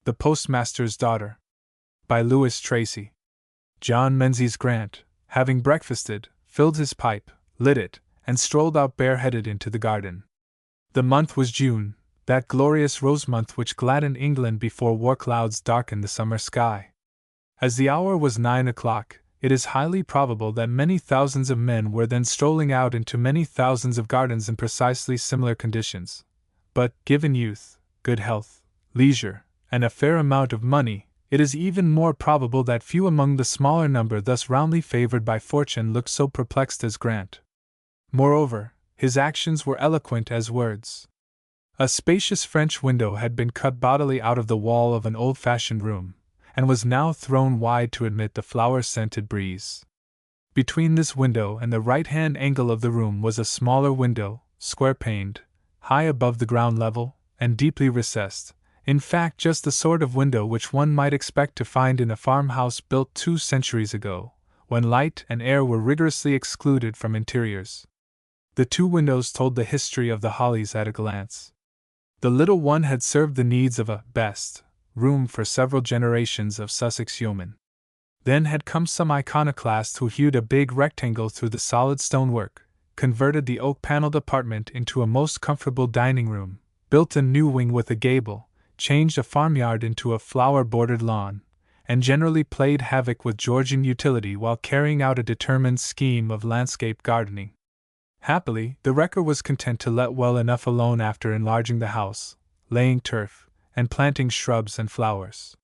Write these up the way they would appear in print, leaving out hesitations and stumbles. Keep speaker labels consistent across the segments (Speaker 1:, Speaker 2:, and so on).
Speaker 1: The Postmaster's Daughter. By Louis Tracy. John Menzies Grant, having breakfasted, filled his pipe, lit it, and strolled out bareheaded into the garden. The month was June, that glorious rose month which gladdened England before war clouds darkened the summer sky. As the hour was 9 o'clock, it is highly probable that many thousands of men were then strolling out into many thousands of gardens in precisely similar conditions. But, given youth, good health, leisure, and a fair amount of money, it is even more probable that few among the smaller number thus roundly favored by fortune looked so perplexed as Grant. Moreover, his actions were eloquent as words. A spacious French window had been cut bodily out of the wall of an old-fashioned room, and was now thrown wide to admit the flower-scented breeze. Between this window and the right-hand angle of the room was a smaller window, square-paned, high above the ground level, and deeply recessed, in fact just the sort of window which one might expect to find in a farmhouse built 2 centuries ago, when light and air were rigorously excluded from interiors. The 2 windows told the history of the Hollies at a glance. The little one had served the needs of a best room for several generations of Sussex yeomen. Then had come some iconoclast who hewed a big rectangle through the solid stonework, converted the oak-paneled apartment into a most comfortable dining room, built a new wing with a gable, changed a farmyard into a flower-bordered lawn, and generally played havoc with Georgian utility while carrying out a determined scheme of landscape gardening. Happily, the wrecker was content to let well enough alone after enlarging the house, laying turf, and planting shrubs and flowers.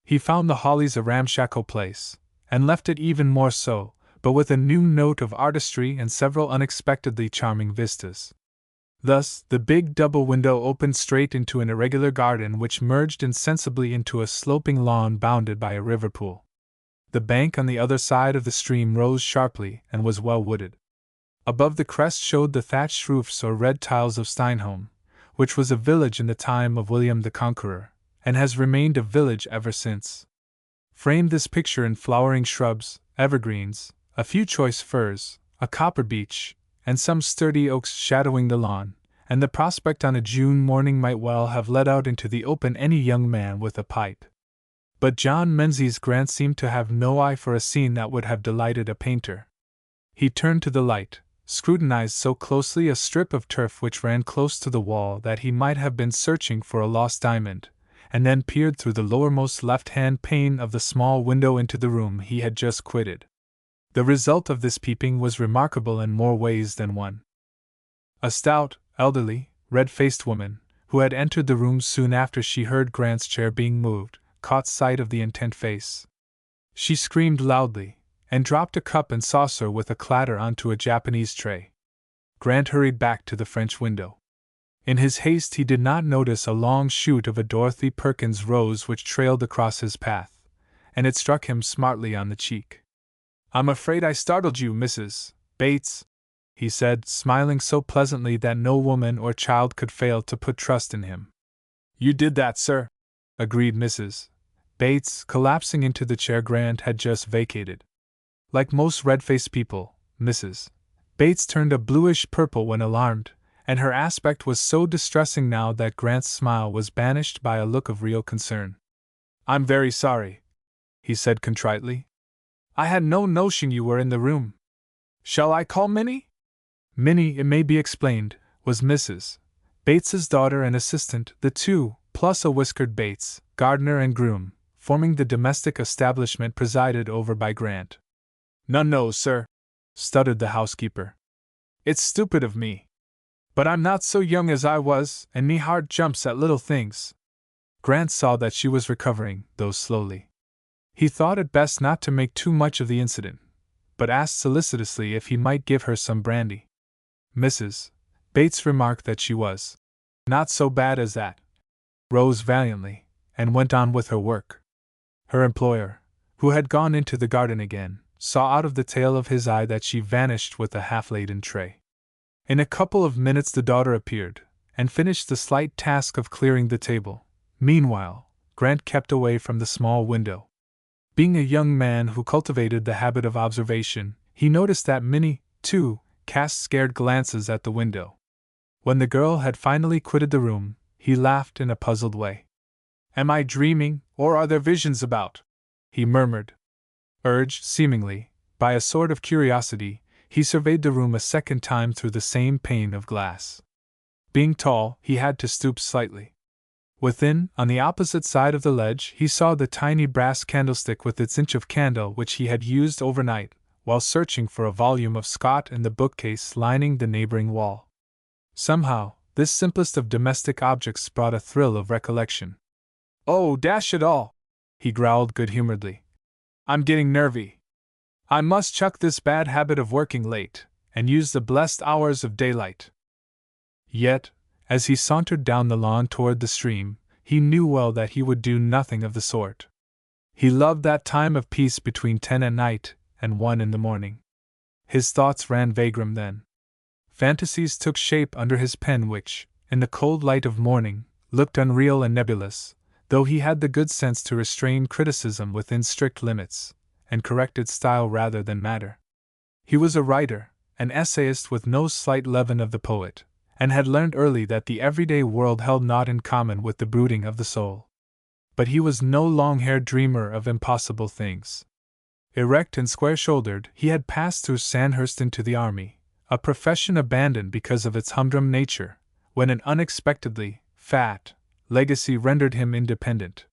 Speaker 1: He found the Hollies a ramshackle place, and left it even more so, but with a new note of artistry and several unexpectedly charming vistas. Thus, the big double window opened straight into an irregular garden which merged insensibly into a sloping lawn bounded by a river pool. The bank on the other side of the stream rose sharply and was well wooded. Above the crest showed the thatched roofs or red tiles of Steinholm, which was a village in the time of William the Conqueror, and has remained a village ever since. Framed this picture in flowering shrubs, evergreens, a few choice firs, a copper beech, and some sturdy oaks shadowing the lawn, and the prospect on a June morning might well have let out into the open any young man with a pipe. But John Menzies Grant seemed to have no eye for a scene that would have delighted a painter. He turned to the light, scrutinized so closely a strip of turf which ran close to the wall that he might have been searching for a lost diamond, and then peered through the lowermost left-hand pane of the small window into the room he had just quitted. The result of this peeping was remarkable in more ways than one. A stout, elderly, red-faced woman, who had entered the room soon after she heard Grant's chair being moved, caught sight of the intent face. She screamed loudly, and dropped a cup and saucer with a clatter onto a Japanese tray. Grant hurried back to the French window. In his haste he did not notice a long shoot of a Dorothy Perkins rose which trailed across his path, and it struck him smartly on the cheek. "I'm afraid I startled you, Mrs. Bates," he said, smiling so pleasantly that no woman or child could fail to put trust in him. "You did that, sir," agreed Mrs. Bates, collapsing into the chair Grant had just vacated. Like most red-faced people, Mrs. Bates turned a bluish-purple when alarmed, and her aspect was so distressing now that Grant's smile was banished by a look of real concern. "I'm very sorry," he said contritely. "I had no notion you were in the room. Shall I call Minnie?" Minnie, it may be explained, was Mrs. Bates's daughter and assistant, the 2, plus a whiskered Bates, gardener and groom, forming the domestic establishment presided over by Grant. No, sir," stuttered the housekeeper. "It's stupid of me. But I'm not so young as I was, and me heart jumps at little things." Grant saw that she was recovering, though slowly. He thought it best not to make too much of the incident, but asked solicitously if he might give her some brandy. Mrs. Bates remarked that she was not so bad as that, rose valiantly, and went on with her work. Her employer, who had gone into the garden again, saw out of the tail of his eye that she vanished with a half-laden tray. In a couple of minutes the daughter appeared, and finished the slight task of clearing the table. Meanwhile, Grant kept away from the small window. Being a young man who cultivated the habit of observation, he noticed that Minnie, too, cast scared glances at the window. When the girl had finally quitted the room, he laughed in a puzzled way. Am I dreaming, or are there visions about? He murmured. Urged, seemingly, by a sort of curiosity, he surveyed the room a second time through the same pane of glass. Being tall, he had to stoop slightly. Within, on the opposite side of the ledge, he saw the tiny brass candlestick with its inch of candle which he had used overnight, while searching for a volume of Scott in the bookcase lining the neighboring wall. Somehow, this simplest of domestic objects brought a thrill of recollection. "Oh, dash it all!" he growled good-humoredly. "I'm getting nervy. I must chuck this bad habit of working late, and use the blessed hours of daylight." Yet, as he sauntered down the lawn toward the stream, he knew well that he would do nothing of the sort. He loved that time of peace between 10 at night and 1 in the morning. His thoughts ran vagrom then. Fantasies took shape under his pen which, in the cold light of morning, looked unreal and nebulous, though he had the good sense to restrain criticism within strict limits, and corrected style rather than matter. He was a writer, an essayist with no slight leaven of the poet, and had learned early that the everyday world held naught in common with the brooding of the soul. But he was no long-haired dreamer of impossible things. Erect and square-shouldered, he had passed through Sandhurst into the army, a profession abandoned because of its humdrum nature, when an unexpectedly fat legacy rendered him independent.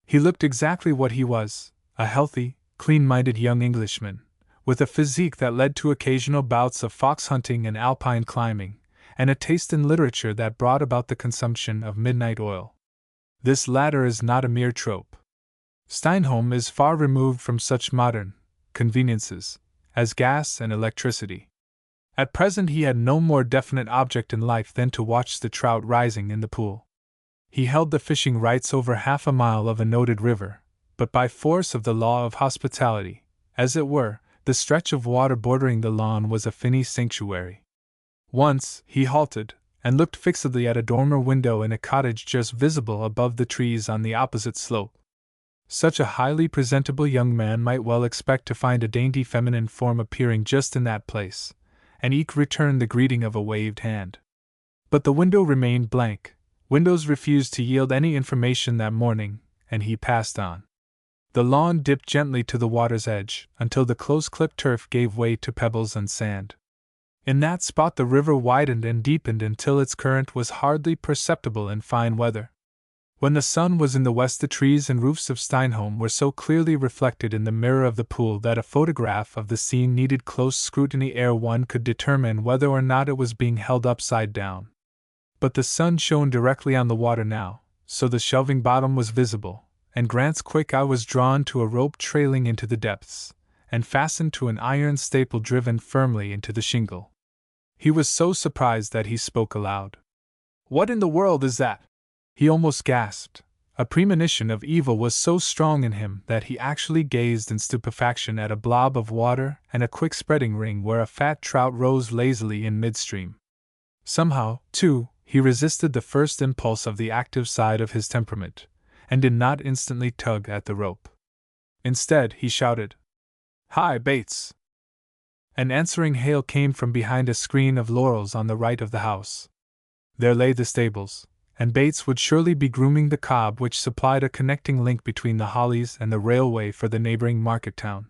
Speaker 1: He looked exactly what he was, a healthy, clean-minded young Englishman, with a physique that led to occasional bouts of fox-hunting and alpine climbing, and a taste in literature that brought about the consumption of midnight oil. This latter is not a mere trope. Steinholm is far removed from such modern conveniences as gas and electricity. At present he had no more definite object in life than to watch the trout rising in the pool. He held the fishing rights over half a mile of a noted river, but by force of the law of hospitality, as it were, the stretch of water bordering the lawn was a finny sanctuary. Once, he halted, and looked fixedly at a dormer window in a cottage just visible above the trees on the opposite slope. Such a highly presentable young man might well expect to find a dainty feminine form appearing just in that place, and eke return the greeting of a waved hand. But the window remained blank. Windows refused to yield any information that morning, and he passed on. The lawn dipped gently to the water's edge, until the close-clipped turf gave way to pebbles and sand. In that spot the river widened and deepened until its current was hardly perceptible in fine weather. When the sun was in the west, the trees and roofs of Steinholm were so clearly reflected in the mirror of the pool that a photograph of the scene needed close scrutiny ere one could determine whether or not it was being held upside down. But the sun shone directly on the water now, so the shelving bottom was visible, and Grant's quick eye was drawn to a rope trailing into the depths, and fastened to an iron staple driven firmly into the shingle. He was so surprised that he spoke aloud. "What in the world is that?" he almost gasped. A premonition of evil was so strong in him that he actually gazed in stupefaction at a blob of water and a quick spreading ring where a fat trout rose lazily in midstream. Somehow, too, he resisted the first impulse of the active side of his temperament, and did not instantly tug at the rope. Instead, he shouted, "Hi, Bates!" An answering hail came from behind a screen of laurels on the right of the house. There lay the stables, and Bates would surely be grooming the cob which supplied a connecting link between the Hollies and the railway for the neighboring market town.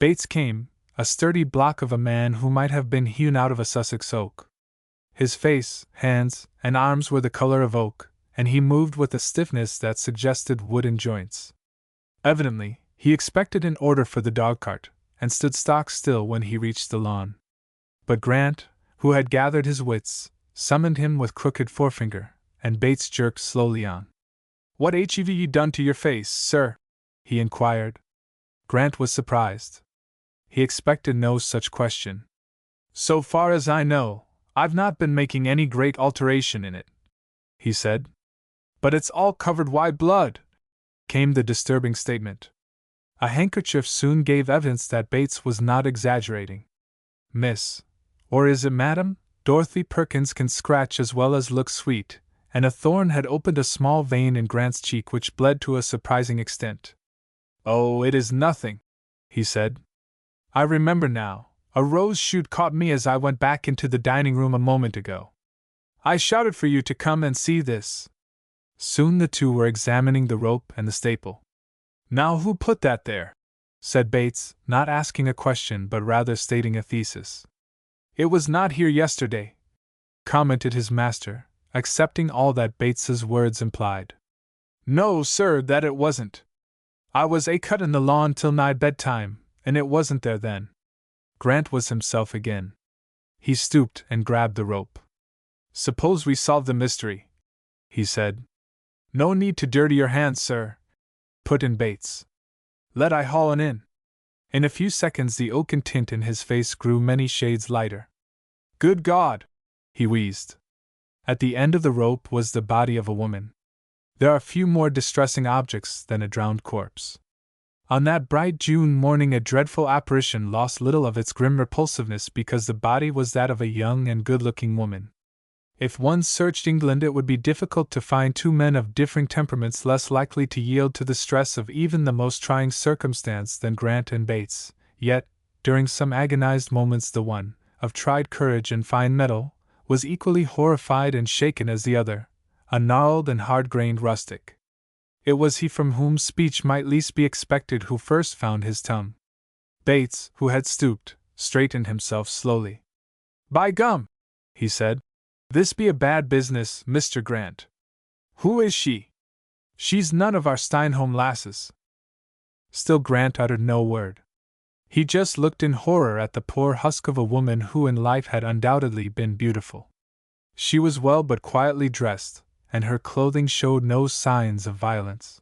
Speaker 1: Bates came, a sturdy block of a man who might have been hewn out of a Sussex oak. His face, hands, and arms were the color of oak, and he moved with a stiffness that suggested wooden joints. Evidently, he expected an order for the dog-cart, and stood stock still when he reached the lawn. But Grant, who had gathered his wits, summoned him with crooked forefinger, and Bates jerked slowly on. "What have ye done to your face, sir?" he inquired. Grant was surprised. He expected no such question. "So far as I know, I've not been making any great alteration in it," he said. "But it's all covered wi' blood," came the disturbing statement. A handkerchief soon gave evidence that Bates was not exaggerating. "Miss, or is it Madam, Dorothy Perkins can scratch as well as look sweet," and a thorn had opened a small vein in Grant's cheek which bled to a surprising extent. "Oh, it is nothing," he said. "I remember now, a rose shoot caught me as I went back into the dining room a moment ago. I shouted for you to come and see this." Soon the two were examining the rope and the staple. "Now who put that there?" said Bates, not asking a question but rather stating a thesis. "It was not here yesterday," commented his master, accepting all that Bates's words implied. "No, sir, that it wasn't. I was cuttin' the lawn till nigh bedtime, and it wasn't there then." Grant was himself again. He stooped and grabbed the rope. "Suppose we solve the mystery," he said. "No need to dirty your hands, sir," put in Bates. "Let I haul on in." In a few seconds the oaken tint in his face grew many shades lighter. "Good God!" he wheezed. At the end of the rope was the body of a woman. There are few more distressing objects than a drowned corpse. On that bright June morning a dreadful apparition lost little of its grim repulsiveness because the body was that of a young and good-looking woman. If one searched England it would be difficult to find two men of differing temperaments less likely to yield to the stress of even the most trying circumstance than Grant and Bates, yet, during some agonized moments the one, of tried courage and fine mettle, was equally horrified and shaken as the other, a gnarled and hard-grained rustic. It was he from whom speech might least be expected who first found his tongue. Bates, who had stooped, straightened himself slowly. "By gum!" he said. "This be a bad business, Mr. Grant. Who is she?" "She's none of our Steinholm lasses." Still Grant uttered no word. He just looked in horror at the poor husk of a woman who in life had undoubtedly been beautiful. She was well but quietly dressed, and her clothing showed no signs of violence.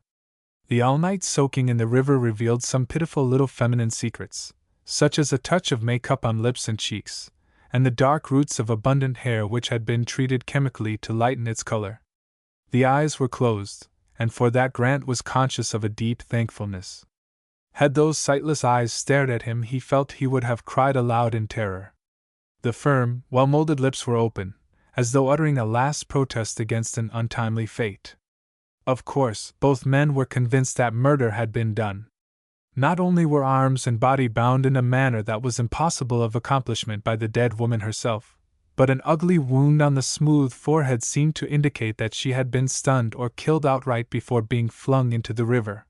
Speaker 1: The all-night soaking in the river revealed some pitiful little feminine secrets, such as a touch of make-up on lips and cheeks, and the dark roots of abundant hair which had been treated chemically to lighten its color. The eyes were closed, and for that Grant was conscious of a deep thankfulness. Had those sightless eyes stared at him he felt he would have cried aloud in terror. The firm, well-molded lips were open, as though uttering a last protest against an untimely fate. Of course, both men were convinced that murder had been done. Not only were arms and body bound in a manner that was impossible of accomplishment by the dead woman herself, but an ugly wound on the smooth forehead seemed to indicate that she had been stunned or killed outright before being flung into the river.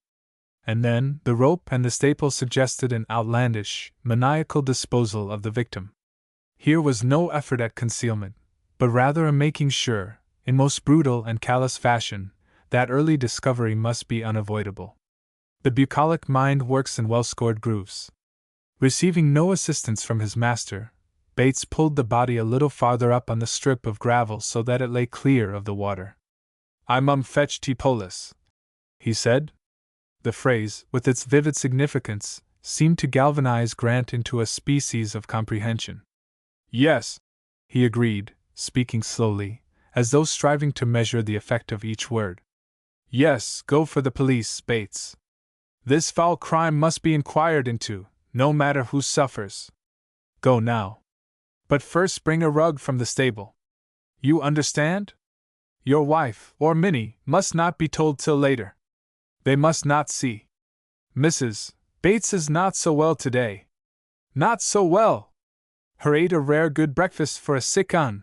Speaker 1: And then, the rope and the staple suggested an outlandish, maniacal disposal of the victim. Here was no effort at concealment, but rather a making sure, in most brutal and callous fashion, that early discovery must be unavoidable. The bucolic mind works in well-scored grooves. Receiving no assistance from his master, Bates pulled the body a little farther up on the strip of gravel so that it lay clear of the water. "I mum fetch tea polis," he said. The phrase, with its vivid significance, seemed to galvanize Grant into a species of comprehension. "Yes," he agreed, speaking slowly, as though striving to measure the effect of each word. "Yes, go for the police, Bates. This foul crime must be inquired into, no matter who suffers. Go now. But first bring a rug from the stable. You understand? Your wife, or Minnie, must not be told till later. They must not see. Mrs. Bates is not so well today." "Not so well! Her ate a rare good breakfast for a sick un."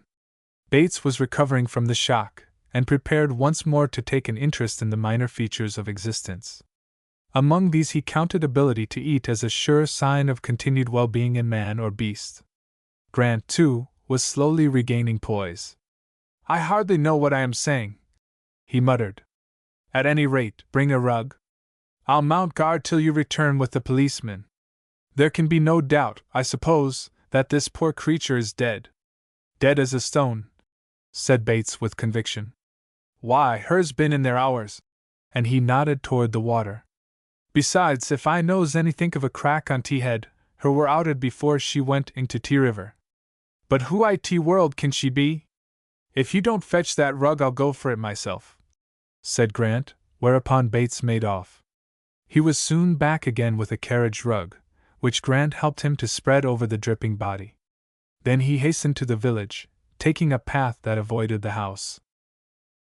Speaker 1: Bates was recovering from the shock, and prepared once more to take an interest in the minor features of existence. Among these he counted ability to eat as a sure sign of continued well-being in man or beast. Grant, too, was slowly regaining poise. "I hardly know what I am saying," he muttered. "At any rate, bring a rug. I'll mount guard till you return with the policeman. There can be no doubt, I suppose, that this poor creature is dead." "Dead as a stone," said Bates with conviction. "Why, her's been in there hours," and he nodded toward the water. "Besides, if I knows anythink of a crack on T head, her were outed before she went into T river. But who I T world can she be? If you don't fetch that rug I'll go for it myself," said Grant, whereupon Bates made off. He was soon back again with a carriage rug, which Grant helped him to spread over the dripping body. Then he hastened to the village, taking a path that avoided the house.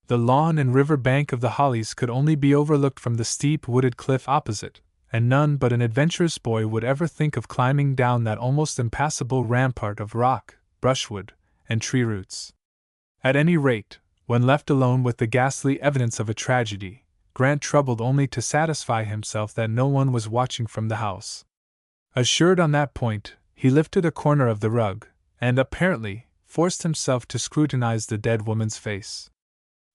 Speaker 1: The lawn and river bank of the Hollies could only be overlooked from the steep wooded cliff opposite, and none but an adventurous boy would ever think of climbing down that almost impassable rampart of rock, brushwood, and tree roots. At any rate, When left alone with the ghastly evidence of a tragedy, Grant troubled only to satisfy himself that no one was watching from the house. Assured on that point, he lifted a corner of the rug, and apparently forced himself to scrutinize the dead woman's face.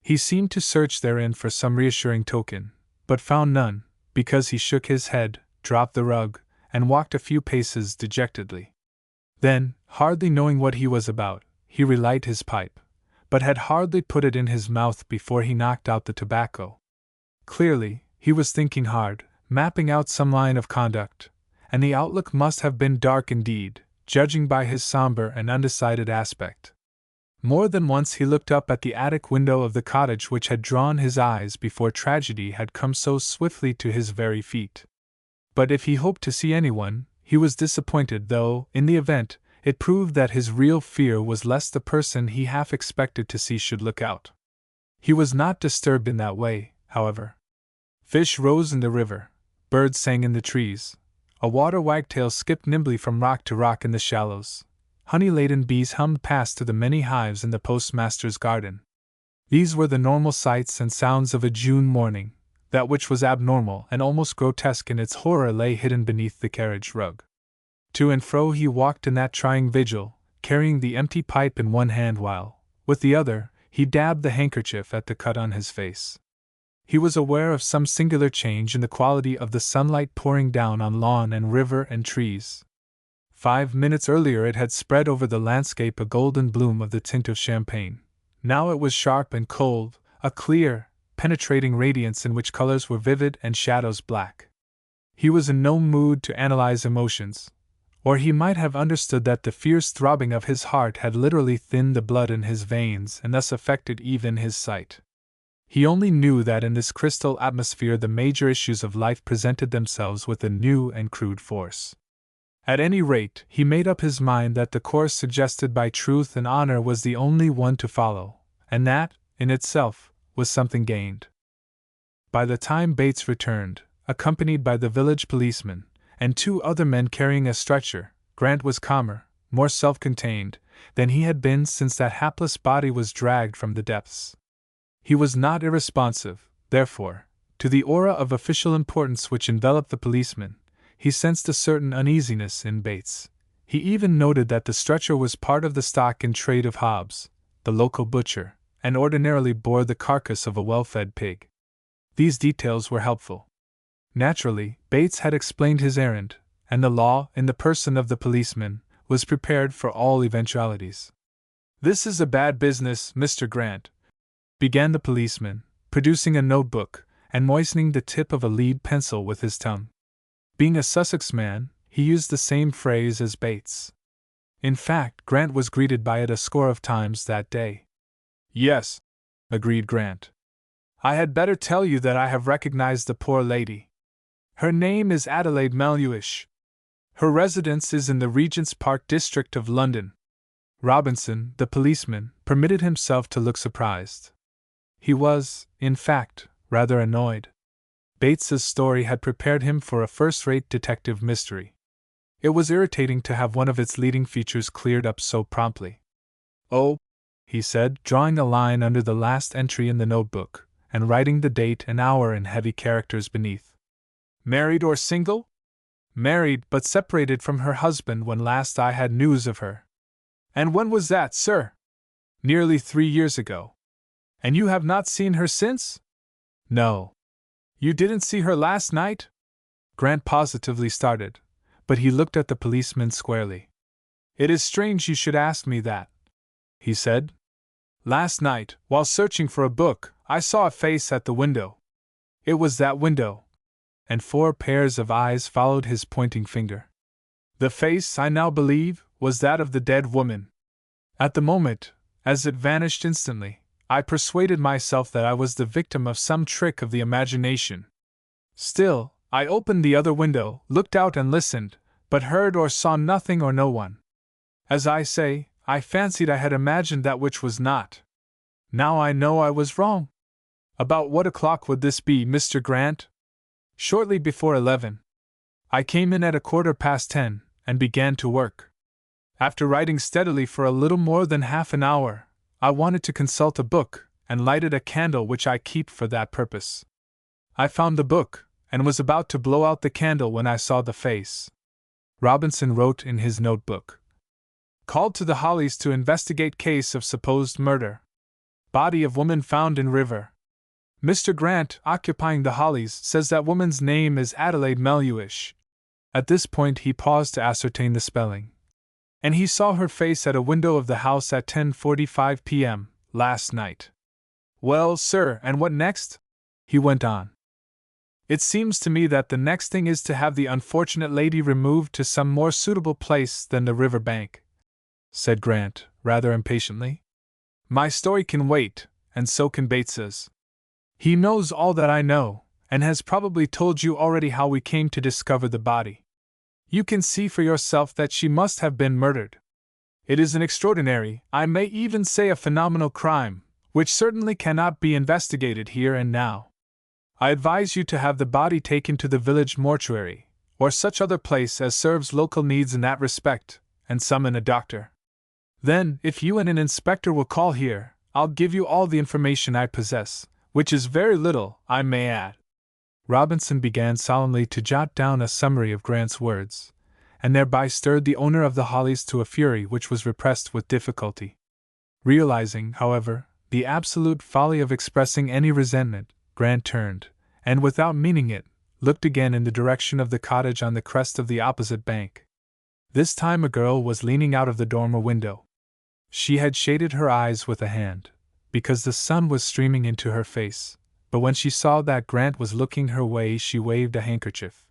Speaker 1: He seemed to search therein for some reassuring token, but found none, because he shook his head, dropped the rug, and walked a few paces dejectedly. Then, hardly knowing what he was about, he relighted his pipe, but had hardly put it in his mouth before he knocked out the tobacco. Clearly, he was thinking hard, mapping out some line of conduct, and the outlook must have been dark indeed, judging by his somber and undecided aspect. More than once he looked up at the attic window of the cottage which had drawn his eyes before tragedy had come so swiftly to his very feet. But if he hoped to see anyone, he was disappointed, though, in the event, it proved that his real fear was lest the person he half expected to see should look out. He was not disturbed in that way, however. Fish rose in the river, birds sang in the trees, a water wagtail skipped nimbly from rock to rock in the shallows, honey-laden bees hummed past to the many hives in the postmaster's garden. These were the normal sights and sounds of a June morning. That which was abnormal and almost grotesque in its horror lay hidden beneath the carriage rug. To and fro he walked in that trying vigil, carrying the empty pipe in one hand while, with the other, he dabbed the handkerchief at the cut on his face. He was aware of some singular change in the quality of the sunlight pouring down on lawn and river and trees. 5 minutes earlier it had spread over the landscape a golden bloom of the tint of champagne. Now it was sharp and cold, a clear, penetrating radiance in which colors were vivid and shadows black. He was in no mood to analyze emotions, or he might have understood that the fierce throbbing of his heart had literally thinned the blood in his veins and thus affected even his sight. He only knew that in this crystal atmosphere the major issues of life presented themselves with a new and crude force. At any rate, he made up his mind that the course suggested by truth and honor was the only one to follow, and that, in itself, was something gained. By the time Bates returned, accompanied by the village policeman, and 2 other men carrying a stretcher, Grant was calmer, more self-contained, than he had been since that hapless body was dragged from the depths. He was not irresponsive, therefore, to the aura of official importance which enveloped the policeman. He sensed a certain uneasiness in Bates. He even noted that the stretcher was part of the stock in trade of Hobbs, the local butcher, and ordinarily bore the carcass of a well-fed pig. These details were helpful. Naturally, Bates had explained his errand, and the law, in the person of the policeman, was prepared for all eventualities. "This is a bad business, Mr. Grant," began the policeman, producing a notebook and moistening the tip of a lead pencil with his tongue. Being a Sussex man, he used the same phrase as Bates. In fact, Grant was greeted by it a score of times that day. "Yes," agreed Grant. "I had better tell you that I have recognized the poor lady. Her name is Adelaide Melhuish. Her residence is in the Regent's Park district of London." Robinson, the policeman, permitted himself to look surprised. He was, in fact, rather annoyed. Bates's story had prepared him for a first-rate detective mystery. It was irritating to have one of its leading features cleared up so promptly. "Oh," he said, drawing a line under the last entry in the notebook, and writing the date and hour in heavy characters beneath. "Married or single?" "Married, but separated from her husband when last I had news of her." "And when was that, sir?" "Nearly 3 years ago." "And you have not seen her since?" "No." "You didn't see her last night?" Grant positively started, but he looked at the policeman squarely. "It is strange you should ask me that," he said. "Last night, while searching for a book, I saw a face at the window. It was that window." And 4 pairs of eyes followed his pointing finger. "The face, I now believe, was that of the dead woman. At the moment, as it vanished instantly, I persuaded myself that I was the victim of some trick of the imagination. Still, I opened the other window, looked out and listened, but heard or saw nothing or no one. As I say, I fancied I had imagined that which was not. Now I know I was wrong." "About what o'clock would this be, Mr. Grant?" "Shortly before 11. I came in at 10:15, and began to work. After writing steadily for a little more than half an hour, I wanted to consult a book, and lighted a candle which I keep for that purpose. I found the book, and was about to blow out the candle when I saw the face. Robinson wrote in his notebook. Called to the Hollies to investigate case of supposed murder. Body of woman found in river. Mr. Grant, occupying the Hollies, says that woman's name is Adelaide Meluish. At this point he paused to ascertain the spelling. And he saw her face at a window of the house at 10:45 p.m. last night. Well, sir, and what next? He went on. It seems to me that the next thing is to have the unfortunate lady removed to some more suitable place than the river bank, said Grant, rather impatiently. My story can wait, and so can Bates's. He knows all that I know, and has probably told you already how we came to discover the body. You can see for yourself that she must have been murdered. It is an extraordinary, I may even say a phenomenal crime, which certainly cannot be investigated here and now. I advise you to have the body taken to the village mortuary, or such other place as serves local needs in that respect, and summon a doctor. Then, if you and an inspector will call here, I'll give you all the information I possess, which is very little, I may add. Robinson began solemnly to jot down a summary of Grant's words, and thereby stirred the owner of the Hollies to a fury which was repressed with difficulty. Realizing, however, the absolute folly of expressing any resentment, Grant turned, and without meaning it, looked again in the direction of the cottage on the crest of the opposite bank. This time a girl was leaning out of the dormer window. She had shaded her eyes with a hand, because the sun was streaming into her face, but when she saw that Grant was looking her way she waved a handkerchief.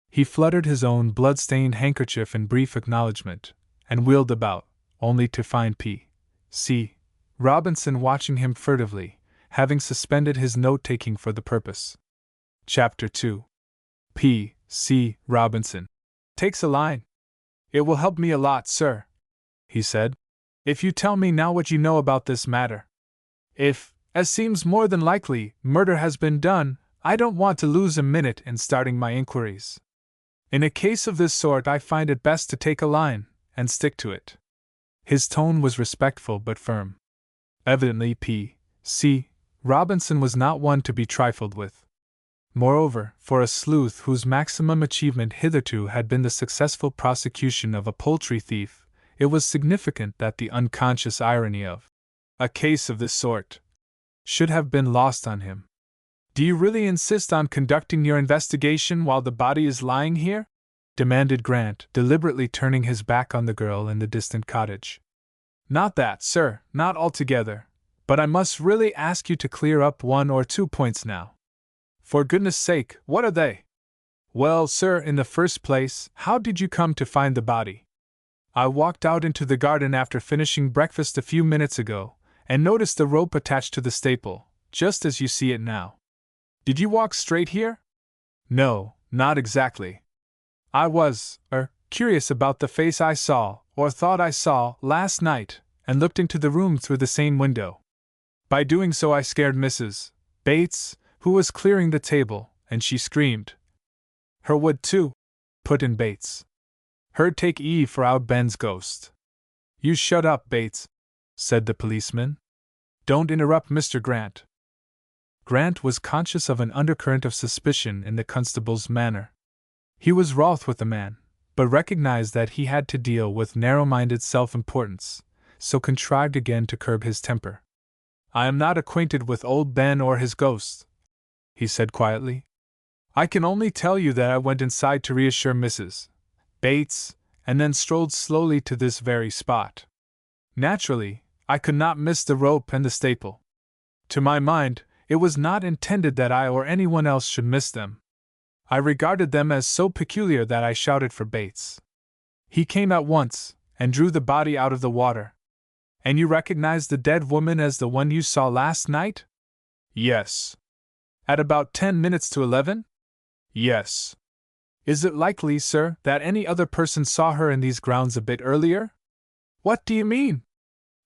Speaker 1: He fluttered his own blood-stained handkerchief in brief acknowledgment, and wheeled about, only to find P.C. Robinson watching him furtively, having suspended his note-taking for the purpose. Chapter 2. P.C. Robinson takes a line. It will help me a lot, sir, he said, if you tell me now what you know about this matter. If, as seems more than likely, murder has been done, I don't want to lose a minute in starting my inquiries. In a case of this sort I find it best to take a line, and stick to it. His tone was respectful but firm. Evidently P.C. Robinson was not one to be trifled with. Moreover, for a sleuth whose maximum achievement hitherto had been the successful prosecution of a poultry thief, it was significant that the unconscious irony of a case of this sort should have been lost on him. Do you really insist on conducting your investigation while the body is lying here? Demanded Grant, deliberately turning his back on the girl in the distant cottage. Not that, sir, not altogether, but I must really ask you to clear up 1 or 2 points now. For goodness sake, what are they? Well, sir, in the first place, how did you come to find the body? I walked out into the garden after finishing breakfast a few minutes ago, and noticed the rope attached to the staple, just as you see it now. Did you walk straight here? No, not exactly. I was, curious about the face I saw, or thought I saw, last night, and looked into the room through the same window. By doing so I scared Mrs. Bates, who was clearing the table, and she screamed. Her would too, put in Bates. Her'd take Eve for our Ben's ghost. You shut up, Bates, said the policeman. Don't interrupt Mr. Grant. Grant was conscious of an undercurrent of suspicion in the constable's manner. He was wroth with the man, but recognized that he had to deal with narrow-minded self-importance, so contrived again to curb his temper. I am not acquainted with old Ben or his ghost, he said quietly. I can only tell you that I went inside to reassure Mrs. Bates, and then strolled slowly to this very spot. Naturally, I could not miss the rope and the staple. To my mind, it was not intended that I or anyone else should miss them. I regarded them as so peculiar that I shouted for Bates. He came at once, and drew the body out of the water. And you recognized the dead woman as the one you saw last night? Yes. At about 10 minutes to 11? Yes. Is it likely, sir, that any other person saw her in these grounds a bit earlier? What do you mean?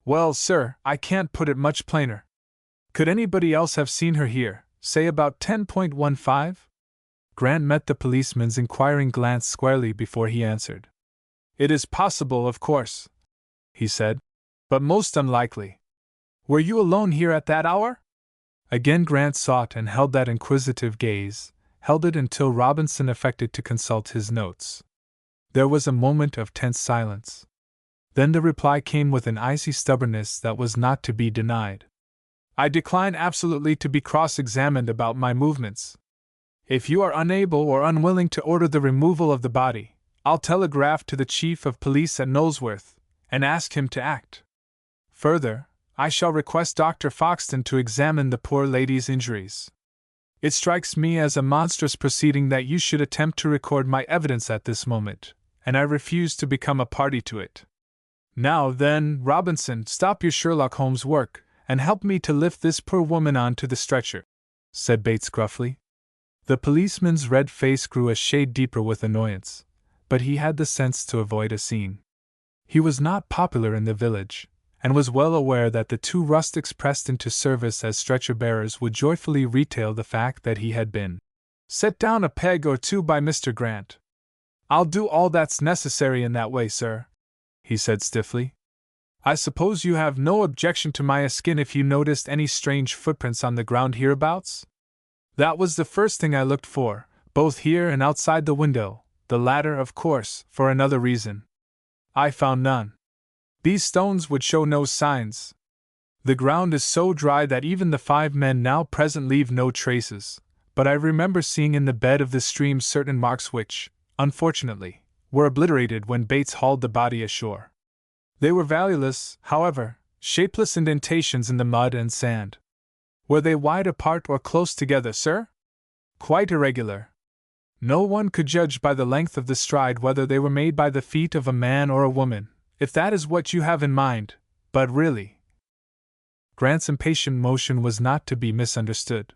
Speaker 1: Well, sir, I can't put it much plainer. Could anybody else have seen her here, say about 10:15? Grant met the policeman's inquiring glance squarely before he answered. It is possible, of course, he said, but most unlikely. Were you alone here at that hour? Again Grant sought and held that inquisitive gaze, held it until Robinson affected to consult his notes. There was a moment of tense silence. Then the reply came with an icy stubbornness that was not to be denied. I decline absolutely to be cross-examined about my movements. If you are unable or unwilling to order the removal of the body, I'll telegraph to the chief of police at Knowlesworth, and ask him to act. Further, I shall request Dr. Foxton to examine the poor lady's injuries. It strikes me as a monstrous proceeding that you should attempt to record my evidence at this moment, and I refuse to become a party to it. Now then, Robinson, stop your Sherlock Holmes work, and help me to lift this poor woman on to the stretcher, said Bates gruffly. The policeman's red face grew a shade deeper with annoyance, but he had the sense to avoid a scene. He was not popular in the village, and was well aware that the two rustics pressed into service as stretcher-bearers would joyfully retail the fact that he had been set down a peg or two by Mr. Grant. I'll do all that's necessary in that way, sir, he said stiffly. I suppose you have no objection to my skin if you noticed any strange footprints on the ground hereabouts? That was the first thing I looked for, both here and outside the window, the latter, of course, for another reason. I found none. These stones would show no signs. The ground is so dry that even the 5 men now present leave no traces, but I remember seeing in the bed of the stream certain marks which, unfortunately, were obliterated when Bates hauled the body ashore. They were valueless, however, shapeless indentations in the mud and sand. Were they wide apart or close together, sir? Quite irregular. No one could judge by the length of the stride whether they were made by the feet of a man or a woman, if that is what you have in mind, but really. Grant's impatient motion was not to be misunderstood.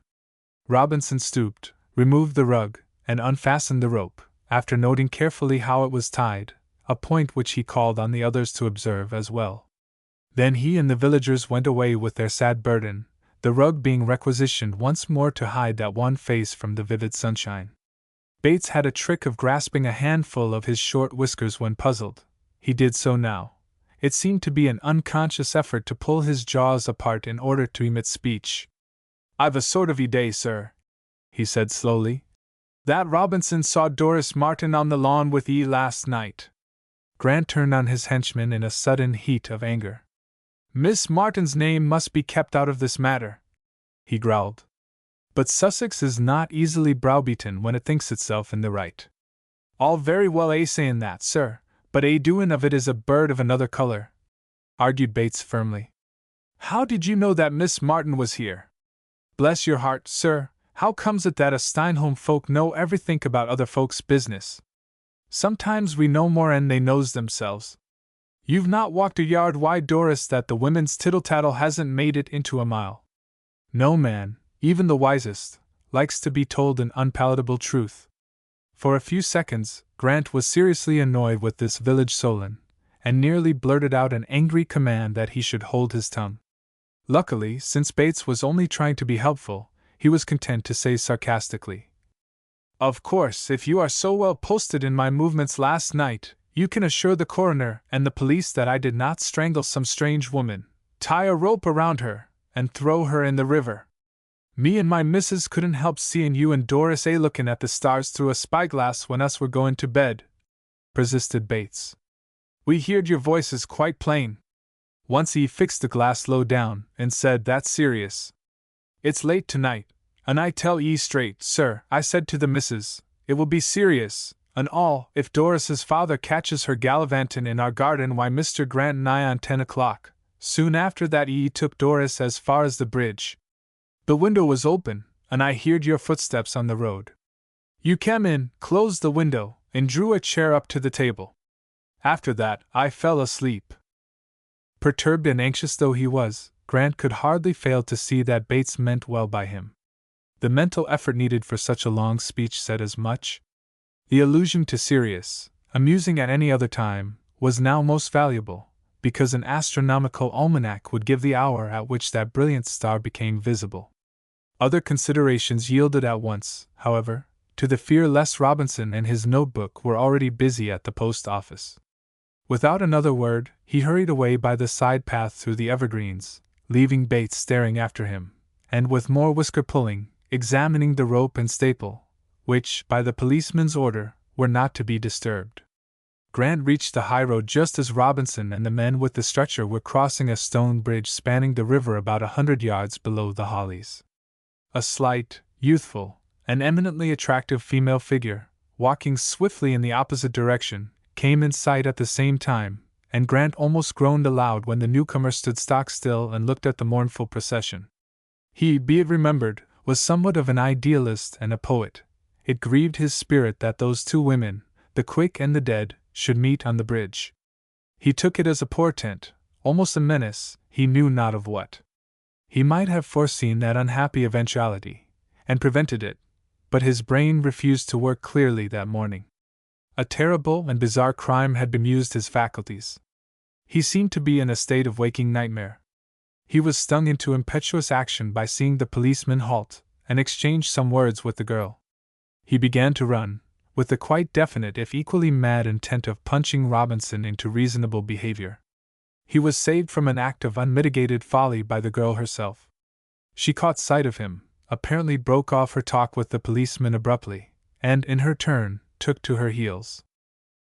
Speaker 1: Robinson stooped, removed the rug, and unfastened the rope, after noting carefully how it was tied, a point which he called on the others to observe as well. Then he and the villagers went away with their sad burden, the rug being requisitioned once more to hide that one face from the vivid sunshine. Bates had a trick of grasping a handful of his short whiskers when puzzled. He did so now. It seemed to be an unconscious effort to pull his jaws apart in order to emit speech. I've a sort of idea, sir, he said slowly. That Robinson saw Doris Martin on the lawn with ye last night. Grant turned on his henchman in a sudden heat of anger. Miss Martin's name must be kept out of this matter, he growled. But Sussex is not easily browbeaten when it thinks itself in the right. All very well saying that, sir, but doing of it is a bird of another color, argued Bates firmly. How did you know that Miss Martin was here? Bless your heart, sir, how comes it that a Steinholm folk know everything about other folks' business? Sometimes we know more 'n they knows themselves. You've not walked a yard wide, Doris, that the women's tittle-tattle hasn't made it into a mile. No man, even the wisest, likes to be told an unpalatable truth. For a few seconds, Grant was seriously annoyed with this village Solon, and nearly blurted out an angry command that he should hold his tongue. Luckily, since Bates was only trying to be helpful, he was content to say sarcastically, Of course, if you are so well posted in my movements last night, you can assure the coroner and the police that I did not strangle some strange woman, tie a rope around her, and throw her in the river. Me and my missus couldn't help seeing you and Doris looking at the stars through a spyglass when us were going to bed, persisted Bates. We heard your voices quite plain. Once he fixed the glass low down and said, That's serious. It's late tonight, and I tell ye straight, sir, I said to the missus, it will be serious, and all, if Doris's father catches her gallivantin' in our garden. Why, Mr. Grant nigh on 10 o'clock, soon after that he took Doris as far as the bridge. The window was open, and I heard your footsteps on the road. You came in, closed the window, and drew a chair up to the table. After that, I fell asleep. Perturbed and anxious though he was, Grant could hardly fail to see that Bates meant well by him. The mental effort needed for such a long speech said as much. The allusion to serious, amusing at any other time, was now most valuable, because an astronomical almanac would give the hour at which that brilliant star became visible. Other considerations yielded at once, however, to the fear lest Robinson and his notebook were already busy at the post office. Without another word, he hurried away by the side path through the evergreens, leaving Bates staring after him, and with more whisker-pulling, examining the rope and staple, which, by the policeman's order, were not to be disturbed. Grant reached the highroad just as Robinson and the men with the stretcher were crossing a stone bridge spanning the river about 100 yards below the Hollies. A slight, youthful, and eminently attractive female figure, walking swiftly in the opposite direction, came in sight at the same time, and Grant almost groaned aloud when the newcomer stood stock still and looked at the mournful procession. He, be it remembered, was somewhat of an idealist and a poet. It grieved his spirit that those two women, the quick and the dead, should meet on the bridge. He took it as a portent, almost a menace, he knew not of what. He might have foreseen that unhappy eventuality, and prevented it, but his brain refused to work clearly that morning. A terrible and bizarre crime had bemused his faculties. He seemed to be in a state of waking nightmare. He was stung into impetuous action by seeing the policeman halt and exchange some words with the girl. He began to run, with the quite definite if equally mad intent of punching Robinson into reasonable behavior. He was saved from an act of unmitigated folly by the girl herself. She caught sight of him, apparently broke off her talk with the policeman abruptly, and, in her turn, took to her heels.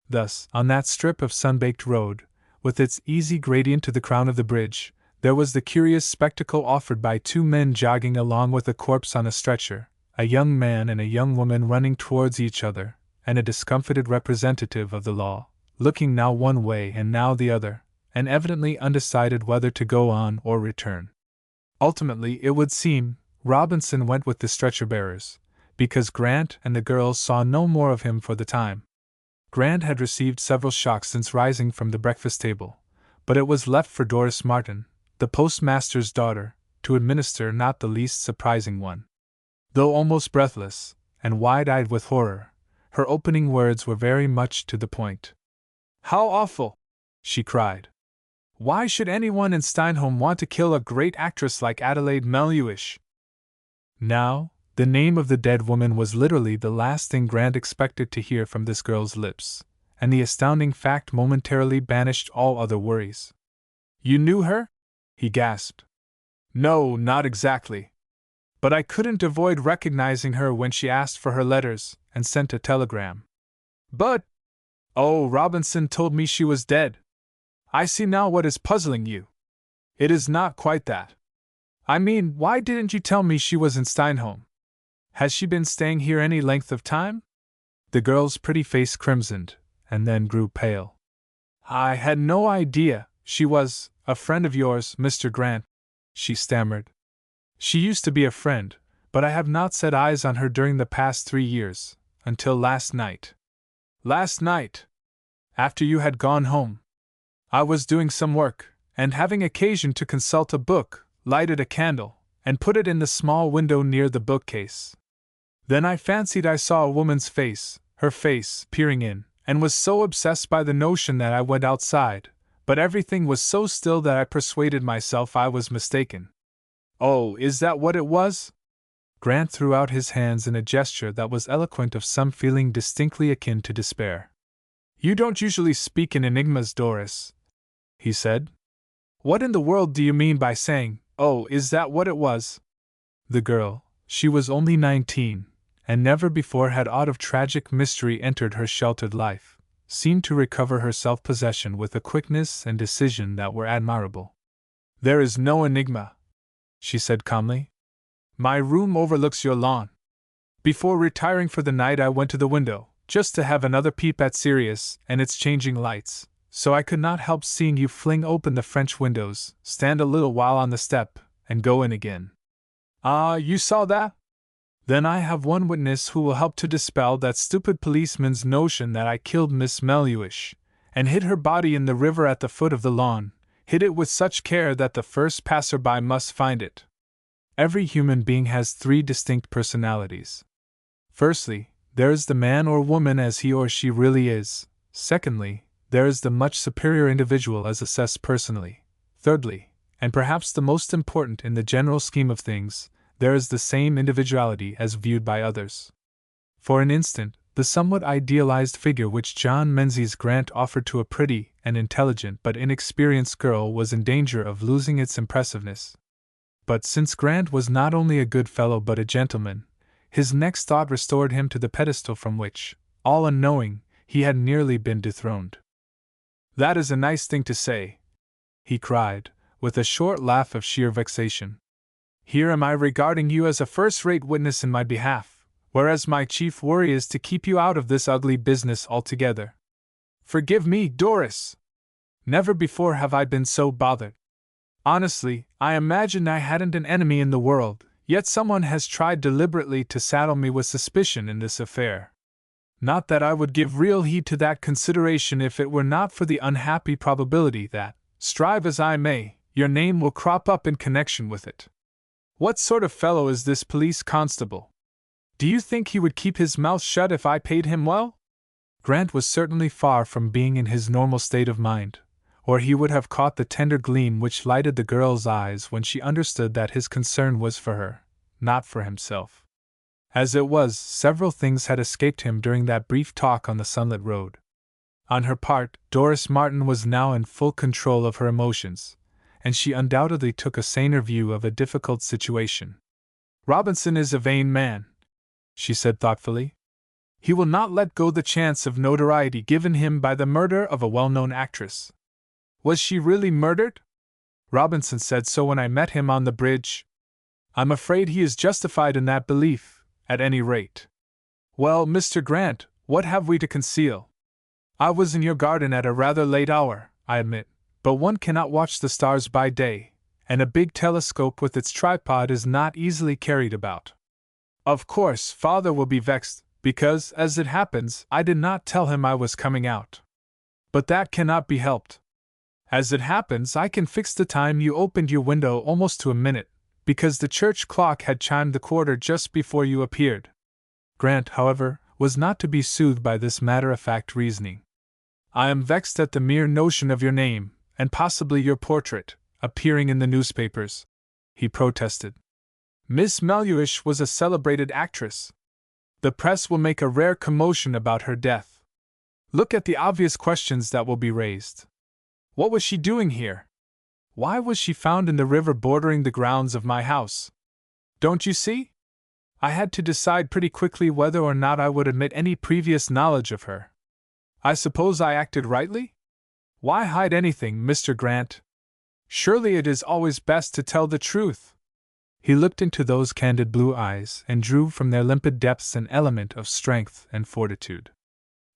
Speaker 1: Thus, on that strip of sun-baked road, with its easy gradient to the crown of the bridge, there was the curious spectacle offered by two men jogging along with a corpse on a stretcher, a young man and a young woman running towards each other, and a discomfited representative of the law, looking now one way and now the other, and evidently undecided whether to go on or return. Ultimately, it would seem, Robinson went with the stretcher-bearers, because Grant and the girls saw no more of him for the time. Grant had received several shocks since rising from the breakfast table, but it was left for Doris Martin, the postmaster's daughter, to administer not the least surprising one. Though almost breathless, and wide-eyed with horror, her opening words were very much to the point. "How awful!" she cried. "Why should anyone in Steinholm want to kill a great actress like Adelaide Meluish?" Now, the name of the dead woman was literally the last thing Grant expected to hear from this girl's lips, and the astounding fact momentarily banished all other worries. "You knew her?" he gasped. "No, not exactly. But I couldn't avoid recognizing her when she asked for her letters and sent a telegram. But, oh, Robinson told me she was dead. I see now what is puzzling you. It is not quite that. I mean, why didn't you tell me she was in Steinholm? Has she been staying here any length of time?" The girl's pretty face crimsoned, and then grew pale. "I had no idea she was a friend of yours, Mr. Grant," she stammered. "She used to be a friend, but I have not set eyes on her during the past 3 years, until last night." "Last night? After you had gone home? I was doing some work, and having occasion to consult a book, lighted a candle, and put it in the small window near the bookcase. Then I fancied I saw a woman's face, her face, peering in, and was so obsessed by the notion that I went outside, but everything was so still that I persuaded myself I was mistaken." "Oh, is that what it was?" Grant threw out his hands in a gesture that was eloquent of some feeling distinctly akin to despair. "You don't usually speak in enigmas, Doris," he said. "What in the world do you mean by saying, 'Oh, is that what it was?'" The girl, she was only 19, and never before had aught of tragic mystery entered her sheltered life, seemed to recover her self-possession with a quickness and decision that were admirable. "There is no enigma," she said calmly. "My room overlooks your lawn. Before retiring for the night I went to the window, just to have another peep at Sirius and its changing lights, so I could not help seeing you fling open the French windows, stand a little while on the step, and go in again." "Ah, you saw that? Then I have one witness who will help to dispel that stupid policeman's notion that I killed Miss Meluish, and hid her body in the river at the foot of the lawn, hid it with such care that the first passer-by must find it. Every human being has 3 distinct personalities. Firstly, there is the man or woman as he or she really is. Secondly, there is the much superior individual as assessed personally. Thirdly, and perhaps the most important in the general scheme of things, there is the same individuality as viewed by others. For an instant, the somewhat idealized figure which John Menzies Grant offered to a pretty and intelligent but inexperienced girl was in danger of losing its impressiveness, but since Grant was not only a good fellow but a gentleman, his next thought restored him to the pedestal from which, all unknowing, he had nearly been dethroned. "That is a nice thing to say," he cried, with a short laugh of sheer vexation. "Here am I regarding you as a first-rate witness in my behalf, whereas my chief worry is to keep you out of this ugly business altogether. Forgive me, Doris! Never before have I been so bothered. Honestly, I imagined I hadn't an enemy in the world, yet someone has tried deliberately to saddle me with suspicion in this affair. Not that I would give real heed to that consideration if it were not for the unhappy probability that, strive as I may, your name will crop up in connection with it. What sort of fellow is this police constable? Do you think he would keep his mouth shut if I paid him well?" Grant was certainly far from being in his normal state of mind, or he would have caught the tender gleam which lighted the girl's eyes when she understood that his concern was for her, not for himself. As it was, several things had escaped him during that brief talk on the sunlit road. On her part, Doris Martin was now in full control of her emotions, and she undoubtedly took a saner view of a difficult situation. "Robinson is a vain man," she said thoughtfully. "He will not let go the chance of notoriety given him by the murder of a well-known actress." "Was she really murdered?" "Robinson said so when I met him on the bridge." "I'm afraid he is justified in that belief, at any rate." "Well, Mr. Grant, what have we to conceal? I was in your garden at a rather late hour, I admit, but one cannot watch the stars by day, and a big telescope with its tripod is not easily carried about. Of course, Father will be vexed, because, as it happens, I did not tell him I was coming out. But that cannot be helped. As it happens, I can fix the time you opened your window almost to a minute, because the church clock had chimed the quarter just before you appeared." Grant, however, was not to be soothed by this matter-of-fact reasoning. "I am vexed at the mere notion of your name, and possibly your portrait, appearing in the newspapers," he protested. "Miss Melhuish was a celebrated actress. The press will make a rare commotion about her death. Look at the obvious questions that will be raised. What was she doing here? Why was she found in the river bordering the grounds of my house? Don't you see? I had to decide pretty quickly whether or not I would admit any previous knowledge of her. I suppose I acted rightly? Why hide anything, Mr. Grant? Surely it is always best to tell the truth." He looked into those candid blue eyes and drew from their limpid depths an element of strength and fortitude.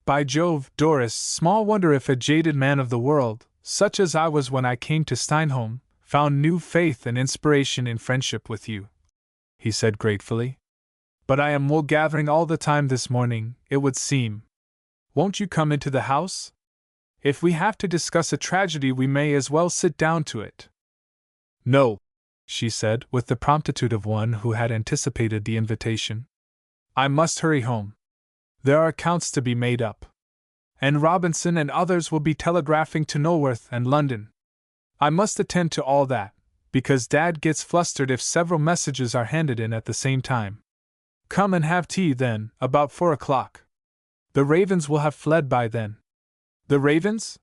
Speaker 1: "By Jove, Doris, small wonder if a jaded man of the world, such as I was when I came to Steinholm, found new faith and inspiration in friendship with you," he said gratefully. "But I am wool gathering all the time this morning, it would seem. Won't you come into the house? If we have to discuss a tragedy, we may as well sit down to it." "No," she said, with the promptitude of one who had anticipated the invitation. "I must hurry home. There are accounts to be made up. And Robinson and others will be telegraphing to Norworth and London. I must attend to all that, because Dad gets flustered if several messages are handed in at the same time. Come and have tea, then, about 4 o'clock. The ravens will have fled by then." "The ravens?"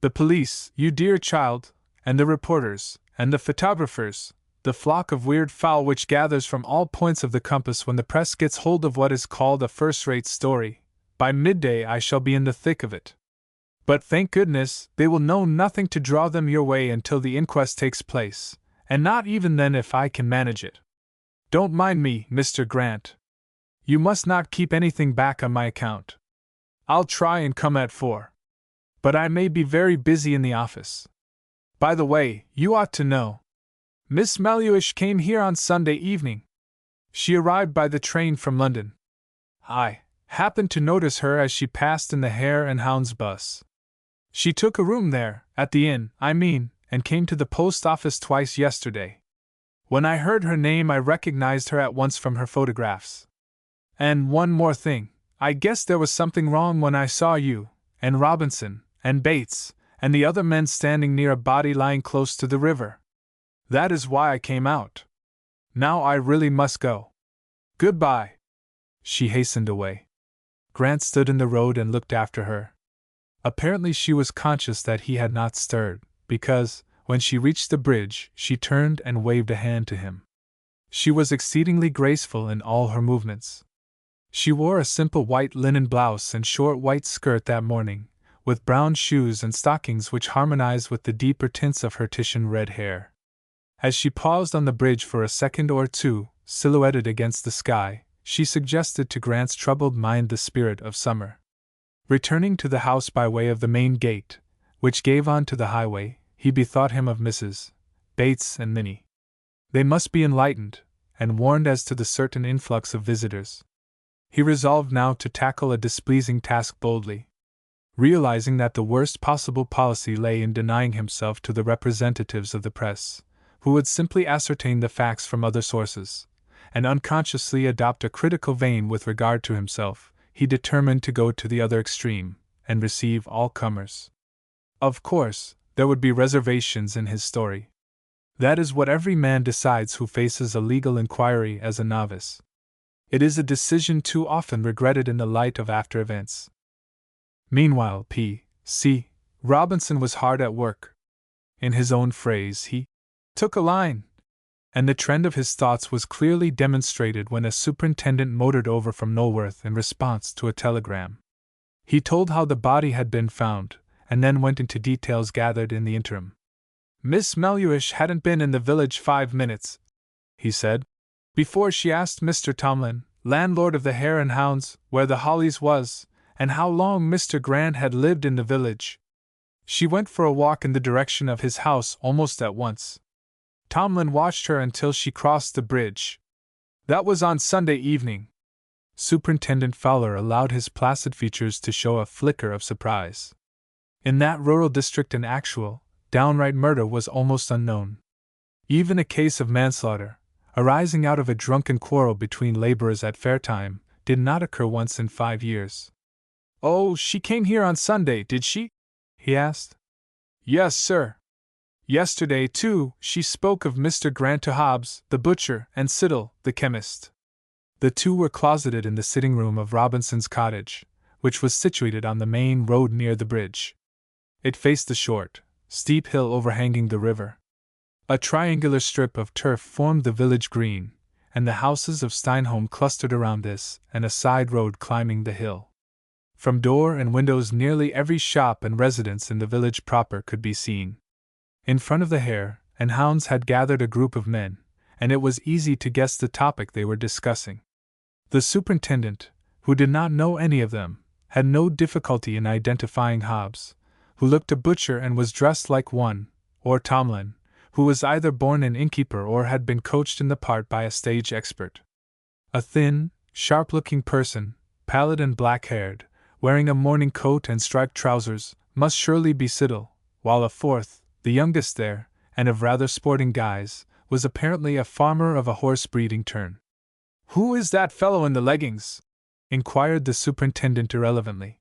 Speaker 1: "The police, you dear child, and the reporters, and the photographers, the flock of weird fowl which gathers from all points of the compass when the press gets hold of what is called a first-rate story. By midday I shall be in the thick of it. But thank goodness, they will know nothing to draw them your way until the inquest takes place, and not even then if I can manage it. Don't mind me, Mr. Grant. You must not keep anything back on my account. I'll try and come at 4. But I may be very busy in the office. By the way, you ought to know. Miss Melhuish came here on Sunday evening. She arrived by the train from London. I happened to notice her as she passed in the Hare and Hounds bus. She took a room there, at the inn, I mean, and came to the post office twice yesterday. When I heard her name I recognized her at once from her photographs. And one more thing, I guess there was something wrong when I saw you, and Robinson, and Bates, and the other men standing near a body lying close to the river. That is why I came out. Now I really must go. Goodbye." She hastened away. Grant stood in the road and looked after her. Apparently she was conscious that he had not stirred, because, When she reached the bridge, she turned and waved a hand to him. She was exceedingly graceful in all her movements. She wore a simple white linen blouse and short white skirt that morning, with brown shoes and stockings which harmonized with the deeper tints of her Titian red hair. As she paused on the bridge for a second or two, silhouetted against the sky, she suggested to Grant's troubled mind the spirit of summer. Returning to the house by way of the main gate, which gave on to the highway, he bethought him of Mrs. Bates and Minnie. They must be enlightened, and warned as to the certain influx of visitors. He resolved now to tackle a displeasing task boldly. Realizing that the worst possible policy lay in denying himself to the representatives of the press, who would simply ascertain the facts from other sources, and unconsciously adopt a critical vein with regard to himself, he determined to go to the other extreme, and receive all comers. Of course, there would be reservations in his story. That is what every man decides who faces a legal inquiry as a novice. It is a decision too often regretted in the light of after events. Meanwhile, P.C. Robinson was hard at work. In his own phrase, he took a line, and the trend of his thoughts was clearly demonstrated when a superintendent motored over from Knowlworth in response to a telegram. He told how the body had been found, and then went into details gathered in the interim. Miss Melhuish hadn't been in the village 5 minutes, he said, before she asked Mr. Tomlin, landlord of the Hare and Hounds, where the Hollies was, and how long Mr. Grant had lived in the village. She went for a walk in the direction of his house almost at once. Tomlin watched her until she crossed the bridge. That was on Sunday evening. Superintendent Fowler allowed his placid features to show a flicker of surprise. In that rural district an actual, downright murder was almost unknown. Even a case of manslaughter, arising out of a drunken quarrel between laborers at fair time, did not occur once in 5 years. "Oh, she came here on Sunday, did she?" he asked. "Yes, sir. Yesterday, too, she spoke of Mr. Grant to Hobbs, the butcher, and Siddle, the chemist." The two were closeted in the sitting-room of Robinson's cottage, which was situated on the main road near the bridge. It faced the short, steep hill overhanging the river. A triangular strip of turf formed the village green, and the houses of Steinholm clustered around this and a side road climbing the hill. From door and windows nearly every shop and residence in the village proper could be seen. In front of the Hare and Hounds had gathered a group of men, and it was easy to guess the topic they were discussing. The superintendent, who did not know any of them, had no difficulty in identifying Hobbs, who looked a butcher and was dressed like one, or Tomlin, who was either born an innkeeper or had been coached in the part by a stage expert. A thin, sharp-looking person, pallid and black-haired, wearing a morning coat and striped trousers, must surely be Siddle, while a fourth, the youngest there, and of rather sporting guise, was apparently a farmer of a horse-breeding turn. "Who is that fellow in the leggings?" inquired the superintendent irrelevantly.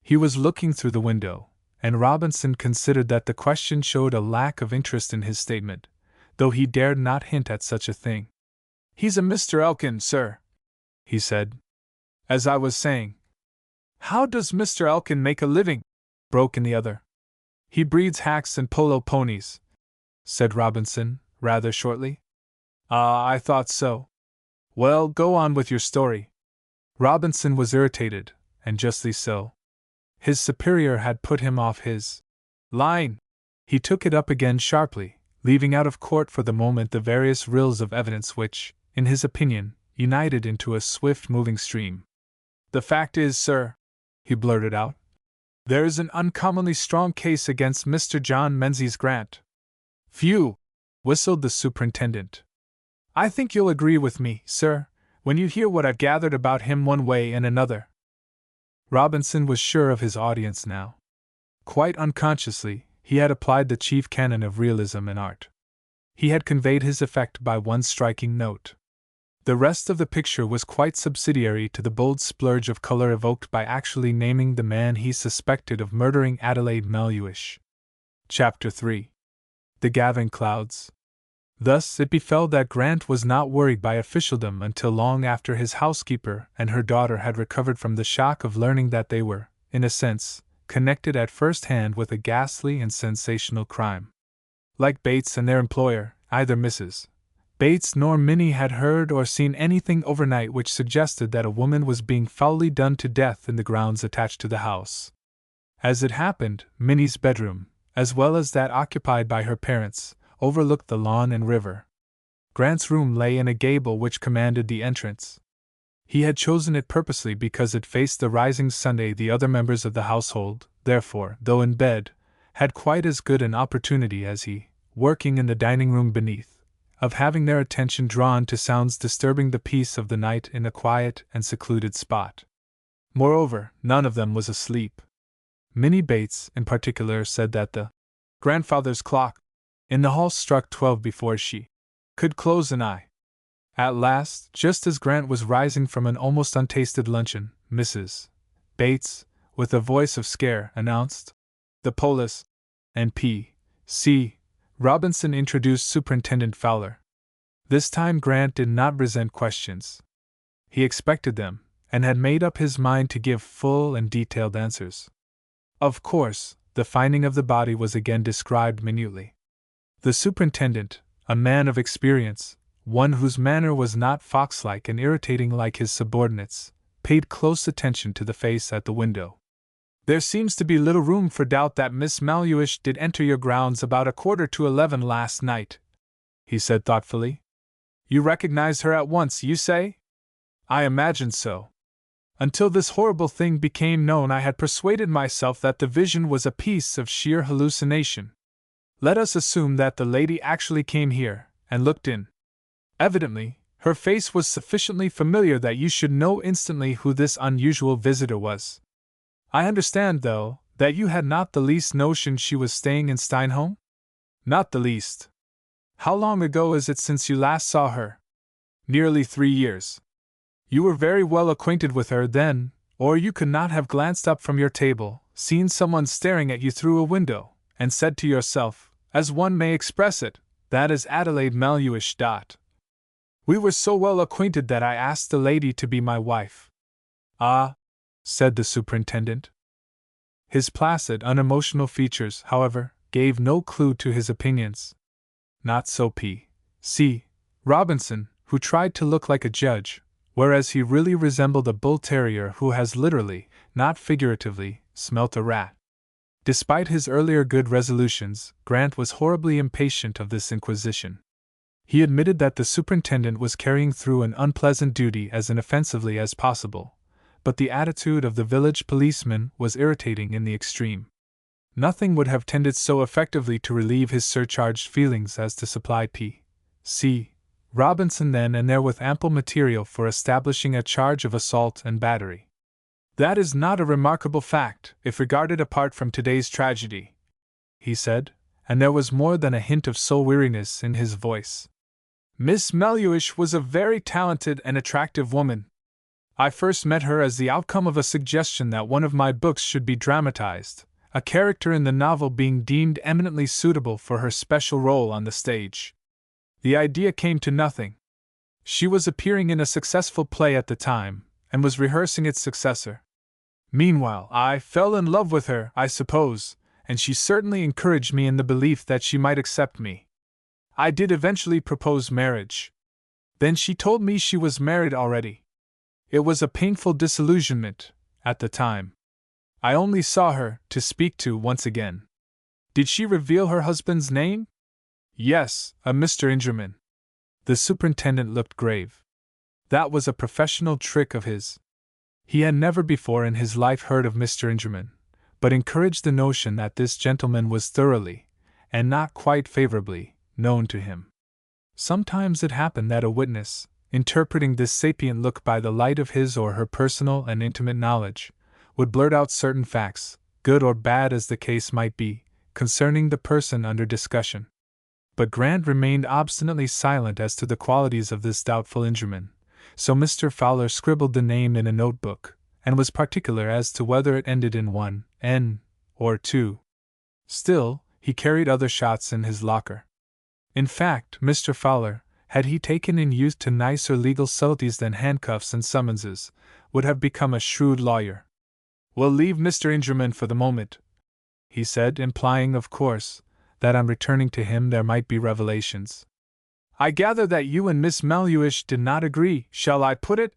Speaker 1: He was looking through the window, and Robinson considered that the question showed a lack of interest in his statement, though he dared not hint at such a thing. "He's a Mr. Elkin, sir," he said. "As I was saying." "How does Mr. Elkin make a living?" broke in the other. "He breeds hacks and polo ponies," said Robinson, rather shortly. "Ah, I thought so. Well, go on with your story." Robinson was irritated, and justly so. His superior had put him off his line. He took it up again sharply, leaving out of court for the moment the various rills of evidence which, in his opinion, united into a swift-moving stream. "The fact is, sir," he blurted out, "there is an uncommonly strong case against Mr. John Menzies Grant." "Phew!" whistled the superintendent. "I think you'll agree with me, sir, when you hear what I've gathered about him one way and another." Robinson was sure of his audience now. Quite unconsciously, he had applied the chief canon of realism in art. He had conveyed his effect by one striking note. The rest of the picture was quite subsidiary to the bold splurge of color evoked by actually naming the man he suspected of murdering Adelaide Melhuish. Chapter 3. The Gathering Clouds. Thus it befell that Grant was not worried by officialdom until long after his housekeeper and her daughter had recovered from the shock of learning that they were, in a sense, connected at first hand with a ghastly and sensational crime. Like Bates and their employer, either Mrs. Bates nor Minnie had heard or seen anything overnight which suggested that a woman was being foully done to death in the grounds attached to the house. As it happened, Minnie's bedroom, as well as that occupied by her parents, overlooked the lawn and river. Grant's room lay in a gable which commanded the entrance. He had chosen it purposely because it faced the rising sun. The other members of the household, therefore, though in bed, had quite as good an opportunity as he, working in the dining room beneath, of having their attention drawn to sounds disturbing the peace of the night in a quiet and secluded spot. Moreover, none of them was asleep. Minnie Bates, in particular, said that the grandfather's clock in the hall struck 12 before she could close an eye. At last, just as Grant was rising from an almost untasted luncheon, Mrs. Bates, with a voice of scare, announced, "The police," and P.C. Robinson introduced Superintendent Fowler. This time Grant did not resent questions. He expected them, and had made up his mind to give full and detailed answers. Of course, the finding of the body was again described minutely. The superintendent, a man of experience, one whose manner was not fox-like and irritating like his subordinates, paid close attention to the face at the window. "There seems to be little room for doubt that Miss Maluish did enter your grounds about 11:15 last night," he said thoughtfully. "You recognized her at once, you say?" "I imagined so. Until this horrible thing became known, I had persuaded myself that the vision was a piece of sheer hallucination. Let us assume that the lady actually came here, and looked in. Evidently, her face was sufficiently familiar that you should know instantly who this unusual visitor was. I understand, though, that you had not the least notion she was staying in Steinholm?" "Not the least." "How long ago is it since you last saw her?" "Nearly 3 years." "You were very well acquainted with her then, or you could not have glanced up from your table, seen someone staring at you through a window, and said to yourself, as one may express it, 'That is Adelaide Maluish.' We were so well acquainted that I asked the lady to be my wife." "Ah," said the superintendent. His placid, unemotional features, however, gave no clue to his opinions. Not so P.C. Robinson, who tried to look like a judge, whereas he really resembled a bull terrier who has literally, not figuratively, smelt a rat. Despite his earlier good resolutions, Grant was horribly impatient of this inquisition. He admitted that the superintendent was carrying through an unpleasant duty as inoffensively as possible, but the attitude of the village policeman was irritating in the extreme. Nothing would have tended so effectively to relieve his surcharged feelings as to supply P.C. Robinson then and there with ample material for establishing a charge of assault and battery. "That is not a remarkable fact, if regarded apart from today's tragedy," he said, and there was more than a hint of soul-weariness in his voice. "Miss Maluish was a very talented and attractive woman. I first met her as the outcome of a suggestion that one of my books should be dramatized, a character in the novel being deemed eminently suitable for her special role on the stage. The idea came to nothing. She was appearing in a successful play at the time, and was rehearsing its successor. Meanwhile, I fell in love with her, I suppose, and she certainly encouraged me in the belief that she might accept me. I did eventually propose marriage. Then she told me she was married already. It was a painful disillusionment, at the time. I only saw her, to speak to, once again." "Did she reveal her husband's name?" "Yes, a Mr. Ingerman." The superintendent looked grave. That was a professional trick of his. He had never before in his life heard of Mr. Ingerman, but encouraged the notion that this gentleman was thoroughly, and not quite favorably, known to him. Sometimes it happened that a witness, interpreting this sapient look by the light of his or her personal and intimate knowledge, would blurt out certain facts, good or bad as the case might be, concerning the person under discussion. But Grant remained obstinately silent as to the qualities of this doubtful Ingerman, so Mr. Fowler scribbled the name in a notebook, and was particular as to whether it ended in one N or two. Still, he carried other shots in his locker. In fact, Mr. Fowler, had he taken in youth to nicer legal subtleties than handcuffs and summonses, would have become a shrewd lawyer. "We'll leave Mr. Ingerman for the moment," he said, implying, of course, that on returning to him there might be revelations. I gather that you and Miss Melhuish did not agree, shall I put it,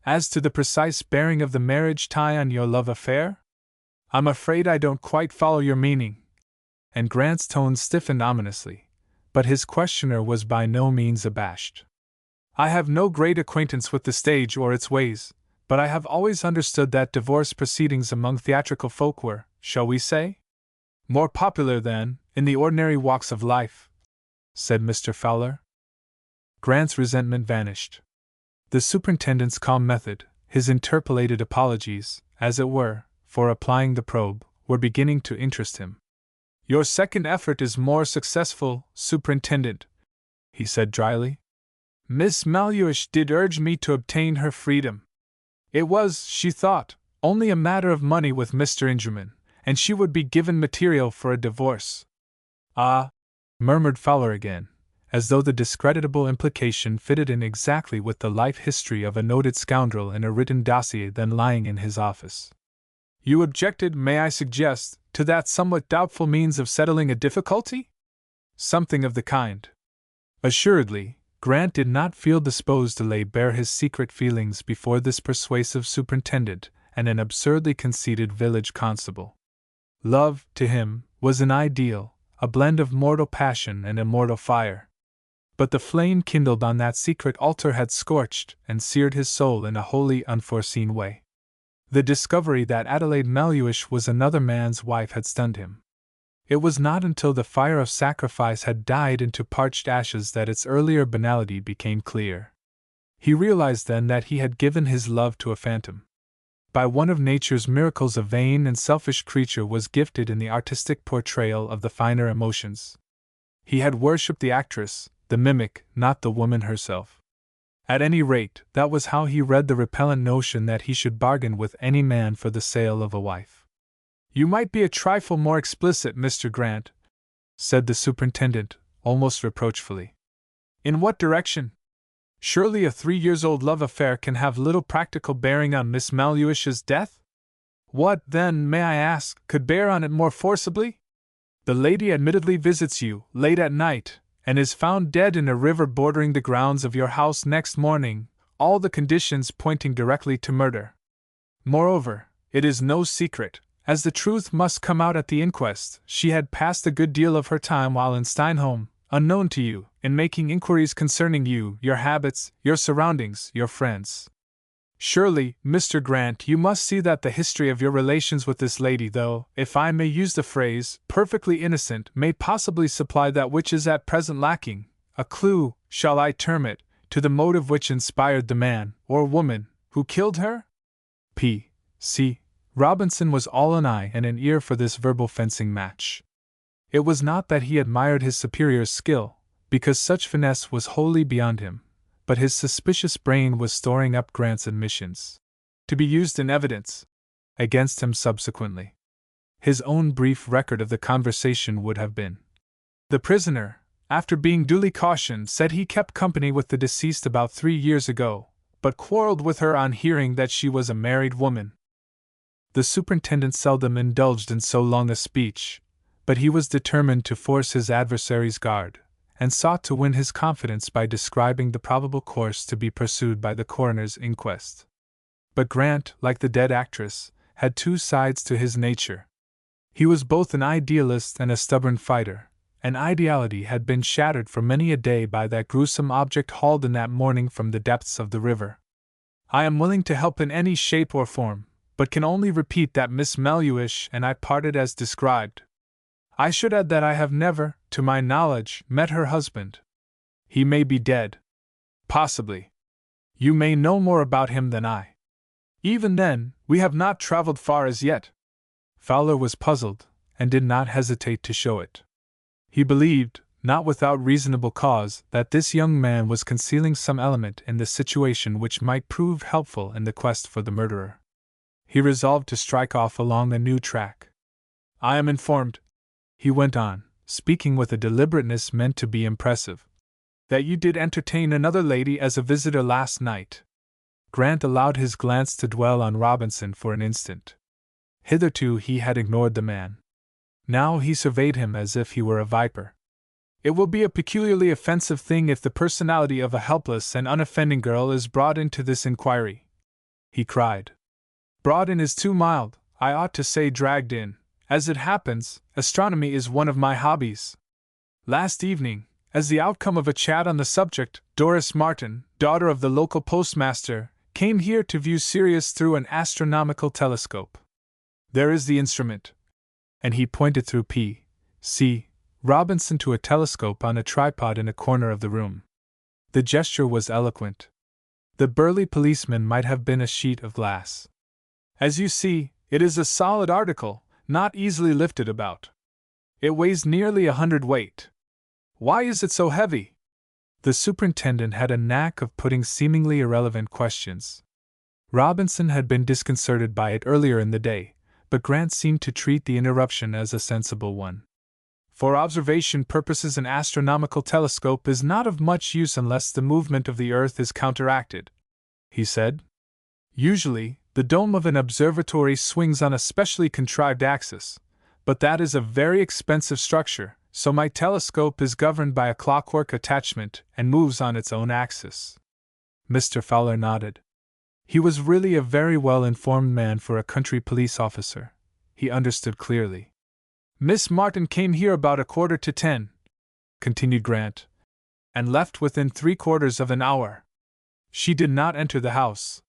Speaker 1: as to the precise bearing of the marriage tie on your love affair? I'm afraid I don't quite follow your meaning. And Grant's tone stiffened ominously, but his questioner was by no means abashed. I have no great acquaintance with the stage or its ways, but I have always understood that divorce proceedings among theatrical folk were, shall we say, more popular than in the ordinary walks of life, said Mr. Fowler. Grant's resentment vanished. The superintendent's calm method, his interpolated apologies, as it were, for applying the probe, were beginning to interest him. Your second effort is more successful, Superintendent, he said dryly. Miss Melhuish did urge me to obtain her freedom. It was, she thought, only a matter of money with Mr. Ingerman, and she would be given material for a divorce. Ah, murmured Fowler again, as though the discreditable implication fitted in exactly with the life history of a noted scoundrel in a written dossier then lying in his office. You objected, may I suggest, to that somewhat doubtful means of settling a difficulty? Something of the kind. Assuredly, Grant did not feel disposed to lay bare his secret feelings before this persuasive superintendent and an absurdly conceited village constable. Love, to him, was an ideal, a blend of mortal passion and immortal fire. But the flame kindled on that secret altar had scorched and seared his soul in a wholly unforeseen way. The discovery that Adelaide Melhuish was another man's wife had stunned him. It was not until the fire of sacrifice had died into parched ashes that its earlier banality became clear. He realized then that he had given his love to a phantom. By one of nature's miracles a vain and selfish creature was gifted in the artistic portrayal of the finer emotions. He had worshipped the actress, the mimic, not the woman herself. At any rate, that was how he read the repellent notion that he should bargain with any man for the sale of a wife. You might be a trifle more explicit, Mr. Grant, said the superintendent, almost reproachfully. In what direction? Surely a 3-year-old love affair can have little practical bearing on Miss Melhuish's death? What, then, may I ask, could bear on it more forcibly? The lady admittedly visits you, late at night, and is found dead in a river bordering the grounds of your house next morning, all the conditions pointing directly to murder. Moreover, it is no secret, as the truth must come out at the inquest, she had passed a good deal of her time while in Steinholm, unknown to you, in making inquiries concerning you, your habits, your surroundings, your friends. Surely, Mr. Grant, you must see that the history of your relations with this lady, though, if I may use the phrase, perfectly innocent, may possibly supply that which is at present lacking, a clue, shall I term it, to the motive which inspired the man, or woman, who killed her? P.C. Robinson was all an eye and an ear for this verbal fencing match. It was not that he admired his superior's skill, because such finesse was wholly beyond him, but his suspicious brain was storing up Grant's admissions, to be used in evidence against him subsequently. His own brief record of the conversation would have been: the prisoner, after being duly cautioned, said he kept company with the deceased about 3 years ago, but quarreled with her on hearing that she was a married woman. The superintendent seldom indulged in so long a speech, but he was determined to force his adversary's guard, and sought to win his confidence by describing the probable course to be pursued by the coroner's inquest. But Grant, like the dead actress, had two sides to his nature. He was both an idealist and a stubborn fighter, and ideality had been shattered for many a day by that gruesome object hauled in that morning from the depths of the river. I am willing to help in any shape or form, but can only repeat that Miss Melhuish and I parted as described. I should add that I have never, to my knowledge, met her husband. He may be dead. Possibly. You may know more about him than I. Even then, we have not traveled far as yet. Fowler was puzzled, and did not hesitate to show it. He believed, not without reasonable cause, that this young man was concealing some element in the situation which might prove helpful in the quest for the murderer. He resolved to strike off along a new track. I am informed, he went on, speaking with a deliberateness meant to be impressive, that you did entertain another lady as a visitor last night. Grant allowed his glance to dwell on Robinson for an instant. Hitherto he had ignored the man. Now he surveyed him as if he were a viper. It will be a peculiarly offensive thing if the personality of a helpless and unoffending girl is brought into this inquiry, he cried. Brought in is too mild, I ought to say dragged in. As it happens, astronomy is one of my hobbies. Last evening, as the outcome of a chat on the subject, Doris Martin, daughter of the local postmaster, came here to view Sirius through an astronomical telescope. There is the instrument. And he pointed through P.C. Robinson to a telescope on a tripod in a corner of the room. The gesture was eloquent. The burly policeman might have been a sheet of glass. As you see, it is a solid article, not easily lifted about. It weighs nearly 100 weight. Why is it so heavy? The superintendent had a knack of putting seemingly irrelevant questions. Robinson had been disconcerted by it earlier in the day, but Grant seemed to treat the interruption as a sensible one. For observation purposes, an astronomical telescope is not of much use unless the movement of the Earth is counteracted, he said. Usually, the dome of an observatory swings on a specially contrived axis, but that is a very expensive structure, so my telescope is governed by a clockwork attachment and moves on its own axis. Mr. Fowler nodded. He was really a very well-informed man for a country police officer. He understood clearly. Miss Martin came here about 9:45, continued Grant, and left within 3/4 of an hour. She did not enter the house.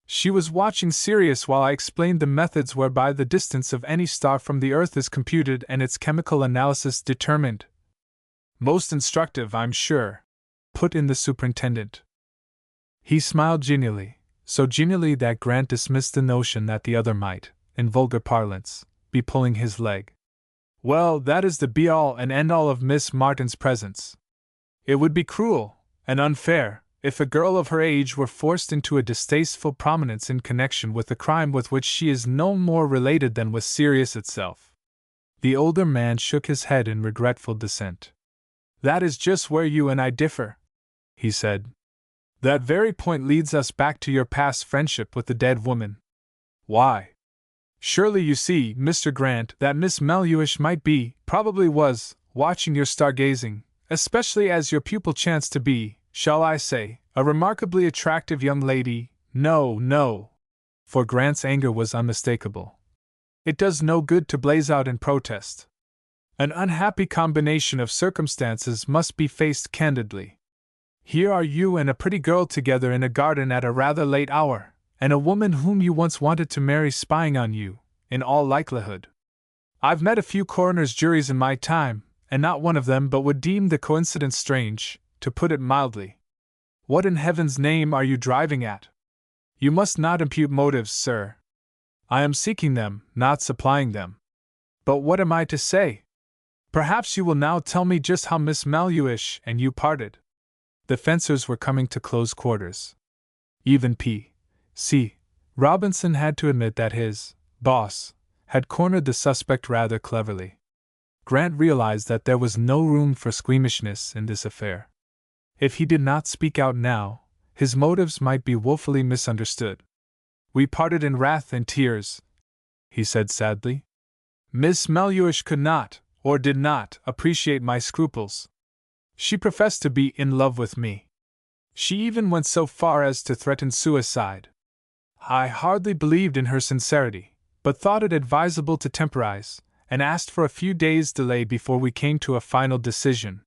Speaker 1: She was watching Sirius while I explained the methods whereby the distance of any star from the Earth is computed and its chemical analysis determined. Most instructive, I'm sure, put in the superintendent. He smiled genially, so genially that Grant dismissed the notion that the other might, in vulgar parlance, be pulling his leg. Well, that is the be-all and end-all of Miss Martin's presence. It would be cruel and unfair if a girl of her age were forced into a distasteful prominence in connection with a crime with which she is no more related than with Sirius itself. The older man shook his head in regretful dissent. That is just where you and I differ, he said. That very point leads us back to your past friendship with the dead woman. Why? Surely you see, Mr. Grant, that Miss Melhuish might be, probably was, watching your stargazing, especially as your pupil chanced to be, shall I say, a remarkably attractive young lady. No. For Grant's anger was unmistakable. It does no good to blaze out in protest. An unhappy combination of circumstances must be faced candidly. Here are you and a pretty girl together in a garden at a rather late hour, and a woman whom you once wanted to marry spying on you, in all likelihood. I've met a few coroner's juries in my time, and not one of them but would deem the coincidence strange, to put it mildly. What in heaven's name are you driving at? You must not impute motives, sir. I am seeking them, not supplying them. But what am I to say? Perhaps you will now tell me just how Miss Melhuish and you parted. The fencers were coming to close quarters. Even P.C. Robinson had to admit that his boss had cornered the suspect rather cleverly. Grant realized that there was no room for squeamishness in this affair. If he did not speak out now, his motives might be woefully misunderstood. We parted in wrath and tears, he said sadly. Miss Melhuish could not, or did not, appreciate my scruples. She professed to be in love with me. She even went so far as to threaten suicide. I hardly believed in her sincerity, but thought it advisable to temporize, and asked for a few days' delay before we came to a final decision.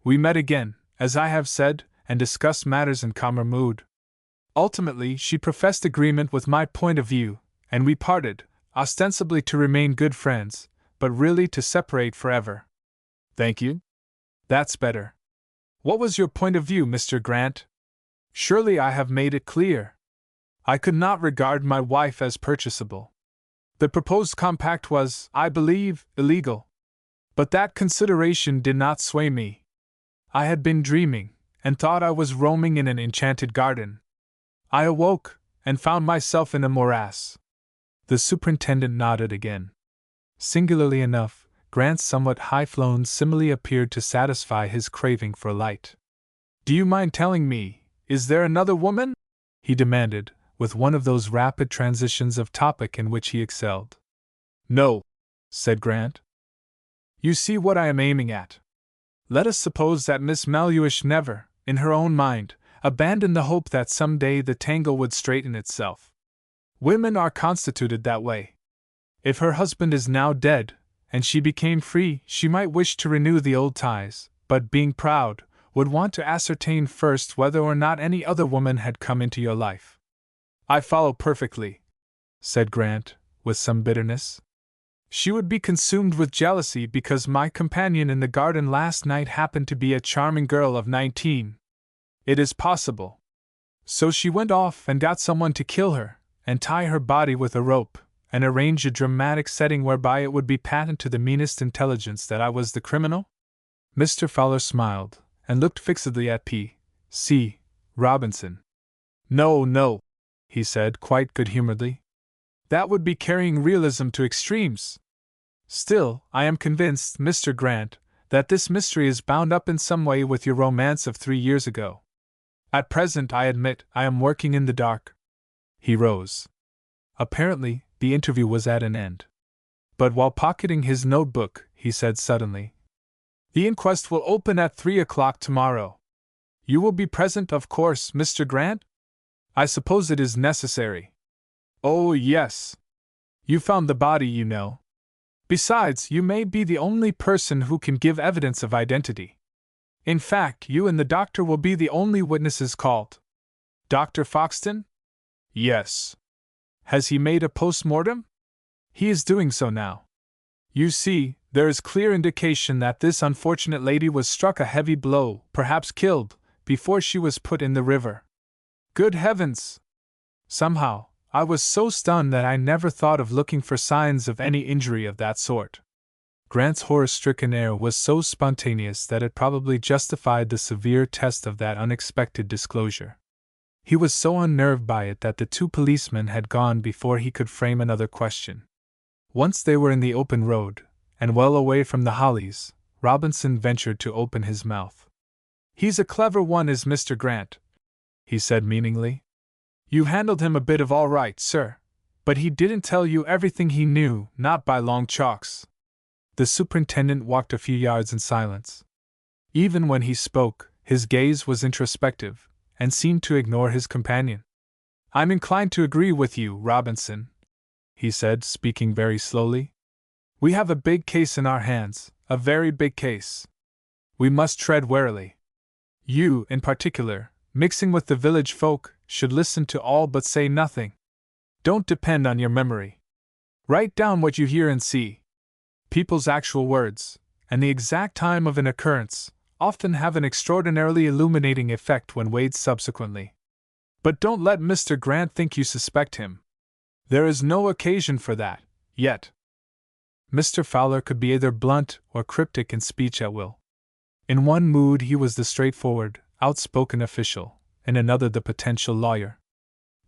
Speaker 1: We met again, as I have said, and discussed matters in calmer mood. Ultimately, she professed agreement with my point of view, and we parted, ostensibly to remain good friends, but really to separate forever. Thank you. That's better. What was your point of view, Mr. Grant? Surely I have made it clear. I could not regard my wife as purchasable. The proposed compact was, I believe, illegal. But that consideration did not sway me. I had been dreaming, and thought I was roaming in an enchanted garden. I awoke, and found myself in a morass. The superintendent nodded again. Singularly enough, Grant's somewhat high-flown simile appeared to satisfy his craving for light. Do you mind telling me, is there another woman? He demanded, with one of those rapid transitions of topic in which he excelled. No, said Grant. You see what I am aiming at. Let us suppose that Miss Maluish never, in her own mind, abandoned the hope that some day the tangle would straighten itself. Women are constituted that way. If her husband is now dead, and she became free, she might wish to renew the old ties, but being proud, would want to ascertain first whether or not any other woman had come into your life. I follow perfectly, said Grant, with some bitterness. She would be consumed with jealousy because my companion in the garden last night happened to be a charming girl of 19. It is possible. So she went off and got someone to kill her, and tie her body with a rope, and arrange a dramatic setting whereby it would be patent to the meanest intelligence that I was the criminal? Mr. Fowler smiled, and looked fixedly at P.C. Robinson. No, no, he said quite good-humoredly. That would be carrying realism to extremes. Still, I am convinced, Mr. Grant, that this mystery is bound up in some way with your romance of 3 years ago. At present, I admit, I am working in the dark. He rose. Apparently, the interview was at an end. But while pocketing his notebook, he said suddenly, The inquest will open at 3 o'clock tomorrow. You will be present, of course, Mr. Grant? I suppose it is necessary. Oh, yes. You found the body, you know. Besides, you may be the only person who can give evidence of identity. In fact, you and the doctor will be the only witnesses called. Dr. Foxton? Yes. Has he made a post-mortem? He is doing so now. You see, there is clear indication that this unfortunate lady was struck a heavy blow, perhaps killed, before she was put in the river. Good heavens! Somehow, I was so stunned that I never thought of looking for signs of any injury of that sort. Grant's horror-stricken air was so spontaneous that it probably justified the severe test of that unexpected disclosure. He was so unnerved by it that the 2 policemen had gone before he could frame another question. Once they were in the open road, and well away from the Hollies, Robinson ventured to open his mouth. He's a clever one, is Mr. Grant, he said meaningly. You handled him a bit of all right, sir, but he didn't tell you everything he knew, not by long chalks. The superintendent walked a few yards in silence. Even when he spoke, his gaze was introspective, and seemed to ignore his companion. I'm inclined to agree with you, Robinson, he said, speaking very slowly. We have a big case in our hands, a very big case. We must tread warily. You, in particular, mixing with the village folk, should listen to all but say nothing. Don't depend on your memory. Write down what you hear and see. People's actual words, and the exact time of an occurrence, often have an extraordinarily illuminating effect when weighed subsequently. But don't let Mr. Grant think you suspect him. There is no occasion for that, yet. Mr. Fowler could be either blunt or cryptic in speech at will. In one mood he was the straightforward, outspoken official, in another the potential lawyer.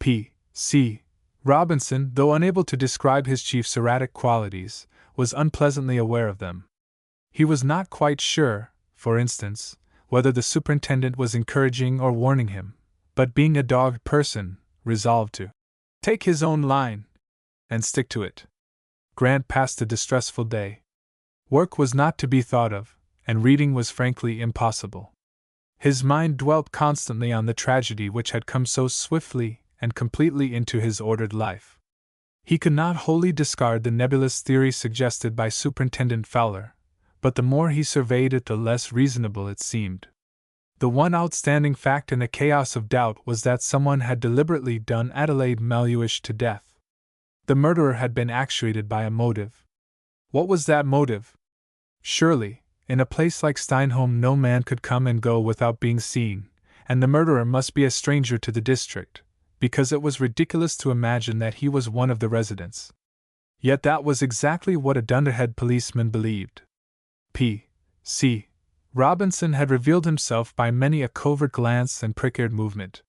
Speaker 1: P.C. Robinson, though unable to describe his chief's erratic qualities, was unpleasantly aware of them. He was not quite sure, for instance, whether the superintendent was encouraging or warning him, but being a dogged person, resolved to take his own line and stick to it. Grant passed a distressful day. Work was not to be thought of, and reading was frankly impossible. His mind dwelt constantly on the tragedy which had come so swiftly and completely into his ordered life. He could not wholly discard the nebulous theory suggested by Superintendent Fowler, but the more he surveyed it the less reasonable it seemed. The one outstanding fact in a chaos of doubt was that someone had deliberately done Adelaide Maluish to death. The murderer had been actuated by a motive. What was that motive? Surely, in a place like Steinholm no man could come and go without being seen, and the murderer must be a stranger to the district, because it was ridiculous to imagine that he was one of the residents. Yet that was exactly what a Dunderhead policeman believed. P.C. Robinson had revealed himself by many a covert glance and prick-eared movement.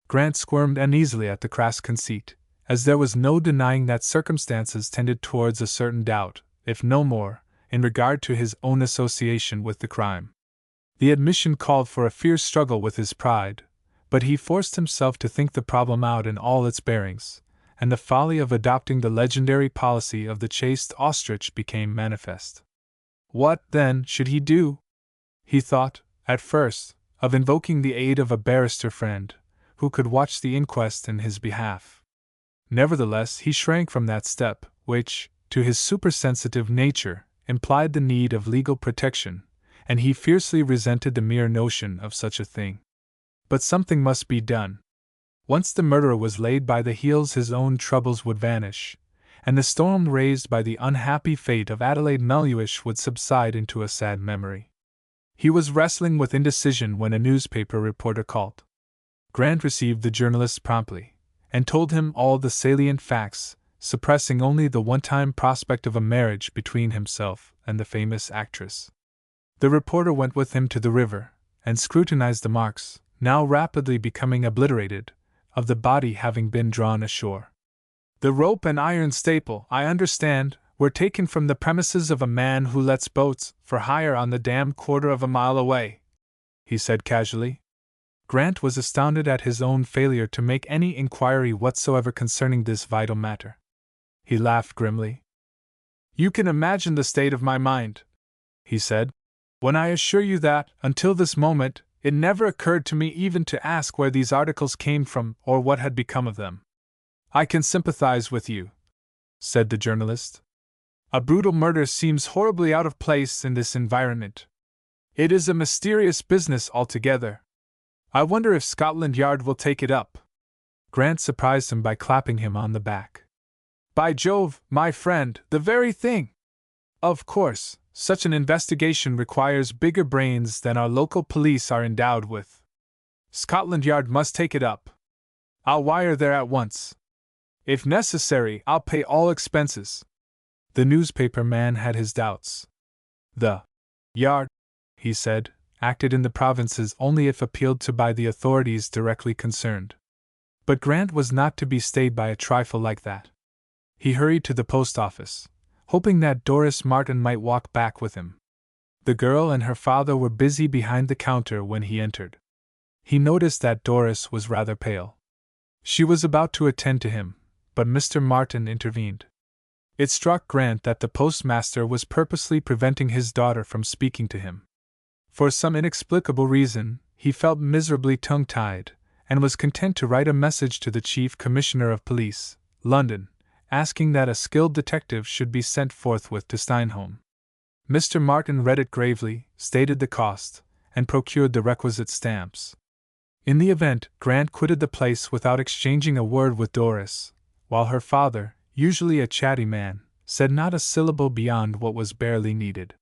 Speaker 1: Grant squirmed uneasily at the crass conceit, as there was no denying that circumstances tended towards a certain doubt, if no more, in regard to his own association with the crime. The admission called for a fierce struggle with his pride, but he forced himself to think the problem out in all its bearings, and the folly of adopting the legendary policy of the chaste ostrich became manifest. What, then, should he do? He thought, at first, of invoking the aid of a barrister friend, who could watch the inquest in his behalf. Nevertheless, he shrank from that step, which, to his supersensitive nature, implied the need of legal protection, and he fiercely resented the mere notion of such a thing. But something must be done. Once the murderer was laid by the heels, his own troubles would vanish, and the storm raised by the unhappy fate of Adelaide Melhuish would subside into a sad memory. He was wrestling with indecision when a newspaper reporter called. Grant received the journalist promptly, and told him all the salient facts, suppressing only the one-time prospect of a marriage between himself and the famous actress. The reporter went with him to the river, and scrutinized the marks, now rapidly becoming obliterated, of the body having been drawn ashore. The rope and iron staple, I understand, were taken from the premises of a man who lets boats for hire on the dam 1/4 away, he said casually. Grant was astounded at his own failure to make any inquiry whatsoever concerning this vital matter. He laughed grimly. You can imagine the state of my mind, he said, when I assure you that, until this moment, it never occurred to me even to ask where these articles came from or what had become of them. I can sympathize with you, said the journalist. A brutal murder seems horribly out of place in this environment. It is a mysterious business altogether. I wonder if Scotland Yard will take it up. Grant surprised him by clapping him on the back. By Jove, my friend, the very thing! Of course, such an investigation requires bigger brains than our local police are endowed with. Scotland Yard must take it up. I'll wire there at once. If necessary, I'll pay all expenses. The newspaper man had his doubts. The Yard, he said, acted in the provinces only if appealed to by the authorities directly concerned. But Grant was not to be stayed by a trifle like that. He hurried to the post office, hoping that Doris Martin might walk back with him. The girl and her father were busy behind the counter when he entered. He noticed that Doris was rather pale. She was about to attend to him, but Mr. Martin intervened. It struck Grant that the postmaster was purposely preventing his daughter from speaking to him. For some inexplicable reason, he felt miserably tongue-tied, and was content to write a message to the Chief Commissioner of Police, London, asking that a skilled detective should be sent forthwith to Steinholm. Mr. Martin read it gravely, stated the cost, and procured the requisite stamps. In the event, Grant quitted the place without exchanging a word with Doris, while her father, usually a chatty man, said not a syllable beyond what was barely needed.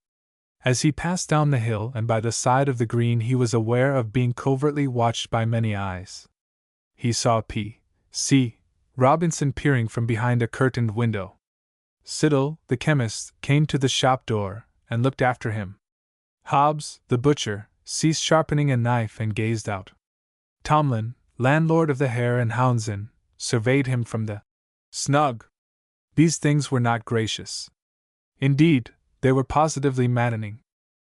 Speaker 1: As he passed down the hill and by the side of the green, he was aware of being covertly watched by many eyes. He saw P.C. Robinson peering from behind a curtained window. Siddle, the chemist, came to the shop door and looked after him. Hobbs, the butcher, ceased sharpening a knife and gazed out. Tomlin, landlord of the Hare and Hounds Inn, surveyed him from the snug. These things were not gracious. Indeed, they were positively maddening.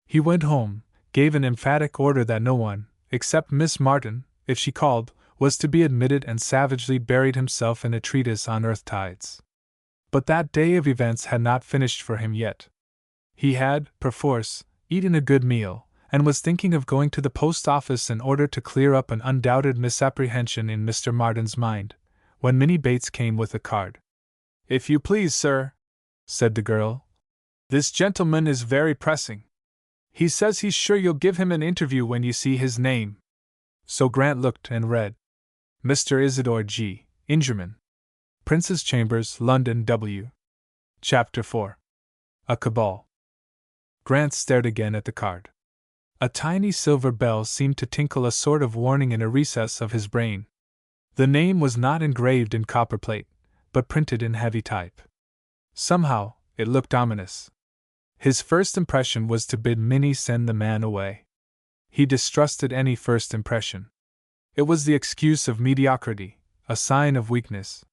Speaker 1: He went home, gave an emphatic order that no one, except Miss Martin, if she called, was to be admitted, and savagely buried himself in a treatise on earth tides. But that day of events had not finished for him yet. He had, perforce, eaten a good meal, and was thinking of going to the post office in order to clear up an undoubted misapprehension in Mr. Martin's mind, when Minnie Bates came with a card. "If you please, sir," said the girl, "this gentleman is very pressing. He says he's sure you'll give him an interview when you see his name." So Grant looked and read. Mr. Isidore G. Ingerman, Prince's Chambers, London, W. Chapter 4. A Cabal. Grant stared again at the card. A tiny silver bell seemed to tinkle a sort of warning in a recess of his brain. The name was not engraved in copperplate, but printed in heavy type. Somehow, it looked ominous. His first impression was to bid Minnie send the man away. He distrusted any first impression. It was the excuse of mediocrity, a sign of weakness.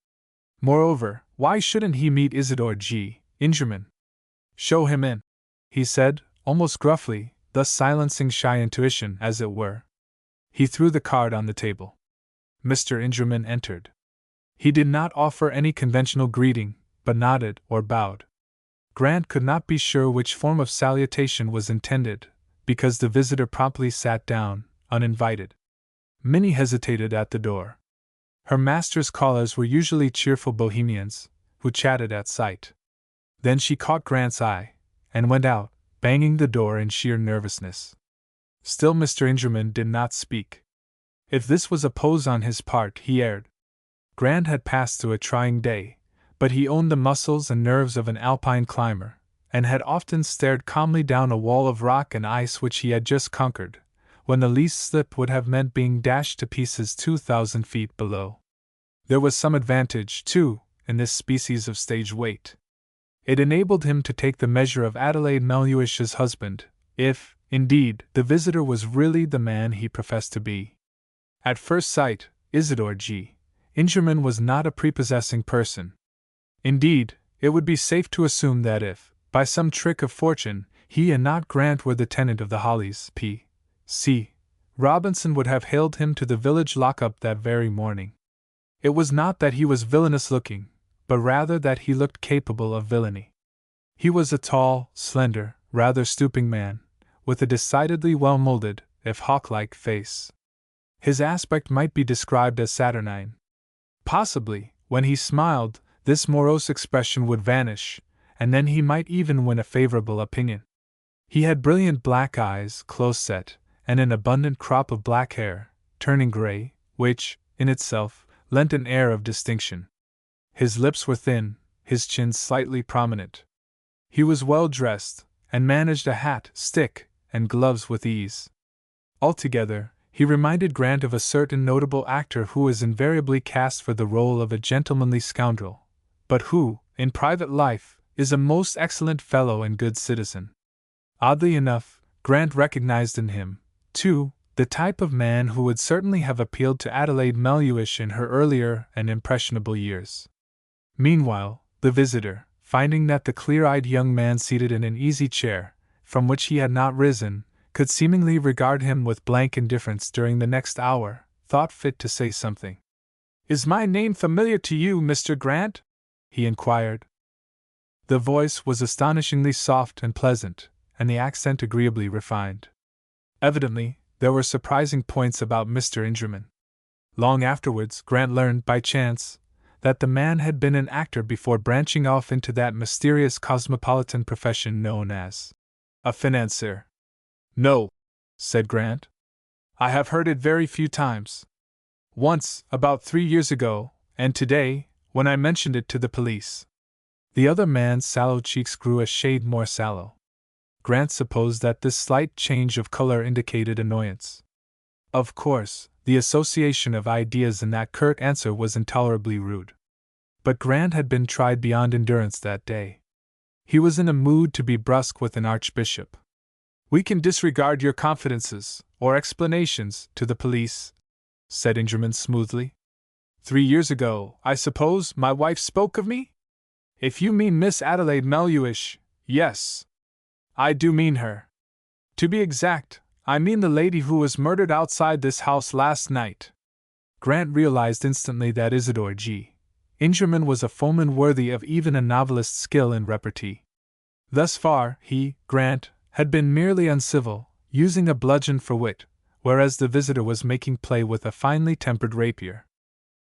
Speaker 1: Moreover, why shouldn't he meet Isidore G. Ingerman? "Show him in," he said, almost gruffly, thus silencing shy intuition, as it were. He threw the card on the table. Mr. Ingerman entered. He did not offer any conventional greeting, but nodded or bowed. Grant could not be sure which form of salutation was intended, because the visitor promptly sat down, uninvited. Minnie hesitated at the door. Her master's callers were usually cheerful bohemians, who chatted at sight. Then she caught Grant's eye, and went out, banging the door in sheer nervousness. Still Mr. Ingerman did not speak. If this was a pose on his part, he erred. Grant had passed through a trying day, but he owned the muscles and nerves of an alpine climber, and had often stared calmly down a wall of rock and ice which he had just conquered, when the least slip would have meant being dashed to pieces 2,000 feet below. There was some advantage, too, in this species of stage wait. It enabled him to take the measure of Adelaide Melhuish's husband, if, indeed, the visitor was really the man he professed to be. At first sight, Isidore G. Ingerman was not a prepossessing person. Indeed, it would be safe to assume that if, by some trick of fortune, he and not Grant were the tenant of the Hollies, P.C. Robinson would have haled him to the village lockup that very morning. It was not that he was villainous-looking, but rather that he looked capable of villainy. He was a tall, slender, rather stooping man, with a decidedly well-molded, if hawk-like, face. His aspect might be described as saturnine. Possibly, when he smiled, this morose expression would vanish, and then he might even win a favorable opinion. He had brilliant black eyes, close-set, and an abundant crop of black hair, turning gray, which, in itself, lent an air of distinction. His lips were thin, his chin slightly prominent. He was well dressed, and managed a hat, stick, and gloves with ease. Altogether, he reminded Grant of a certain notable actor who is invariably cast for the role of a gentlemanly scoundrel, but who, in private life, is a most excellent fellow and good citizen. Oddly enough, Grant recognized in him, too, the type of man who would certainly have appealed to Adelaide Melhuish in her earlier and impressionable years. Meanwhile, the visitor, finding that the clear-eyed young man seated in an easy chair, from which he had not risen, could seemingly regard him with blank indifference during the next hour, thought fit to say something. "Is my name familiar to you, Mr. Grant?" he inquired. The voice was astonishingly soft and pleasant, and the accent agreeably refined. Evidently, there were surprising points about Mr. Ingerman. Long afterwards, Grant learned, by chance, that the man had been an actor before branching off into that mysterious cosmopolitan profession known as a financier. "No," said Grant. "I have heard it very few times. Once, about 3 years ago, and today, when I mentioned it to the police." The other man's sallow cheeks grew a shade more sallow. Grant supposed that this slight change of color indicated annoyance. Of course, the association of ideas in that curt answer was intolerably rude. But Grant had been tried beyond endurance that day. He was in a mood to be brusque with an archbishop. "We can disregard your confidences, or explanations, to the police," said Ingerman smoothly. "3 years ago, I suppose, my wife spoke of me? If you mean Miss Adelaide Melhuish, yes. I do mean her. To be exact, I mean the lady who was murdered outside this house last night." Grant realized instantly that Isidore G. Ingerman was a foeman worthy of even a novelist's skill in repartee. Thus far, he, Grant, had been merely uncivil, using a bludgeon for wit, whereas the visitor was making play with a finely tempered rapier.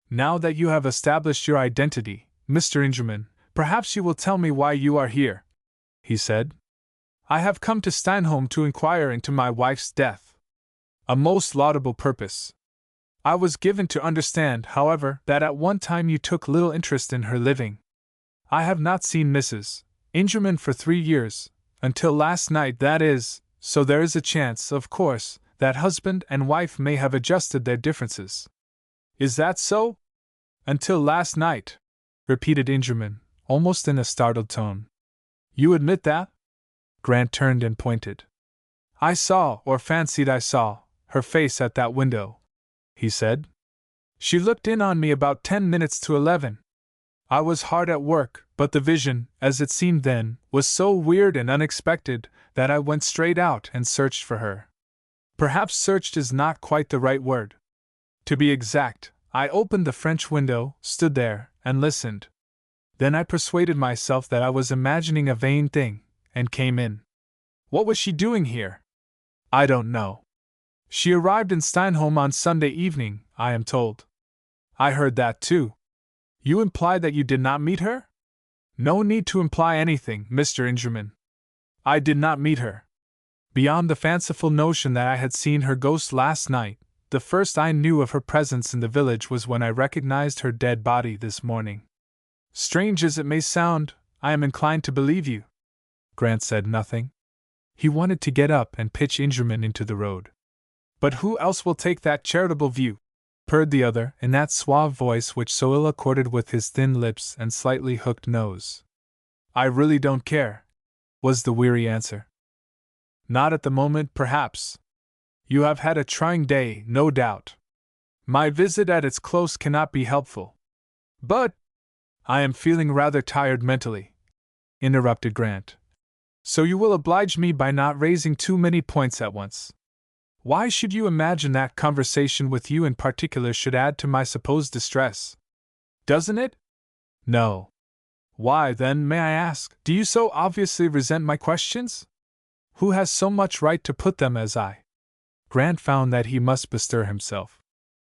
Speaker 1: "Now that you have established your identity, Mr. Ingerman, perhaps you will tell me why you are here," he said. "I have come to Stanholm to inquire into my wife's death." "A most laudable purpose. I was given to understand, however, that at one time you took little interest in her living. I have not seen Mrs. Ingerman for 3 years, until last night, that is, so there is a chance, of course, that husband and wife may have adjusted their differences." "Is that so? Until last night," repeated Ingerman, almost in a startled tone. "You admit that?" Grant turned and pointed. "I saw, or fancied I saw, her face at that window," he said. "She looked in on me about 10 minutes to 11. I was hard at work, but the vision, as it seemed then, was so weird and unexpected that I went straight out and searched for her. Perhaps searched is not quite the right word. To be exact, I opened the French window, stood there, and listened. Then I persuaded myself that I was imagining a vain thing, and came in. What was she doing here? I don't know. She arrived in Steinholm on Sunday evening, I am told. I heard that too. You imply that you did not meet her? No need to imply anything, Mr. Ingerman. I did not meet her. Beyond the fanciful notion that I had seen her ghost last night, the first I knew of her presence in the village was when I recognized her dead body this morning. Strange as it may sound, I am inclined to believe you. Grant said nothing. He wanted to get up and pitch Ingerman into the road. But who else will take that charitable view? Purred the other, in that suave voice which so ill accorded with his thin lips and slightly hooked nose. I really don't care, was the weary answer. Not at the moment, perhaps. You have had a trying day, no doubt. My visit at its close cannot be helpful. But I am feeling rather tired mentally, interrupted Grant. So you will oblige me by not raising too many points at once. Why should you imagine that conversation with you in particular should add to my supposed distress? Doesn't it? No. Why, then, may I ask, do you so obviously resent my questions? Who has so much right to put them as I? Grant found that he must bestir himself.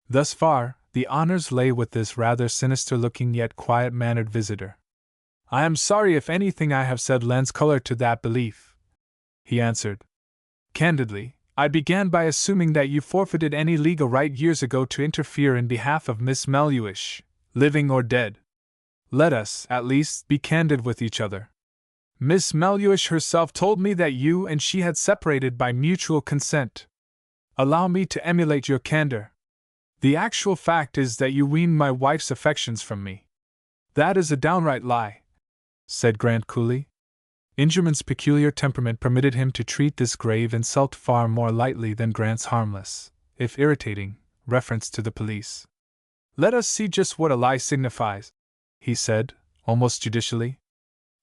Speaker 1: Thus far, the honors lay with this rather sinister-looking yet quiet-mannered visitor. I am sorry if anything I have said lends color to that belief, he answered. Candidly, I began by assuming that you forfeited any legal right years ago to interfere in behalf of Miss Melhuish, living or dead. Let us, at least, be candid with each other. Miss Melhuish herself told me that you and she had separated by mutual consent. Allow me to emulate your candor. The actual fact is that you weaned my wife's affections from me. That is a downright lie, said Grant coolly. Ingerman's peculiar temperament permitted him to treat this grave insult far more lightly than Grant's harmless, if irritating, reference to the police. Let us see just what a lie signifies, he said, almost judicially.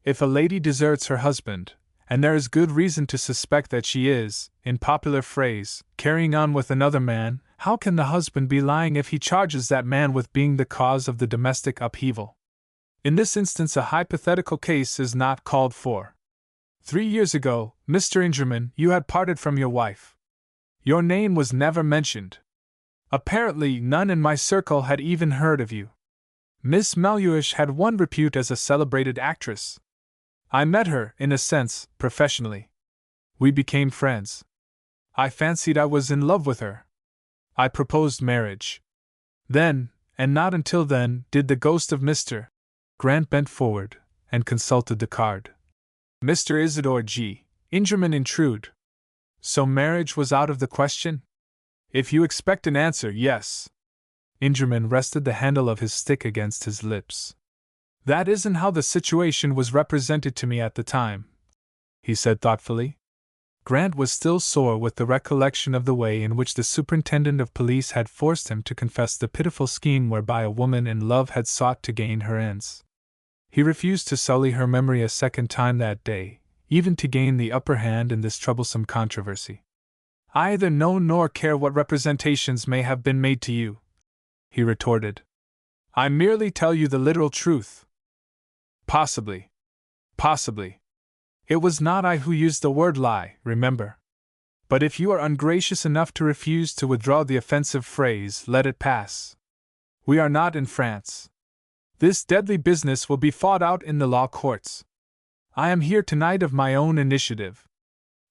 Speaker 1: If a lady deserts her husband, and there is good reason to suspect that she is, in popular phrase, carrying on with another man, how can the husband be lying if he charges that man with being the cause of the domestic upheaval? In this instance, a hypothetical case is not called for. 3 years ago, Mr. Ingerman, you had parted from your wife. Your name was never mentioned. Apparently, none in my circle had even heard of you. Miss Melhuish had won repute as a celebrated actress. I met her, in a sense, professionally. We became friends. I fancied I was in love with her. I proposed marriage. Then, and not until then, did the ghost of Mr. Grant bent forward and consulted the card. Mr. Isidore G. Ingerman intrude. So marriage was out of the question? If you expect an answer, yes. Ingerman rested the handle of his stick against his lips. That isn't how the situation was represented to me at the time, he said thoughtfully. Grant was still sore with the recollection of the way in which the superintendent of police had forced him to confess the pitiful scheme whereby a woman in love had sought to gain her ends. He refused to sully her memory a second time that day, even to gain the upper hand in this troublesome controversy. I either know nor care what representations may have been made to you, he retorted. I merely tell you the literal truth. Possibly. Possibly. It was not I who used the word lie, remember. But if you are ungracious enough to refuse to withdraw the offensive phrase, let it pass. We are not in France. This deadly business will be fought out in the law courts. I am here tonight of my own initiative.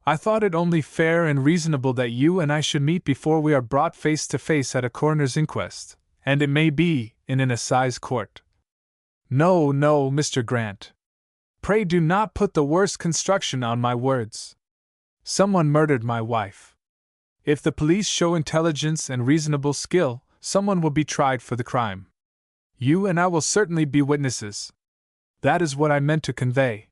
Speaker 1: I thought it only fair and reasonable that you and I should meet before we are brought face to face at a coroner's inquest, and it may be, in an assize court. No, no, Mr. Grant. Pray do not put the worst construction on my words. Someone murdered my wife. If the police show intelligence and reasonable skill, someone will be tried for the crime. You and I will certainly be witnesses. That is what I meant to convey.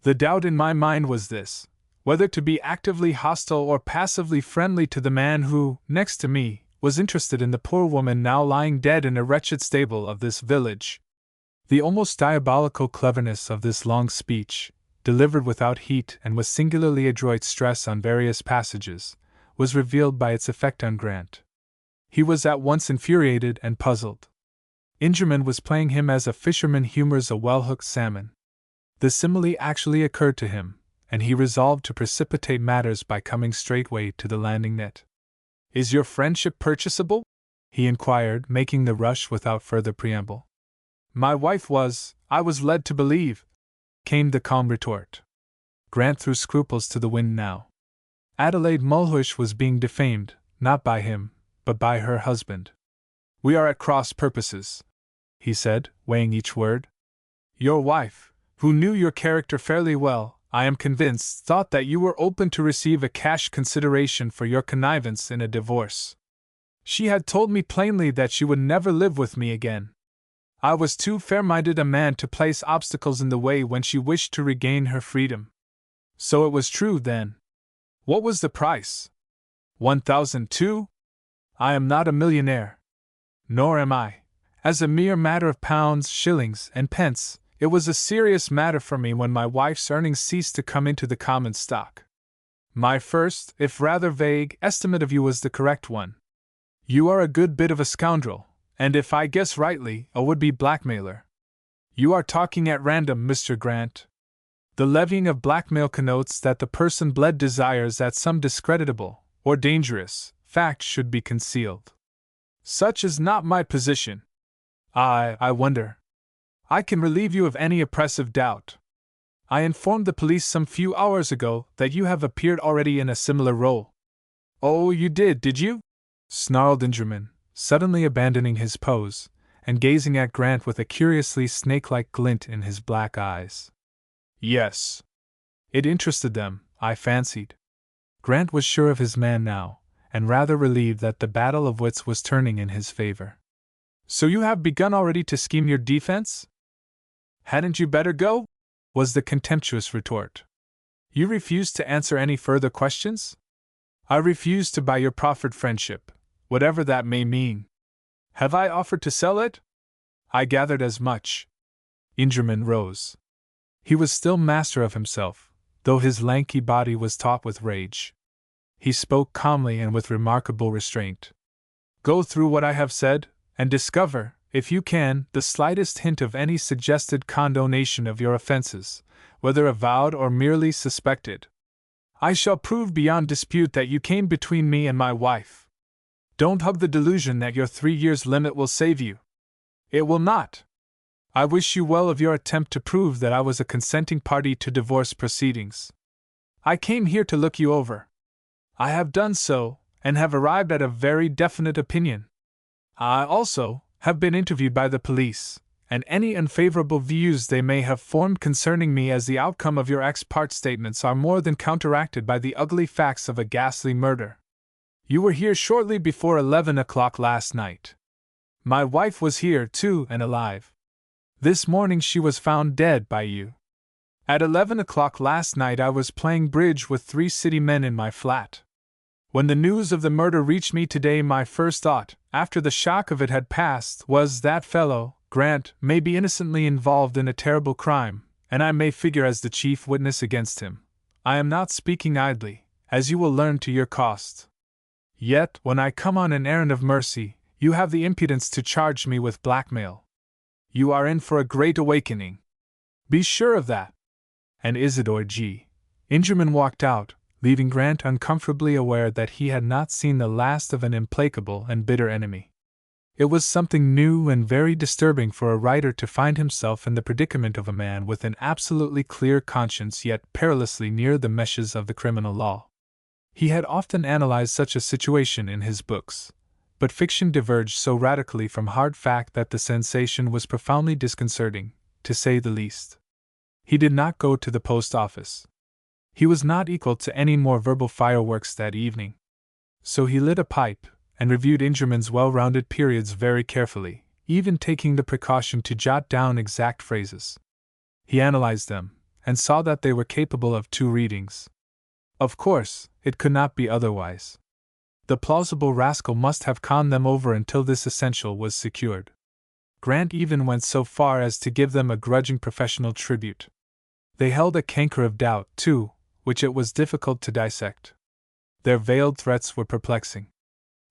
Speaker 1: The doubt in my mind was this: whether to be actively hostile or passively friendly to the man who, next to me, was interested in the poor woman now lying dead in a wretched stable of this village. The almost diabolical cleverness of this long speech, delivered without heat and with singularly adroit stress on various passages, was revealed by its effect on Grant. He was at once infuriated and puzzled. Ingerman was playing him as a fisherman humors a well-hooked salmon. The simile actually occurred to him, and he resolved to precipitate matters by coming straightway to the landing net. "Is your friendship purchasable?" he inquired, making the rush without further preamble. "My wife was, I was led to believe," came the calm retort. Grant threw scruples to the wind now. Adelaide Mulhuish was being defamed, not by him, but by her husband. "We are at cross purposes," he said, weighing each word. "Your wife, who knew your character fairly well, I am convinced, thought that you were open to receive a cash consideration for your connivance in a divorce. She had told me plainly that she would never live with me again. I was too fair-minded a man to place obstacles in the way when she wished to regain her freedom. So it was true, then. What was the price? 1,002? I am not a millionaire. Nor am I. As a mere matter of pounds, shillings, and pence, it was a serious matter for me when my wife's earnings ceased to come into the common stock. My first, if rather vague, estimate of you was the correct one. You are a good bit of a scoundrel, and if I guess rightly, a would-be blackmailer. You are talking at random, Mr. Grant. The levying of blackmail connotes that the person bled desires that some discreditable, or dangerous, fact should be concealed. Such is not my position. I wonder. I can relieve you of any oppressive doubt. I informed the police some few hours ago that you have appeared already in a similar role." "Oh, you did you?" snarled Ingerman, suddenly abandoning his pose, and gazing at Grant with a curiously snake-like glint in his black eyes. "Yes." It interested them, I fancied. Grant was sure of his man now, and rather relieved that the battle of wits was turning in his favor. "So you have begun already to scheme your defense?" "Hadn't you better go?" was the contemptuous retort. "You refuse to answer any further questions?" "I refuse to buy your proffered friendship, whatever that may mean." "Have I offered to sell it?" "I gathered as much." Ingerman rose. He was still master of himself, though his lanky body was taut with rage. He spoke calmly and with remarkable restraint. "Go through what I have said, and discover, if you can, the slightest hint of any suggested condonation of your offenses, whether avowed or merely suspected. I shall prove beyond dispute that you came between me and my wife. Don't hug the delusion that your 3 years limit will save you. It will not. I wish you well of your attempt to prove that I was a consenting party to divorce proceedings. I came here to look you over. I have done so, and have arrived at a very definite opinion. I also have been interviewed by the police, and any unfavorable views they may have formed concerning me as the outcome of your ex parte statements are more than counteracted by the ugly facts of a ghastly murder. You were here shortly before 11 o'clock last night. My wife was here, too, and alive. This morning she was found dead by you. At 11 o'clock last night I was playing bridge with 3 city men in my flat. When the news of the murder reached me today, my first thought, after the shock of it had passed, was that fellow, Grant, may be innocently involved in a terrible crime, and I may figure as the chief witness against him. I am not speaking idly, as you will learn to your cost. Yet, when I come on an errand of mercy, you have the impudence to charge me with blackmail. You are in for a great awakening. Be sure of that." And Isidore G. Ingerman walked out, leaving Grant uncomfortably aware that he had not seen the last of an implacable and bitter enemy. It was something new and very disturbing for a writer to find himself in the predicament of a man with an absolutely clear conscience yet perilously near the meshes of the criminal law. He had often analyzed such a situation in his books, but fiction diverged so radically from hard fact that the sensation was profoundly disconcerting, to say the least. He did not go to the post office. He was not equal to any more verbal fireworks that evening. So he lit a pipe, and reviewed Ingerman's well-rounded periods very carefully, even taking the precaution to jot down exact phrases. He analyzed them, and saw that they were capable of 2 readings. Of course, it could not be otherwise. The plausible rascal must have conned them over until this essential was secured. Grant even went so far as to give them a grudging professional tribute. They held a canker of doubt, too, which it was difficult to dissect. Their veiled threats were perplexing,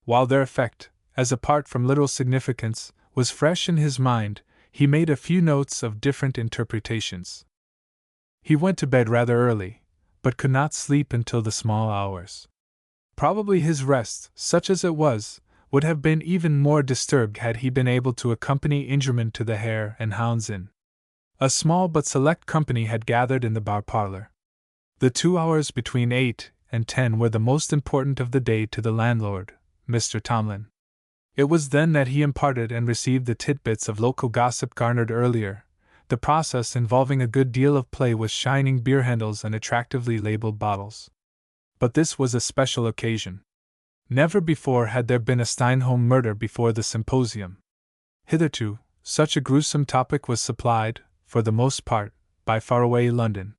Speaker 1: while their effect, as apart from literal significance, was fresh in his mind, he made a few notes of different interpretations. He went to bed rather early, but could not sleep until the small hours. Probably his rest, such as it was, would have been even more disturbed had he been able to accompany Ingerman to the Hare and Hounds Inn. A small but select company had gathered in the bar parlor. The 2 hours between 8 and 10 were the most important of the day to the landlord, Mr. Tomlin. It was then that he imparted and received the tidbits of local gossip garnered earlier, the process involving a good deal of play with shining beer handles and attractively labeled bottles. But this was a special occasion. Never before had there been a Steinholm murder before the symposium. Hitherto, such a gruesome topic was supplied, for the most part, by faraway London.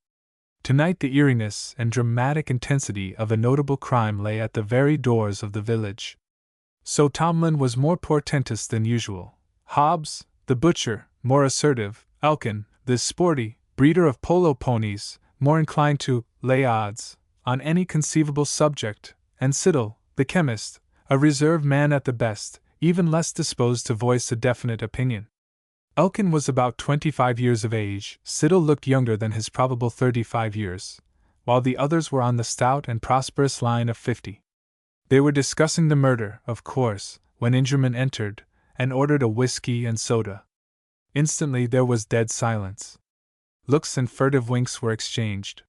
Speaker 1: Tonight the eeriness and dramatic intensity of a notable crime lay at the very doors of the village. So Tomlin was more portentous than usual. Hobbs, the butcher, more assertive, Elkin, the sporty breeder of polo ponies, more inclined to lay odds on any conceivable subject, and Siddle, the chemist, a reserved man at the best, even less disposed to voice a definite opinion. Elkin was about 25 years of age, Siddle looked younger than his probable 35 years, while the others were on the stout and prosperous line of 50. They were discussing the murder, of course, when Ingerman entered, and ordered a whiskey and soda. Instantly there was dead silence. Looks and furtive winks were exchanged.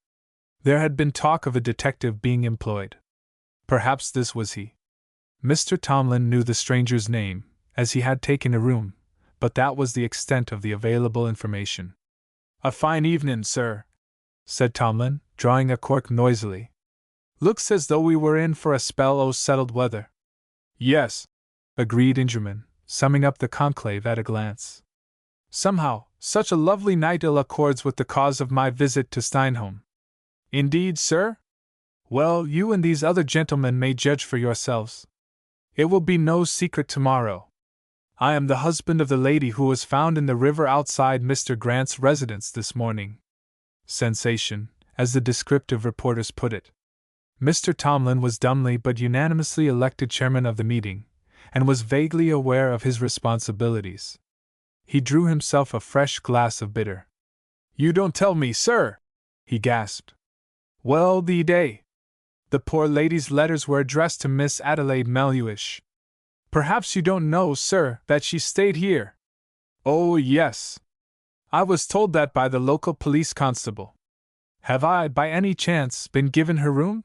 Speaker 1: There had been talk of a detective being employed. Perhaps this was he. Mr. Tomlin knew the stranger's name, as he had taken a room, but that was the extent of the available information. "A fine evening, sir," said Tomlin, drawing a cork noisily. "Looks as though we were in for a spell o' settled weather." "Yes," agreed Ingerman, summing up the conclave at a glance. "Somehow, such a lovely night ill accords with the cause of my visit to Steinholm." "Indeed, sir? Well, you and these other gentlemen may judge for yourselves. It will be no secret tomorrow. I am the husband of the lady who was found in the river outside Mr. Grant's residence this morning. Sensation, as the descriptive reporters put it. Mr. Tomlin was dumbly but unanimously elected chairman of the meeting, and was vaguely aware of his responsibilities. He drew himself a fresh glass of bitter. "You don't tell me, sir!" he gasped. "Well, the day. The poor lady's letters were addressed to Miss Adelaide Melhuish. Perhaps you don't know, sir, that she stayed here?" "Oh, yes. I was told that by the local police constable. Have I, by any chance, been given her room?"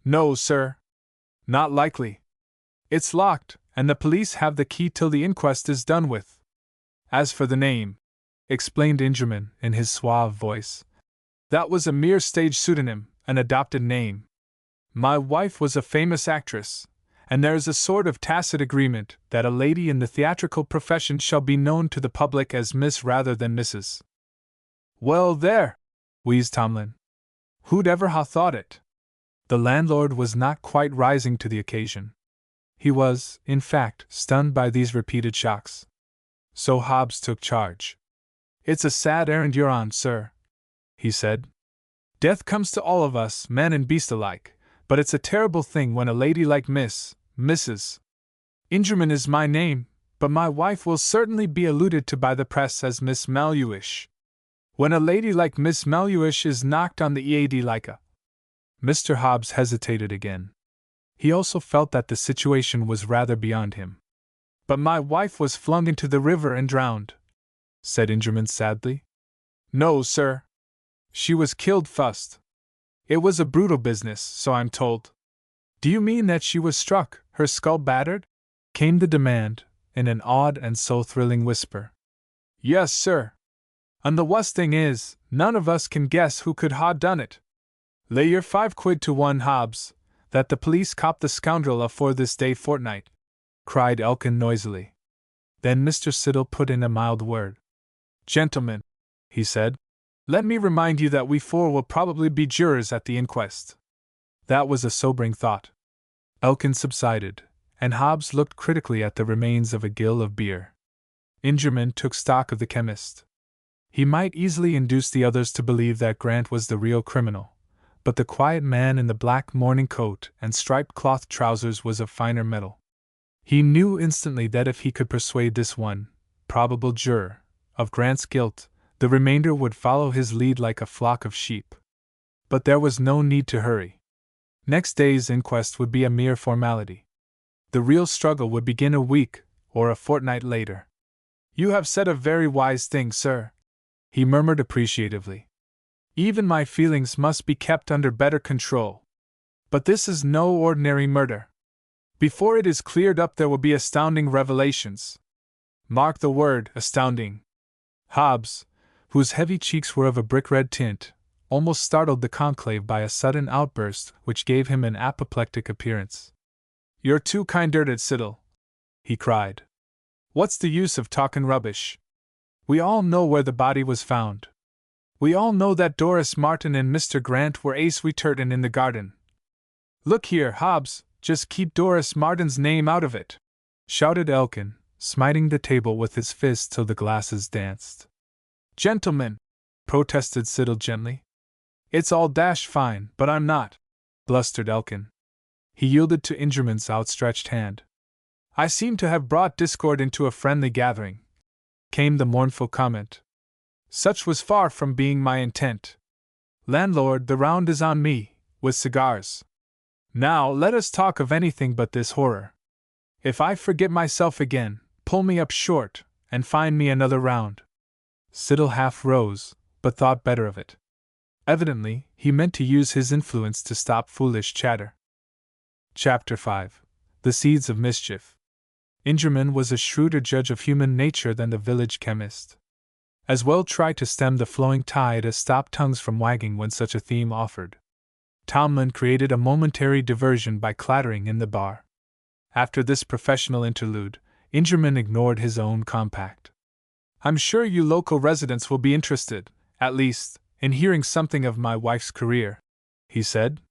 Speaker 1: "No, sir. Not likely. It's locked, and the police have the key till the inquest is done with. As for the name," explained Ingerman in his suave voice, "that was a mere stage pseudonym, an adopted name. My wife was a famous actress, and there is a sort of tacit agreement that a lady in the theatrical profession shall be known to the public as Miss rather than Mrs." "Well, there!" wheezed Tomlin. "Who'd ever ha' thought it?" The landlord was not quite rising to the occasion. He was, in fact, stunned by these repeated shocks. So Hobbs took charge. "It's a sad errand you're on, sir," he said. "Death comes to all of us, man and beast alike, but it's a terrible thing when a lady like Mrs. Ingerman is my name, but my wife will certainly be alluded to by the press as Miss Melhuish. When a lady like Miss Melhuish is knocked on the EAD like a—" Mr. Hobbs hesitated again. He also felt that the situation was rather beyond him. "But my wife was flung into the river and drowned," said Ingerman sadly. "No, sir. She was killed first. It was a brutal business, so I'm told." "Do you mean that she was struck, her skull battered?" came the demand, in an odd and soul-thrilling whisper. "Yes, sir. And the worst thing is, none of us can guess who could ha' done it. Lay your 5 quid to one, Hobbs, that the police cop the scoundrel afore this day fortnight," cried Elkin noisily. Then Mr. Siddle put in a mild word. "Gentlemen," he said, "let me remind you that we 4 will probably be jurors at the inquest." That was a sobering thought. Elkin subsided, and Hobbs looked critically at the remains of a gill of beer. Ingerman took stock of the chemist. He might easily induce the others to believe that Grant was the real criminal, but the quiet man in the black morning coat and striped cloth trousers was of finer metal. He knew instantly that if he could persuade this one probable juror of Grant's guilt, the remainder would follow his lead like a flock of sheep. But there was no need to hurry. Next day's inquest would be a mere formality. The real struggle would begin a week or a fortnight later. "You have said a very wise thing, sir," he murmured appreciatively. "Even my feelings must be kept under better control. But this is no ordinary murder. Before it is cleared up, there will be astounding revelations. Mark the word, astounding." Hobbs, whose heavy cheeks were of a brick-red tint, almost startled the conclave by a sudden outburst which gave him an apoplectic appearance. "You're too kind-hearted, Siddle," he cried. "What's the use of talkin' rubbish? We all know where the body was found. We all know that Doris Martin and Mr. Grant were ace-we-turtin' in the garden. Look here, Hobbs, just keep Doris Martin's name out of it," shouted Elkin, smiting the table with his fist till the glasses danced. "Gentlemen," protested Siddle gently. "It's all dashed fine, but I'm not," blustered Elkin. He yielded to Ingerman's outstretched hand. "I seem to have brought discord into a friendly gathering," came the mournful comment. "Such was far from being my intent. Landlord, the round is on me, with cigars. Now let us talk of anything but this horror. If I forget myself again, pull me up short, and find me another round." Siddle half rose, but thought better of it. Evidently, he meant to use his influence to stop foolish chatter. Chapter 5. The Seeds of Mischief. Ingerman was a shrewder judge of human nature than the village chemist. As well try to stem the flowing tide as stop tongues from wagging when such a theme offered. Tomlin created a momentary diversion by clattering in the bar. After this professional interlude, Ingerman ignored his own compact. "I'm sure you local residents will be interested, at least, in hearing something of my wife's career," he said.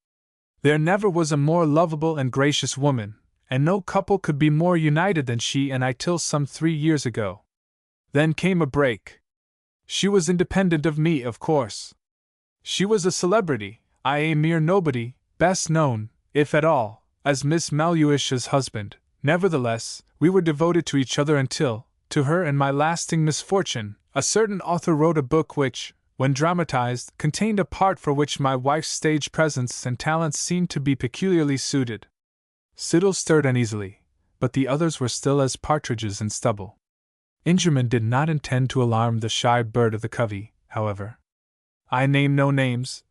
Speaker 1: "There never was a more lovable and gracious woman, and no couple could be more united than she and I till some 3 years ago. Then came a break. She was independent of me, of course. She was a celebrity, I a mere nobody, best known, if at all, as Miss Maluish's husband. Nevertheless, we were devoted to each other until, to her and my lasting misfortune, a certain author wrote a book which, when dramatized, contained a part for which my wife's stage presence and talents seemed to be peculiarly suited." Siddle stirred uneasily, but the others were still as partridges in stubble. Ingerman did not intend to alarm the shy bird of the covey, however. "I name no names,"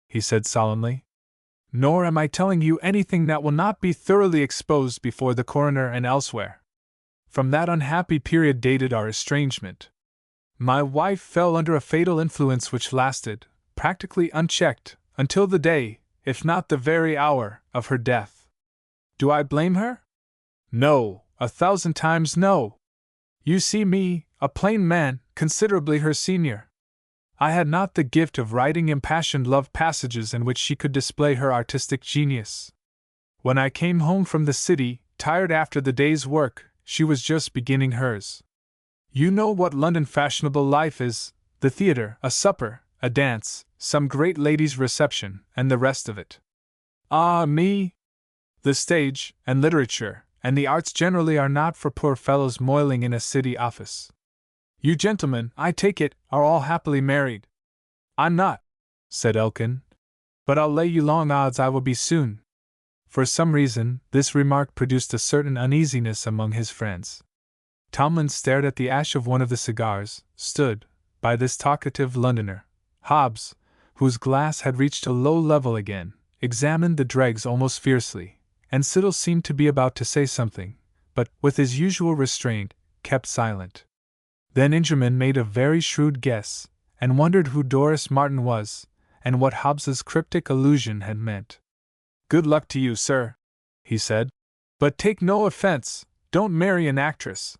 Speaker 1: he said solemnly. "Nor am I telling you anything that will not be thoroughly exposed before the coroner and elsewhere. From that unhappy period dated our estrangement. My wife fell under a fatal influence which lasted, practically unchecked, until the day, if not the very hour, of her death. Do I blame her? No, 1,000 times no. You see me, a plain man, considerably her senior. I had not the gift of writing impassioned love passages in which she could display her artistic genius. When I came home from the city, tired after the day's work, she was just beginning hers. You know what London fashionable life is: the theatre, a supper, a dance, some great lady's reception, and the rest of it. Ah me! The stage, and literature, and the arts generally are not for poor fellows moiling in a city office. You gentlemen, I take it, are all happily married." "I'm not," said Elkin, "but I'll lay you long odds I will be soon." For some reason, this remark produced a certain uneasiness among his friends. Tomlin stared at the ash of one of the cigars, stood, by this talkative Londoner. Hobbs, whose glass had reached a low level again, examined the dregs almost fiercely, and Siddle seemed to be about to say something, but, with his usual restraint, kept silent. Then Ingerman made a very shrewd guess, and wondered who Doris Martin was, and what Hobbs's cryptic allusion had meant. "Good luck to you, sir," he said. "But take no offense, don't marry an actress.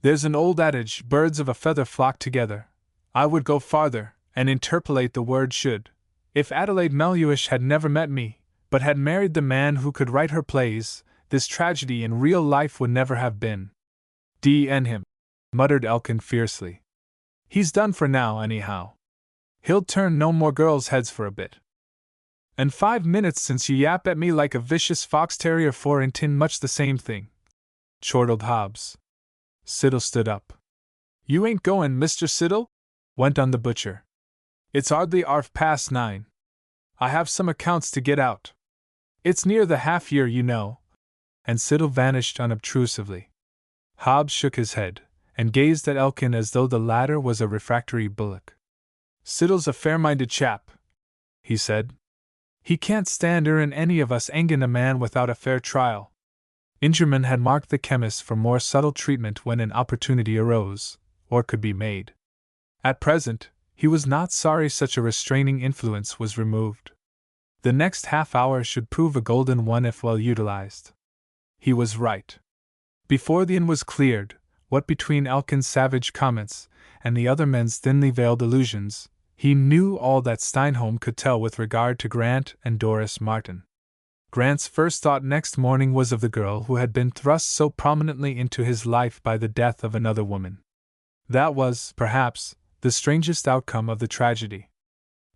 Speaker 1: There's an old adage, birds of a feather flock together. I would go farther, and interpolate the word should. If Adelaide Maluish had never met me, but had married the man who could write her plays, this tragedy in real life would never have been. D.N. him," muttered Elkin fiercely. "He's done for now, anyhow. He'll turn no more girls' heads for a bit. And 5 minutes since you yap at me like a vicious fox terrier for in tin much the same thing. chortled Hobbs. Siddle stood up. You ain't goin', Mr. Siddle? Went on the butcher. It's 'ardly 9:30. I have some accounts to get out. It's near the half year, you know. And Siddle vanished unobtrusively. Hobbs shook his head, and gazed at Elkin as though the latter was a refractory bullock. Siddle's a fair-minded chap, he said. He can't stand in any of us hangin' a man without a fair trial. Ingerman had marked the chemist for more subtle treatment when an opportunity arose, or could be made. At present, he was not sorry such a restraining influence was removed. The next half-hour should prove a golden one if well utilized. He was right. Before the inn was cleared, what between Elkin's savage comments and the other men's thinly veiled allusions, he knew all that Steinholm could tell with regard to Grant and Doris Martin. Grant's first thought next morning was of the girl who had been thrust so prominently into his life by the death of another woman. That was, perhaps, the strangest outcome of the tragedy.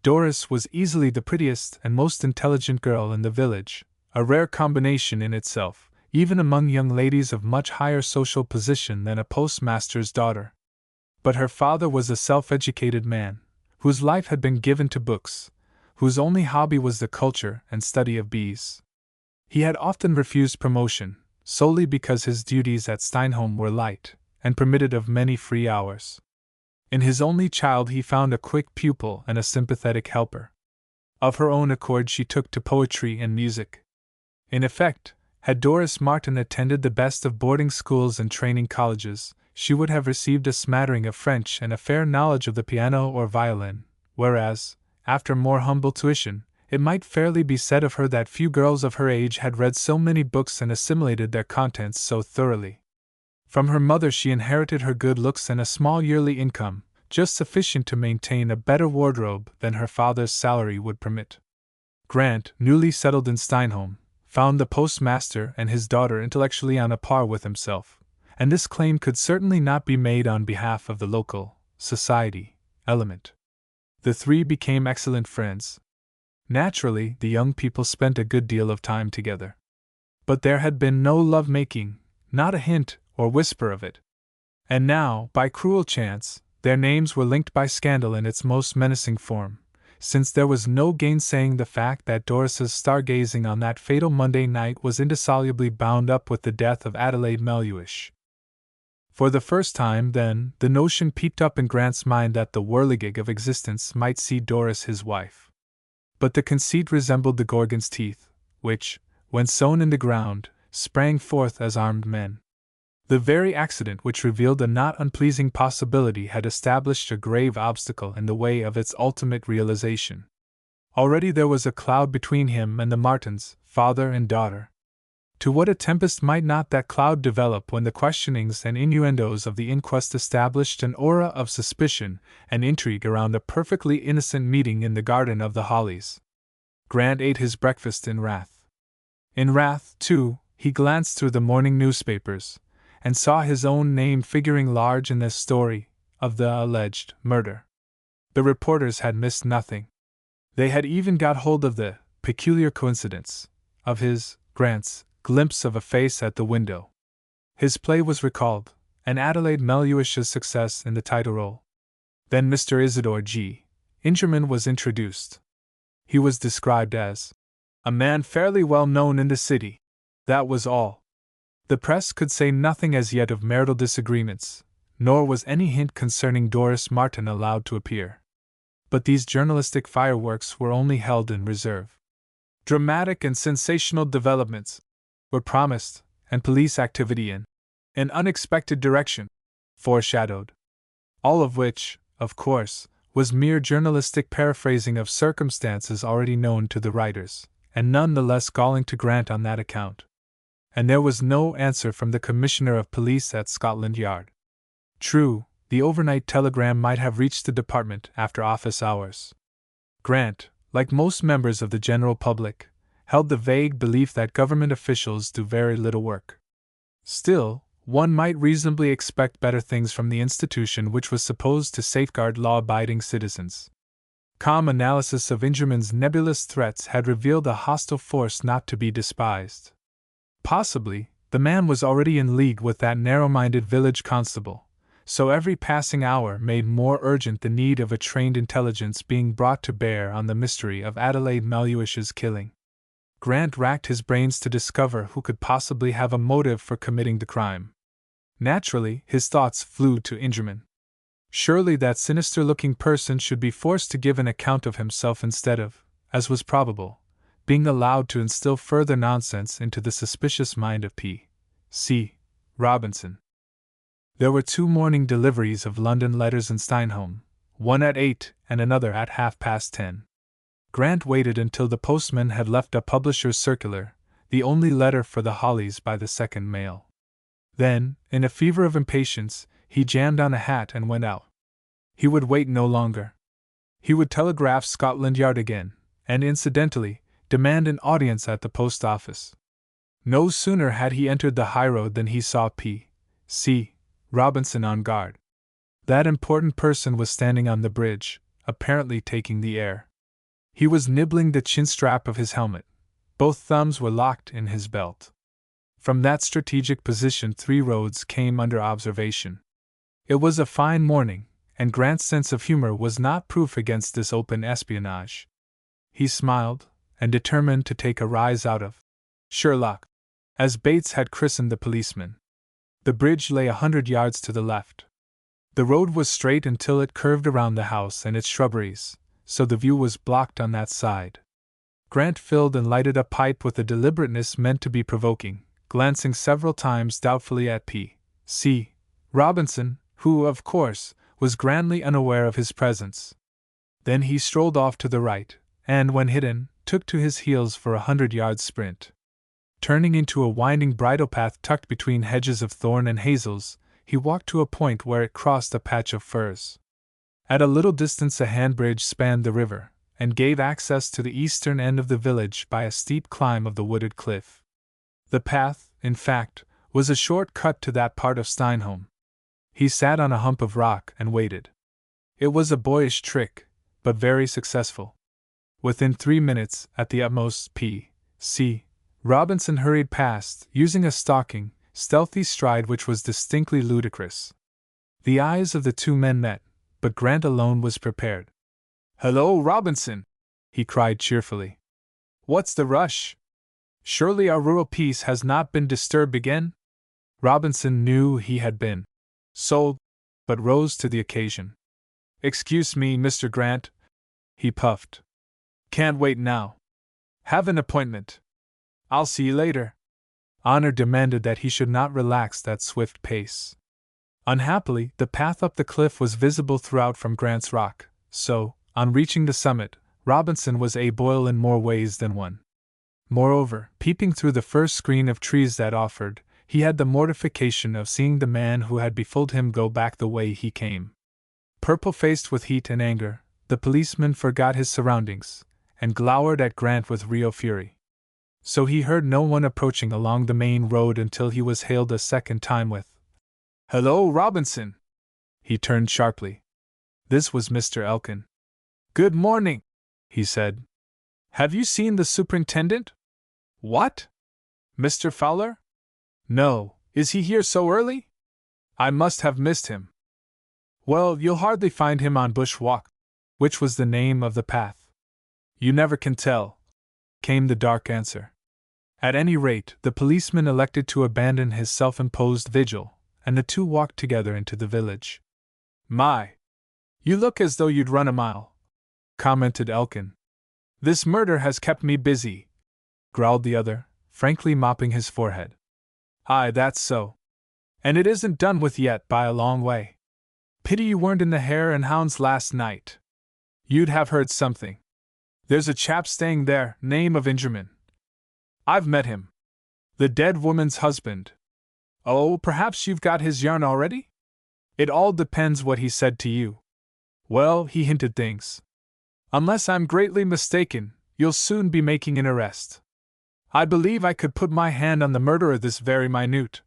Speaker 1: Doris was easily the prettiest and most intelligent girl in the village, a rare combination in itself, even among young ladies of much higher social position than a postmaster's daughter. But her father was a self-educated man, whose life had been given to books, whose only hobby was the culture and study of bees. He had often refused promotion, solely because his duties at Steinholm were light, and permitted of many free hours. In his only child he found a quick pupil and a sympathetic helper. Of her own accord she took to poetry and music. In effect, had Doris Martin attended the best of boarding schools and training colleges, she would have received a smattering of French and a fair knowledge of the piano or violin, whereas, after more humble tuition, it might fairly be said of her that few girls of her age had read so many books and assimilated their contents so thoroughly. From her mother she inherited her good looks and a small yearly income, just sufficient to maintain a better wardrobe than her father's salary would permit. Grant, newly settled in Steinholm, found the postmaster and his daughter intellectually on a par with himself, and this claim could certainly not be made on behalf of the local society element. The three became excellent friends. Naturally, the young people spent a good deal of time together. But there had been no love-making, not a hint or whisper of it. And now, by cruel chance, their names were linked by scandal in its most menacing form, since there was no gainsaying the fact that Doris's stargazing on that fatal Monday night was indissolubly bound up with the death of Adelaide Melhuish. For the first time, then, the notion peeped up in Grant's mind that the whirligig of existence might see Doris his wife. But the conceit resembled the Gorgon's teeth, which, when sown in the ground, sprang forth as armed men. The very accident which revealed a not unpleasing possibility had established a grave obstacle in the way of its ultimate realization. Already there was a cloud between him and the Martins, father and daughter. To what a tempest might not that cloud develop when the questionings and innuendos of the inquest established an aura of suspicion and intrigue around a perfectly innocent meeting in the Garden of the Hollies. Grant ate his breakfast in wrath. In wrath, too, he glanced through the morning newspapers, and saw his own name figuring large in the story of the alleged murder. The reporters had missed nothing. They had even got hold of the peculiar coincidence of his, Grant's, glimpse of a face at the window. His play was recalled, and Adelaide Melhuish's success in the title role. Then Mr. Isidore G. Ingerman was introduced. He was described as a man fairly well known in the city. That was all. The press could say nothing as yet of marital disagreements, nor was any hint concerning Doris Martin allowed to appear. But these journalistic fireworks were only held in reserve. Dramatic and sensational developments were promised, and police activity in an unexpected direction foreshadowed. All of which, of course, was mere journalistic paraphrasing of circumstances already known to the writers, and none the less galling to Grant on that account. And there was no answer from the Commissioner of Police at Scotland Yard. True, the overnight telegram might have reached the department after office hours. Grant, like most members of the general public, held the vague belief that government officials do very little work. Still, one might reasonably expect better things from the institution which was supposed to safeguard law-abiding citizens. Calm analysis of Ingerman's nebulous threats had revealed a hostile force not to be despised. Possibly, The man was already in league with that narrow-minded village constable, so every passing hour made more urgent the need of a trained intelligence being brought to bear on the mystery of Adelaide Maluish's killing. Grant racked his brains to discover who could possibly have a motive for committing the crime. Naturally, his thoughts flew to Ingerman. Surely that sinister-looking person should be forced to give an account of himself instead of, as was probable, being allowed to instill further nonsense into the suspicious mind of P.C. Robinson. There were 2 morning deliveries of London letters in Steinholm, one at 8 and another at 10:30. Grant waited until the postman had left a publisher's circular, the only letter for the Hollies by the second mail. Then, in a fever of impatience, he jammed on a hat and went out. He would wait no longer. He would telegraph Scotland Yard again, and incidentally, demand an audience at the post office. No sooner had he entered the highroad than he saw P.C. Robinson on guard. That important person was standing on the bridge, apparently taking the air. He was nibbling the chin-strap of his helmet. Both thumbs were locked in his belt. From that strategic position 3 roads came under observation. It was a fine morning, and Grant's sense of humor was not proof against this open espionage. He smiled, and determined to take a rise out of Sherlock, as Bates had christened the policeman. The bridge lay 100 yards to the left. The road was straight until it curved around the house and its shrubberies, so the view was blocked on that side. Grant filled and lighted a pipe with a deliberateness meant to be provoking, glancing several times doubtfully at P.C. Robinson, who, of course, was grandly unaware of his presence. Then he strolled off to the right, and, when hidden, took to his heels for 100-yard sprint. Turning into a winding bridle path tucked between hedges of thorn and hazels, he walked to a point where it crossed a patch of firs. At a little distance a hand-bridge spanned the river, and gave access to the eastern end of the village by a steep climb of the wooded cliff. The path, in fact, was a short cut to that part of Steinholm. He sat on a hump of rock and waited. It was a boyish trick, but very successful. Within 3 minutes, at the utmost, P.C. Robinson hurried past, using a stalking, stealthy stride which was distinctly ludicrous. The eyes of the 2 men met, but Grant alone was prepared. "Hello, Robinson!" he cried cheerfully. "What's the rush? Surely our rural peace has not been disturbed again?" Robinson knew he had been sold, but rose to the occasion. "Excuse me, Mr. Grant," he puffed. "Can't wait now. Have an appointment. I'll see you later." Honor demanded that he should not relax that swift pace. Unhappily, the path up the cliff was visible throughout from Grant's Rock, so, on reaching the summit, Robinson was a boil in more ways than one. Moreover, peeping through the first screen of trees that offered, he had the mortification of seeing the man who had befooled him go back the way he came. Purple-faced with heat and anger, the policeman forgot his surroundings, and glowered at Grant with real fury. So he heard no one approaching along the main road until he was hailed a second time with, "Hello, Robinson!" He turned sharply. This was Mr. Elkin. "Good morning," he said. "Have you seen the superintendent?" "What? Mr. Fowler?" "No, is he here so early? I must have missed him." "Well, you'll hardly find him on Bush Walk," which was the name of the path. "You never can tell," came the dark answer. At any rate, the policeman elected to abandon his self-imposed vigil, and the 2 walked together into the village. "My! You look as though you'd run a mile," commented Elkin. "This murder has kept me busy," growled the other, frankly mopping his forehead. "Aye, that's so. And it isn't done with yet by a long way. Pity you weren't in the Hare and Hounds last night. You'd have heard something. There's a chap staying there, name of Ingerman. I've met him. The dead woman's husband. Oh, perhaps you've got his yarn already? It all depends what he said to you. Well, he hinted things. Unless I'm greatly mistaken, you'll soon be making an arrest. I believe I could put my hand on the murderer this very minute,"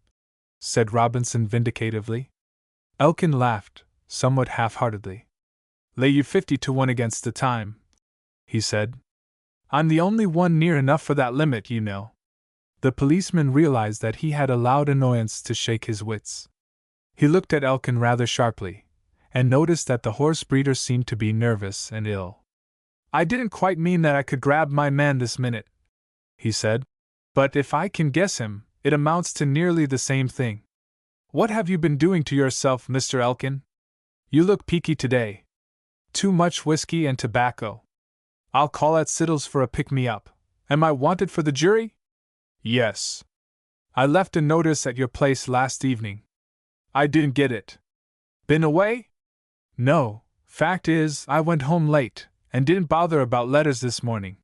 Speaker 1: said Robinson vindicatively. Elkin laughed, somewhat half-heartedly. "Lay you 50 to 1 against the time," he said. "I'm the only one near enough for that limit, you know." The policeman realized that he had allowed annoyance to shake his wits. He looked at Elkin rather sharply, and noticed that the horse breeder seemed to be nervous and ill. "I didn't quite mean that I could grab my man this minute," he said. "But if I can guess him, it amounts to nearly the same thing. What have you been doing to yourself, Mr. Elkin? You look peaky today. Too much whiskey and tobacco. I'll call at Siddle's for a pick-me-up. Am I wanted for the jury?" "Yes. I left a notice at your place last evening." "I didn't get it. Been away?" "No. Fact is, I went home late, and didn't bother about letters this morning."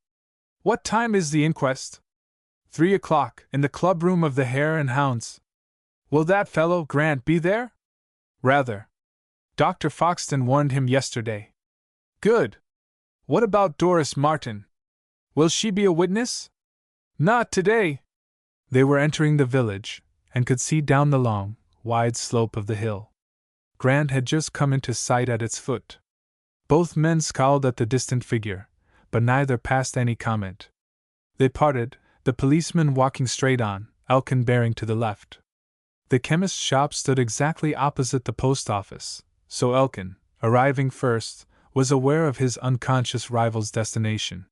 Speaker 1: "What time is the inquest?" 3 o'clock, in the club room of the Hare and Hounds. "Will that fellow, Grant, be there?" "Rather. Dr. Foxton warned him yesterday." "Good. What about Doris Martin? Will she be a witness?" "Not today." They were entering the village, and could see down the long, wide slope of the hill. Grant had just come into sight at its foot. Both men scowled at the distant figure, but neither passed any comment. They parted, the policeman walking straight on, Elkin bearing to the left. The chemist's shop stood exactly opposite the post office, so Elkin, arriving first, was aware of his unconscious rival's destination.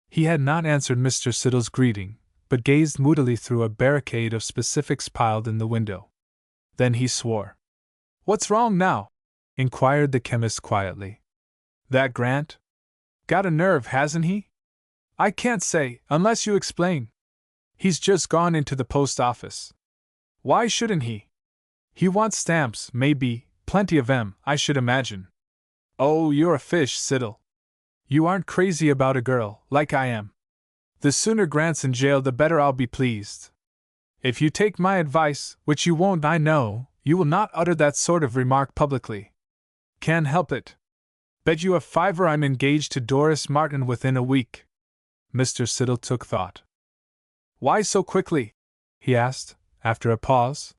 Speaker 1: He had not answered Mr. Siddle's greeting, but gazed moodily through a barricade of specifics piled in the window. Then he swore. "What's wrong now?" inquired the chemist quietly. "That Grant? Got a nerve, hasn't he?" "I can't say, unless you explain." "He's just gone into the post office." "Why shouldn't he?" "He wants stamps, maybe, plenty of 'em, I should imagine." "Oh, you're a fish, Siddle. You aren't crazy about a girl, like I am. The sooner Grant's in jail, the better I'll be pleased. If you take my advice, which you won't, I know, you will not utter that sort of remark publicly." "Can't help it. Bet you a fiver I'm engaged to Doris Martin within a week." Mr. Siddle took thought. "Why so quickly?" he asked, after a pause.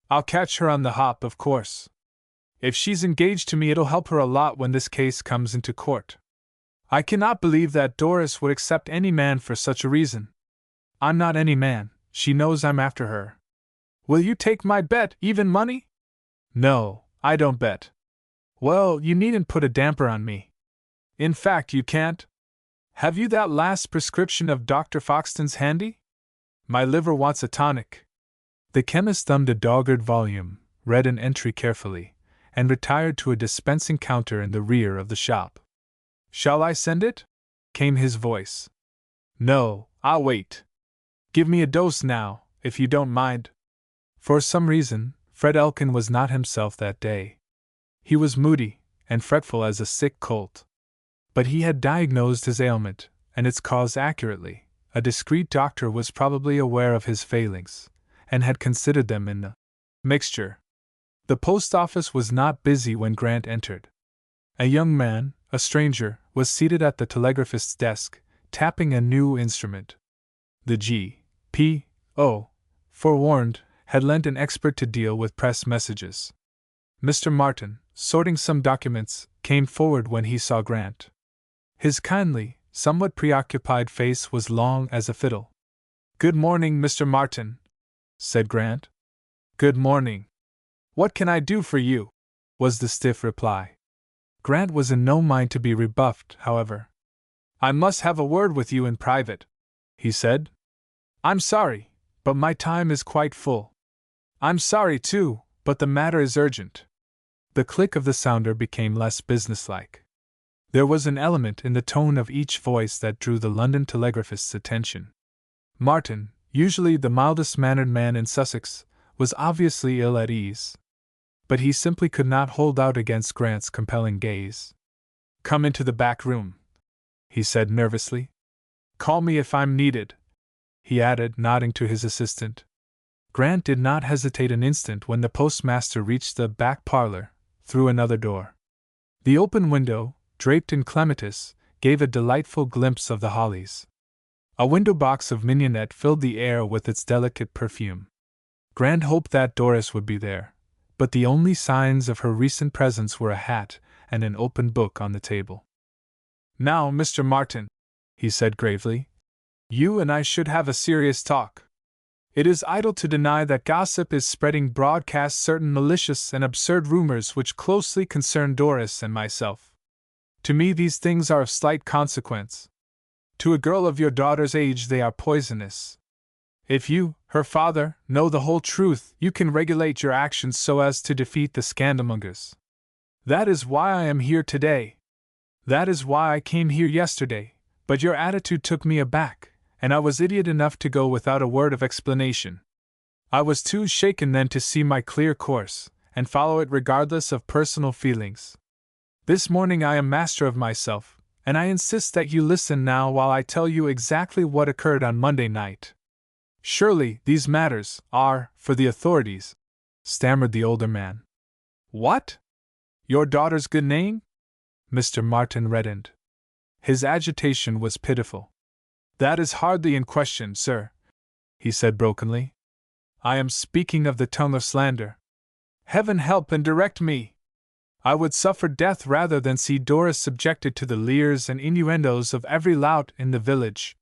Speaker 1: "I'll catch her on the hop, of course. If she's engaged to me, it'll help her a lot when this case comes into court. I cannot believe that Doris would accept any man for such a reason. I'm not any man, she knows I'm after her. Will you take my bet, even money?" "No, I don't bet." "Well, you needn't put a damper on me. In fact, you can't. Have you that last prescription of Dr. Foxton's handy? My liver wants a tonic." The chemist thumbed a dogged volume, read an entry carefully, and retired to a dispensing counter in the rear of the shop. "Shall I send it?" came his voice. "No, I'll wait. Give me a dose now, if you don't mind." For some reason, Fred Elkin was not himself that day. He was moody and fretful as a sick colt. But he had diagnosed his ailment, and its cause accurately. A discreet doctor was probably aware of his failings, and had considered them in the mixture. The post office was not busy when Grant entered. A young man, a stranger, was seated at the telegraphist's desk, tapping a new instrument. The G.P.O., forewarned, had lent an expert to deal with press messages. Mr. Martin, sorting some documents, came forward when he saw Grant. His kindly, somewhat preoccupied face was long as a fiddle. "Good morning, Mr. Martin," said Grant. "Good morning. What can I do for you?" was the stiff reply. Grant was in no mind to be rebuffed, however. "I must have a word with you in private," he said. "I'm sorry, but my time is quite full." "I'm sorry too, but the matter is urgent." The click of the sounder became less businesslike. There was an element in the tone of each voice that drew the London telegraphist's attention. Martin, usually the mildest-mannered man in Sussex, was obviously ill at ease. But he simply could not hold out against Grant's compelling gaze. "Come into the back room," he said nervously. "Call me if I'm needed," he added, nodding to his assistant. Grant did not hesitate an instant when the postmaster reached the back parlor, through another door. The open window, draped in clematis, gave a delightful glimpse of the hollies. A window box of mignonette filled the air with its delicate perfume. Grant hoped that Doris would be there, but the only signs of her recent presence were a hat and an open book on the table. "Now, Mr. Martin," he said gravely, "you and I should have a serious talk. It is idle to deny that gossip is spreading broadcast certain malicious and absurd rumors which closely concern Doris and myself. To me, these things are of slight consequence. To a girl of your daughter's age, they are poisonous. If you, her father, know the whole truth, you can regulate your actions so as to defeat the scandalmongers. That is why I am here today. That is why I came here yesterday, but your attitude took me aback, and I was idiot enough to go without a word of explanation. I was too shaken then to see my clear course, and follow it regardless of personal feelings. This morning I am master of myself, and I insist that you listen now while I tell you exactly what occurred on Monday night. Surely, these matters are for the authorities, stammered the older man. What? Your daughter's good name? Mr. Martin reddened. His agitation was pitiful. That is hardly in question, sir, he said brokenly. I am speaking of the tongue of slander. Heaven help and direct me! I would suffer death rather than see Doris subjected to the leers and innuendos of every lout in the village.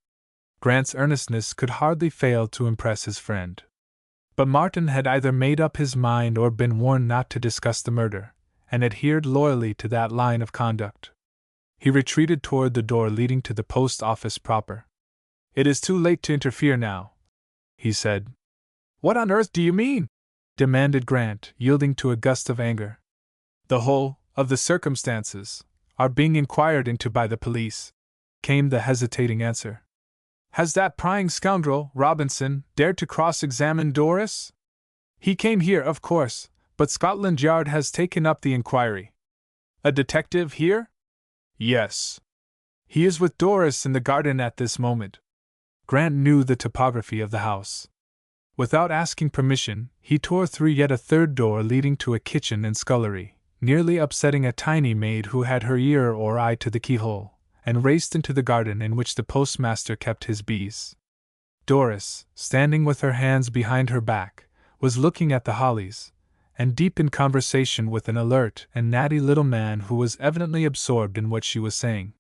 Speaker 1: Grant's earnestness could hardly fail to impress his friend. But Martin had either made up his mind or been warned not to discuss the murder, and adhered loyally to that line of conduct. He retreated toward the door leading to the post office proper. It is too late to interfere now, he said. What on earth do you mean? Demanded Grant, yielding to a gust of anger. The whole of the circumstances are being inquired into by the police, came the hesitating answer. Has that prying scoundrel, Robinson, dared to cross-examine Doris? He came here, of course, but Scotland Yard has taken up the inquiry. A detective here? Yes. He is with Doris in the garden at this moment. Grant knew the topography of the house. Without asking permission, he tore through yet a third door leading to a kitchen and scullery, nearly upsetting a tiny maid who had her ear or eye to the keyhole, and raced into the garden in which the postmaster kept his bees. Doris, standing with her hands behind her back, was looking at the hollies, and deep in conversation with an alert and natty little man who was evidently absorbed in what she was saying.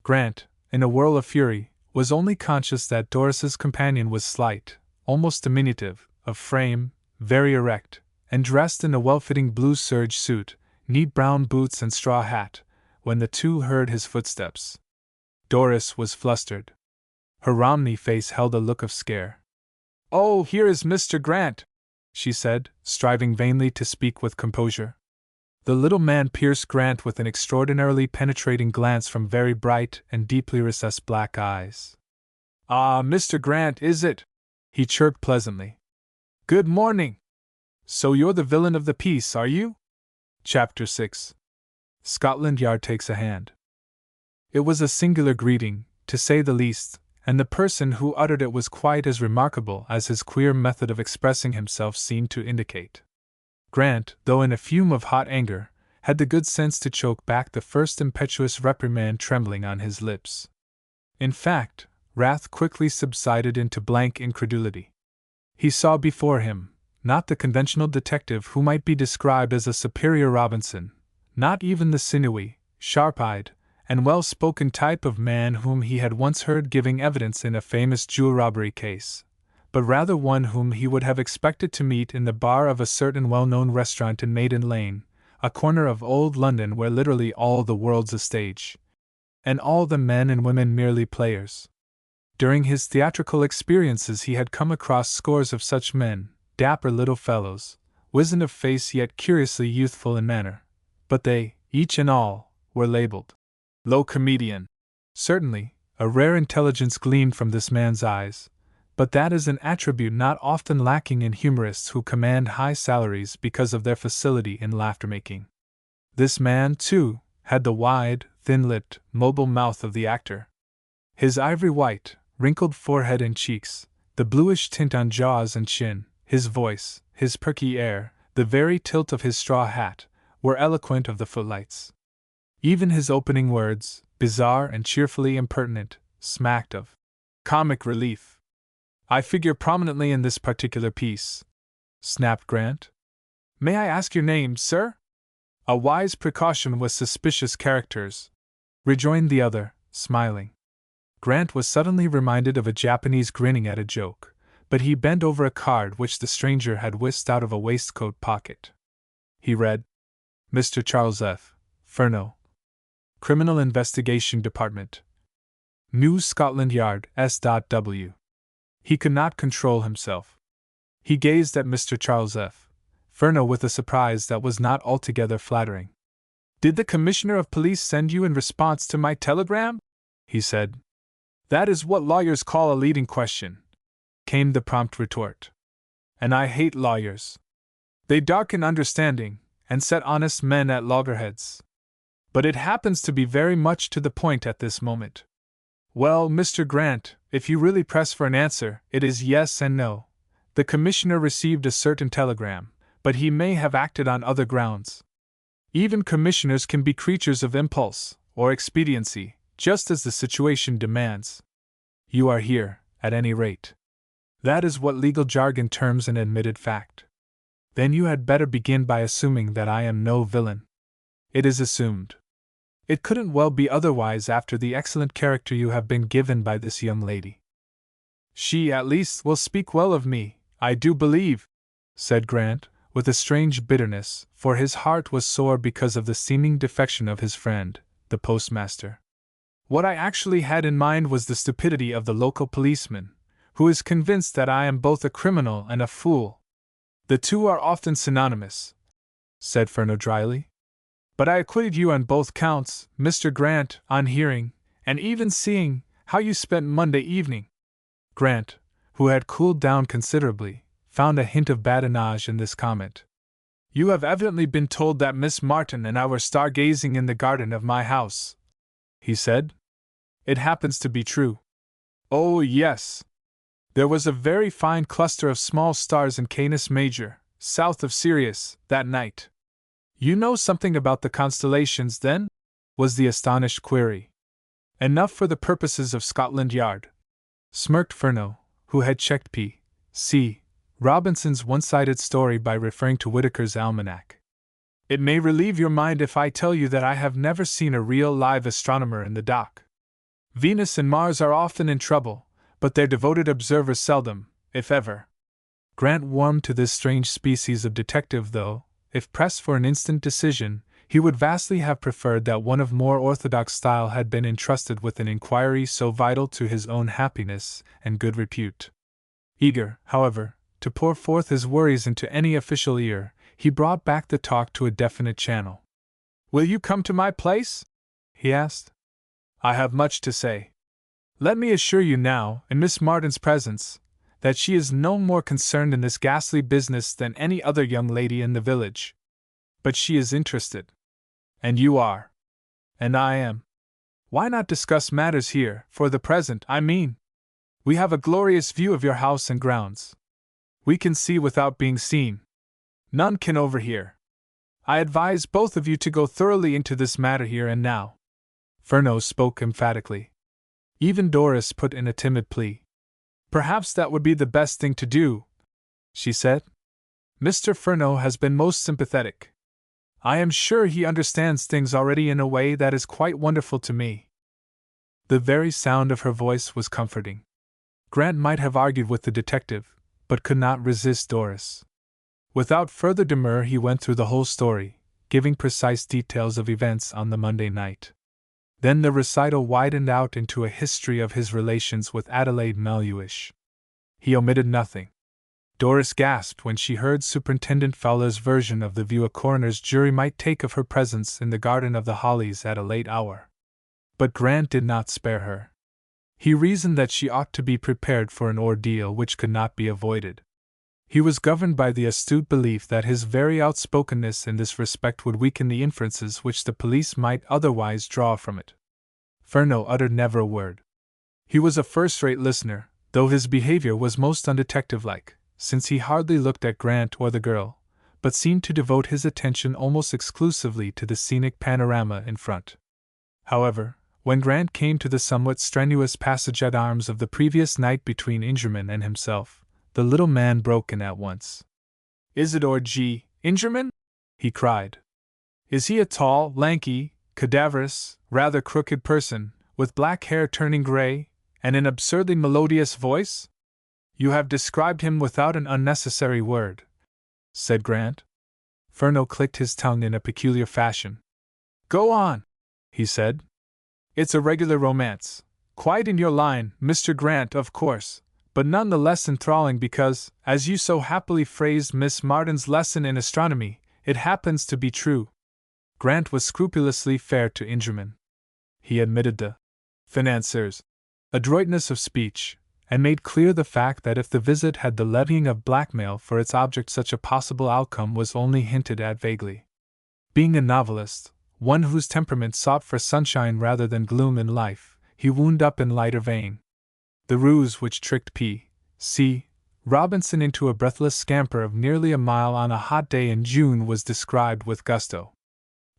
Speaker 1: Grant, in a whirl of fury, was only conscious that Doris's companion was slight, almost diminutive, of frame, very erect, and dressed in a well-fitting blue serge suit, neat brown boots and straw hat, when the two heard his footsteps. Doris was flustered. Her Romney face held a look of scare. "Oh, here is Mr. Grant," she said, striving vainly to speak with composure. The little man pierced Grant with an extraordinarily penetrating glance from very bright and deeply recessed black eyes. "Ah, Mr. Grant, is it?" he chirped pleasantly. "Good morning. So you're the villain of the piece, are you?" Chapter 6. Scotland Yard takes a hand. It was a singular greeting, to say the least, and the person who uttered it was quite as remarkable as his queer method of expressing himself seemed to indicate. Grant, though in a fume of hot anger, had the good sense to choke back the first impetuous reprimand trembling on his lips. In fact, wrath quickly subsided into blank incredulity. He saw before him, not the conventional detective who might be described as a superior Robinson, not even the sinewy, sharp-eyed, and well-spoken type of man whom he had once heard giving evidence in a famous jewel robbery case, but rather one whom he would have expected to meet in the bar of a certain well-known restaurant in Maiden Lane, a corner of old London where literally all the world's a stage, and all the men and women merely players. During his theatrical experiences he had come across scores of such men, dapper little fellows, wizened of face yet curiously youthful in manner, but they, each and all, were labeled low comedian. Certainly, a rare intelligence gleamed from this man's eyes, but that is an attribute not often lacking in humorists who command high salaries because of their facility in laughter-making. This man, too, had the wide, thin-lipped, mobile mouth of the actor. His ivory-white, wrinkled forehead and cheeks, the bluish tint on jaws and chin, his voice, his perky air, the very tilt of his straw hat, were eloquent of the footlights. Even his opening words, bizarre and cheerfully impertinent, smacked of comic relief. "I figure prominently in this particular piece," snapped Grant. "May I ask your name, sir?" "A wise precaution with suspicious characters," rejoined the other, smiling. Grant was suddenly reminded of a Japanese grinning at a joke, but he bent over a card which the stranger had whisked out of a waistcoat pocket. He read, Mr. Charles F. Furneaux, Criminal Investigation Department, New Scotland Yard S.W. He could not control himself. He gazed at Mr. Charles F. Furneaux with a surprise that was not altogether flattering. "Did the Commissioner of Police send you in response to my telegram?" he said. "That is what lawyers call a leading question," came the prompt retort. "And I hate lawyers. They darken understanding, and set honest men at loggerheads. But it happens to be very much to the point at this moment. Well, Mr. Grant, if you really press for an answer, it is yes and no. The Commissioner received a certain telegram, but he may have acted on other grounds. Even commissioners can be creatures of impulse, or expediency, just as the situation demands. You are here, at any rate. That is what legal jargon terms an admitted fact. Then you had better begin by assuming that I am no villain. It is assumed. It couldn't well be otherwise after the excellent character you have been given by this young lady. She, at least, will speak well of me, I do believe," said Grant, with a strange bitterness, for his heart was sore because of the seeming defection of his friend, the postmaster. "What I actually had in mind was the stupidity of the local policeman, who is convinced that I am both a criminal and a fool. The two are often synonymous," said Furneaux dryly. "But I acquitted you on both counts, Mr. Grant, on hearing, and even seeing, how you spent Monday evening." Grant, who had cooled down considerably, found a hint of badinage in this comment. "You have evidently been told that Miss Martin and I were stargazing in the garden of my house," he said. "It happens to be true." "Oh, yes. There was a very fine cluster of small stars in Canis Major, south of Sirius, that night." "You know something about the constellations, then?" was the astonished query. "Enough for the purposes of Scotland Yard," smirked Furneaux, who had checked P.C. Robinson's one-sided story by referring to Whitaker's Almanac. "It may relieve your mind if I tell you that I have never seen a real live astronomer in the dock. Venus and Mars are often in trouble, but their devoted observers seldom, if ever." Grant warmed to this strange species of detective, though, if pressed for an instant decision, he would vastly have preferred that one of more orthodox style had been entrusted with an inquiry so vital to his own happiness and good repute. Eager, however, to pour forth his worries into any official ear, he brought back the talk to a definite channel. "Will you come to my place?" he asked. "I have much to say. Let me assure you now, in Miss Martin's presence, that she is no more concerned in this ghastly business than any other young lady in the village. But she is interested. And you are. And I am. Why not discuss matters here, for the present, I mean? We have a glorious view of your house and grounds. We can see without being seen. None can overhear. I advise both of you to go thoroughly into this matter here and now." Furneaux spoke emphatically. Even Doris put in a timid plea. "Perhaps that would be the best thing to do," she said. "Mr. Furneaux has been most sympathetic. I am sure he understands things already in a way that is quite wonderful to me." The very sound of her voice was comforting. Grant might have argued with the detective, but could not resist Doris. Without further demur he went through the whole story, giving precise details of events on the Monday night. Then the recital widened out into a history of his relations with Adelaide Melhuish. He omitted nothing. Doris gasped when she heard Superintendent Fowler's version of the view a coroner's jury might take of her presence in the Garden of the Hollies at a late hour. But Grant did not spare her. He reasoned that she ought to be prepared for an ordeal which could not be avoided. He was governed by the astute belief that his very outspokenness in this respect would weaken the inferences which the police might otherwise draw from it. Furneaux uttered never a word. He was a first-rate listener, though his behavior was most undetective-like, since he hardly looked at Grant or the girl, but seemed to devote his attention almost exclusively to the scenic panorama in front. However, when Grant came to the somewhat strenuous passage-at-arms of the previous night between Ingerman and himself, the little man broke in at once. "Isidore G. Ingerman?" he cried. "Is he a tall, lanky, cadaverous, rather crooked person, with black hair turning gray, and an absurdly melodious voice?" You have described him without an unnecessary word, said Grant. Furneaux clicked his tongue in a peculiar fashion. Go on, he said. It's a regular romance. Quite in your line, Mr. Grant, of course, but none the less enthralling because, as you so happily phrased Miss Martin's lesson in astronomy, it happens to be true. Grant was scrupulously fair to Ingerman. He admitted the financier's adroitness of speech, and made clear the fact that if the visit had the levying of blackmail for its object, such a possible outcome was only hinted at vaguely. Being a novelist, one whose temperament sought for sunshine rather than gloom in life, he wound up in lighter vein. The ruse which tricked P.C. Robinson into a breathless scamper of nearly a mile on a hot day in June was described with gusto.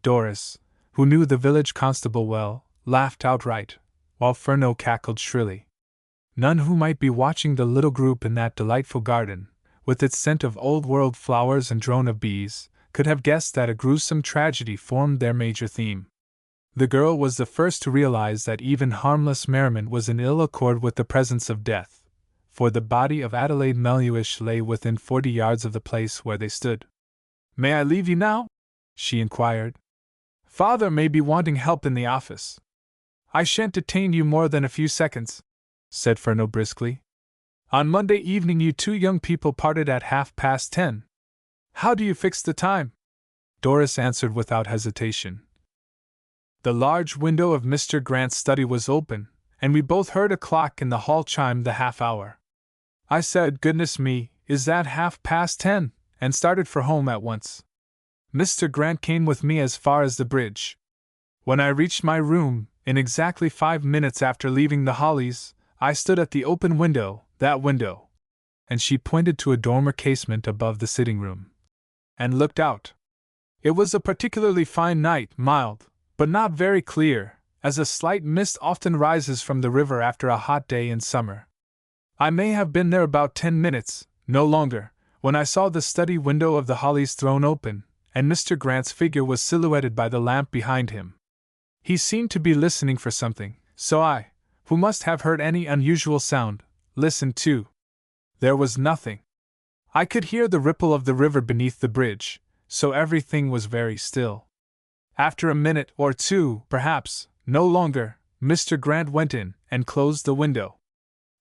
Speaker 1: Doris, who knew the village constable well, laughed outright, while Furneaux cackled shrilly. None who might be watching the little group in that delightful garden, with its scent of old-world flowers and drone of bees, could have guessed that a gruesome tragedy formed their major theme. The girl was the first to realize that even harmless merriment was in ill accord with the presence of death, for the body of Adelaide Melhuish lay within 40 yards of the place where they stood. "May I leave you now?" she inquired. "Father may be wanting help in the office." "I shan't detain you more than a few seconds," said Furneaux briskly. "On Monday evening you two young people parted at 10:30. How do you fix the time?" Doris answered without hesitation. The large window of Mr. Grant's study was open, and we both heard a clock in the hall chime the half-hour. I said, "Goodness me, is that 10:30?" and started for home at once. Mr. Grant came with me as far as the bridge. When I reached my room, in exactly 5 minutes after leaving the Hollies, I stood at the open window, that window, and she pointed to a dormer casement above the sitting-room, and looked out. It was a particularly fine night, mild, but not very clear, as a slight mist often rises from the river after a hot day in summer. I may have been there about 10 minutes, no longer, when I saw the study window of the Hollies thrown open, and Mr. Grant's figure was silhouetted by the lamp behind him. He seemed to be listening for something, so I, who must have heard any unusual sound, listened too. There was nothing. I could hear the ripple of the river beneath the bridge, so everything was very still. After a minute or two, perhaps, no longer, Mr. Grant went in and closed the window.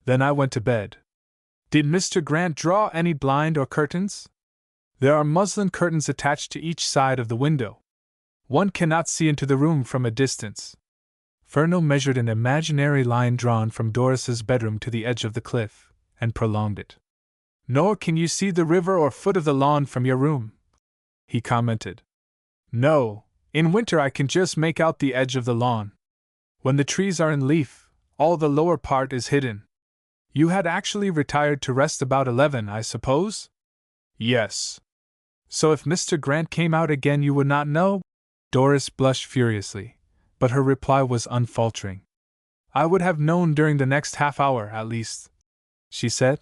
Speaker 1: Then I went to bed. Did Mr. Grant draw any blind or curtains? There are muslin curtains attached to each side of the window. One cannot see into the room from a distance. Furneaux measured an imaginary line drawn from Doris's bedroom to the edge of the cliff, and prolonged it. "Nor can you see the river or foot of the lawn from your room," he commented. "No, in winter I can just make out the edge of the lawn. When the trees are in leaf, all the lower part is hidden." "You had actually retired to rest about 11, I suppose?" "Yes." "So if Mr. Grant came out again you would not know?" Doris blushed furiously, but her reply was unfaltering. "I would have known during the next half-hour, at least," she said.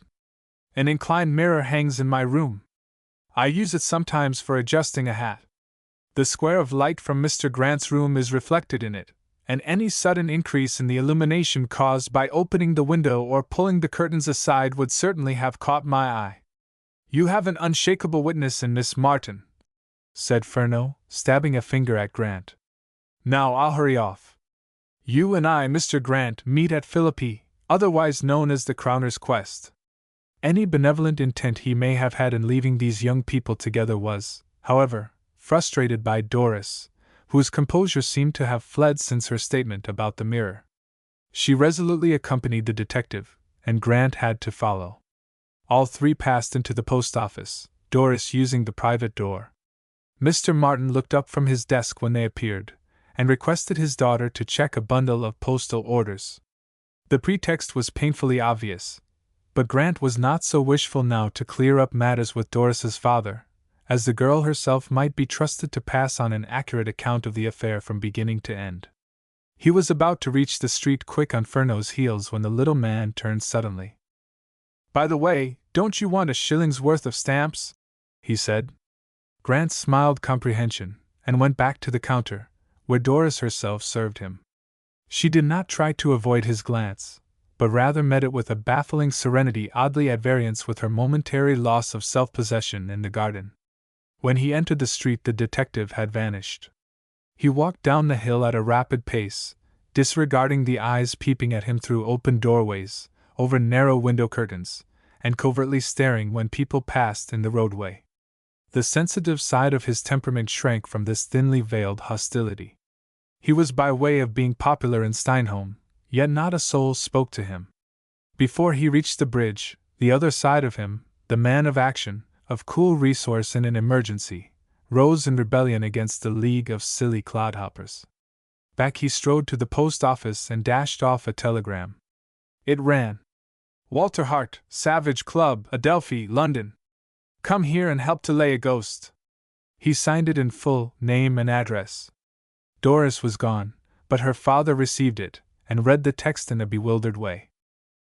Speaker 1: "An inclined mirror hangs in my room. I use it sometimes for adjusting a hat. The square of light from Mr. Grant's room is reflected in it, and any sudden increase in the illumination caused by opening the window or pulling the curtains aside would certainly have caught my eye." "You have an unshakable witness in Miss Martin," said Furneaux, stabbing a finger at Grant. "Now I'll hurry off. You and I, Mr. Grant, meet at Philippi, otherwise known as the Crowner's Quest." Any benevolent intent he may have had in leaving these young people together was, however, frustrated by Doris, whose composure seemed to have fled since her statement about the mirror. She resolutely accompanied the detective, and Grant had to follow. All three passed into the post office, Doris using the private door. Mr. Martin looked up from his desk when they appeared, and requested his daughter to check a bundle of postal orders. The pretext was painfully obvious, but Grant was not so wishful now to clear up matters with Doris's father, as the girl herself might be trusted to pass on an accurate account of the affair from beginning to end. He was about to reach the street quick on Furneaux's heels when the little man turned suddenly. "By the way, don't you want a shilling's worth of stamps?" he said. Grant smiled comprehension, and went back to the counter, where Doris herself served him. She did not try to avoid his glance, but rather met it with a baffling serenity oddly at variance with her momentary loss of self-possession in the garden. When he entered the street, the detective had vanished. He walked down the hill at a rapid pace, disregarding the eyes peeping at him through open doorways, over narrow window curtains, and covertly staring when people passed in the roadway. The sensitive side of his temperament shrank from this thinly veiled hostility. He was by way of being popular in Steinholm, yet not a soul spoke to him. Before he reached the bridge, the other side of him, the man of action, of cool resource in an emergency, rose in rebellion against the league of silly clodhoppers. Back he strode to the post office and dashed off a telegram. It ran: Walter Hart, Savage Club, Adelphi, London. Come here and help to lay a ghost. He signed it in full, name and address. Doris was gone, but her father received it, and read the text in a bewildered way.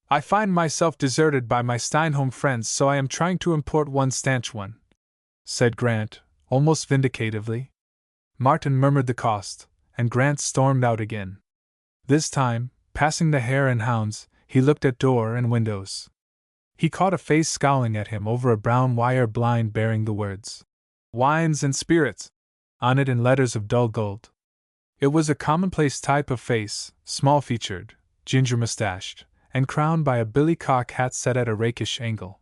Speaker 1: I find myself deserted by my Steinholm friends, so I am trying to import one stanch one, said Grant, almost vindicatively. Martin murmured the cost, and Grant stormed out again. This time, passing the Hare and Hounds, he looked at door and windows. He caught a face scowling at him over a brown wire blind bearing the words, Wines and Spirits, on it in letters of dull gold. It was a commonplace type of face, small-featured, ginger-mustached, and crowned by a billycock hat set at a rakish angle.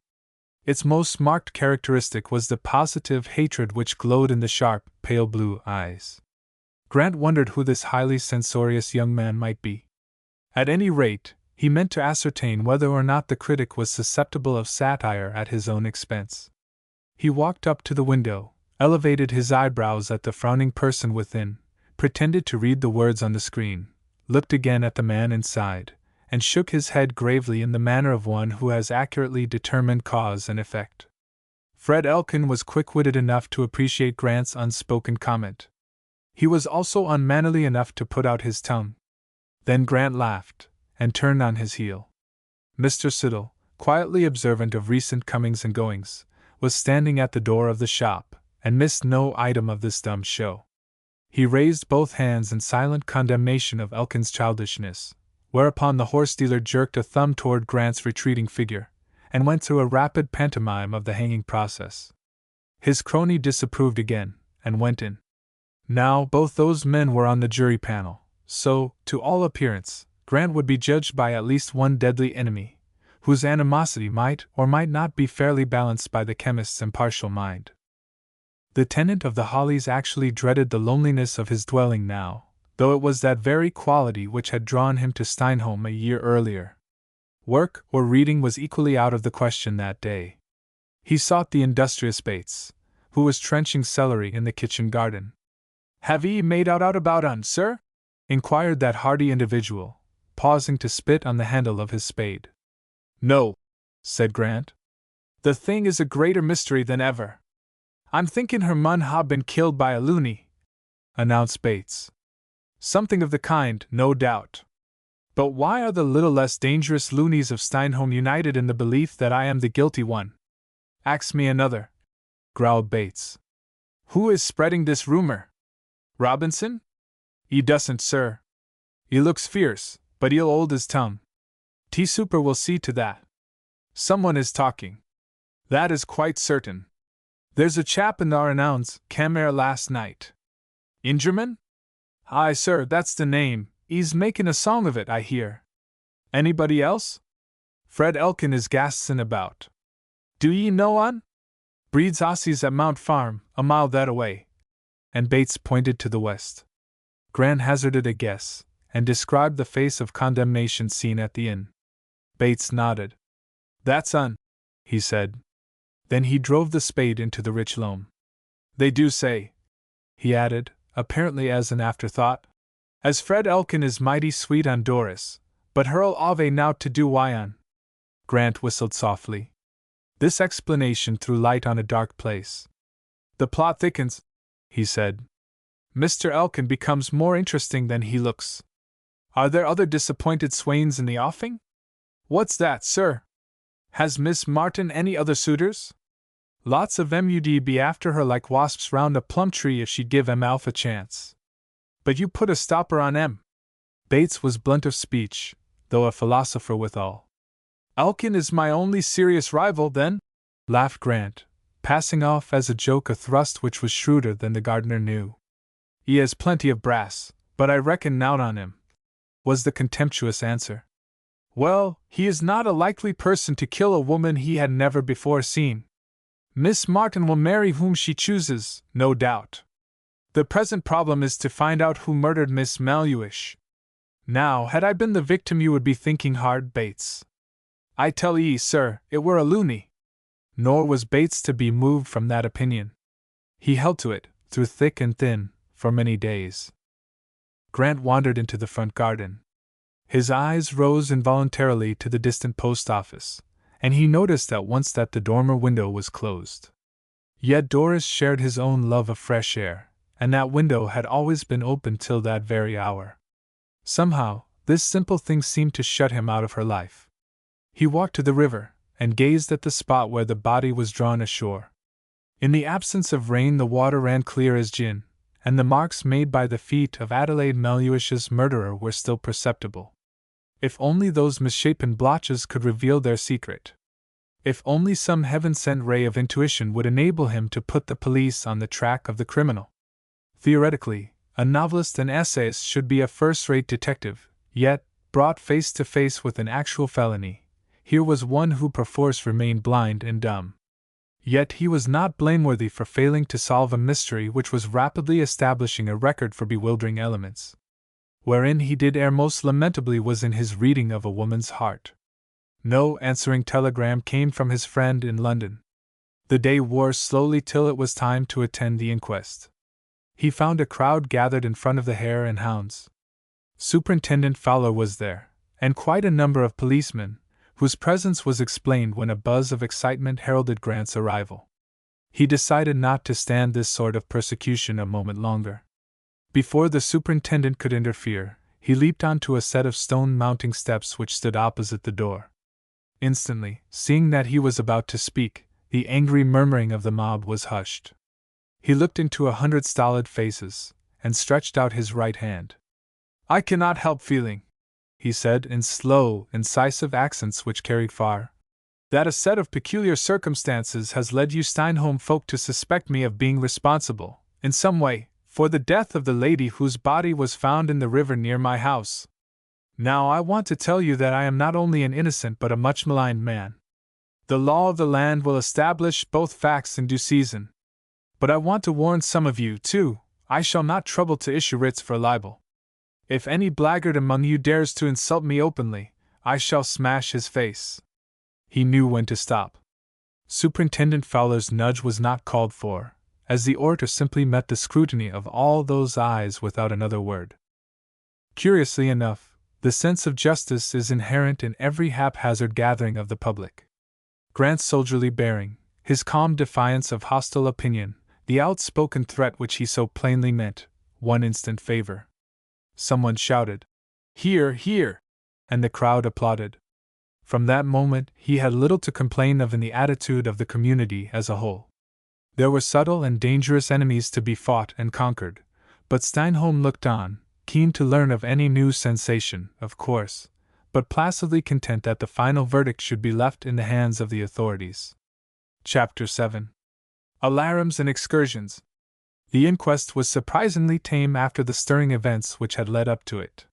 Speaker 1: Its most marked characteristic was the positive hatred which glowed in the sharp, pale blue eyes. Grant wondered who this highly censorious young man might be. At any rate, he meant to ascertain whether or not the critic was susceptible of satire at his own expense. He walked up to the window, elevated his eyebrows at the frowning person within, pretended to read the words on the screen, looked again at the man inside, and shook his head gravely in the manner of one who has accurately determined cause and effect. Fred Elkin was quick-witted enough to appreciate Grant's unspoken comment. He was also unmannerly enough to put out his tongue. Then Grant laughed, and turned on his heel. Mr. Siddle, quietly observant of recent comings and goings, was standing at the door of the shop, and missed no item of this dumb show. He raised both hands in silent condemnation of Elkin's childishness, whereupon the horse-dealer jerked a thumb toward Grant's retreating figure, and went through a rapid pantomime of the hanging process. His crony disapproved again, and went in. Now both those men were on the jury panel, so, to all appearance, Grant would be judged by at least one deadly enemy, whose animosity might or might not be fairly balanced by the chemist's impartial mind. The tenant of the Hollies actually dreaded the loneliness of his dwelling now, though it was that very quality which had drawn him to Steinholm a year earlier. Work or reading was equally out of the question that day. He sought the industrious Bates, who was trenching celery in the kitchen garden. "Have ye made out about un, sir?" inquired that hardy individual, pausing to spit on the handle of his spade. "No," said Grant. "The thing is a greater mystery than ever." "I'm thinking her mun ha' been killed by a loony," announced Bates. "Something of the kind, no doubt. But why are the little less dangerous loonies of Steinholm united in the belief that I am the guilty one?" "Ax me another," growled Bates. "Who is spreading this rumor? Robinson? 'E doesn't, sir. 'E looks fierce, but 'e'll hold his tongue. T-Super will see to that. Someone is talking. That is quite certain. There's a chap in the Renounds came 'ere last night." "Ingerman?" "Aye, sir, that's the name. 'E's making a song of it, I hear." "Anybody else?" "Fred Elkin is gassin' about." "Do ye know on?" "Breeds Aussies at Mount Farm, a mile that away." And Bates pointed to the west. Grant hazarded a guess, and described the face of condemnation seen at the inn. Bates nodded. "That's un," he said. Then he drove the spade into the rich loam. "They do say," he added, apparently as an afterthought, "as Fred Elkin is mighty sweet on Doris, but her'll ave now to do why on." Grant whistled softly. This explanation threw light on a dark place. "The plot thickens," he said. "Mr. Elkin becomes more interesting than he looks. Are there other disappointed swains in the offing?" "What's that, sir? Has Miss Martin any other suitors?" "Lots of 'em would be after her like wasps round a plum tree if she'd give 'em Alf a chance. But you put a stopper on 'em." Bates was blunt of speech, though a philosopher withal. "Elkin is my only serious rival, then?" laughed Grant, passing off as a joke a thrust which was shrewder than the gardener knew. "He has plenty of brass, but I reckon nowt on him," was the contemptuous answer. "Well, he is not a likely person to kill a woman he had never before seen. Miss Martin will marry whom she chooses, no doubt. The present problem is to find out who murdered Miss Maluish. Now, had I been the victim, you would be thinking hard, Bates. I tell ye, sir, it were a loony." Nor was Bates to be moved from that opinion. He held to it, through thick and thin, for many days. Grant wandered into the front garden. His eyes rose involuntarily to the distant post office, and he noticed at once that the dormer window was closed. Yet Doris shared his own love of fresh air, and that window had always been open till that very hour. Somehow, this simple thing seemed to shut him out of her life. He walked to the river, and gazed at the spot where the body was drawn ashore. In the absence of rain the water ran clear as gin, and the marks made by the feet of Adelaide Maluish's murderer were still perceptible. If only those misshapen blotches could reveal their secret! If only some heaven-sent ray of intuition would enable him to put the police on the track of the criminal! Theoretically, a novelist and essayist should be a first-rate detective, yet, brought face to face with an actual felony, here was one who perforce remained blind and dumb. Yet he was not blameworthy for failing to solve a mystery which was rapidly establishing a record for bewildering elements. Wherein he did err most lamentably was in his reading of a woman's heart. No answering telegram came from his friend in London. The day wore slowly till it was time to attend the inquest. He found a crowd gathered in front of the Hare and Hounds. Superintendent Fowler was there, and quite a number of policemen, whose presence was explained when a buzz of excitement heralded Grant's arrival. He decided not to stand this sort of persecution a moment longer. Before the superintendent could interfere, he leaped onto a set of stone mounting steps which stood opposite the door. Instantly, seeing that he was about to speak, the angry murmuring of the mob was hushed. He looked into 100 stolid faces, and stretched out his right hand. "I cannot help feeling," he said in slow, incisive accents which carried far, "that a set of peculiar circumstances has led you Steinholm folk to suspect me of being responsible, in some way, for the death of the lady whose body was found in the river near my house. Now I want to tell you that I am not only an innocent but a much maligned man. The law of the land will establish both facts in due season. But I want to warn some of you, too, I shall not trouble to issue writs for libel. If any blackguard among you dares to insult me openly, I shall smash his face." He knew when to stop. Superintendent Fowler's nudge was not called for, as the orator simply met the scrutiny of all those eyes without another word. Curiously enough, the sense of justice is inherent in every haphazard gathering of the public. Grant's soldierly bearing, his calm defiance of hostile opinion, the outspoken threat which he so plainly meant, won instant favor. Someone shouted, "Hear, hear!" and the crowd applauded. From that moment he had little to complain of in the attitude of the community as a whole. There were subtle and dangerous enemies to be fought and conquered, but Steinholm looked on, keen to learn of any new sensation, of course, but placidly content that the final verdict should be left in the hands of the authorities. Chapter 7. Alarums and Excursions. The inquest was surprisingly tame after the stirring events which had led up to it.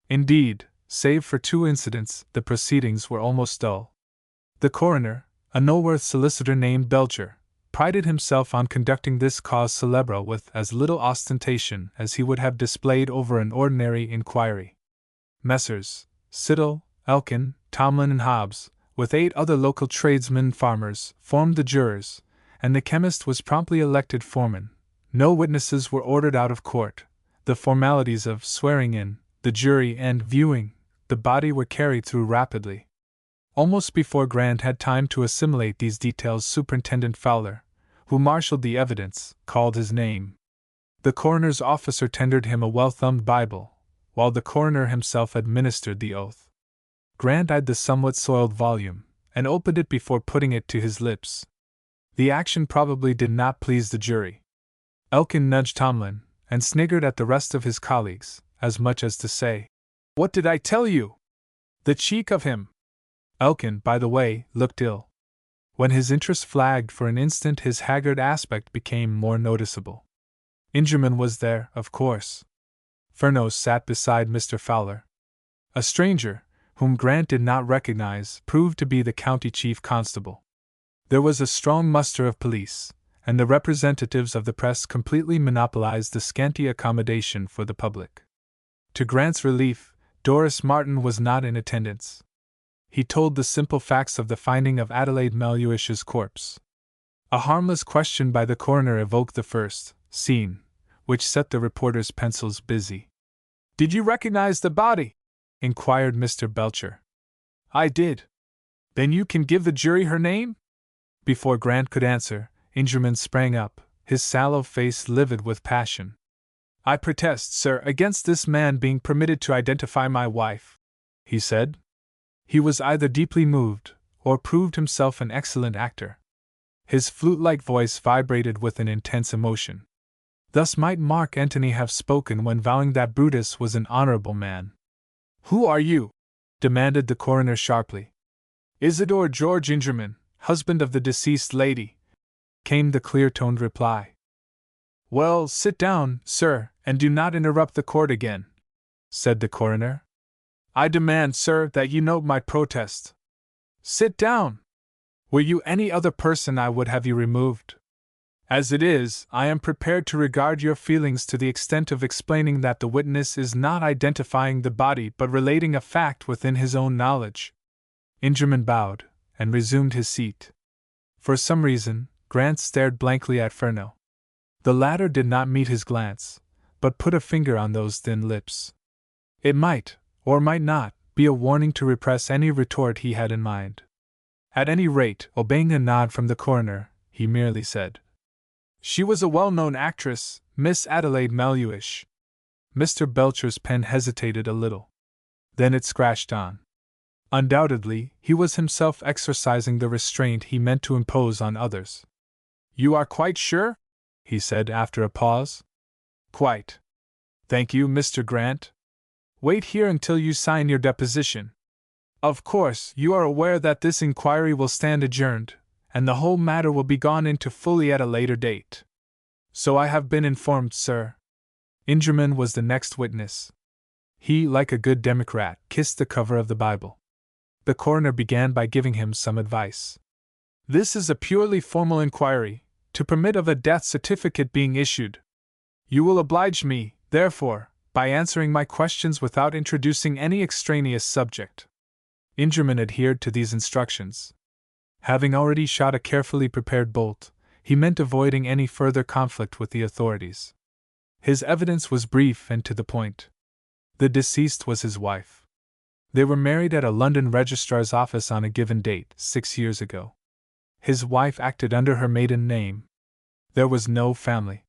Speaker 1: Indeed, save for 2 incidents, the proceedings were almost dull. The coroner, a Knowworth solicitor named Belcher, prided himself on conducting this cause célèbre with as little ostentation as he would have displayed over an ordinary inquiry. Messrs. Siddle, Elkin, Tomlin and Hobbs, with 8 other local tradesmen and farmers, formed the jurors, and the chemist was promptly elected foreman. No witnesses were ordered out of court. The formalities of swearing in, the jury, and viewing the body were carried through rapidly. Almost before Grant had time to assimilate these details, Superintendent Fowler, who marshaled the evidence, called his name. The coroner's officer tendered him a well-thumbed Bible, while the coroner himself administered the oath. Grant eyed the somewhat soiled volume, and opened it before putting it to his lips. The action probably did not please the jury. Elkin nudged Tomlin, and sniggered at the rest of his colleagues, as much as to say, "What did I tell you?" The cheek of him! Elkin, by the way, looked ill. When his interest flagged for an instant, his haggard aspect became more noticeable. Ingerman was there, of course. Furneaux sat beside Mr. Fowler. A stranger, whom Grant did not recognize, proved to be the county chief constable. There was a strong muster of police, and the representatives of the press completely monopolized the scanty accommodation for the public. To Grant's relief, Doris Martin was not in attendance. He told the simple facts of the finding of Adelaide Melhuish's corpse. A harmless question by the coroner evoked the first scene, which set the reporter's pencils busy. "Did you recognize the body?" inquired Mr. Belcher. "I did." "Then you can give the jury her name?" Before Grant could answer, Ingerman sprang up, his sallow face livid with passion. "I protest, sir, against this man being permitted to identify my wife," he said. He was either deeply moved, or proved himself an excellent actor. His flute-like voice vibrated with an intense emotion. Thus might Mark Antony have spoken when vowing that Brutus was an honorable man. "Who are you?" demanded the coroner sharply. "Isidore George Ingerman, husband of the deceased lady," came the clear-toned reply. "Well, sit down, sir, and do not interrupt the court again," said the coroner. "I demand, sir, that you note my protest." "Sit down! Were you any other person, I would have you removed. As it is, I am prepared to regard your feelings to the extent of explaining that the witness is not identifying the body but relating a fact within his own knowledge." Ingerman bowed, and resumed his seat. For some reason, Grant stared blankly at Furneaux. The latter did not meet his glance, but put a finger on those thin lips. It might, or might not, be a warning to repress any retort he had in mind. At any rate, obeying a nod from the coroner, he merely said, "She was a well-known actress, Miss Adelaide Melhuish." Mr. Belcher's pen hesitated a little. Then it scratched on. Undoubtedly, he was himself exercising the restraint he meant to impose on others. "You are quite sure?" he said after a pause. "Quite. Thank you, Mr. Grant. Wait here until you sign your deposition. Of course, you are aware that this inquiry will stand adjourned, and the whole matter will be gone into fully at a later date." "So I have been informed, sir." Ingerman was the next witness. He, like a good Democrat, kissed the cover of the Bible. The coroner began by giving him some advice. "This is a purely formal inquiry, to permit of a death certificate being issued. You will oblige me, therefore, by answering my questions without introducing any extraneous subject." Ingerman adhered to these instructions. Having already shot a carefully prepared bolt, he meant avoiding any further conflict with the authorities. His evidence was brief and to the point. The deceased was his wife. They were married at a London registrar's office on a given date, 6 years ago. His wife acted under her maiden name. There was no family.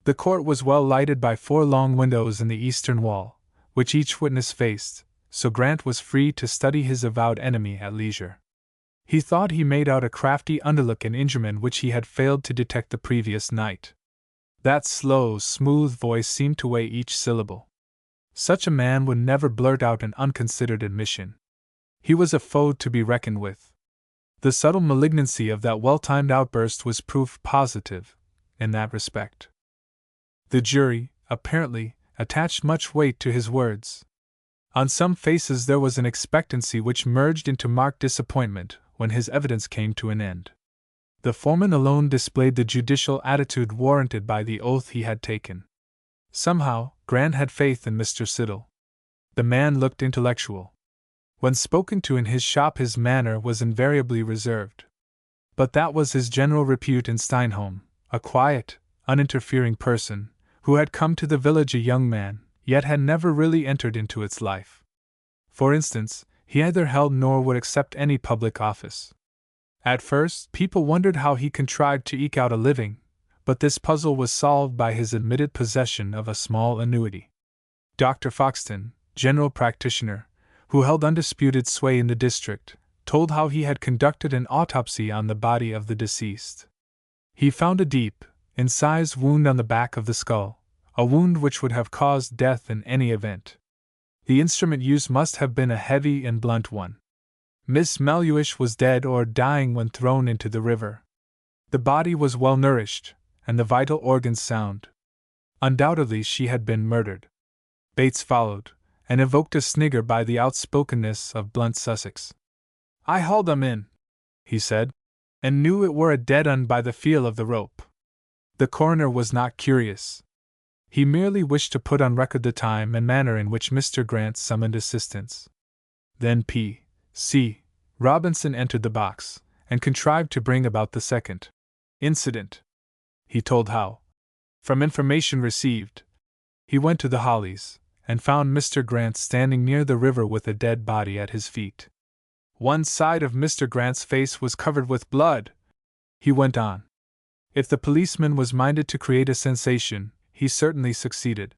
Speaker 1: The court was well lighted by 4 long windows in the eastern wall, which each witness faced, so Grant was free to study his avowed enemy at leisure. He thought he made out a crafty underlook in Ingerman which he had failed to detect the previous night. That slow, smooth voice seemed to weigh each syllable. Such a man would never blurt out an unconsidered admission. He was a foe to be reckoned with. The subtle malignancy of that well-timed outburst was proof positive, in that respect. The jury, apparently, attached much weight to his words. On some faces there was an expectancy which merged into marked disappointment when his evidence came to an end. The foreman alone displayed the judicial attitude warranted by the oath he had taken. Somehow, Grant had faith in Mr. Siddle. The man looked intellectual. When spoken to in his shop his manner was invariably reserved. But that was his general repute in Steinholm, a quiet, uninterfering person, who had come to the village a young man, yet had never really entered into its life. For instance, he neither held nor would accept any public office. At first, people wondered how he contrived to eke out a living, but this puzzle was solved by his admitted possession of a small annuity. Dr. Foxton, general practitioner, who held undisputed sway in the district, told how he had conducted an autopsy on the body of the deceased. He found a deep, incised wound on the back of the skull, a wound which would have caused death in any event. The instrument used must have been a heavy and blunt one. Miss Melhuish was dead or dying when thrown into the river. The body was well nourished, and the vital organs sound. Undoubtedly she had been murdered. Bates followed, and evoked a snigger by the outspokenness of blunt Sussex. "I hauled 'em in," he said, "and knew it were a dead un by the feel of the rope." The coroner was not curious. He merely wished to put on record the time and manner in which Mr. Grant summoned assistance. Then P.C. Robinson entered the box, and contrived to bring about the second incident. He told how, from information received, he went to the Hollies, and found Mr. Grant standing near the river with a dead body at his feet. One side of Mr. Grant's face was covered with blood. He went on. If the policeman was minded to create a sensation, he certainly succeeded.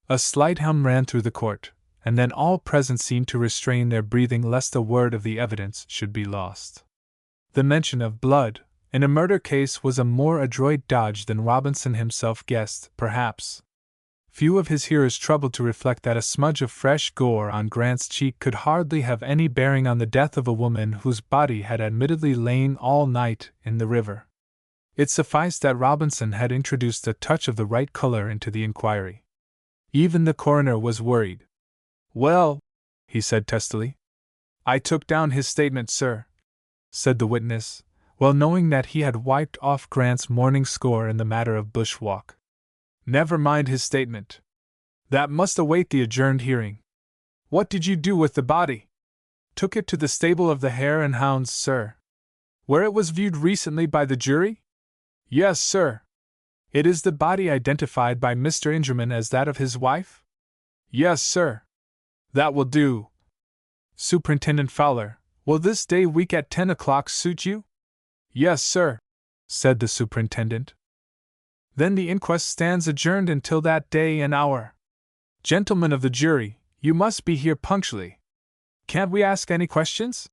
Speaker 1: A slight hum ran through the court, and then all present seemed to restrain their breathing lest a word of the evidence should be lost. The mention of blood in a murder case was a more adroit dodge than Robinson himself guessed, perhaps. Few of his hearers troubled to reflect that a smudge of fresh gore on Grant's cheek could hardly have any bearing on the death of a woman whose body had admittedly lain all night in the river. It sufficed that Robinson had introduced a touch of the right color into the inquiry. Even the coroner was worried. "Well," he said testily. "I took down his statement, sir," said the witness, well knowing that he had wiped off Grant's morning score in the matter of bushwalk. "Never mind his statement. That must await the adjourned hearing. What did you do with the body?" "Took it to the stable of the Hare and Hounds, sir." "Where it was viewed recently by the jury?" "Yes, sir." "It is the body identified by Mr. Ingerman as that of his wife?" "Yes, sir." "That will do. Superintendent Fowler, will this day week at 10 o'clock suit you?" "Yes, sir," said the superintendent. "Then the inquest stands adjourned until that day and hour. Gentlemen of the jury, you must be here punctually." "Can't we ask any questions?"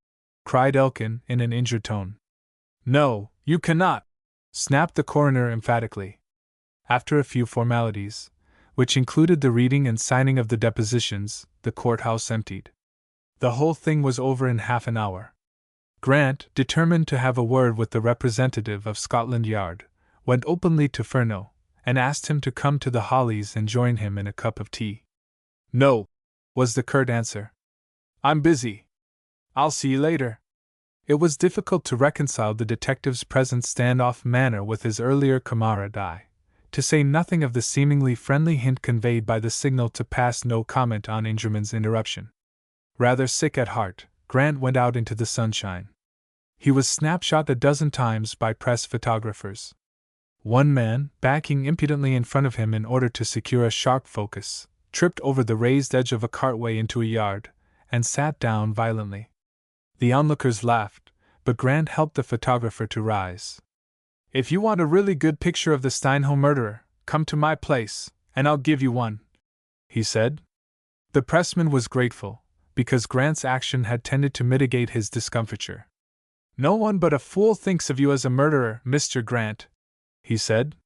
Speaker 1: cried Elkin in an injured tone. "No, you cannot," snapped the coroner emphatically. After a few formalities, which included the reading and signing of the depositions, the courthouse emptied. The whole thing was over in half an hour. Grant, determined to have a word with the representative of Scotland Yard, went openly to Furneaux, and asked him to come to the Hollies and join him in a cup of tea. "No," was the curt answer. "I'm busy. I'll see you later." It was difficult to reconcile the detective's present stand-off manner with his earlier camaraderie, to say nothing of the seemingly friendly hint conveyed by the signal to pass no comment on Ingerman's interruption. Rather sick at heart, Grant went out into the sunshine. He was snapshot a dozen times by press photographers. One man, backing impudently in front of him in order to secure a sharp focus, tripped over the raised edge of a cartway into a yard, and sat down violently. The onlookers laughed, but Grant helped the photographer to rise. "If you want a really good picture of the Steinholm murderer, come to my place, and I'll give you one," he said. The pressman was grateful, because Grant's action had tended to mitigate his discomfiture. "No one but a fool thinks of you as a murderer, Mr. Grant," he said.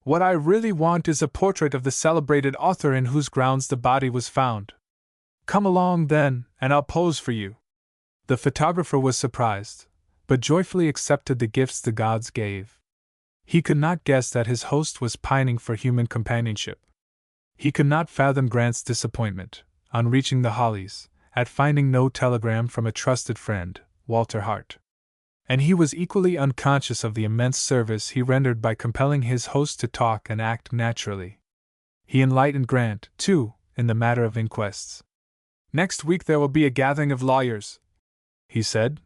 Speaker 1: "What I really want is a portrait of the celebrated author in whose grounds the body was found. Come along, then, and I'll pose for you." The photographer was surprised, but joyfully accepted the gifts the gods gave. He could not guess that his host was pining for human companionship. He could not fathom Grant's disappointment, on reaching the Hollies, at finding no telegram from a trusted friend, Walter Hart. And he was equally unconscious of the immense service he rendered by compelling his host to talk and act naturally. He enlightened Grant, too, in the matter of inquests. "Next week there will be a gathering of lawyers," he said.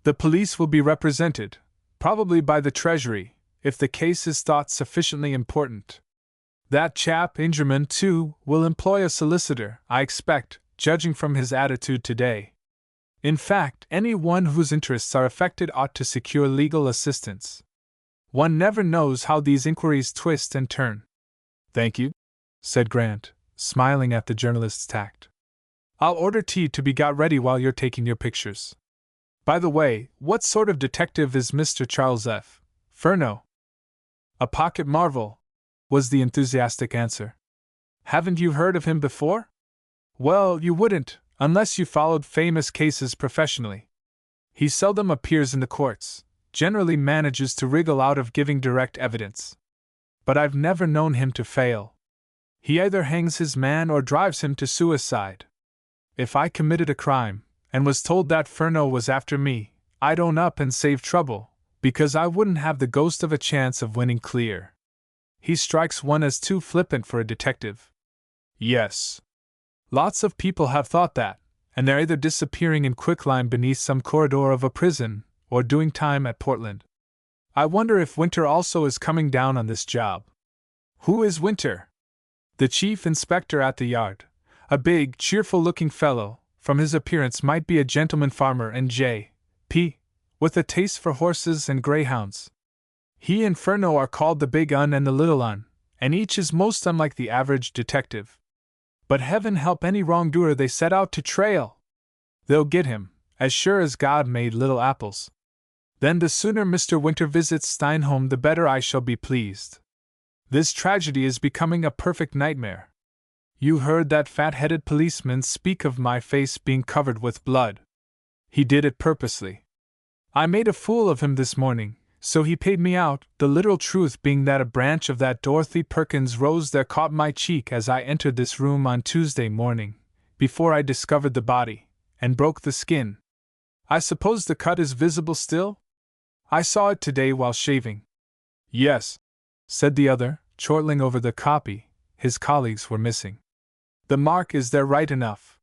Speaker 1: "The police will be represented, probably by the Treasury, if the case is thought sufficiently important. That chap Ingerman, too, will employ a solicitor, I expect, judging from his attitude today. In fact, anyone whose interests are affected ought to secure legal assistance. One never knows how these inquiries twist and turn." "Thank you," said Grant, smiling at the journalist's tact. "I'll order tea to be got ready while you're taking your pictures. By the way, what sort of detective is Mr. Charles F. Furneaux?" "A pocket marvel," was the enthusiastic answer. "Haven't you heard of him before?" Well, you wouldn't, unless you followed famous cases professionally. He seldom appears in the courts, generally manages to wriggle out of giving direct evidence. But I've never known him to fail. He either hangs his man or drives him to suicide. If I committed a crime, and was told that Furneaux was after me, I'd own up and save trouble, because I wouldn't have the ghost of a chance of winning clear. He strikes one as too flippant for a detective. Yes. Lots of people have thought that, and they're either disappearing in quicklime beneath some corridor of a prison, or doing time at Portland. I wonder if Winter also is coming down on this job. Who is Winter? The chief inspector at the yard, a big, cheerful-looking fellow, from his appearance might be a gentleman farmer and J.P., with a taste for horses and greyhounds. He and Furneaux are called the Big Un and the Little Un, and each is most unlike the average detective. But heaven help any wrongdoer they set out to trail! They'll get him, as sure as God made little apples. Then the sooner Mr. Winter visits Steinholm the better I shall be pleased. This tragedy is becoming a perfect nightmare. You heard that fat-headed policeman speak of my face being covered with blood. He did it purposely. I made a fool of him this morning, so he paid me out, the literal truth being that a branch of that Dorothy Perkins rose there caught my cheek as I entered this room on Tuesday morning, before I discovered the body, and broke the skin. I suppose the cut is visible still? I saw it today while shaving. Yes, said the other, chortling over the copy his colleagues were missing. The mark is there right enough.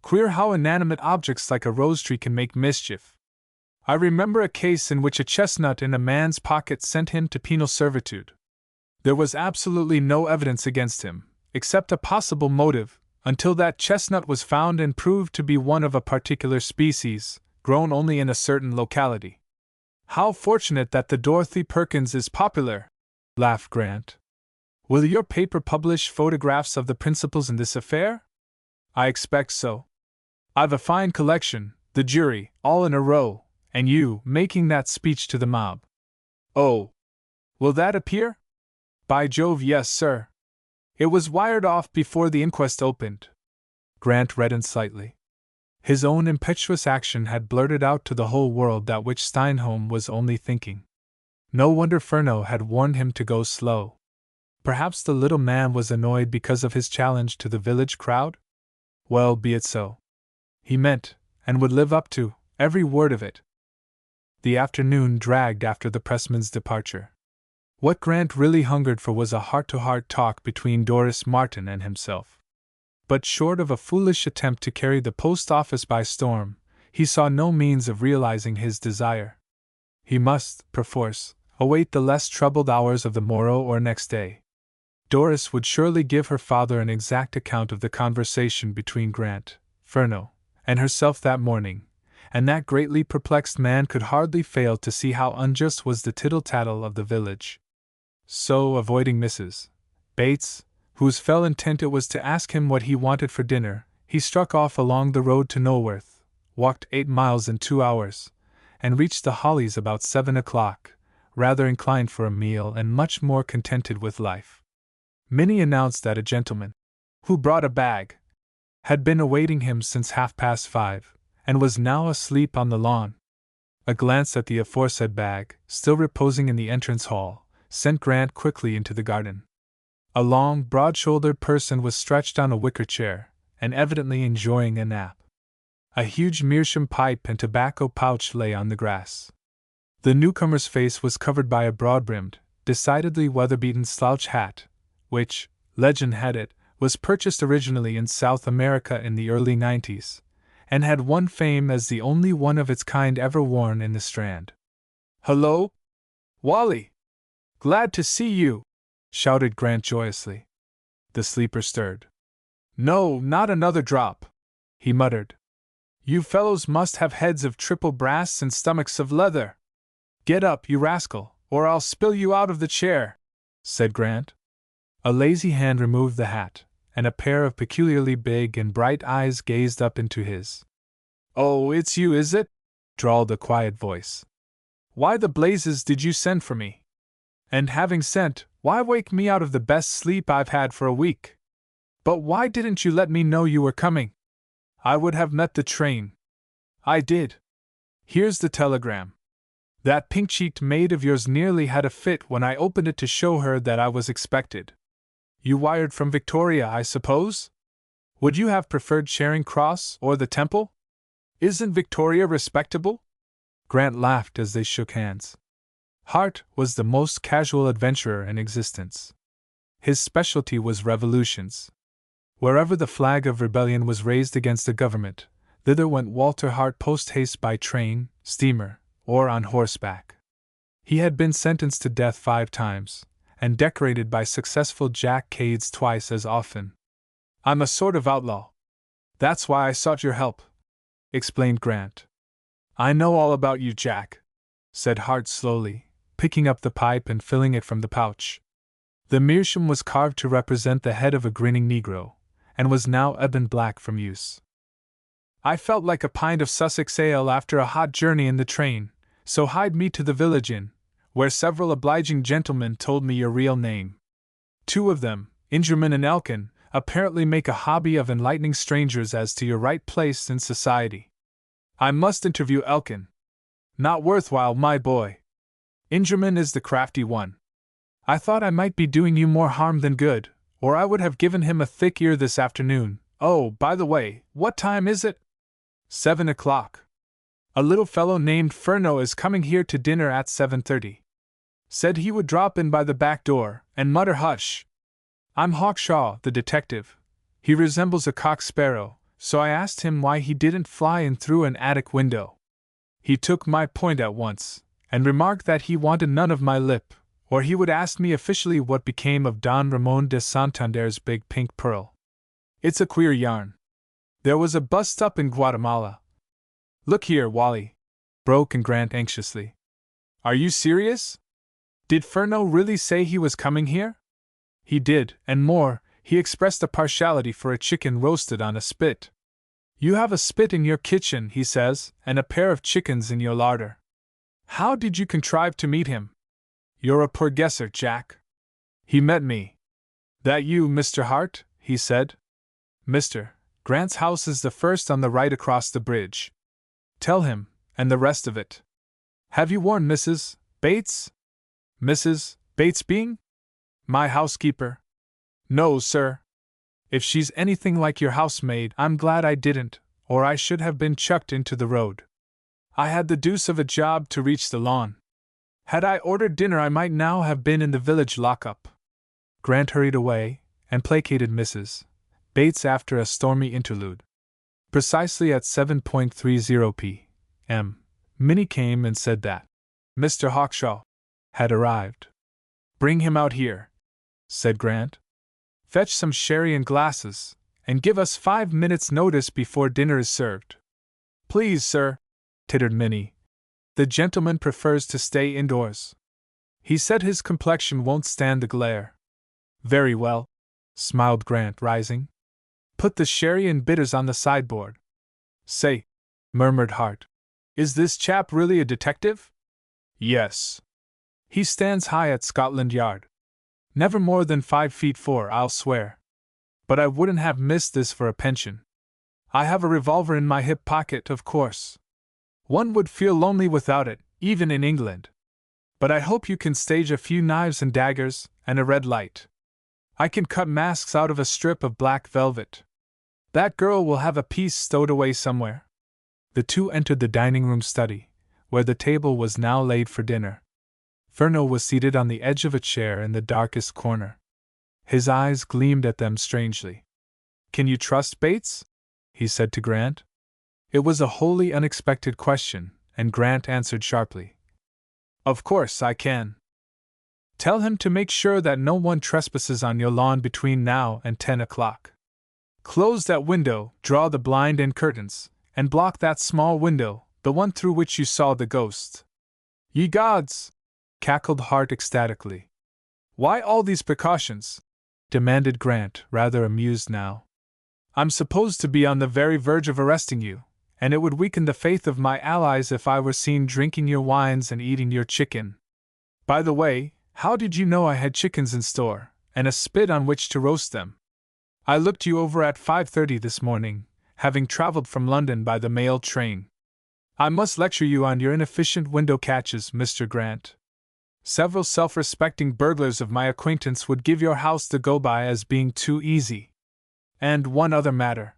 Speaker 1: Queer how inanimate objects like a rose tree can make mischief. I remember a case in which a chestnut in a man's pocket sent him to penal servitude. There was absolutely no evidence against him, except a possible motive, until that chestnut was found and proved to be one of a particular species, grown only in a certain locality. How fortunate that the Dorothy Perkins is popular, laughed Grant. Will your paper publish photographs of the principals in this affair? I expect so. I've a fine collection, the jury, all in a row, and you making that speech to the mob. Oh! Will that appear? By Jove, yes, sir. It was wired off before the inquest opened. Grant reddened slightly. His own impetuous action had blurted out to the whole world that which Steinholm was only thinking. No wonder Furneaux had warned him to go slow. Perhaps the little man was annoyed because of his challenge to the village crowd? Well, be it so. He meant, and would live up to, every word of it. The afternoon dragged after the pressman's departure. What Grant really hungered for was a heart-to-heart talk between Doris Martin and himself. But short of a foolish attempt to carry the post office by storm, he saw no means of realizing his desire. He must, perforce, await the less troubled hours of the morrow or next day. Doris would surely give her father an exact account of the conversation between Grant, Furneaux, and herself that morning, and that greatly perplexed man could hardly fail to see how unjust was the tittle-tattle of the village. So, avoiding Mrs. Bates, whose fell intent it was to ask him what he wanted for dinner, he struck off along the road to Knowworth, walked 8 miles in 2 hours, and reached the Hollies about 7 o'clock, rather inclined for a meal and much more contented with life. Minnie announced that a gentleman, who brought a bag, had been awaiting him since 5:30, and was now asleep on the lawn. A glance at the aforesaid bag, still reposing in the entrance hall, sent Grant quickly into the garden. A long, broad-shouldered person was stretched on a wicker chair, and evidently enjoying a nap. A huge meerschaum pipe and tobacco pouch lay on the grass. The newcomer's face was covered by a broad-brimmed, decidedly weather-beaten slouch hat, which, legend had it, was purchased originally in South America in the early 90s, and had won fame as the only one of its kind ever worn in the Strand. "Hello, Wally! Glad to see you!" shouted Grant joyously. The sleeper stirred. "No, not another drop," he muttered. "You fellows must have heads of triple brass and stomachs of leather. Get up, you rascal, or I'll spill you out of the chair," said Grant. A lazy hand removed the hat, and a pair of peculiarly big and bright eyes gazed up into his. "Oh, it's you, is it?" drawled a quiet voice. "Why the blazes did you send for me? And having sent, why wake me out of the best sleep I've had for a week?" But why didn't you let me know you were coming? I would have met the train. I did. Here's the telegram. That pink-cheeked maid of yours nearly had a fit when I opened it to show her that I was expected. You wired from Victoria, I suppose? Would you have preferred Charing Cross or the Temple? Isn't Victoria respectable? Grant laughed as they shook hands. Hart was the most casual adventurer in existence. His specialty was revolutions. Wherever the flag of rebellion was raised against the government, thither went Walter Hart post-haste by train, steamer, or on horseback. He had been sentenced to death 5 times, and decorated by successful Jack Cades twice as often. I'm a sort of outlaw. That's why I sought your help, explained Grant. I know all about you, Jack, said Hart slowly, picking up the pipe and filling it from the pouch. The meerschaum was carved to represent the head of a grinning Negro, and was now ebon black from use. I felt like a pint of Sussex ale after a hot journey in the train, so hied me to the village inn, where several obliging gentlemen told me your real name. 2 of them, Ingerman and Elkin, apparently make a hobby of enlightening strangers as to your right place in society. I must interview Elkin. Not worthwhile, my boy. Ingerman is the crafty one. I thought I might be doing you more harm than good, or I would have given him a thick ear this afternoon. Oh, by the way, what time is it? 7 o'clock. A little fellow named Furneaux is coming here to dinner at 7:30. Said he would drop in by the back door and mutter hush. I'm Hawkshaw, the detective. He resembles a cock sparrow, so I asked him why he didn't fly in through an attic window. He took my point at once, and remarked that he wanted none of my lip, or he would ask me officially what became of Don Ramon de Santander's big pink pearl. It's a queer yarn. There was a bust up in Guatemala. Look here, Wally, broke in Grant anxiously. Are you serious? Did Furneaux really say he was coming here? He did, and more, he expressed a partiality for a chicken roasted on a spit. You have a spit in your kitchen, he says, and a pair of chickens in your larder. How did you contrive to meet him? You're a poor guesser, Jack. He met me. That you, Mr. Hart? He said. Mr. Grant's house is the first on the right across the bridge. Tell him, and the rest of it. Have you warned Mrs. Bates? Mrs. Bates being? My housekeeper. No, sir. If she's anything like your housemaid, I'm glad I didn't, or I should have been chucked into the road. I had the deuce of a job to reach the lawn. Had I ordered dinner, I might now have been in the village lockup. Grant hurried away, and placated Mrs. Bates after a stormy interlude. Precisely at 7:30 p.m., Minnie came and said that Mr. Hawkshaw had arrived. Bring him out here, said Grant. Fetch some sherry and glasses, and give us 5 minutes' notice before dinner is served. Please, sir, tittered Minnie. The gentleman prefers to stay indoors. He said his complexion won't stand the glare. Very well, smiled Grant, rising. Put the sherry and bitters on the sideboard. Say, murmured Hart, is this chap really a detective? Yes. He stands high at Scotland Yard. Never more than 5'4", I'll swear. But I wouldn't have missed this for a pension. I have a revolver in my hip pocket, of course. One would feel lonely without it, even in England. But I hope you can stage a few knives and daggers, and a red light. I can cut masks out of a strip of black velvet. That girl will have a piece stowed away somewhere. The two entered the dining-room study, where the table was now laid for dinner. Furneaux was seated on the edge of a chair in the darkest corner. His eyes gleamed at them strangely. Can you trust Bates? He said to Grant. It was a wholly unexpected question, and Grant answered sharply. Of course I can. Tell him to make sure that no one trespasses on your lawn between now and 10 o'clock. Close that window, draw the blind and curtains, and block that small window, the one through which you saw the ghost. Ye gods! Cackled Hart ecstatically. Why all these precautions? Demanded Grant, rather amused now. I'm supposed to be on the very verge of arresting you, and it would weaken the faith of my allies if I were seen drinking your wines and eating your chicken. By the way, how did you know I had chickens in store, and a spit on which to roast them? I looked you over at 5:30 this morning, having traveled from London by the mail train. I must lecture you on your inefficient window catches, Mr. Grant. Several self-respecting burglars of my acquaintance would give your house the go-by as being too easy. And one other matter.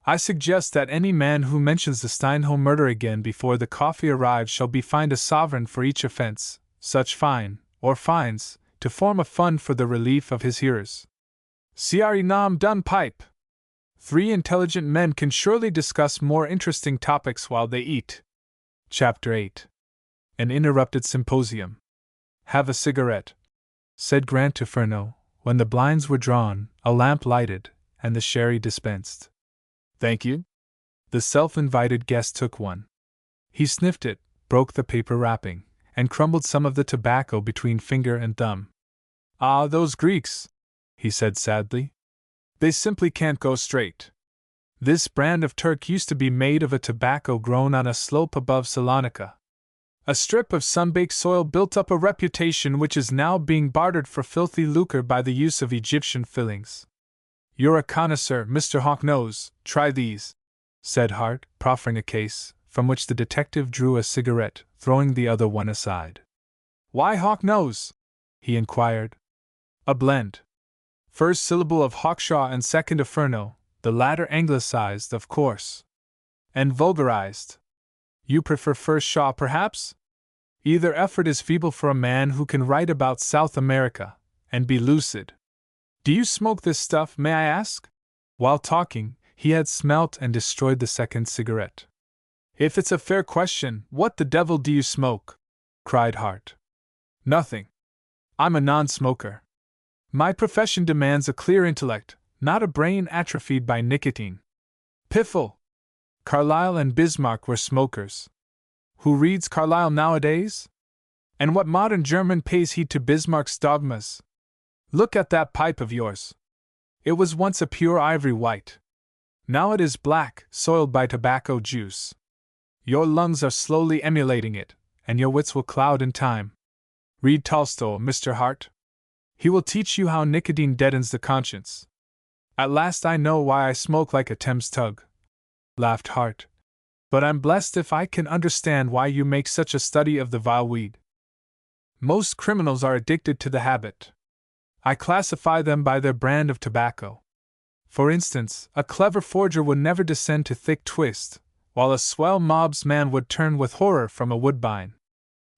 Speaker 1: I suggest that any man who mentions the Steinholm murder again before the coffee arrives shall be fined a sovereign for each offense, such fine, or fines, to form a fund for the relief of his hearers. Siari nam dun pipe. 3 intelligent men can surely discuss more interesting topics while they eat. Chapter 8. An interrupted symposium. Have a cigarette, said Grant to Furneaux, when the blinds were drawn, a lamp lighted, and the sherry dispensed. Thank you. The self-invited guest took one. He sniffed it, broke the paper wrapping, and crumbled some of the tobacco between finger and thumb. Ah, those Greeks, he said sadly. They simply can't go straight. This brand of Turk used to be made of a tobacco grown on a slope above Salonika. A strip of sun-baked soil built up a reputation which is now being bartered for filthy lucre by the use of Egyptian fillings. You're a connoisseur, Mr. Hawknose, try these, said Hart, proffering a case, from which the detective drew a cigarette, throwing the other one aside. Why Hawknose? He inquired. A blend. First syllable of Hawkshaw and second of Furneaux, the latter anglicized, of course. And vulgarized. You prefer first Shaw, perhaps? Either effort is feeble for a man who can write about South America, and be lucid. Do you smoke this stuff, may I ask? While talking, he had smelt and destroyed the second cigarette. If it's a fair question, what the devil do you smoke? Cried Hart. Nothing. I'm a non-smoker. My profession demands a clear intellect, not a brain atrophied by nicotine. Piffle! Carlyle and Bismarck were smokers. Who reads Carlyle nowadays? And what modern German pays heed to Bismarck's dogmas? Look at that pipe of yours. It was once a pure ivory white. Now it is black, soiled by tobacco juice. Your lungs are slowly emulating it, and your wits will cloud in time. Read Tolstoy, Mr. Hart. He will teach you how nicotine deadens the conscience. At last I know why I smoke like a Thames tug, laughed Hart. But I'm blessed if I can understand why you make such a study of the vile weed. Most criminals are addicted to the habit. I classify them by their brand of tobacco. For instance, a clever forger would never descend to thick twist, while a swell mob's man would turn with horror from a woodbine.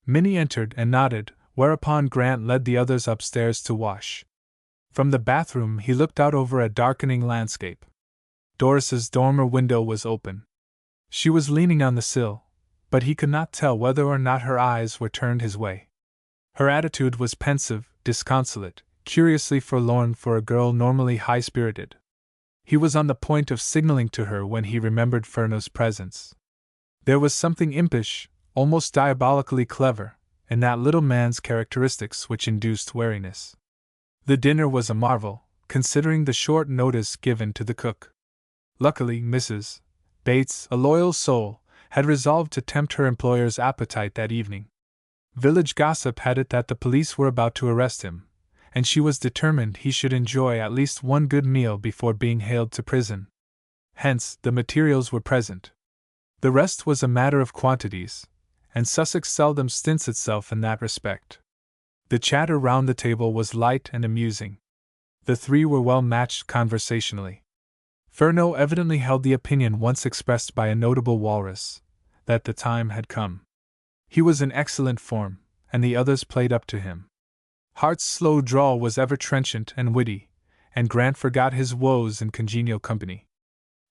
Speaker 1: Minnie entered and nodded, whereupon Grant led the others upstairs to wash. From the bathroom he looked out over a darkening landscape. Doris's dormer window was open. She was leaning on the sill, but he could not tell whether or not her eyes were turned his way. Her attitude was pensive, disconsolate, curiously forlorn for a girl normally high-spirited. He was on the point of signaling to her when he remembered Furneaux's presence. There was something impish, almost diabolically clever, in that little man's characteristics which induced wariness. The dinner was a marvel, considering the short notice given to the cook. Luckily, Mrs. Bates, a loyal soul, had resolved to tempt her employer's appetite that evening. Village gossip had it that the police were about to arrest him, and she was determined he should enjoy at least one good meal before being haled to prison. Hence, the materials were present. The rest was a matter of quantities, and Sussex seldom stints itself in that respect. The chatter round the table was light and amusing. The three were well matched conversationally. Furneaux evidently held the opinion once expressed by a notable walrus, that the time had come. He was in excellent form, and the others played up to him. Hart's slow drawl was ever trenchant and witty, and Grant forgot his woes in congenial company.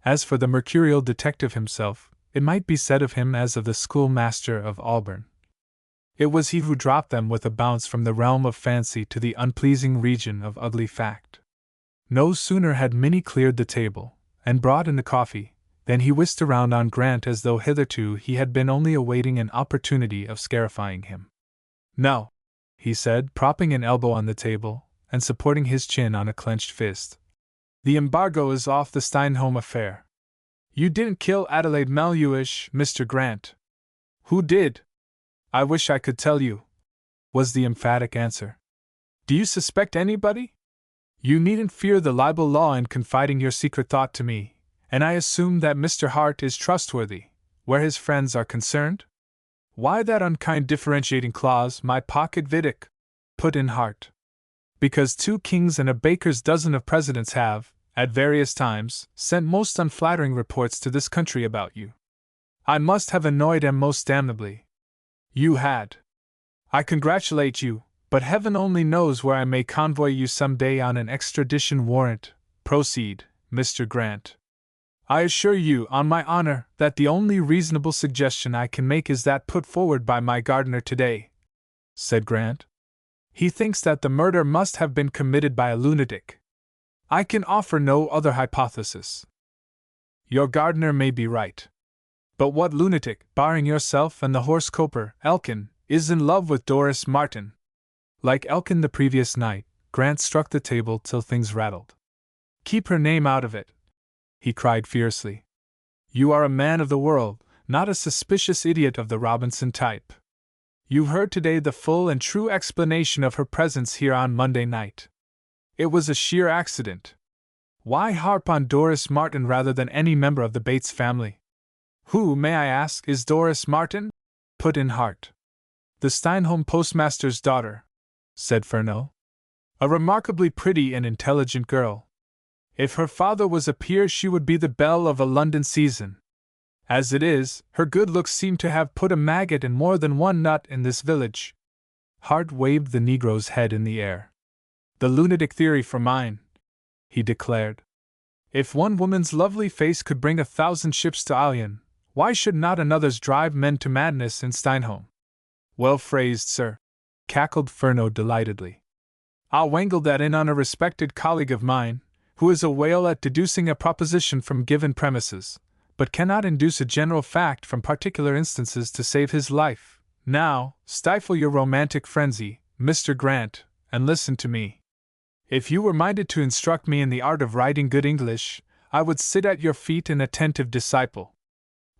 Speaker 1: As for the mercurial detective himself, it might be said of him as of the schoolmaster of Auburn. It was he who dropped them with a bounce from the realm of fancy to the unpleasing region of ugly fact. No sooner had Minnie cleared the table, and brought in the coffee, than he whisked around on Grant as though hitherto he had been only awaiting an opportunity of scarifying him. "No," he said, propping an elbow on the table, and supporting his chin on a clenched fist. "The embargo is off the Steinholm affair. You didn't kill Adelaide Melhuish, Mr. Grant." "Who did?" "I wish I could tell you," was the emphatic answer. "Do you suspect anybody?" You needn't fear the libel law in confiding your secret thought to me, and I assume that Mr. Hart is trustworthy, where his friends are concerned? Why that unkind differentiating clause, my pocket Vidic? Put in Hart. Because 2 kings and a baker's dozen of presidents have, at various times, sent most unflattering reports to this country about you. I must have annoyed him most damnably. You had. I congratulate you, but heaven only knows where I may convoy you some day on an extradition warrant. Proceed, Mr. Grant. I assure you, on my honor, that the only reasonable suggestion I can make is that put forward by my gardener today, said Grant. He thinks that the murder must have been committed by a lunatic. I can offer no other hypothesis. Your gardener may be right. But what lunatic, barring yourself and the horse-coper, Elkin, is in love with Doris Martin? Like Elkin the previous night, Grant struck the table till things rattled. Keep her name out of it, he cried fiercely. You are a man of the world, not a suspicious idiot of the Robinson type. You heard today the full and true explanation of her presence here on Monday night. It was a sheer accident. Why harp on Doris Martin rather than any member of the Bates family? Who, may I ask, is Doris Martin? Put in Hart. The Steinholm postmaster's daughter, said Furneaux. A remarkably pretty and intelligent girl. If her father was a peer, she would be the belle of a London season. As it is, her good looks seem to have put a maggot in more than one nut in this village. Hart waved the Negro's head in the air. The lunatic theory for mine, he declared. If one woman's lovely face could bring 1,000 ships to Albion, why should not another's drive men to madness in Steinholm? Well phrased, sir, cackled Furneaux delightedly. I'll wangle that in on a respected colleague of mine, who is a whale at deducing a proposition from given premises, but cannot induce a general fact from particular instances to save his life. Now, stifle your romantic frenzy, Mr. Grant, and listen to me. If you were minded to instruct me in the art of writing good English, I would sit at your feet an attentive disciple.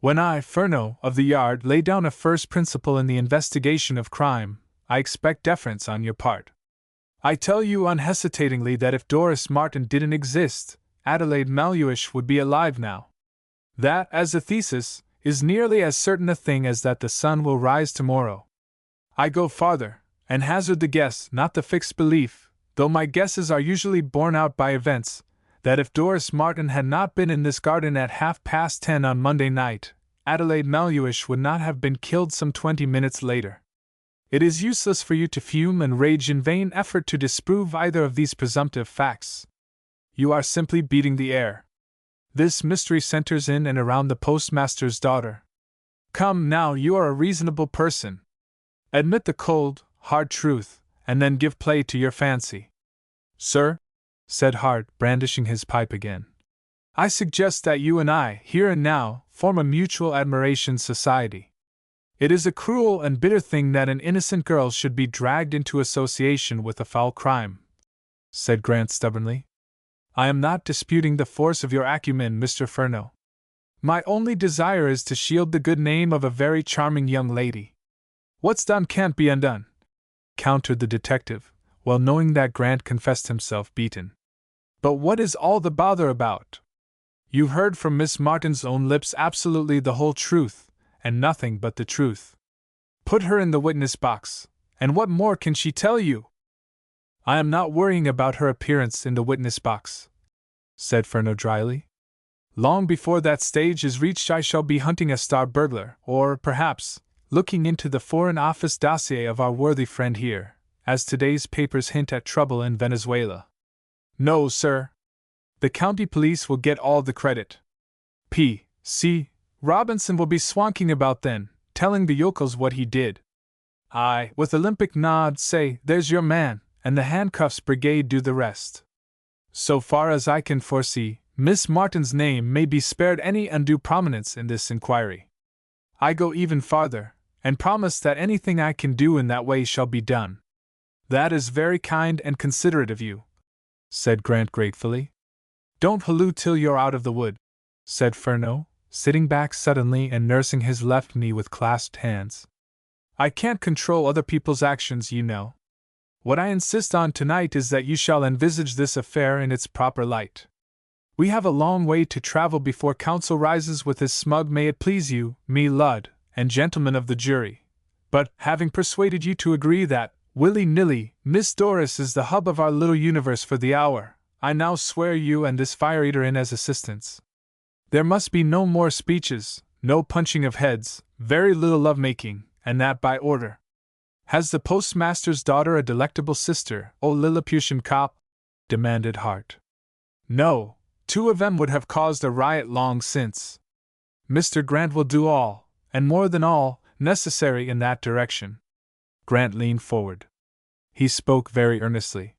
Speaker 1: When I, Furneaux, of the Yard, lay down a first principle in the investigation of crime, I expect deference on your part. I tell you unhesitatingly that if Doris Martin didn't exist, Adelaide Maluish would be alive now. That, as a thesis, is nearly as certain a thing as that the sun will rise tomorrow. I go farther, and hazard the guess, not the fixed belief, though my guesses are usually borne out by events, that if Doris Martin had not been in this garden at 10:30 on Monday night, Adelaide Maluish would not have been killed some 20 minutes later. It is useless for you to fume and rage in vain effort to disprove either of these presumptive facts. You are simply beating the air. This mystery centers in and around the postmaster's daughter. Come now, you are a reasonable person. Admit the cold, hard truth, and then give play to your fancy. Sir, said Hart, brandishing his pipe again, I suggest that you and I, here and now, form a mutual admiration society. It is a cruel and bitter thing that an innocent girl should be dragged into association with a foul crime, said Grant stubbornly. I am not disputing the force of your acumen, Mr. Furneaux. My only desire is to shield the good name of a very charming young lady. What's done can't be undone, countered the detective, well knowing that Grant confessed himself beaten. But what is all the bother about? You've heard from Miss Martin's own lips absolutely the whole truth, and nothing but the truth. Put her in the witness box, and what more can she tell you? I am not worrying about her appearance in the witness box, said Furneaux dryly. Long before that stage is reached I shall be hunting a star burglar, or, perhaps, looking into the Foreign Office dossier of our worthy friend here, as today's papers hint at trouble in Venezuela. No, sir. The county police will get all the credit. P.C. Robinson will be swanking about then, telling the yokels what he did. I, with Olympic nod, say, there's your man, and the handcuffs brigade do the rest. So far as I can foresee, Miss Martin's name may be spared any undue prominence in this inquiry. I go even farther, and promise that anything I can do in that way shall be done. That is very kind and considerate of you, said Grant gratefully. Don't halloo till you're out of the wood, said Furneaux, sitting back suddenly and nursing his left knee with clasped hands. I can't control other people's actions, you know. What I insist on tonight is that you shall envisage this affair in its proper light. We have a long way to travel before counsel rises with his smug "May it please you, me lud, and gentlemen of the jury." But, having persuaded you to agree that, willy-nilly, Miss Doris is the hub of our little universe for the hour, I now swear you and this fire-eater in as assistants. There must be no more speeches, no punching of heads, very little love-making, and that by order. Has the postmaster's daughter a delectable sister, O Lilliputian cop? Demanded Hart. No, 2 of them would have caused a riot long since. Mr. Grant will do all, and more than all, necessary in that direction. Grant leaned forward. He spoke very earnestly.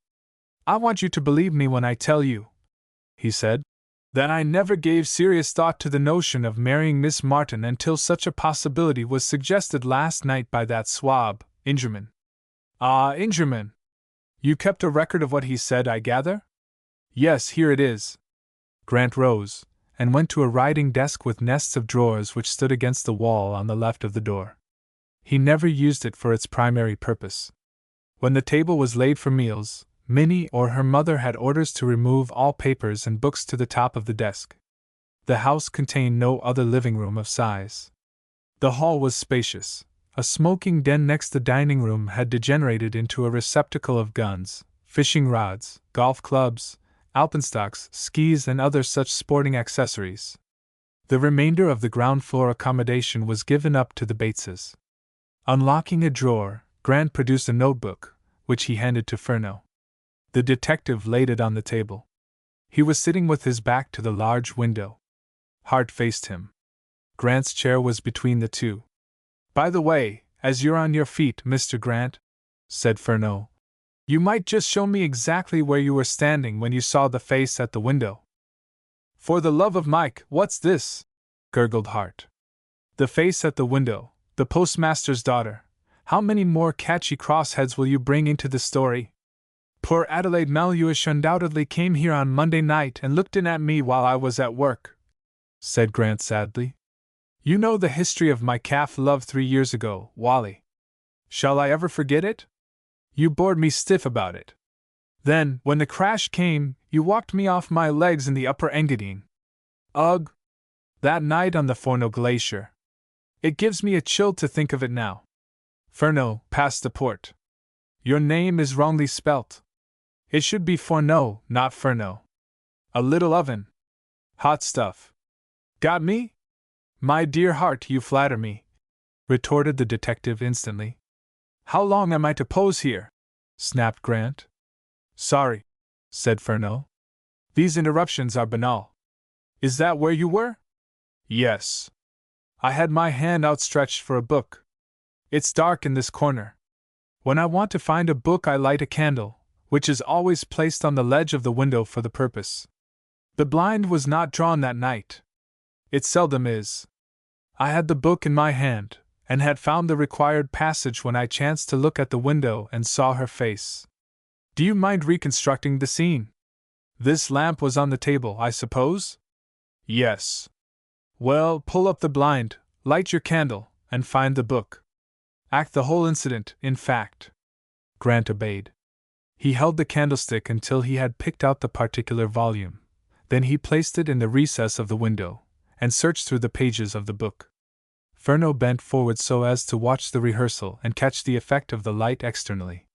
Speaker 1: I want you to believe me when I tell you, he said, that I never gave serious thought to the notion of marrying Miss Martin until such a possibility was suggested last night by that swab, Ingerman. Ah, Ingerman! You kept a record of what he said, I gather? Yes, here it is. Grant rose, and went to a writing desk with nests of drawers which stood against the wall on the left of the door. He never used it for its primary purpose. When the table was laid for meals, Minnie or her mother had orders to remove all papers and books to the top of the desk. The house contained no other living room of size. The hall was spacious. A smoking den next the dining room had degenerated into a receptacle of guns, fishing rods, golf clubs, alpenstocks, skis, and other such sporting accessories. The remainder of the ground floor accommodation was given up to the Bateses. Unlocking a drawer, Grant produced a notebook, which he handed to Furneaux. The detective laid it on the table. He was sitting with his back to the large window. Hart faced him. Grant's chair was between the two. By the way, as you're on your feet, Mr. Grant, said Furneaux, you might just show me exactly where you were standing when you saw the face at the window. For the love of Mike, what's this? Gurgled Hart. The face at the window, the postmaster's daughter. How many more catchy crossheads will you bring into the story? Poor Adelaide Maluish undoubtedly came here on Monday night and looked in at me while I was at work, said Grant sadly. You know the history of my calf love 3 years ago, Wally. Shall I ever forget it? You bored me stiff about it. Then, when the crash came, you walked me off my legs in the upper Engadine. Ugh! That night on the Forno Glacier. It gives me a chill to think of it now. Furneaux, pass the port. Your name is wrongly spelt. It should be Fourneau, not Furneaux. A little oven. Hot stuff. Got me? My dear Hart, you flatter me, retorted the detective instantly. How long am I to pose here? Snapped Grant. Sorry, said Furneaux. These interruptions are banal. Is that where you were? Yes. I had my hand outstretched for a book. It's dark in this corner. When I want to find a book, I light a candle, which is always placed on the ledge of the window for the purpose. The blind was not drawn that night. It seldom is. I had the book in my hand, and had found the required passage when I chanced to look at the window and saw her face. Do you mind reconstructing the scene? This lamp was on the table, I suppose? Yes. Well, pull up the blind, light your candle, and find the book. Act the whole incident, in fact. Grant obeyed. He held the candlestick until he had picked out the particular volume. Then he placed it in the recess of the window, and searched through the pages of the book. Furneaux bent forward so as to watch the rehearsal and catch the effect of the light externally.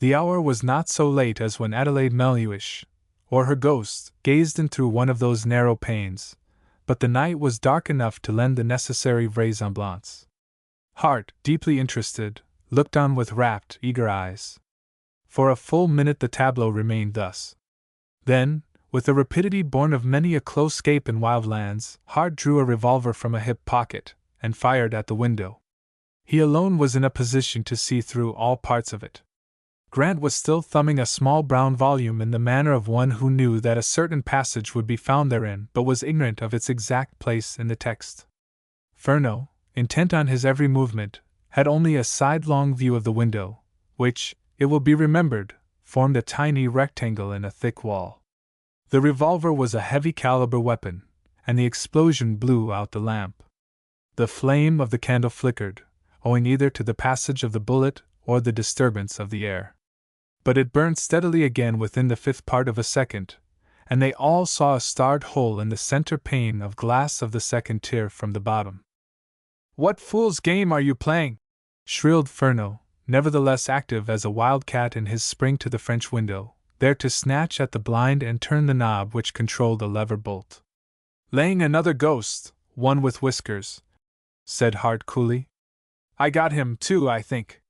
Speaker 1: The hour was not so late as when Adelaide Maluish, or her ghost, gazed in through one of those narrow panes, but the night was dark enough to lend the necessary vraisemblance. Hart, deeply interested, looked on with rapt, eager eyes. For a full minute the tableau remained thus. Then, with a rapidity born of many a close escape in wild lands, Hart drew a revolver from a hip pocket, and fired at the window. He alone was in a position to see through all parts of it. Grant was still thumbing a small brown volume in the manner of one who knew that a certain passage would be found therein but was ignorant of its exact place in the text. Furneaux, intent on his every movement, had only a sidelong view of the window, which, it will be remembered, formed a tiny rectangle in a thick wall. The revolver was a heavy-caliber weapon, and the explosion blew out the lamp. The flame of the candle flickered, owing either to the passage of the bullet or the disturbance of the air. but it burned steadily again within the 5th part of a second, and they all saw a starred hole in the center pane of glass of the second tier from the bottom. "What fool's game are you playing?" shrilled Furneaux, nevertheless active as a wildcat in his spring to the French window, there to snatch at the blind and turn the knob which controlled the lever bolt. "Laying another ghost, one with whiskers," said Hart coolly. "I got him, too, I think."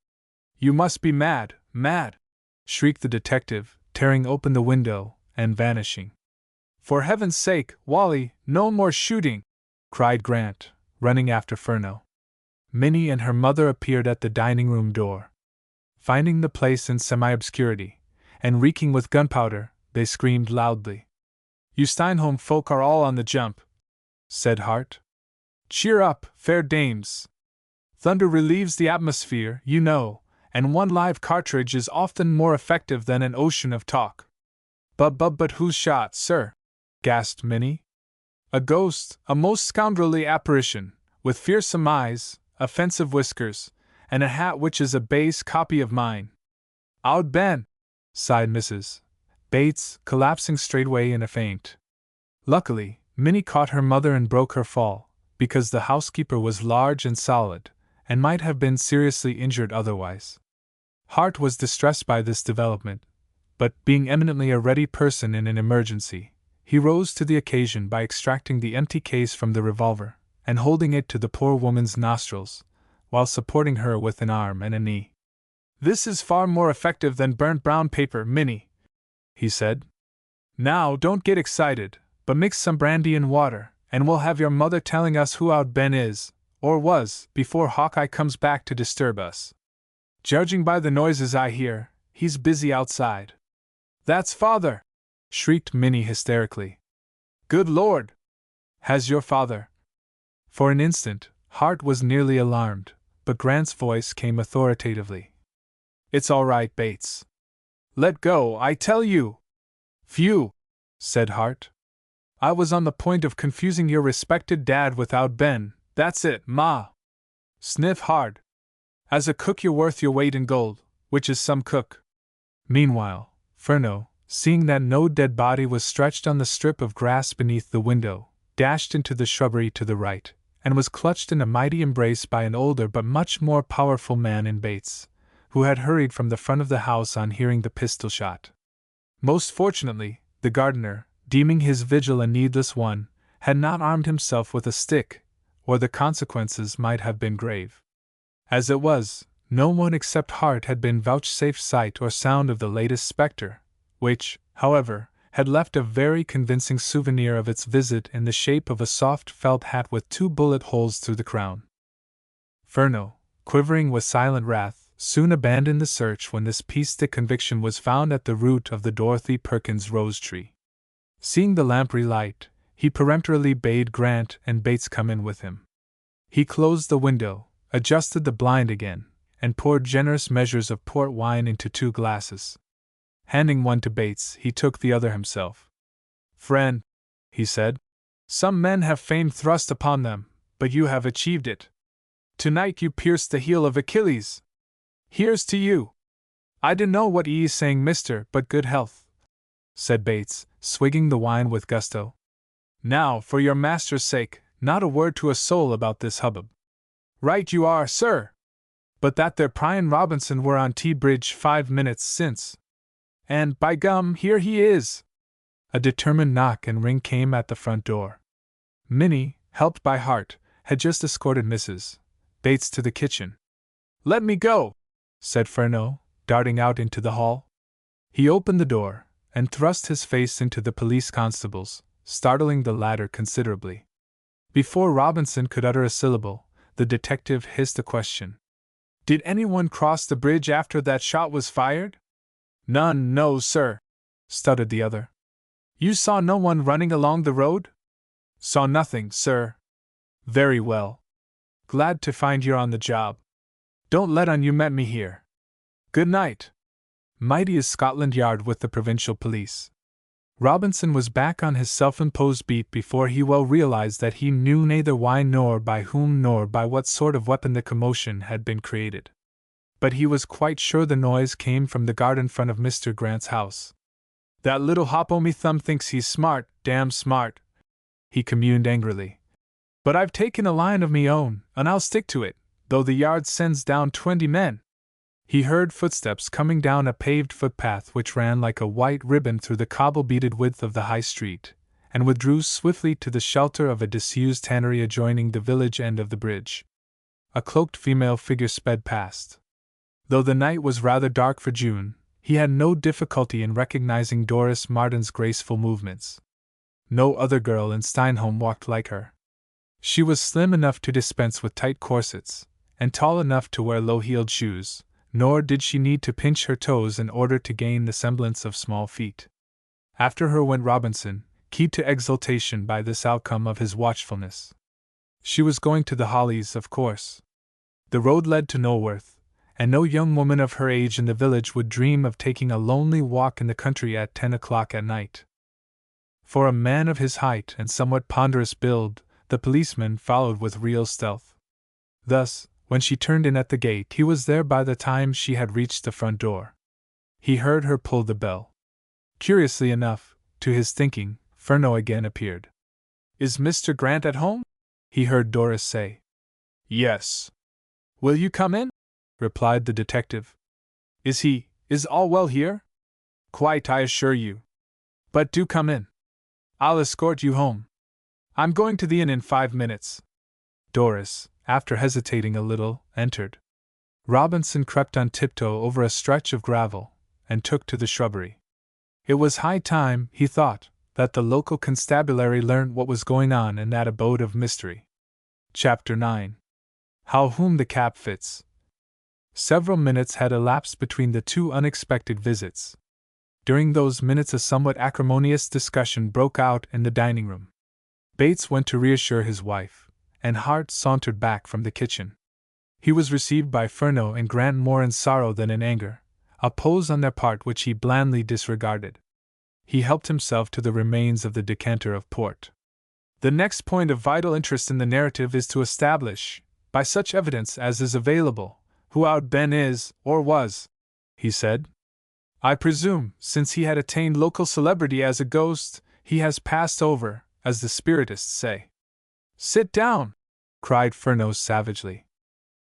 Speaker 1: "You must be mad, mad!" shrieked the detective, tearing open the window and vanishing. "For heaven's sake, Wally, no more shooting!" cried Grant, running after Furneaux. Minnie and her mother appeared at the dining-room door. Finding the place in semi-obscurity, and reeking with gunpowder, they screamed loudly. "You Steinholm folk are all on the jump," said Hart. "Cheer up, fair dames. Thunder relieves the atmosphere, you know, and one live cartridge is often more effective than an ocean of talk." But who's shot, sir?" gasped Minnie. "A ghost, a most scoundrelly apparition, with fearsome eyes, offensive whiskers, and a hat which is a base copy of mine." "Owd Ben!" sighed Mrs. Bates, collapsing straightway in a faint. Luckily, Minnie caught her mother and broke her fall, because the housekeeper was large and solid, and might have been seriously injured otherwise. Hart was distressed by this development, but, being eminently a ready person in an emergency, he rose to the occasion by extracting the empty case from the revolver, and holding it to the poor woman's nostrils, while supporting her with an arm and a knee. "This is far more effective than burnt brown paper, Minnie," he said. "Now, don't get excited, but mix some brandy and water, and we'll have your mother telling us who Owd Ben is, or was, before Hawkeye comes back to disturb us. Judging by the noises I hear, he's busy outside." "That's father!" shrieked Minnie hysterically. "Good Lord! Has your father—" For an instant, Hart was nearly alarmed, but Grant's voice came authoritatively. "It's all right, Bates. Let go, I tell you!" "Phew!" said Hart. "I was on the point of confusing your respected dad with Owd Ben, that's it, Ma! Sniff hard. As a cook you're worth your weight in gold, which is some cook." Meanwhile, Furneaux, seeing that no dead body was stretched on the strip of grass beneath the window, dashed into the shrubbery to the right, and was clutched in a mighty embrace by an older but much more powerful man in Bates, who had hurried from the front of the house on hearing the pistol shot. Most fortunately, the gardener, deeming his vigil a needless one, had not armed himself with a stick, or the consequences might have been grave. As it was, no one except Hart had been vouchsafed sight or sound of the latest spectre, which, however, had left a very convincing souvenir of its visit in the shape of a soft felt hat with 2 bullet holes through the crown. Furneaux, quivering with silent wrath, soon abandoned the search when this piece de conviction was found at the root of the Dorothy Perkins rose tree. Seeing the lamp relight, he peremptorily bade Grant and Bates come in with him. He closed the window, adjusted the blind again, and poured generous measures of port wine into 2 glasses. Handing one to Bates, he took the other himself. "Friend," he said, "some men have fame thrust upon them, but you have achieved it. Tonight you pierced the heel of Achilles. Here's to you." "I dunno what ye's saying, mister, but good health," said Bates, swigging the wine with gusto. "Now, for your master's sake, not a word to a soul about this hubbub." "Right you are, sir! But that there Pryan Robinson were on T-Bridge 5 minutes since. And, by gum, here he is!" A determined knock and ring came at the front door. Minnie, helped by Hart, had just escorted Mrs. Bates to the kitchen. "Let me go!" said Furneaux, darting out into the hall. He opened the door, and thrust his face into the police constable's, startling the latter considerably. Before Robinson could utter a syllable, the detective hissed a question. "Did anyone cross the bridge after that shot was fired?" "None, no, sir," stuttered the other. "You saw no one running along the road?" "Saw nothing, sir." "Very well. Glad to find you're on the job. Don't let on you met me here. Good night." Mighty is Scotland Yard with the provincial police. Robinson was back on his self-imposed beat before he well realized that he knew neither why nor by whom nor by what sort of weapon the commotion had been created. but he was quite sure the noise came from the garden front of Mr. Grant's house. "That little hop o' me thumb thinks he's smart, damn smart," he communed angrily. "But I've taken a line of me own, and I'll stick to it, though the yard sends down 20 men." He heard footsteps coming down a paved footpath which ran like a white ribbon through the cobble-beaded width of the high street, and withdrew swiftly to the shelter of a disused tannery adjoining the village end of the bridge. A cloaked female figure sped past. Though the night was rather dark for June, he had no difficulty in recognizing Doris Martin's graceful movements. No other girl in Steinholm walked like her. She was slim enough to dispense with tight corsets, and tall enough to wear low-heeled shoes, nor did she need to pinch her toes in order to gain the semblance of small feet. After her went Robinson, keyed to exultation by this outcome of his watchfulness. She was going to the Hollies, of course. The road led to Knoleworth, and no young woman of her age in the village would dream of taking a lonely walk in the country at 10 o'clock at night. For a man of his height and somewhat ponderous build, the policeman followed with real stealth. Thus, when she turned in at the gate, he was there by the time she had reached the front door. He heard her pull the bell. Curiously enough, to his thinking, Furneaux again appeared. "Is Mr. Grant at home?" he heard Doris say. "Yes." "Will you come in?" replied the detective. Is all well here?" "Quite, I assure you." "But do come in. I'll escort you home. I'm going to the inn in 5 minutes." Doris, after hesitating a little, entered. Robinson crept on tiptoe over a stretch of gravel, and took to the shrubbery. It was high time, he thought, that the local constabulary learned what was going on in that abode of mystery. Chapter 9. How whom the cap fits. Several minutes had elapsed between the two unexpected visits. During those minutes a somewhat acrimonious discussion broke out in the dining room. Bates went to reassure his wife, and Hart sauntered back from the kitchen. He was received by Furneaux and Grant more in sorrow than in anger, a pose on their part which he blandly disregarded. He helped himself to the remains of the decanter of port. "The next point of vital interest in the narrative is to establish, by such evidence as is available, who Oud Ben is, or was," he said. "I presume, since he had attained local celebrity as a ghost, he has passed over, as the spiritists say." "Sit down!" cried Furneaux savagely.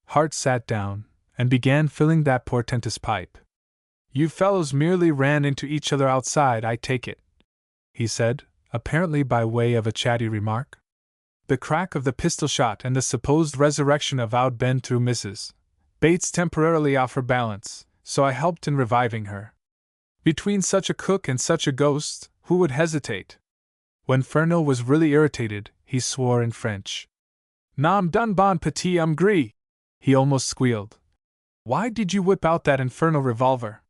Speaker 1: Hart sat down, and began filling that portentous pipe. "You fellows merely ran into each other outside, I take it," he said, apparently by way of a chatty remark. "The crack of the pistol shot and the supposed resurrection of Oud Ben threw Mrs. Bates temporarily off her balance, so I helped in reviving her. Between such a cook and such a ghost, who would hesitate?" When Furneaux was really irritated, he swore in French. "Nom d'un bon petit homme gris!" he almost squealed. "Why did you whip out that infernal revolver?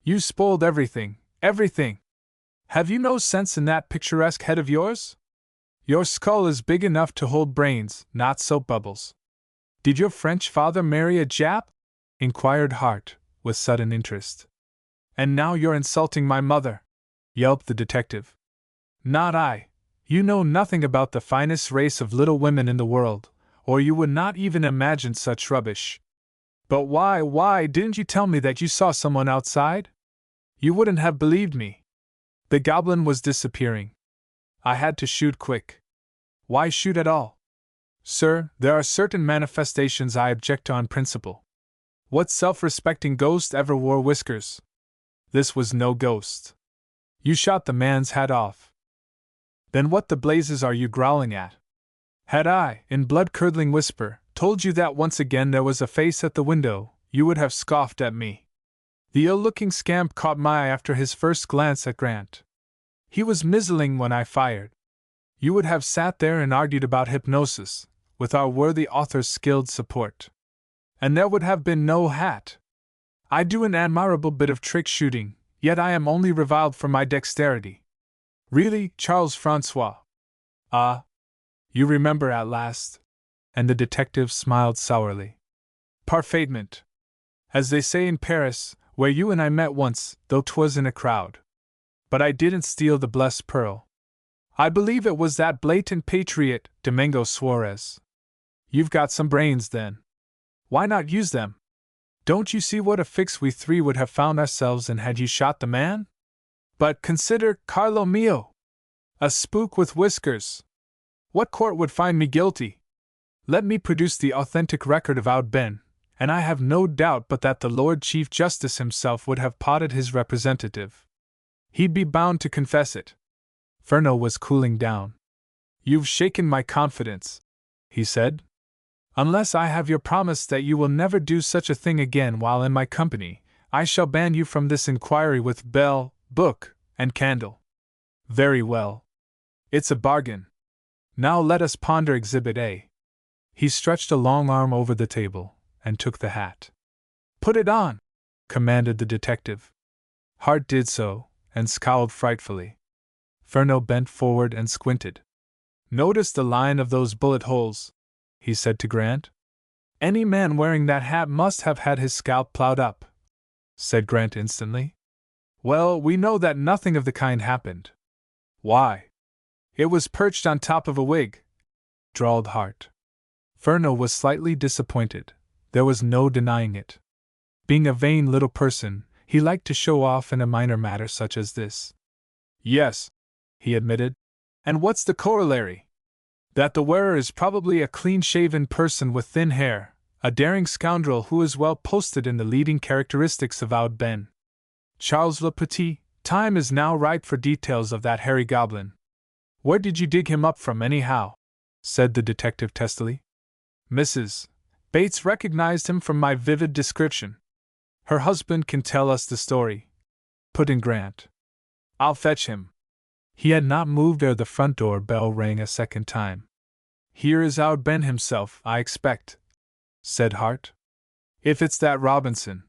Speaker 1: You spoiled everything, everything! Have you no sense in that picturesque head of yours? Your skull is big enough to hold brains, not soap bubbles. Did your French father marry a Jap?" inquired Hart, with sudden interest. "And now you're insulting my mother," yelped the detective. "Not I. You know nothing about the finest race of little women in the world, or you would not even imagine such rubbish. But why didn't you tell me that you saw someone outside? You wouldn't have believed me. The goblin was disappearing. I had to shoot quick." "Why shoot at all?" "Sir, there are certain manifestations I object to on principle. What self-respecting ghost ever wore whiskers? This was no ghost. You shot the man's hat off. Then what the blazes are you growling at? Had I, in blood-curdling whisper, told you that once again there was a face at the window, you would have scoffed at me. The ill-looking scamp caught my eye after his first glance at Grant. He was mizzling when I fired. You would have sat there and argued about hypnosis, with our worthy author's skilled support. And there would have been no hat. I do an admirable bit of trick shooting, yet I am only reviled for my dexterity. Really, Charles Francois? Ah, you remember at last?" And the detective smiled sourly. "Parfaitement. As they say in Paris, where you and I met once, though 'twas in a crowd. But I didn't steal the blessed pearl. I believe it was that blatant patriot, Domingo Suarez. You've got some brains, then. Why not use them? Don't you see what a fix we three would have found ourselves in had you shot the man? But consider, Carlo mio! A spook with whiskers! What court would find me guilty? Let me produce the authentic record of Oud Ben, and I have no doubt but that the Lord Chief Justice himself would have potted his representative. He'd be bound to confess it. Furneaux was cooling down. You've shaken my confidence, he said. Unless I have your promise that you will never do such a thing again while in my company, I shall ban you from this inquiry with bell, book, and candle. Very well. It's a bargain. Now let us ponder Exhibit A. He stretched a long arm over the table and took the hat. Put it on, commanded the detective. Hart did so, and scowled frightfully. Furneaux bent forward and squinted. Notice the line of those bullet holes, he said to Grant. Any man wearing that hat must have had his scalp plowed up, said Grant instantly. Well, we know that nothing of the kind happened. Why? It was perched on top of a wig, drawled Hart. Furneaux was slightly disappointed. There was no denying it. Being a vain little person, he liked to show off in a minor matter such as this. Yes, he admitted. And what's the corollary? That the wearer is probably a clean-shaven person with thin hair, a daring scoundrel who is well posted in the leading characteristics of Oud Ben. Charles Le Petit, time is now ripe for details of that hairy goblin. Where did you dig him up from, anyhow? Said the detective testily. Mrs. Bates recognized him from my vivid description. Her husband can tell us the story, put in Grant. I'll fetch him. He had not moved ere the front door bell rang a second time. Here is Oud Ben himself, I expect, said Hart. If it's that Robinson,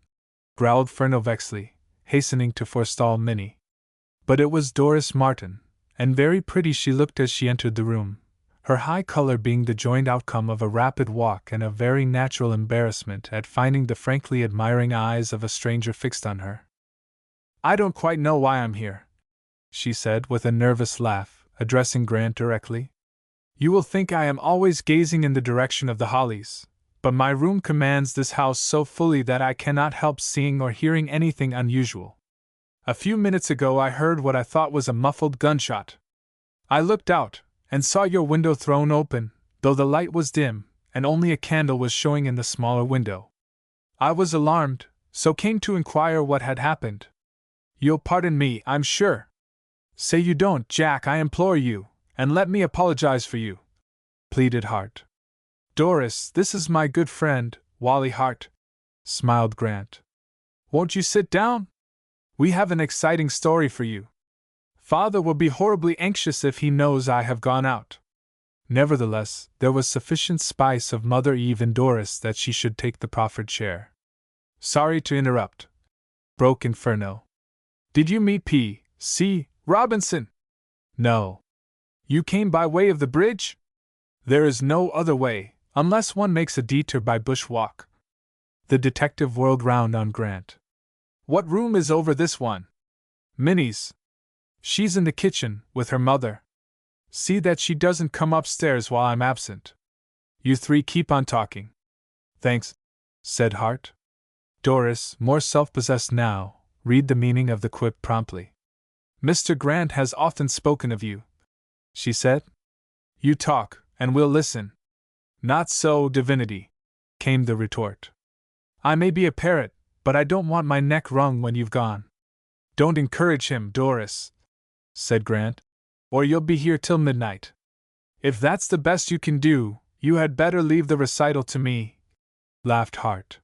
Speaker 1: growled Furneaux vexedly, hastening to forestall Minnie. But it was Doris Martin, and very pretty she looked as she entered the room, her high color being the joint outcome of a rapid walk and a very natural embarrassment at finding the frankly admiring eyes of a stranger fixed on her. I don't quite know why I'm here, she said with a nervous laugh, addressing Grant directly. You will think I am always gazing in the direction of the Hollies, but my room commands this house so fully that I cannot help seeing or hearing anything unusual. A few minutes ago I heard what I thought was a muffled gunshot. I looked out, and saw your window thrown open, though the light was dim, and only a candle was showing in the smaller window. I was alarmed, so came to inquire what had happened. You'll pardon me, I'm sure. Say you don't, Jack, I implore you, and let me apologize for you, pleaded Hart. Doris, this is my good friend, Wally Hart, smiled Grant. Won't you sit down? We have an exciting story for you. Father will be horribly anxious if he knows I have gone out. Nevertheless, there was sufficient spice of Mother Eve in Doris that she should take the proffered chair. Sorry to interrupt, broke in Furneaux. Did you meet P.C. Robinson? No. You came by way of the bridge? There is no other way, unless one makes a detour by bushwalk. The detective whirled round on Grant. What room is over this one? Minnie's. She's in the kitchen, with her mother. See that she doesn't come upstairs while I'm absent. You three keep on talking. Thanks, said Hart. Doris, more self-possessed now, read the meaning of the quip promptly. Mr. Grant has often spoken of you, she said. You talk, and we'll listen. Not so, divinity, came the retort. I may be a parrot, but I don't want my neck wrung when you've gone. Don't encourage him, Doris, said Grant, or you'll be here till midnight. If that's the best you can do, you had better leave the recital to me, laughed Hart.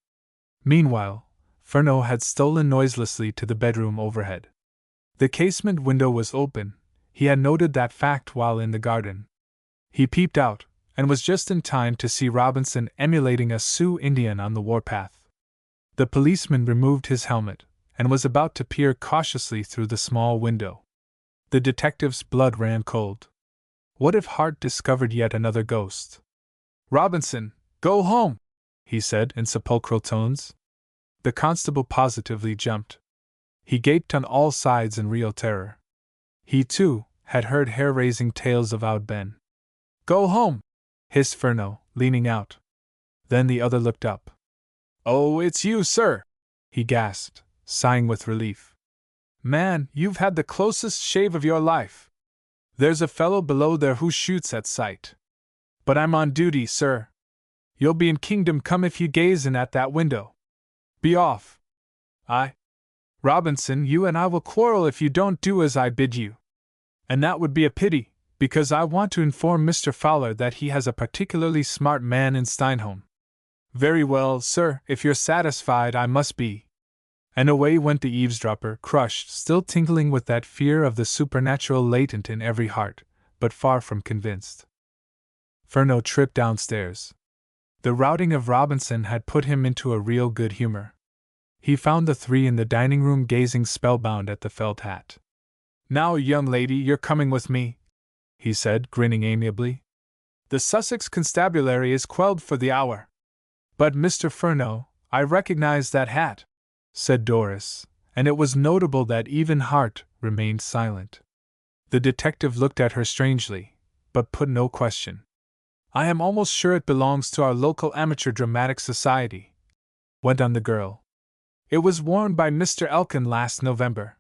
Speaker 1: Meanwhile, Furneaux had stolen noiselessly to the bedroom overhead. The casement window was open. He had noted that fact while in the garden. He peeped out, and was just in time to see Robinson emulating a Sioux Indian on the warpath. The policeman removed his helmet, and was about to peer cautiously through the small window. The detective's blood ran cold. What if Hart discovered yet another ghost? Robinson, go home, he said in sepulchral tones. The constable positively jumped. He gaped on all sides in real terror. He, too, had heard hair-raising tales of Oud Ben. Go home, hissed Furneaux, leaning out. Then the other looked up. Oh, it's you, sir, he gasped, sighing with relief. Man, you've had the closest shave of your life. There's a fellow below there who shoots at sight. But I'm on duty, sir. You'll be in kingdom come if you gaze in at that window. Be off. Robinson, you and I will quarrel if you don't do as I bid you. And that would be a pity, because I want to inform Mr. Fowler that he has a particularly smart man in Steinholm. Very well, sir, if you're satisfied, I must be. And away went the eavesdropper, crushed, still tingling with that fear of the supernatural latent in every heart, but far from convinced. Furneaux tripped downstairs. The routing of Robinson had put him into a real good humor. He found the three in the dining room gazing spellbound at the felt hat. Now, young lady, you're coming with me, he said, grinning amiably. The Sussex constabulary is quelled for the hour. But, Mr. Furneaux, I recognize that hat, said Doris, and it was notable that even Hart remained silent. The detective looked at her strangely, but put no question. I am almost sure it belongs to our local amateur dramatic society, went on the girl. It was worn by Mr. Elkin last November.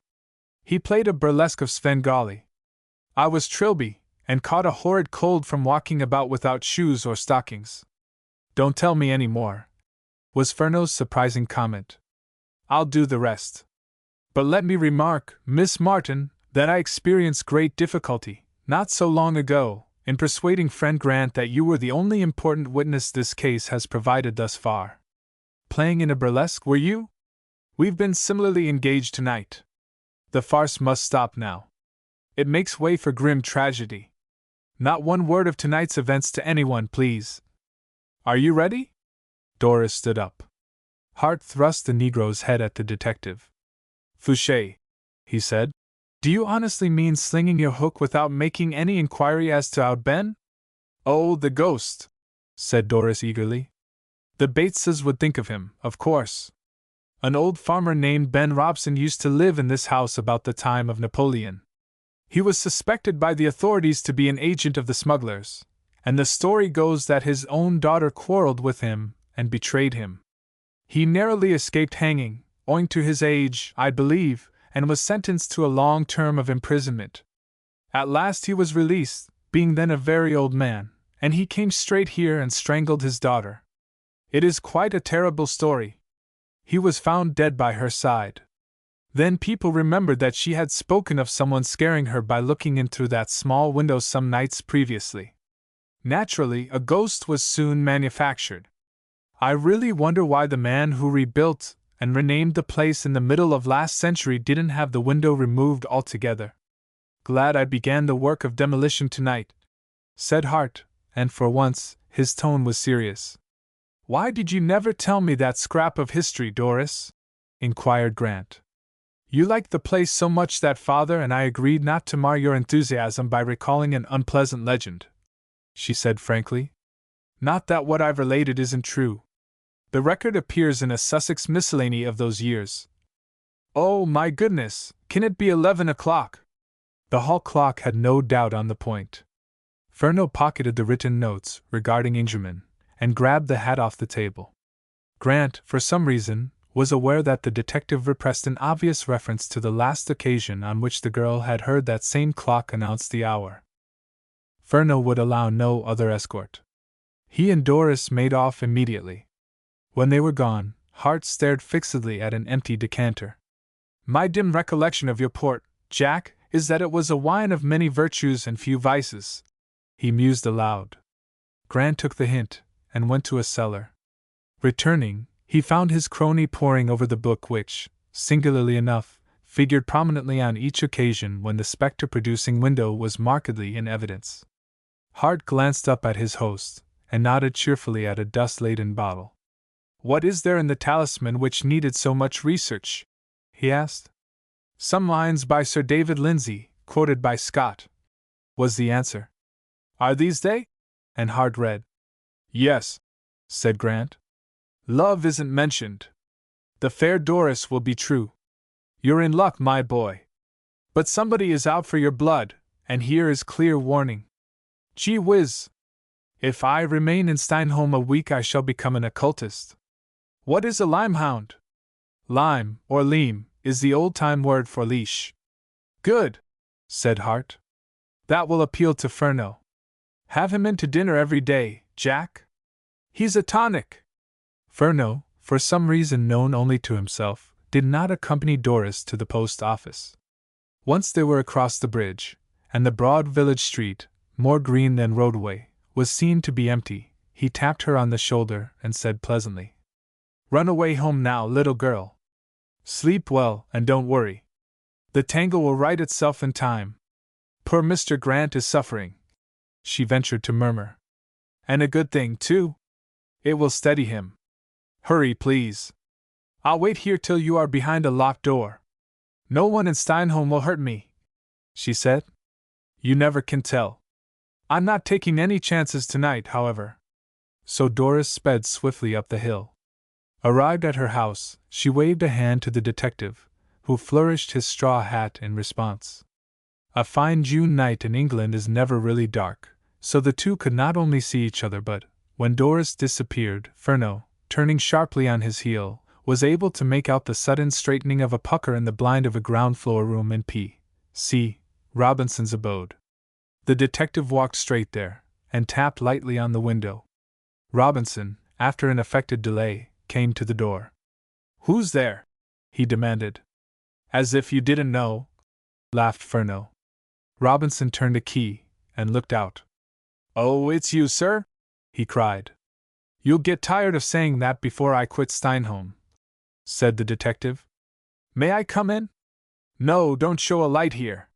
Speaker 1: He played a burlesque of Svengali. I was Trilby, and caught a horrid cold from walking about without shoes or stockings. Don't tell me any more, was Furneaux's surprising comment. I'll do the rest. But let me remark, Miss Martin, that I experienced great difficulty, not so long ago, in persuading friend Grant that you were the only important witness this case has provided thus far. Playing in a burlesque, were you? We've been similarly engaged tonight. The farce must stop now. It makes way for grim tragedy. Not one word of tonight's events to anyone, please. Are you ready? Doris stood up. Hart thrust the Negro's head at the detective. Fouché, he said, do you honestly mean slinging your hook without making any inquiry as to how Ben? Oh, the ghost, said Doris eagerly. The Bateses would think of him, of course. An old farmer named Ben Robson used to live in this house about the time of Napoleon. He was suspected by the authorities to be an agent of the smugglers, and the story goes that his own daughter quarreled with him and betrayed him. He narrowly escaped hanging, owing to his age, I believe, and was sentenced to a long term of imprisonment. At last he was released, being then a very old man, and he came straight here and strangled his daughter. It is quite a terrible story. He was found dead by her side. Then people remembered that she had spoken of someone scaring her by looking in through that small window some nights previously. Naturally, a ghost was soon manufactured. I really wonder why the man who rebuilt and renamed the place in the middle of last century didn't have the window removed altogether. Glad I began the work of demolition tonight, said Hart, and for once, his tone was serious. Why did you never tell me that scrap of history, Doris? Inquired Grant. You liked the place so much that father and I agreed not to mar your enthusiasm by recalling an unpleasant legend, she said frankly. Not that what I've related isn't true. The record appears in a Sussex miscellany of those years. Oh, my goodness, can it be 11 o'clock? The hall clock had no doubt on the point. Furneaux pocketed the written notes regarding Ingerman and grabbed the hat off the table. Grant, for some reason, was aware that the detective repressed an obvious reference to the last occasion on which the girl had heard that same clock announce the hour. Furneaux would allow no other escort. He and Doris made off immediately. When they were gone, Hart stared fixedly at an empty decanter. My dim recollection of your port, Jack, is that it was a wine of many virtues and few vices, he mused aloud. Grant took the hint, and went to a cellar. Returning, he found his crony poring over the book which, singularly enough, figured prominently on each occasion when the spectre-producing window was markedly in evidence. Hart glanced up at his host, and nodded cheerfully at a dust-laden bottle. What is there in the talisman which needed so much research? He asked. Some lines by Sir David Lindsay, quoted by Scott, was the answer. Are these they? And Hart read. Yes, said Grant. Love isn't mentioned. The fair Doris will be true. You're in luck, my boy. But somebody is out for your blood, and here is clear warning. Gee whiz! If I remain in Steinholm a week I shall become an occultist. What is a limehound? Lime, or leam, is the old-time word for leash. Good, said Hart. That will appeal to Furneaux. Have him in to dinner every day, Jack. He's a tonic. Furneaux, for some reason known only to himself, did not accompany Doris to the post office. Once they were across the bridge, and the broad village street, more green than roadway, was seen to be empty, he tapped her on the shoulder and said pleasantly, "Run away home now, little girl. Sleep well and don't worry. The tangle will right itself in time. Poor Mr. Grant is suffering," she ventured to murmur. "And a good thing, too. It will steady him. Hurry, please. I'll wait here till you are behind a locked door. No one in Steinholm will hurt me," she said. "You never can tell. I'm not taking any chances tonight, however." So Doris sped swiftly up the hill. Arrived at her house, she waved a hand to the detective, who flourished his straw hat in response. A fine June night in England is never really dark, so the two could not only see each other but, when Doris disappeared, Furneaux, turning sharply on his heel, was able to make out the sudden straightening of a pucker in the blind of a ground-floor room in P.C. Robinson's abode. The detective walked straight there, and tapped lightly on the window. Robinson, after an affected delay, came to the door. "Who's there?" he demanded. "As if you didn't know," laughed Furneaux. Robinson turned a key, and looked out. "Oh, it's you, sir?" he cried. "You'll get tired of saying that before I quit Steinholm," said the detective. "May I come in?" "No, don't show a light here.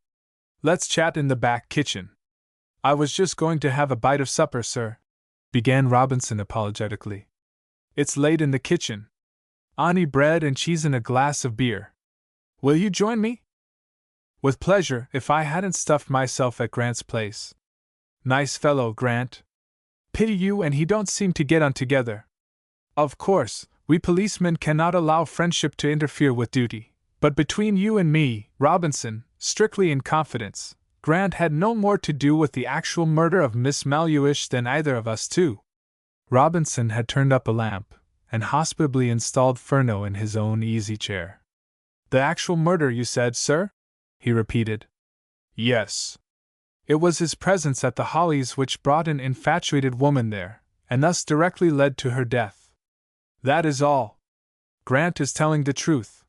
Speaker 1: Let's chat in the back kitchen." "I was just going to have a bite of supper, sir," began Robinson apologetically. "It's late in the kitchen. Only bread and cheese and a glass of beer. Will you join me?" "With pleasure, if I hadn't stuffed myself at Grant's place." "Nice fellow, Grant. Pity you and he don't seem to get on together. Of course, we policemen cannot allow friendship to interfere with duty, but between you and me, Robinson, strictly in confidence, Grant had no more to do with the actual murder of Miss Maluish than either of us two." Robinson had turned up a lamp, and hospitably installed Furneaux in his own easy chair. "The actual murder, you said, sir?" he repeated. "Yes. It was his presence at the Hollies which brought an infatuated woman there, and thus directly led to her death. That is all. Grant is telling the truth.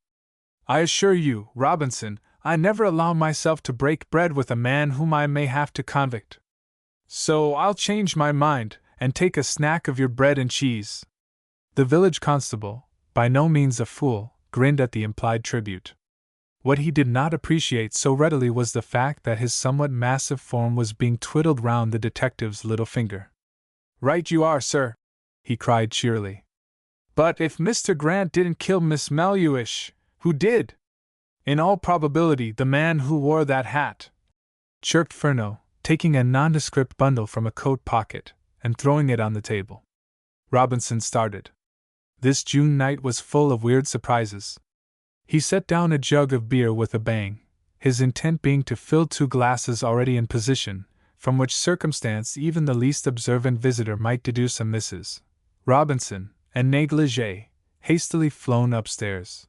Speaker 1: I assure you, Robinson, I never allow myself to break bread with a man whom I may have to convict. So I'll change my mind, and take a snack of your bread and cheese." The village constable, by no means a fool, grinned at the implied tribute. What he did not appreciate so readily was the fact that his somewhat massive form was being twiddled round the detective's little finger. "Right you are, sir," he cried cheerily. "But if Mr. Grant didn't kill Miss Maluish, who did?" "In all probability the man who wore that hat," chirped Furneaux, taking a nondescript bundle from a coat pocket, and throwing it on the table. Robinson started. This June night was full of weird surprises. He set down a jug of beer with a bang, his intent being to fill 2 glasses already in position, from which circumstance even the least observant visitor might deduce a Mrs. Robinson, and negligee, hastily flown upstairs.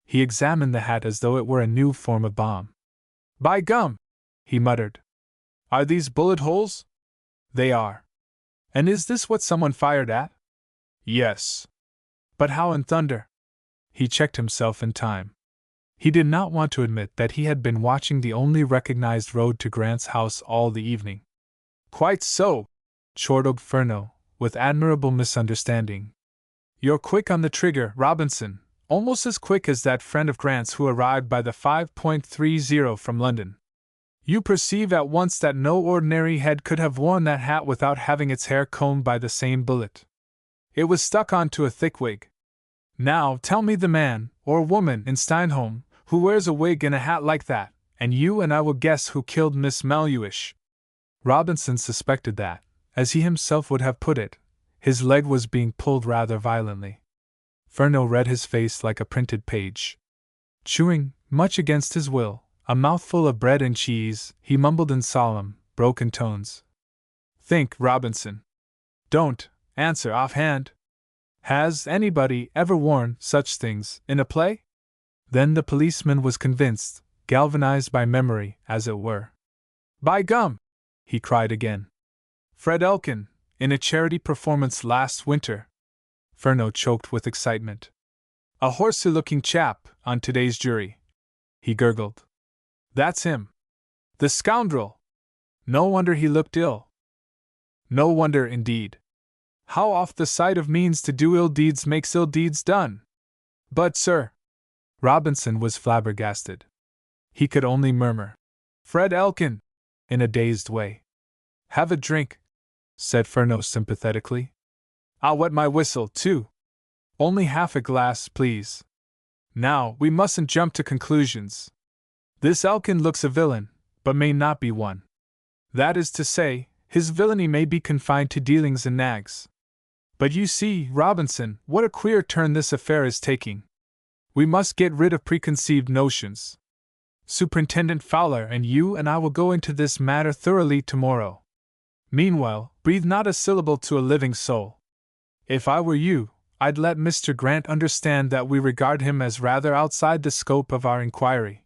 Speaker 1: He examined the hat as though it were a new form of bomb. "By gum!" he muttered. "Are these bullet holes?" "They are." "And is this what someone fired at?" "Yes." "But how in thunder—" He checked himself in time. He did not want to admit that he had been watching the only recognized road to Grant's house all the evening. "Quite so," chortled Furneaux, with admirable misunderstanding. "You're quick on the trigger, Robinson, almost as quick as that friend of Grant's who arrived by the 5.30 from London. You perceive at once that no ordinary head could have worn that hat without having its hair combed by the same bullet. It was stuck onto a thick wig. Now tell me the man, or woman, in Steinholm, who wears a wig and a hat like that, and you and I will guess who killed Miss Maluish." Robinson suspected that, as he himself would have put it, his leg was being pulled rather violently. Furneaux read his face like a printed page. Chewing, much against his will, a mouthful of bread and cheese, he mumbled in solemn, broken tones. "Think, Robinson. Don't answer offhand. Has anybody ever worn such things in a play? Then the policeman was convinced, galvanized by memory, as it were. By gum! He cried again. Fred Elkin, in a charity performance last winter. Furneaux choked with excitement. A horsey-looking chap on today's jury. He gurgled. That's him. The scoundrel! No wonder he looked ill. No wonder, indeed. How oft the sight of means to do ill deeds makes ill deeds done! But, sir. Robinson was flabbergasted. He could only murmur, Fred Elkin, in a dazed way. Have a drink, said Furneaux sympathetically. I'll wet my whistle, too. Only half a glass, please. Now, we mustn't jump to conclusions. This Elkin looks a villain, but may not be one. That is to say, his villainy may be confined to dealings in nags. But you see, Robinson, what a queer turn this affair is taking. We must get rid of preconceived notions. Superintendent Fowler and you and I will go into this matter thoroughly tomorrow. Meanwhile, breathe not a syllable to a living soul. If I were you, I'd let Mr. Grant understand that we regard him as rather outside the scope of our inquiry.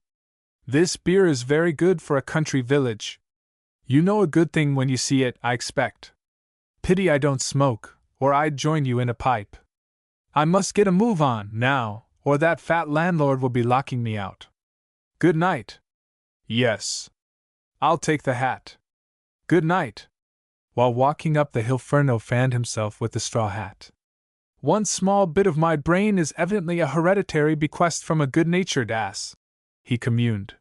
Speaker 1: This beer is very good for a country village. You know a good thing when you see it, I expect. Pity I don't smoke, or I'd join you in a pipe. I must get a move on, now, or that fat landlord will be locking me out. Good night. Yes. I'll take the hat. Good night. While walking up the hill, Furneaux fanned himself with the straw hat. One small bit of my brain is evidently a hereditary bequest from a good-natured ass, he communed.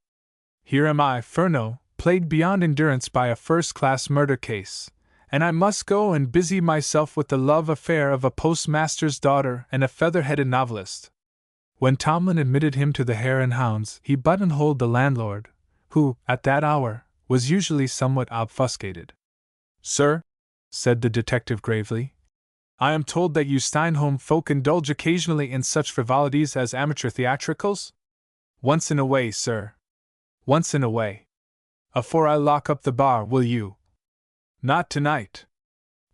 Speaker 1: Here am I, Furneaux, plagued beyond endurance by a first-class murder case, and I must go and busy myself with the love affair of a postmaster's daughter and a feather-headed novelist. When Tomlin admitted him to the Hare and Hounds, he buttonholed the landlord, who, at that hour, was usually somewhat obfuscated. Sir, said the detective gravely, I am told that you Steinholm folk indulge occasionally in such frivolities as amateur theatricals? Once in a way, sir. Once in a way. Afore I lock up the bar, will you? Not tonight.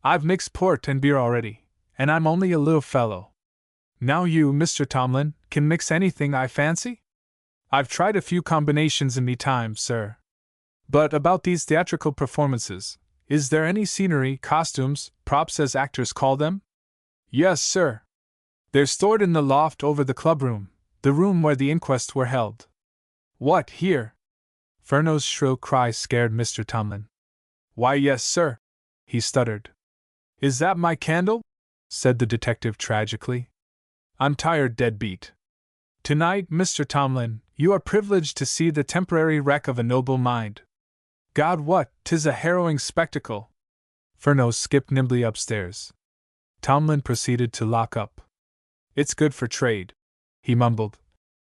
Speaker 1: I've mixed port and beer already, and I'm only a little fellow. Now you, Mr. Tomlin, can mix anything, I fancy? I've tried a few combinations in me time, sir. But about these theatrical performances, is there any scenery, costumes, props as actors call them? Yes, sir. They're stored in the loft over the clubroom, the room where the inquests were held. What, here? Furneaux's shrill cry scared Mr. Tomlin. Why, yes, sir, he stuttered. Is that my candle? Said the detective tragically. I'm tired dead beat. Tonight, Mr. Tomlin, you are privileged to see the temporary wreck of a noble mind. God, what, 'tis a harrowing spectacle. Furneaux skipped nimbly upstairs. Tomlin proceeded to lock up. It's good for trade, he mumbled.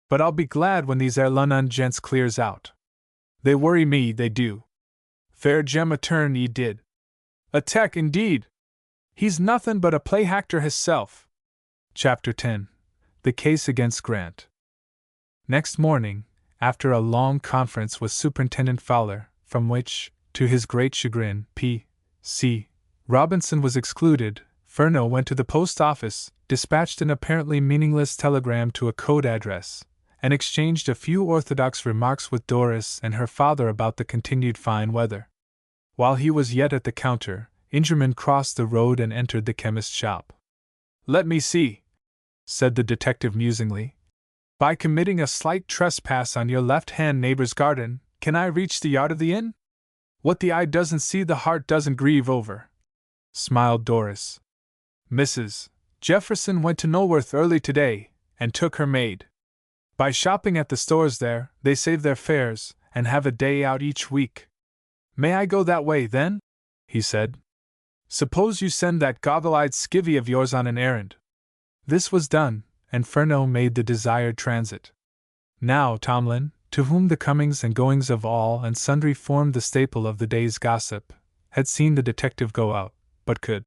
Speaker 1: But I'll be glad when these London gents clears out. They worry me, they do. Fair Jem a turn he did. A tech, indeed. He's nothin' but a play actor hisself. Chapter 10. The Case Against Grant. Next morning, after a long conference with Superintendent Fowler, from which, to his great chagrin, P.C. Robinson was excluded, Furneaux went to the post office, dispatched an apparently meaningless telegram to a code address, and exchanged a few orthodox remarks with Doris and her father about the continued fine weather. While he was yet at the counter, Ingerman crossed the road and entered the chemist's shop. Let me see, said the detective musingly. By committing a slight trespass on your left-hand neighbor's garden, can I reach the yard of the inn? What the eye doesn't see the heart doesn't grieve over, smiled Doris. Mrs. Jefferson went to Knoleworth early today, and took her maid. By shopping at the stores there, they save their fares, and have a day out each week. May I go that way, then? He said. Suppose you send that goggle-eyed skivvy of yours on an errand. This was done, and Furneaux made the desired transit. Now Tomlin, to whom the comings and goings of all and sundry formed the staple of the day's gossip, had seen the detective go out, but could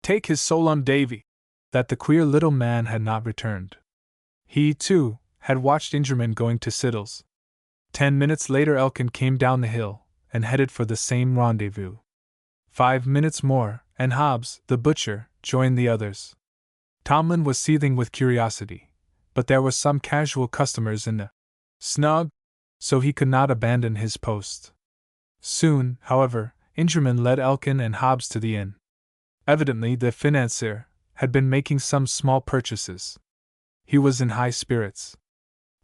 Speaker 1: take his soul on Davy, that the queer little man had not returned. He, too, had watched Ingerman going to Siddle's. 10 minutes later Elkin came down the hill, and headed for the same rendezvous. 5 minutes more, and Hobbs, the butcher, joined the others. Tomlin was seething with curiosity, but there were some casual customers in the snug, so he could not abandon his post. Soon, however, Ingerman led Elkin and Hobbs to the inn. Evidently, the financier had been making some small purchases. He was in high spirits.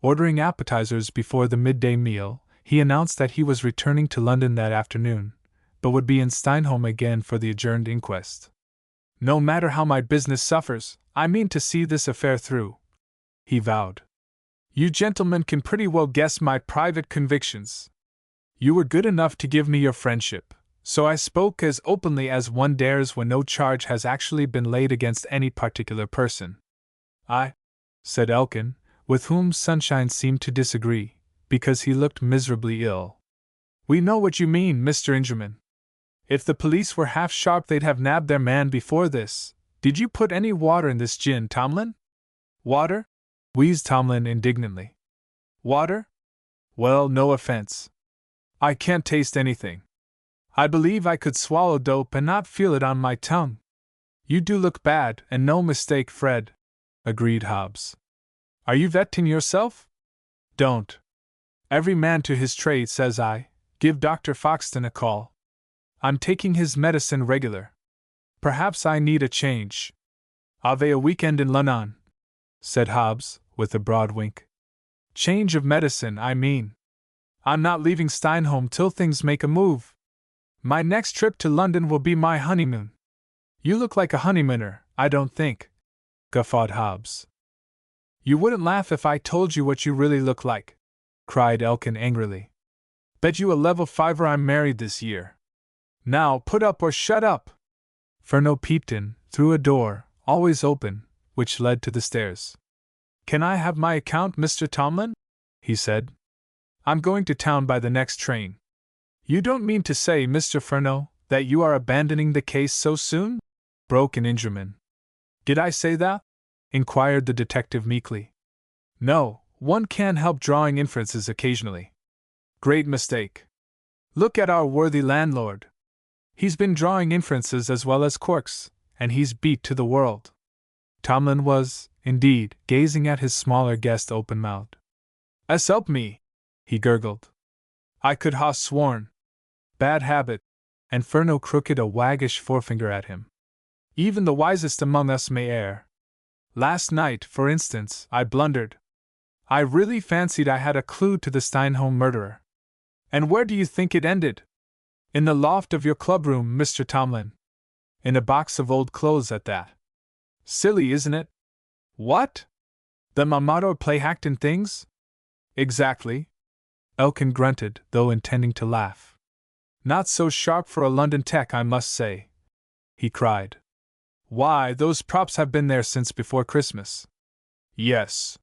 Speaker 1: Ordering appetizers before the midday meal, he announced that he was returning to London that afternoon, but would be in Steinholm again for the adjourned inquest. "No matter how my business suffers, I mean to see this affair through," he vowed. "You gentlemen can pretty well guess my private convictions. You were good enough to give me your friendship, so I spoke as openly as one dares when no charge has actually been laid against any particular person." "I," said Elkin, with whom Sunshine seemed to disagree, because he looked miserably ill. "We know what you mean, Mr. Ingerman. If the police were half sharp, they'd have nabbed their man before this. Did you put any water in this gin, Tomlin?" "Water?" wheezed Tomlin indignantly. "Water? Well, no offense. I can't taste anything. I believe I could swallow dope and not feel it on my tongue." "You do look bad, and no mistake, Fred," agreed Hobbs. "Are you vetting yourself?" "Don't. Every man to his trade, says I. Give Dr. Foxton a call. I'm taking his medicine regular. Perhaps I need a change." "Ave a weekend in London," said Hobbs, with a broad wink. "Change of medicine, I mean. I'm not leaving Steinholm till things make a move. My next trip to London will be my honeymoon." "You look like a honeymooner, I don't think," guffawed Hobbs. "You wouldn't laugh if I told you what you really look like," cried Elkin angrily. "Bet you a level fiver I'm married this year. Now put up or shut up." Furneaux peeped in, through a door, always open, which led to the stairs. "Can I have my account, Mr. Tomlin?" he said. "I'm going to town by the next train." "You don't mean to say, Mr. Furneaux, that you are abandoning the case so soon?" broke in Ingerman. "Did I say that?" inquired the detective meekly. "No, one can't help drawing inferences occasionally." "Great mistake. Look at our worthy landlord. He's been drawing inferences as well as corks, and he's beat to the world." Tomlin was, indeed, gazing at his smaller guest open-mouthed. "'Help me," he gurgled. "I could ha' sworn. Bad habit," and Furneaux crooked a waggish forefinger at him. "Even the wisest among us may err. Last night, for instance, I blundered. I really fancied I had a clue to the Steinholm murderer. And where do you think it ended? In the loft of your clubroom, Mr. Tomlin. In a box of old clothes at that. Silly, isn't it?" "What? The Mamador play Hackton things?" "Exactly." Elkin grunted, though intending to laugh. "Not so sharp for a London tech, I must say," he cried. "Why, those props have been there since before Christmas." "Yes.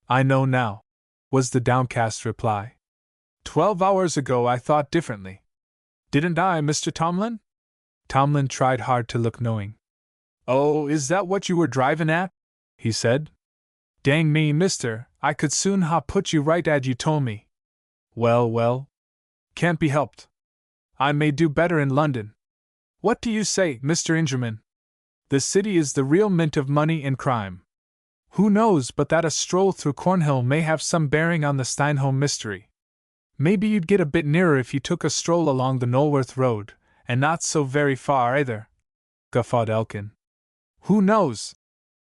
Speaker 1: I know now," was the downcast reply. 12 hours ago I thought differently. Didn't I, Mr. Tomlin?" Tomlin tried hard to look knowing. "Oh, is that what you were driving at?" he said. "Dang me, mister, I could soon ha' put you right ad you told me." "Well, well. Can't be helped. I may do better in London. What do you say, Mr. Ingerman? The city is the real mint of money and crime. Who knows but that a stroll through Cornhill may have some bearing on the Steinholm mystery? Maybe you'd get a bit nearer if you took a stroll along the Knowlworth Road, and not so very far either," guffawed Elkin. "Who knows?"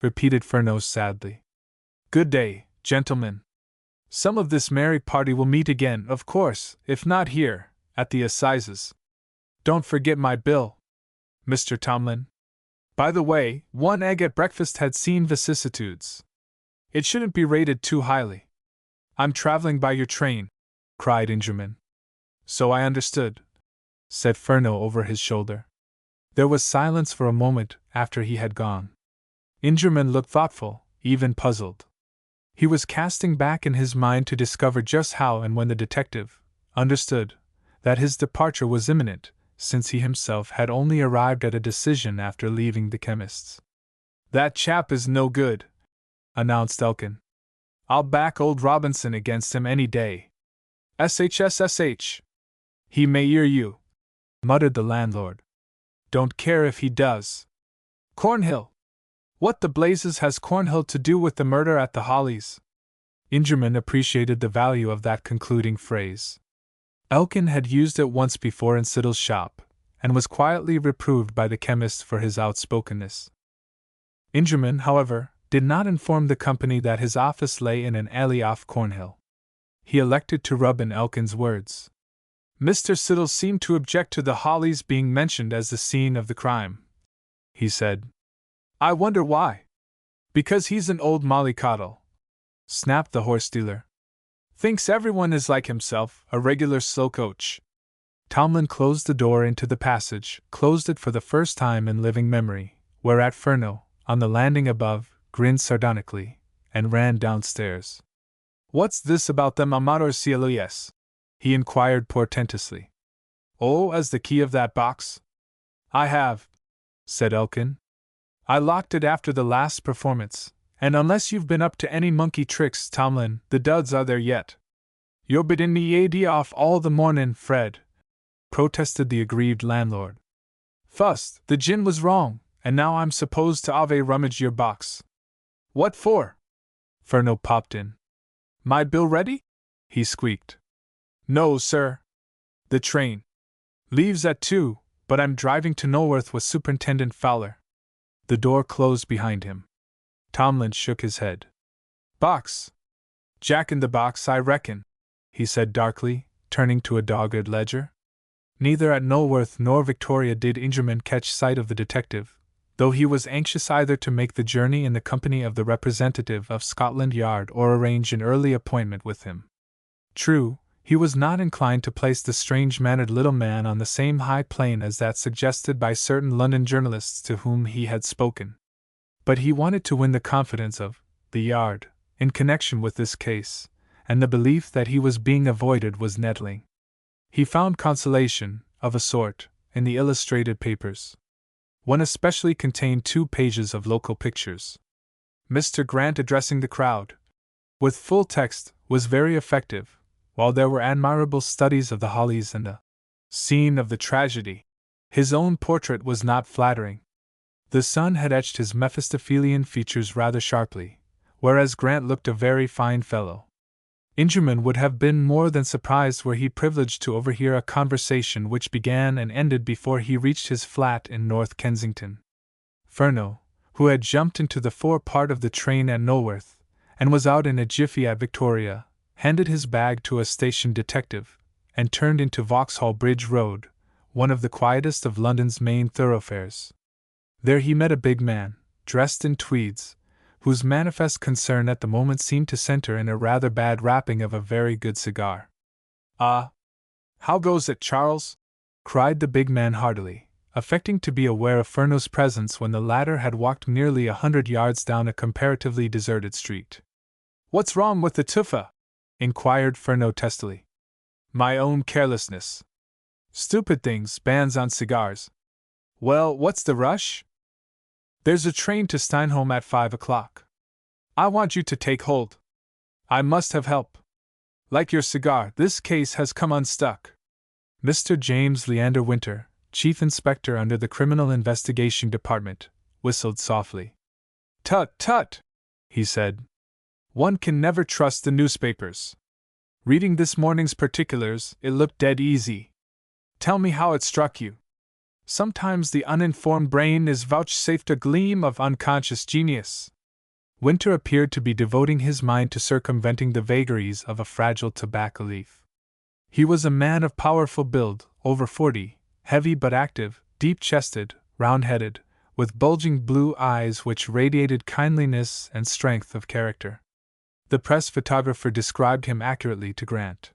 Speaker 1: repeated Furneaux sadly. "Good day, gentlemen. Some of this merry party will meet again, of course, if not here, at the assizes. Don't forget my bill, Mr. Tomlin. By the way, one egg at breakfast had seen vicissitudes. It shouldn't be rated too highly." "I'm traveling by your train," cried Ingerman. "So I understood," said Furneaux over his shoulder. There was silence for a moment after he had gone. Ingerman looked thoughtful, even puzzled. He was casting back in his mind to discover just how and when the detective understood that his departure was imminent, since he himself had only arrived at a decision after leaving the chemist's. "That chap is no good," announced Elkin. "I'll back old Robinson against him any day. SHSSH. He may ear you," muttered the landlord. "Don't care if he does. Cornhill! What the blazes has Cornhill to do with the murder at the Hollies? Ingerman appreciated the value of that concluding phrase. Elkin had used it once before in Siddle's shop, and was quietly reproved by the chemist for his outspokenness. Ingerman, however, did not inform the company that his office lay in an alley off Cornhill. He elected to rub in Elkin's words. Mr. Siddle seemed to object to the Hollies being mentioned as the scene of the crime, he said. I wonder why. Because he's an old mollycoddle, snapped the horse dealer. Thinks everyone is like himself, a regular slow coach. Tomlin closed the door into the passage, closed it for the first time in living memory, whereat Furneaux, on the landing above, grinned sardonically, and ran downstairs. What's this about them amateurs CLES? He inquired portentously. Oh, as the key of that box? I have, said Elkin. I locked it after the last performance, and unless you've been up to any monkey tricks, Tomlin, the duds are there yet. You've been in the idea off all the mornin', Fred, protested the aggrieved landlord. Fust, the gin was wrong, and now I'm supposed to ave rummage your box. What for? Furneaux popped in. My bill ready? He squeaked. No, sir. The train leaves at 2, but I'm driving to Norworth with Superintendent Fowler. The door closed behind him. Tomlin shook his head. Box. Jack in the box, I reckon, he said darkly, turning to a dogged ledger. Neither at Norworth nor Victoria did Ingerman catch sight of the detective, though he was anxious either to make the journey in the company of the representative of Scotland Yard or arrange an early appointment with him. True, he was not inclined to place the strange-mannered little man on the same high plane as that suggested by certain London journalists to whom he had spoken. But he wanted to win the confidence of the Yard in connection with this case, and the belief that he was being avoided was nettling. He found consolation, of a sort, in the illustrated papers. One especially contained 2 pages of local pictures. Mr. Grant addressing the crowd, with full text, was very effective, while there were admirable studies of the Hollies and the scene of the tragedy. His own portrait was not flattering. The sun had etched his Mephistophelian features rather sharply, whereas Grant looked a very fine fellow. Ingerman would have been more than surprised were he privileged to overhear a conversation which began and ended before he reached his flat in North Kensington. Furneaux, who had jumped into the fore part of the train at Norworth, and was out in a jiffy at Victoria, handed his bag to a station detective, and turned into Vauxhall Bridge Road, one of the quietest of London's main thoroughfares. There he met a big man, dressed in tweeds, whose manifest concern at the moment seemed to center in a rather bad wrapping of a very good cigar. Ah! How goes it, Charles? Cried the big man heartily, affecting to be aware of Furneaux's presence when the latter had walked nearly 100 yards down a comparatively deserted street. What's wrong with the tuffa? Inquired Furneaux testily. My own carelessness. Stupid things, bans on cigars. Well, what's the rush? There's a train to Steinholm at 5 o'clock. I want you to take hold. I must have help. Like your cigar, this case has come unstuck. Mr. James Leander Winter, Chief Inspector under the Criminal Investigation Department, whistled softly. Tut, tut, he said. One can never trust the newspapers. Reading this morning's particulars, it looked dead easy. Tell me how it struck you. Sometimes the uninformed brain is vouchsafed a gleam of unconscious genius. Winter appeared to be devoting his mind to circumventing the vagaries of a fragile tobacco leaf. He was a man of powerful build, over 40, heavy but active, deep-chested, round-headed, with bulging blue eyes which radiated kindliness and strength of character. The press photographer described him accurately to Grant.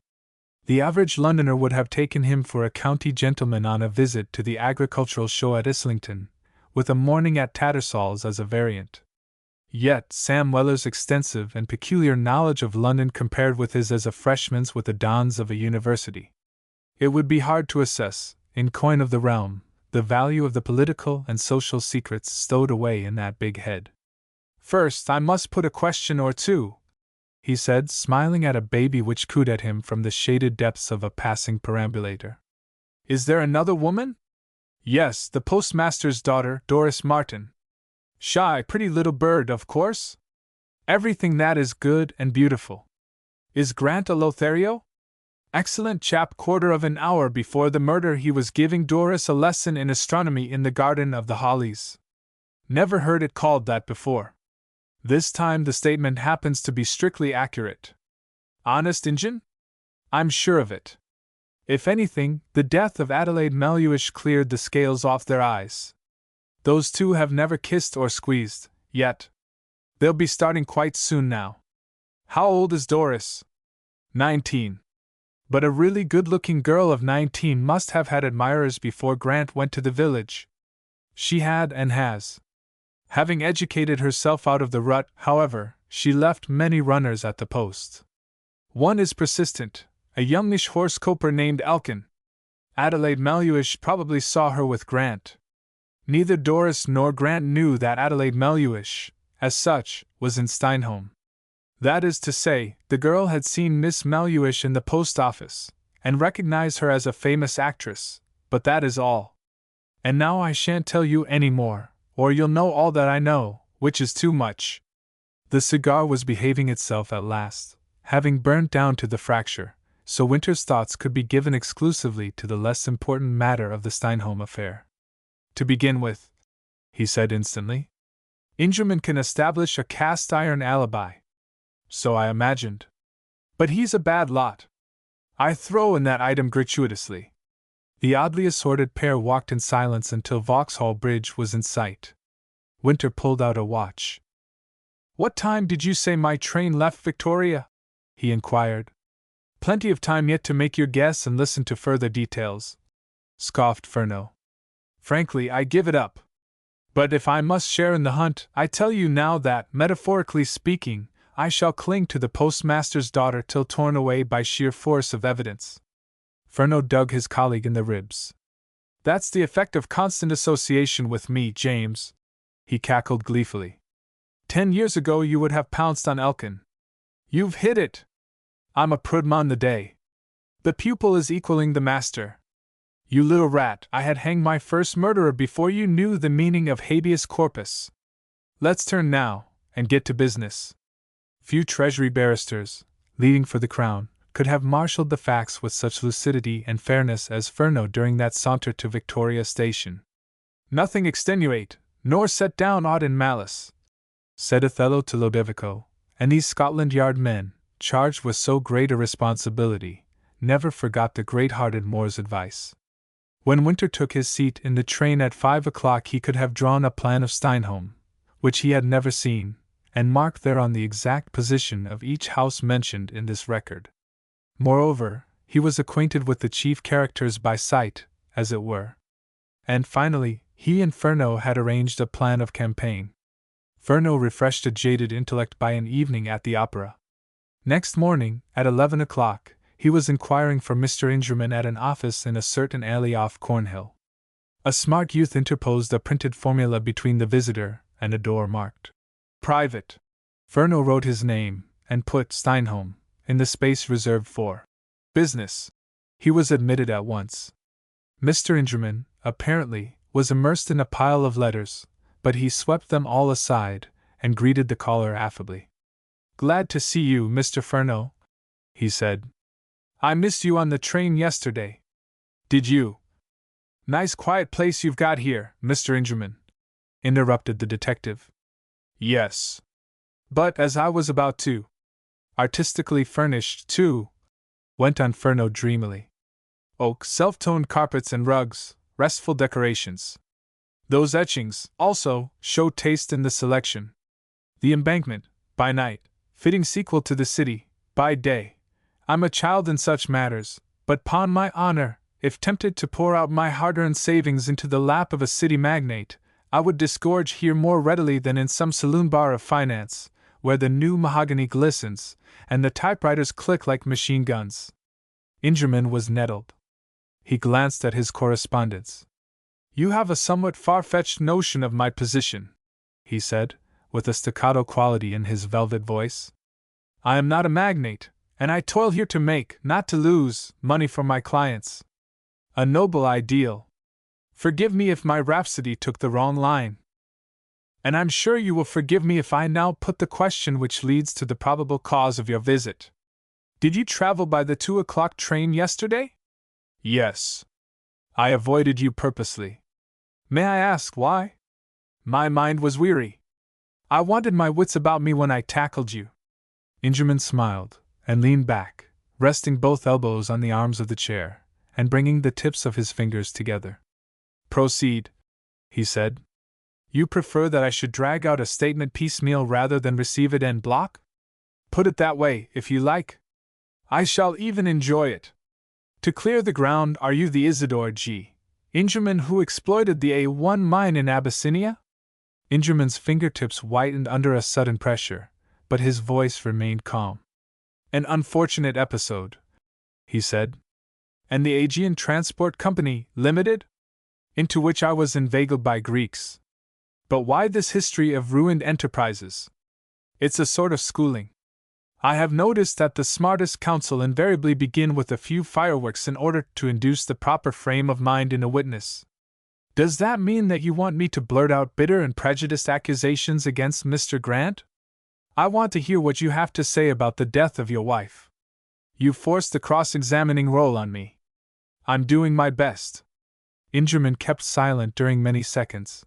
Speaker 1: The average Londoner would have taken him for a county gentleman on a visit to the agricultural show at Islington, with a morning at Tattersall's as a variant. Yet Sam Weller's extensive and peculiar knowledge of London compared with his as a freshman's with the dons of a university. It would be hard to assess, in coin of the realm, the value of the political and social secrets stowed away in that big head. First, I must put a question or two, he said, smiling at a baby which cooed at him from the shaded depths of a passing perambulator. Is there another woman? Yes, the postmaster's daughter, Doris Martin. Shy, pretty little bird, of course? Everything that is good and beautiful. Is Grant a Lothario? Excellent chap. Quarter of an hour before the murder he was giving Doris a lesson in astronomy in the Garden of the Hollies. Never heard it called that before. This time the statement happens to be strictly accurate. Honest Injun? I'm sure of it. If anything, the death of Adelaide Melhuish cleared the scales off their eyes. Those two have never kissed or squeezed, yet. They'll be starting quite soon now. How old is Doris? 19. But a really good-looking girl of 19 must have had admirers before Grant went to the village. She had and has. Having educated herself out of the rut, however, she left many runners at the post. One is persistent, a youngish horse-coper named Elkin. Adelaide Melhuish probably saw her with Grant. Neither Doris nor Grant knew that Adelaide Melhuish, as such, was in Steinholm. That is to say, the girl had seen Miss Melhuish in the post office, and recognized her as a famous actress, but that is all. And now I shan't tell you any more, or you'll know all that I know, which is too much. The cigar was behaving itself at last, having burnt down to the fracture, so Winter's thoughts could be given exclusively to the less important matter of the Steinholm affair. To begin with, he said instantly, Ingerman can establish a cast-iron alibi. So I imagined. But he's a bad lot. I throw in that item gratuitously. The oddly assorted pair walked in silence until Vauxhall Bridge was in sight. Winter pulled out a watch. What time did you say my train left Victoria? He inquired. Plenty of time yet to make your guess and listen to further details, scoffed Furneaux. Frankly, I give it up. But if I must share in the hunt, I tell you now that, metaphorically speaking, I shall cling to the postmaster's daughter till torn away by sheer force of evidence. Furneaux dug his colleague in the ribs. That's the effect of constant association with me, James. He cackled gleefully. 10 years ago you would have pounced on Elkin. You've hit it. I'm a prud'homme the day. The pupil is equaling the master. You little rat, I had hanged my first murderer before you knew the meaning of habeas corpus. Let's turn now, and get to business. Few Treasury barristers, leading for the Crown, could have marshalled the facts with such lucidity and fairness as Furneaux during that saunter to Victoria Station. Nothing extenuate, nor set down aught in malice, said Othello to Lodovico, and these Scotland Yard men, charged with so great a responsibility, never forgot the great-hearted Moore's advice. When Winter took his seat in the train at 5 o'clock he could have drawn a plan of Steinholm, which he had never seen, and marked thereon the exact position of each house mentioned in this record. Moreover, he was acquainted with the chief characters by sight, as it were. And finally, he and Furneaux had arranged a plan of campaign. Furneaux refreshed a jaded intellect by an evening at the opera. Next morning, at 11 o'clock, he was inquiring for Mr. Ingerman at an office in a certain alley off Cornhill. A smart youth interposed a printed formula between the visitor and a door marked Private. Furneaux wrote his name, and put Steinholm in the space reserved for business. He was admitted at once. Mr. Ingerman, apparently, was immersed in a pile of letters, but he swept them all aside, and greeted the caller affably. Glad to see you, Mr. Furneaux, he said. I missed you on the train yesterday. Did you? Nice quiet place you've got here, Mr. Ingerman, interrupted the detective. Yes. But as I was about to. Artistically furnished, too, went on Furneaux dreamily. Oak, self-toned carpets and rugs, restful decorations. Those etchings, also, show taste in the selection. The Embankment, by night, fitting sequel to the City, by day. I'm a child in such matters, but 'pon my honor, if tempted to pour out my hard-earned savings into the lap of a city magnate, I would disgorge here more readily than in some saloon bar of finance, where the new mahogany glistens, and the typewriters click like machine guns. Ingerman was nettled. He glanced at his correspondence. You have a somewhat far-fetched notion of my position, he said, with a staccato quality in his velvet voice. I am not a magnate, and I toil here to make, not to lose, money for my clients. A noble ideal. Forgive me if my rhapsody took the wrong line. And I'm sure you will forgive me if I now put the question which leads to the probable cause of your visit. Did you travel by the 2 o'clock train yesterday? Yes. I avoided you purposely. May I ask why? My mind was weary. I wanted my wits about me when I tackled you. Ingerman smiled, and leaned back, resting both elbows on the arms of the chair, and bringing the tips of his fingers together. Proceed, he said. You prefer that I should drag out a statement piecemeal rather than receive it en bloc? Put it that way, if you like. I shall even enjoy it. To clear the ground, are you the Isidore G. Ingerman who exploited the A1 mine in Abyssinia? Ingerman's fingertips whitened under a sudden pressure, but his voice remained calm. An unfortunate episode, he said. And the Aegean Transport Company, Limited? Into which I was inveigled by Greeks. But why this history of ruined enterprises? It's a sort of schooling. I have noticed that the smartest counsel invariably begin with a few fireworks in order to induce the proper frame of mind in a witness. Does that mean that you want me to blurt out bitter and prejudiced accusations against Mr. Grant? I want to hear what you have to say about the death of your wife. You forced the cross-examining role on me. I'm doing my best. Ingerman kept silent during many seconds.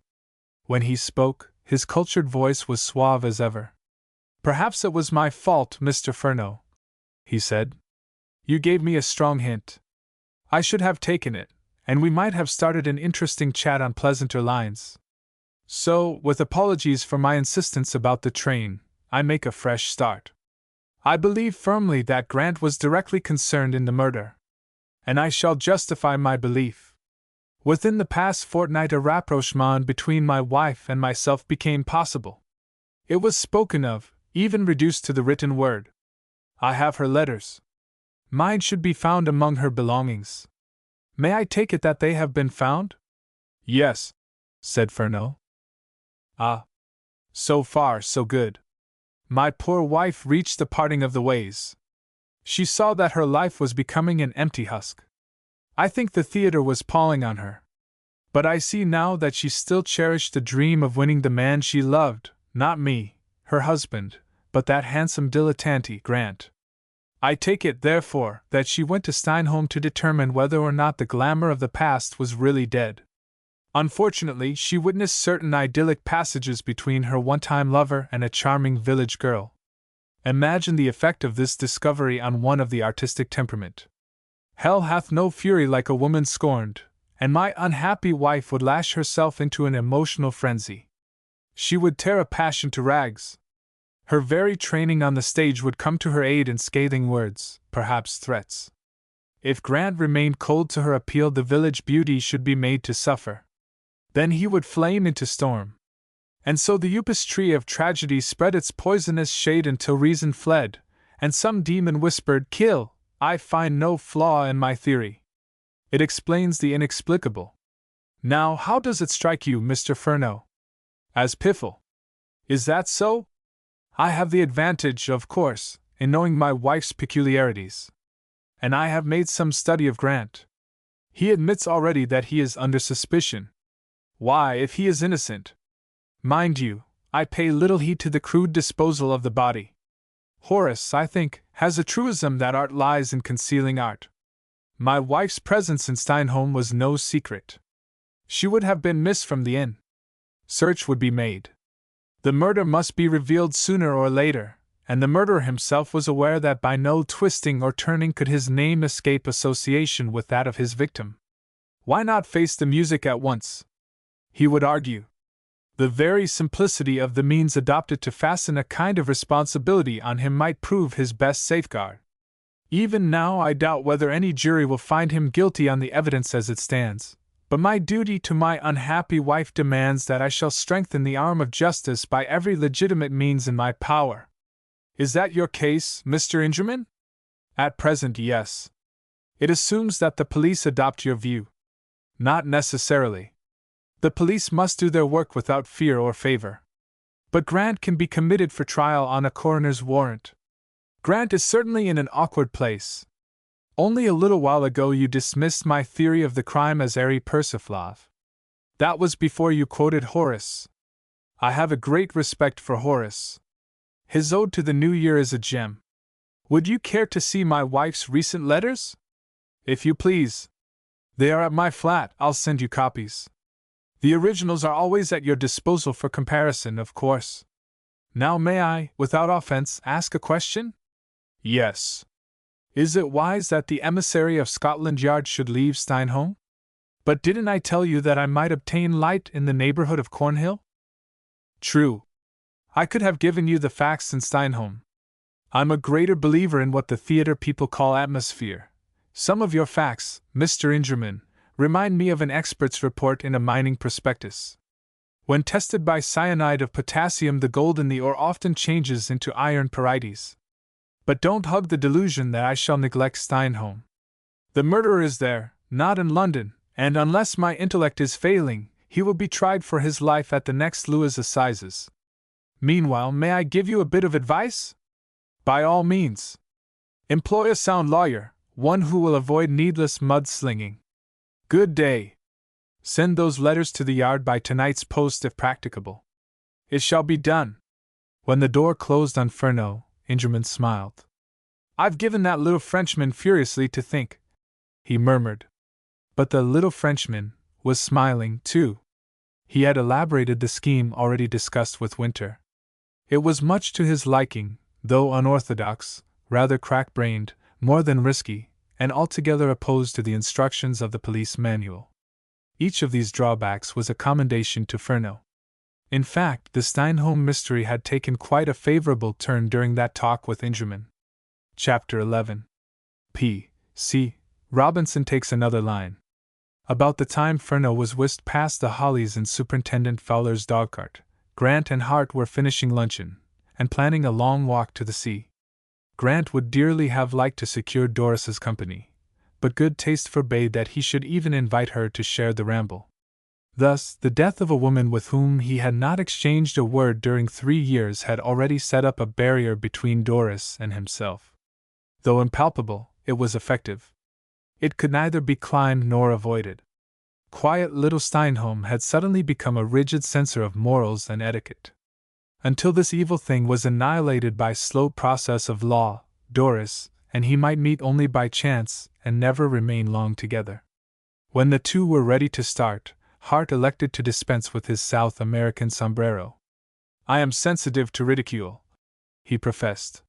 Speaker 1: When he spoke, his cultured voice was suave as ever. Perhaps it was my fault, Mr. Furneaux, he said. You gave me a strong hint. I should have taken it, and we might have started an interesting chat on pleasanter lines. So, with apologies for my insistence about the train, I make a fresh start. I believe firmly that Grant was directly concerned in the murder. And I shall justify my belief. Within the past fortnight a rapprochement between my wife and myself became possible. It was spoken of, even reduced to the written word. I have her letters. Mine should be found among her belongings. May I take it that they have been found? Yes, said Furneaux. Ah. So far, so good. My poor wife reached the parting of the ways. She saw that her life was becoming an empty husk. I think the theater was palling on her. But I see now that she still cherished the dream of winning the man she loved, not me, her husband, but that handsome dilettante, Grant. I take it, therefore, that she went to Steinholm to determine whether or not the glamour of the past was really dead. Unfortunately, she witnessed certain idyllic passages between her one-time lover and a charming village girl. Imagine the effect of this discovery on one of the artistic temperament. Hell hath no fury like a woman scorned, and my unhappy wife would lash herself into an emotional frenzy. She would tear a passion to rags. Her very training on the stage would come to her aid in scathing words, perhaps threats. If Grant remained cold to her appeal, the village beauty should be made to suffer. Then he would flame into storm. And so the Upas tree of tragedy spread its poisonous shade until reason fled, and some demon whispered, "Kill!" I find no flaw in my theory. It explains the inexplicable. Now, how does it strike you, Mr. Furneaux? As piffle. Is that so? I have the advantage, of course, in knowing my wife's peculiarities. And I have made some study of Grant. He admits already that he is under suspicion. Why, if he is innocent? Mind you, I pay little heed to the crude disposal of the body. Horace, I think, has a truism that art lies in concealing art. My wife's presence in Steinholm was no secret. She would have been missed from the inn. Search would be made. The murder must be revealed sooner or later, and the murderer himself was aware that by no twisting or turning could his name escape association with that of his victim. Why not face the music at once? He would argue. The very simplicity of the means adopted to fasten a kind of responsibility on him might prove his best safeguard. Even now I doubt whether any jury will find him guilty on the evidence as it stands, but my duty to my unhappy wife demands that I shall strengthen the arm of justice by every legitimate means in my power. Is that your case, Mr. Ingerman? At present, yes. It assumes that the police adopt your view. Not necessarily. The police must do their work without fear or favor. But Grant can be committed for trial on a coroner's warrant. Grant is certainly in an awkward place. Only a little while ago you dismissed my theory of the crime as airy persiflage. That was before you quoted Horace. I have a great respect for Horace. His Ode to the New Year is a gem. Would you care to see my wife's recent letters? If you please. They are at my flat, I'll send you copies. The originals are always at your disposal for comparison, of course. Now may I, without offense, ask a question? Yes. Is it wise that the emissary of Scotland Yard should leave Steinholm? But didn't I tell you that I might obtain light in the neighborhood of Cornhill? True. I could have given you the facts in Steinholm. I'm a greater believer in what the theater people call atmosphere. Some of your facts, Mr. Ingerman, remind me of an expert's report in a mining prospectus. When tested by cyanide of potassium, the gold in the ore often changes into iron pyrites. But don't hug the delusion that I shall neglect Steinholm. The murderer is there, not in London, and unless my intellect is failing, he will be tried for his life at the next Louis Assizes. Meanwhile, may I give you a bit of advice? By all means. Employ a sound lawyer, one who will avoid needless mudslinging. Good day. Send those letters to the Yard by tonight's post if practicable. It shall be done. When the door closed on Furneaux, Ingerman smiled. I've given that little Frenchman furiously to think, he murmured. But the little Frenchman was smiling, too. He had elaborated the scheme already discussed with Winter. It was much to his liking, though unorthodox, rather crack-brained, more than risky, and altogether opposed to the instructions of the police manual. Each of these drawbacks was a commendation to Furneaux. In fact, the Steinholm mystery had taken quite a favorable turn during that talk with Ingerman. Chapter 11. P.C. Robinson takes another line. About the time Furneaux was whisked past the Hollies in Superintendent Fowler's dogcart, Grant and Hart were finishing luncheon, and planning a long walk to the sea. Grant would dearly have liked to secure Doris's company, but good taste forbade that he should even invite her to share the ramble. Thus, the death of a woman with whom he had not exchanged a word during 3 years had already set up a barrier between Doris and himself. Though impalpable, it was effective. It could neither be climbed nor avoided. Quiet little Steinholm had suddenly become a rigid censor of morals and etiquette. Until this evil thing was annihilated by slow process of law, Doris and he might meet only by chance and never remain long together. When the two were ready to start, Hart elected to dispense with his South American sombrero. I am sensitive to ridicule, he professed.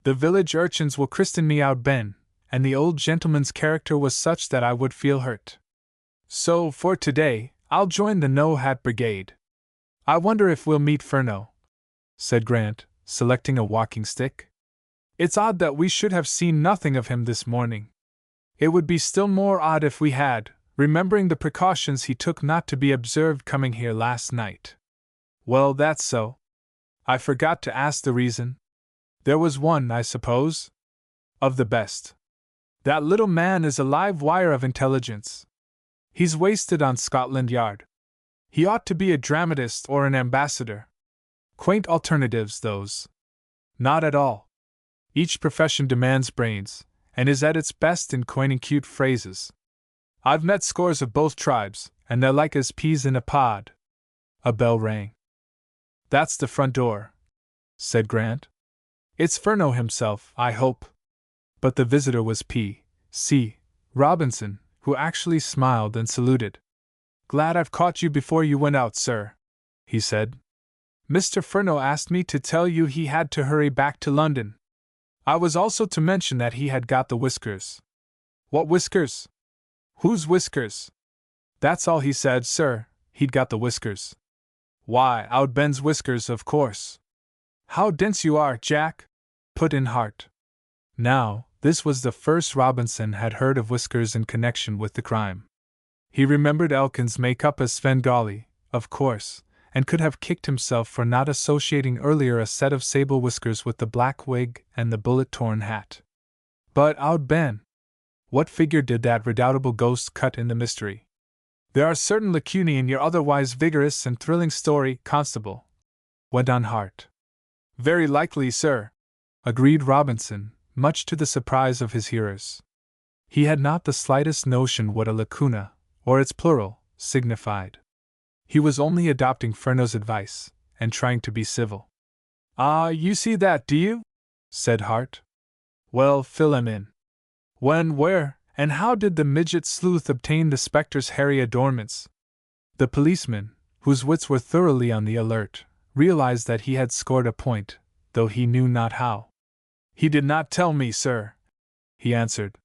Speaker 1: The village urchins will christen me out Ben, and the old gentleman's character was such that I would feel hurt. So, for today, I'll join the no-hat brigade. I wonder if we'll meet Furneaux, said Grant, selecting a walking stick. It's odd that we should have seen nothing of him this morning. It would be still more odd if we had, remembering the precautions he took not to be observed coming here last night. Well, that's so. I forgot to ask the reason. There was one, I suppose? Of the best. That little man is a live wire of intelligence. He's wasted on Scotland Yard. He ought to be a dramatist or an ambassador. Quaint alternatives, those. Not at all. Each profession demands brains, and is at its best in coining cute phrases. I've met scores of both tribes, and they're like as peas in a pod. A bell rang. That's the front door, said Grant. It's Furneaux himself, I hope. But the visitor was P.C. Robinson, who actually smiled and saluted. Glad I've caught you before you went out, sir, he said. Mr. Furneaux asked me to tell you he had to hurry back to London. I was also to mention that he had got the whiskers. What whiskers? Whose whiskers? That's all he said, sir, he'd got the whiskers. Why, out Ben's whiskers, of course. How dense you are, Jack, put in Hart. Now, this was the first Robinson had heard of whiskers in connection with the crime. He remembered Elkin's make-up as Svengali, of course, and could have kicked himself for not associating earlier a set of sable whiskers with the black wig and the bullet-torn hat. But Owd Ben! What figure did that redoubtable ghost cut in the mystery? There are certain lacunae in your otherwise vigorous and thrilling story, Constable, went on Hart. Very likely, sir, agreed Robinson, much to the surprise of his hearers. He had not the slightest notion what a lacuna, or its plural, signified. He was only adopting Furneaux's advice, and trying to be civil. "Ah, you see that, do you?" said Hart. "Well, fill him in. When, where, and how did the midget sleuth obtain the spectre's hairy adornments?" The policeman, whose wits were thoroughly on the alert, realized that he had scored a point, though he knew not how. "He did not tell me, sir," he answered.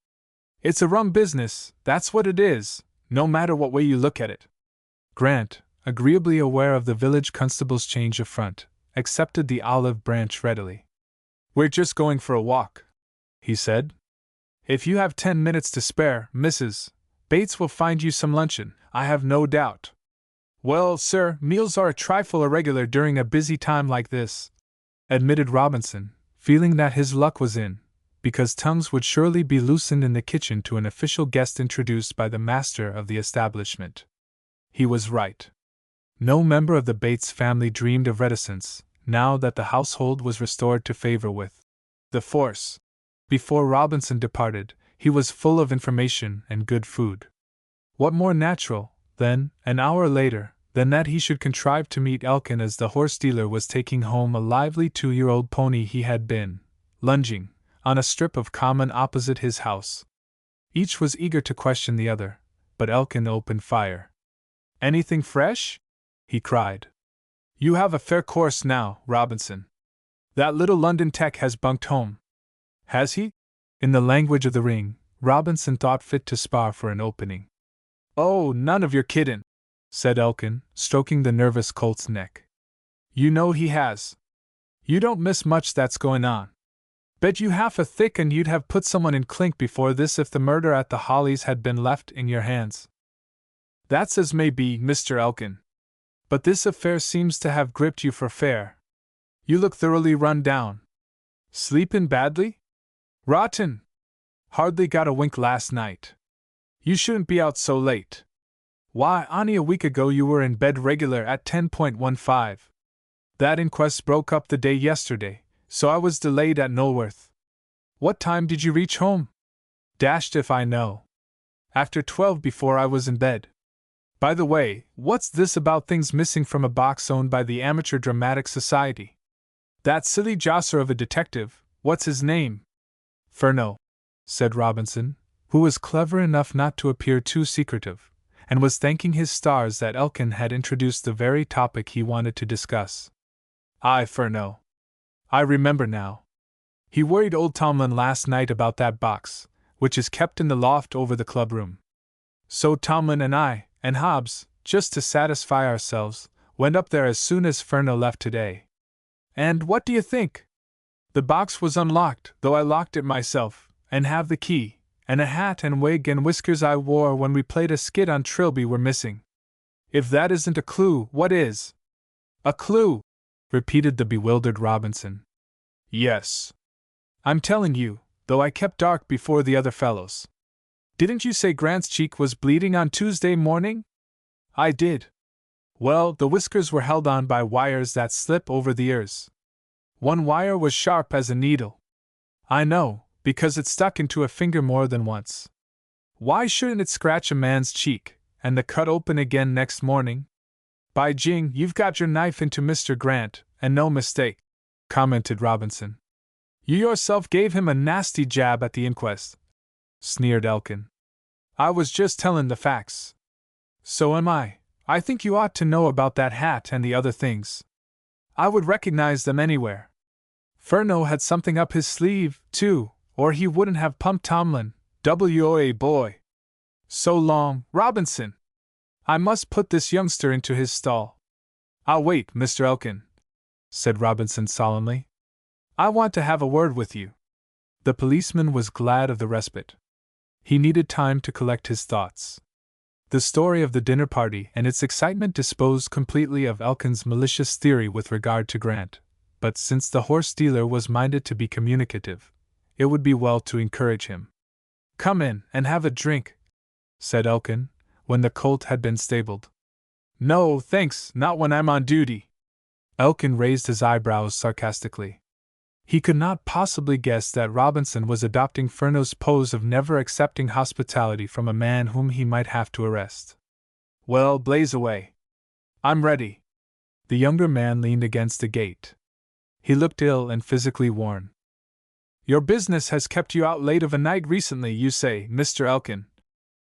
Speaker 1: "It's a rum business, that's what it is, no matter what way you look at it." Grant, agreeably aware of the village constable's change of front, accepted the olive branch readily. "We're just going for a walk," he said. "If you have 10 minutes to spare, Mrs. Bates will find you some luncheon, I have no doubt." "Well, sir, meals are a trifle irregular during a busy time like this," admitted Robinson, feeling that his luck was in, because tongues would surely be loosened in the kitchen to an official guest introduced by the master of the establishment. He was right. No member of the Bates family dreamed of reticence, now that the household was restored to favor with the force. Before Robinson departed, he was full of information and good food. What more natural, then, an hour later, than that he should contrive to meet Elkin as the horse dealer was taking home a lively 2-year-old pony he had been lunging on a strip of common opposite his house. Each was eager to question the other, but Elkin opened fire. "Anything fresh?" he cried. "You have a fair course now, Robinson. That little London tech has bunked home." "Has he?" In the language of the ring, Robinson thought fit to spar for an opening. "Oh, none of your kiddin'," said Elkin, stroking the nervous colt's neck. "You know he has. You don't miss much that's going on. Bet you half a thick and you'd have put someone in clink before this if the murder at the Hollies had been left in your hands." "That's as may be, Mr. Elkin. But this affair seems to have gripped you for fair. You look thoroughly run down. Sleepin' badly?" "Rotten. Hardly got a wink last night. You shouldn't be out so late. Why, only a week ago you were in bed regular at 10.15. That inquest broke up the day yesterday, so I was delayed at Knowlworth. What time did you reach home?" "Dashed if I know. After 12 before I was in bed. By the way, what's this about things missing from a box owned by the Amateur Dramatic Society? That silly josser of a detective, what's his name?" "Furneaux," said Robinson, who was clever enough not to appear too secretive, and was thanking his stars that Elkin had introduced the very topic he wanted to discuss. "Aye, Furneaux. I remember now. He worried old Tomlin last night about that box, which is kept in the loft over the club room. So Tomlin and I, and Hobbs, just to satisfy ourselves, went up there as soon as Furneaux left today. And what do you think? The box was unlocked, though I locked it myself, and have the key, and a hat and wig and whiskers I wore when we played a skit on Trilby were missing. If that isn't a clue, what is?" "A clue?" repeated the bewildered Robinson. "Yes. I'm telling you, though I kept dark before the other fellows. Didn't you say Grant's cheek was bleeding on Tuesday morning?" "I did." "Well, the whiskers were held on by wires that slip over the ears. One wire was sharp as a needle. I know, because it stuck into a finger more than once. Why shouldn't it scratch a man's cheek, and the cut open again next morning?" "By jing, you've got your knife into Mr. Grant, and no mistake," commented Robinson. "You yourself gave him a nasty jab at the inquest," sneered Elkin. "I was just tellin' the facts." "So am I. I think you ought to know about that hat and the other things. I would recognize them anywhere. Furneaux had something up his sleeve, too, or he wouldn't have pumped Tomlin. W.O.A. boy. So long, Robinson. I must put this youngster into his stall." "I'll wait, Mr. Elkin," said Robinson solemnly. "I want to have a word with you." The policeman was glad of the respite. He needed time to collect his thoughts. The story of the dinner party and its excitement disposed completely of Elkin's malicious theory with regard to Grant, but since the horse dealer was minded to be communicative, it would be well to encourage him. "Come in and have a drink," said Elkin, when the colt had been stabled. "No, thanks, not when I'm on duty." Elkin raised his eyebrows sarcastically. He could not possibly guess that Robinson was adopting Furneaux's pose of never accepting hospitality from a man whom he might have to arrest. "Well, blaze away. I'm ready." The younger man leaned against the gate. He looked ill and physically worn. "Your business has kept you out late of a night recently, you say, Mr. Elkin,"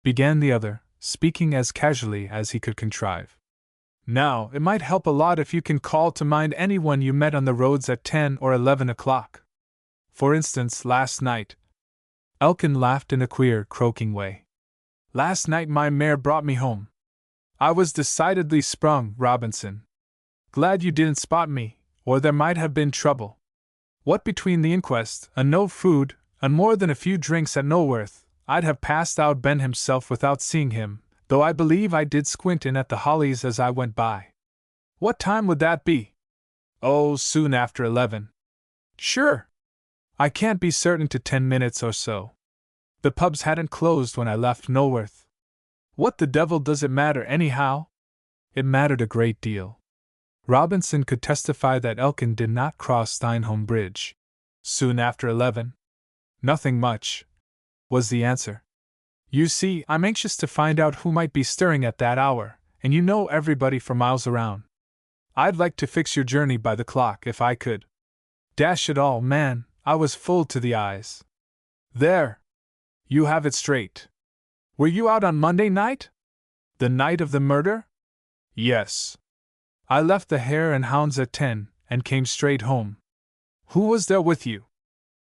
Speaker 1: began the other, speaking as casually as he could contrive. "Now, it might help a lot if you can call to mind anyone you met on the roads at 10 or 11 o'clock. For instance, last night." Elkin laughed in a queer, croaking way. "Last night my mare brought me home. I was decidedly sprung, Robinson. Glad you didn't spot me, or there might have been trouble. What between the inquest, and no food, and more than a few drinks at Norworth, I'd have passed out Ben himself without seeing him, though I believe I did squint in at the Hollies as I went by." "What time would that be?" "Oh, soon after 11. "Sure. I can't be certain to 10 minutes or so. The pubs hadn't closed when I left Norworth." "What the devil does it matter, anyhow?" It mattered a great deal. Robinson could testify that Elkin did not cross Steinholm Bridge. "Soon after 11? Nothing much," was the answer. "You see, I'm anxious to find out who might be stirring at that hour, and you know everybody for miles around. I'd like to fix your journey by the clock if I could. Dash it all, man, I was full to the eyes. There! You have it straight. Were you out on Monday night? The night of the murder?" "Yes. I left the Hare and Hounds at 10, and came straight home." "Who was there with you?"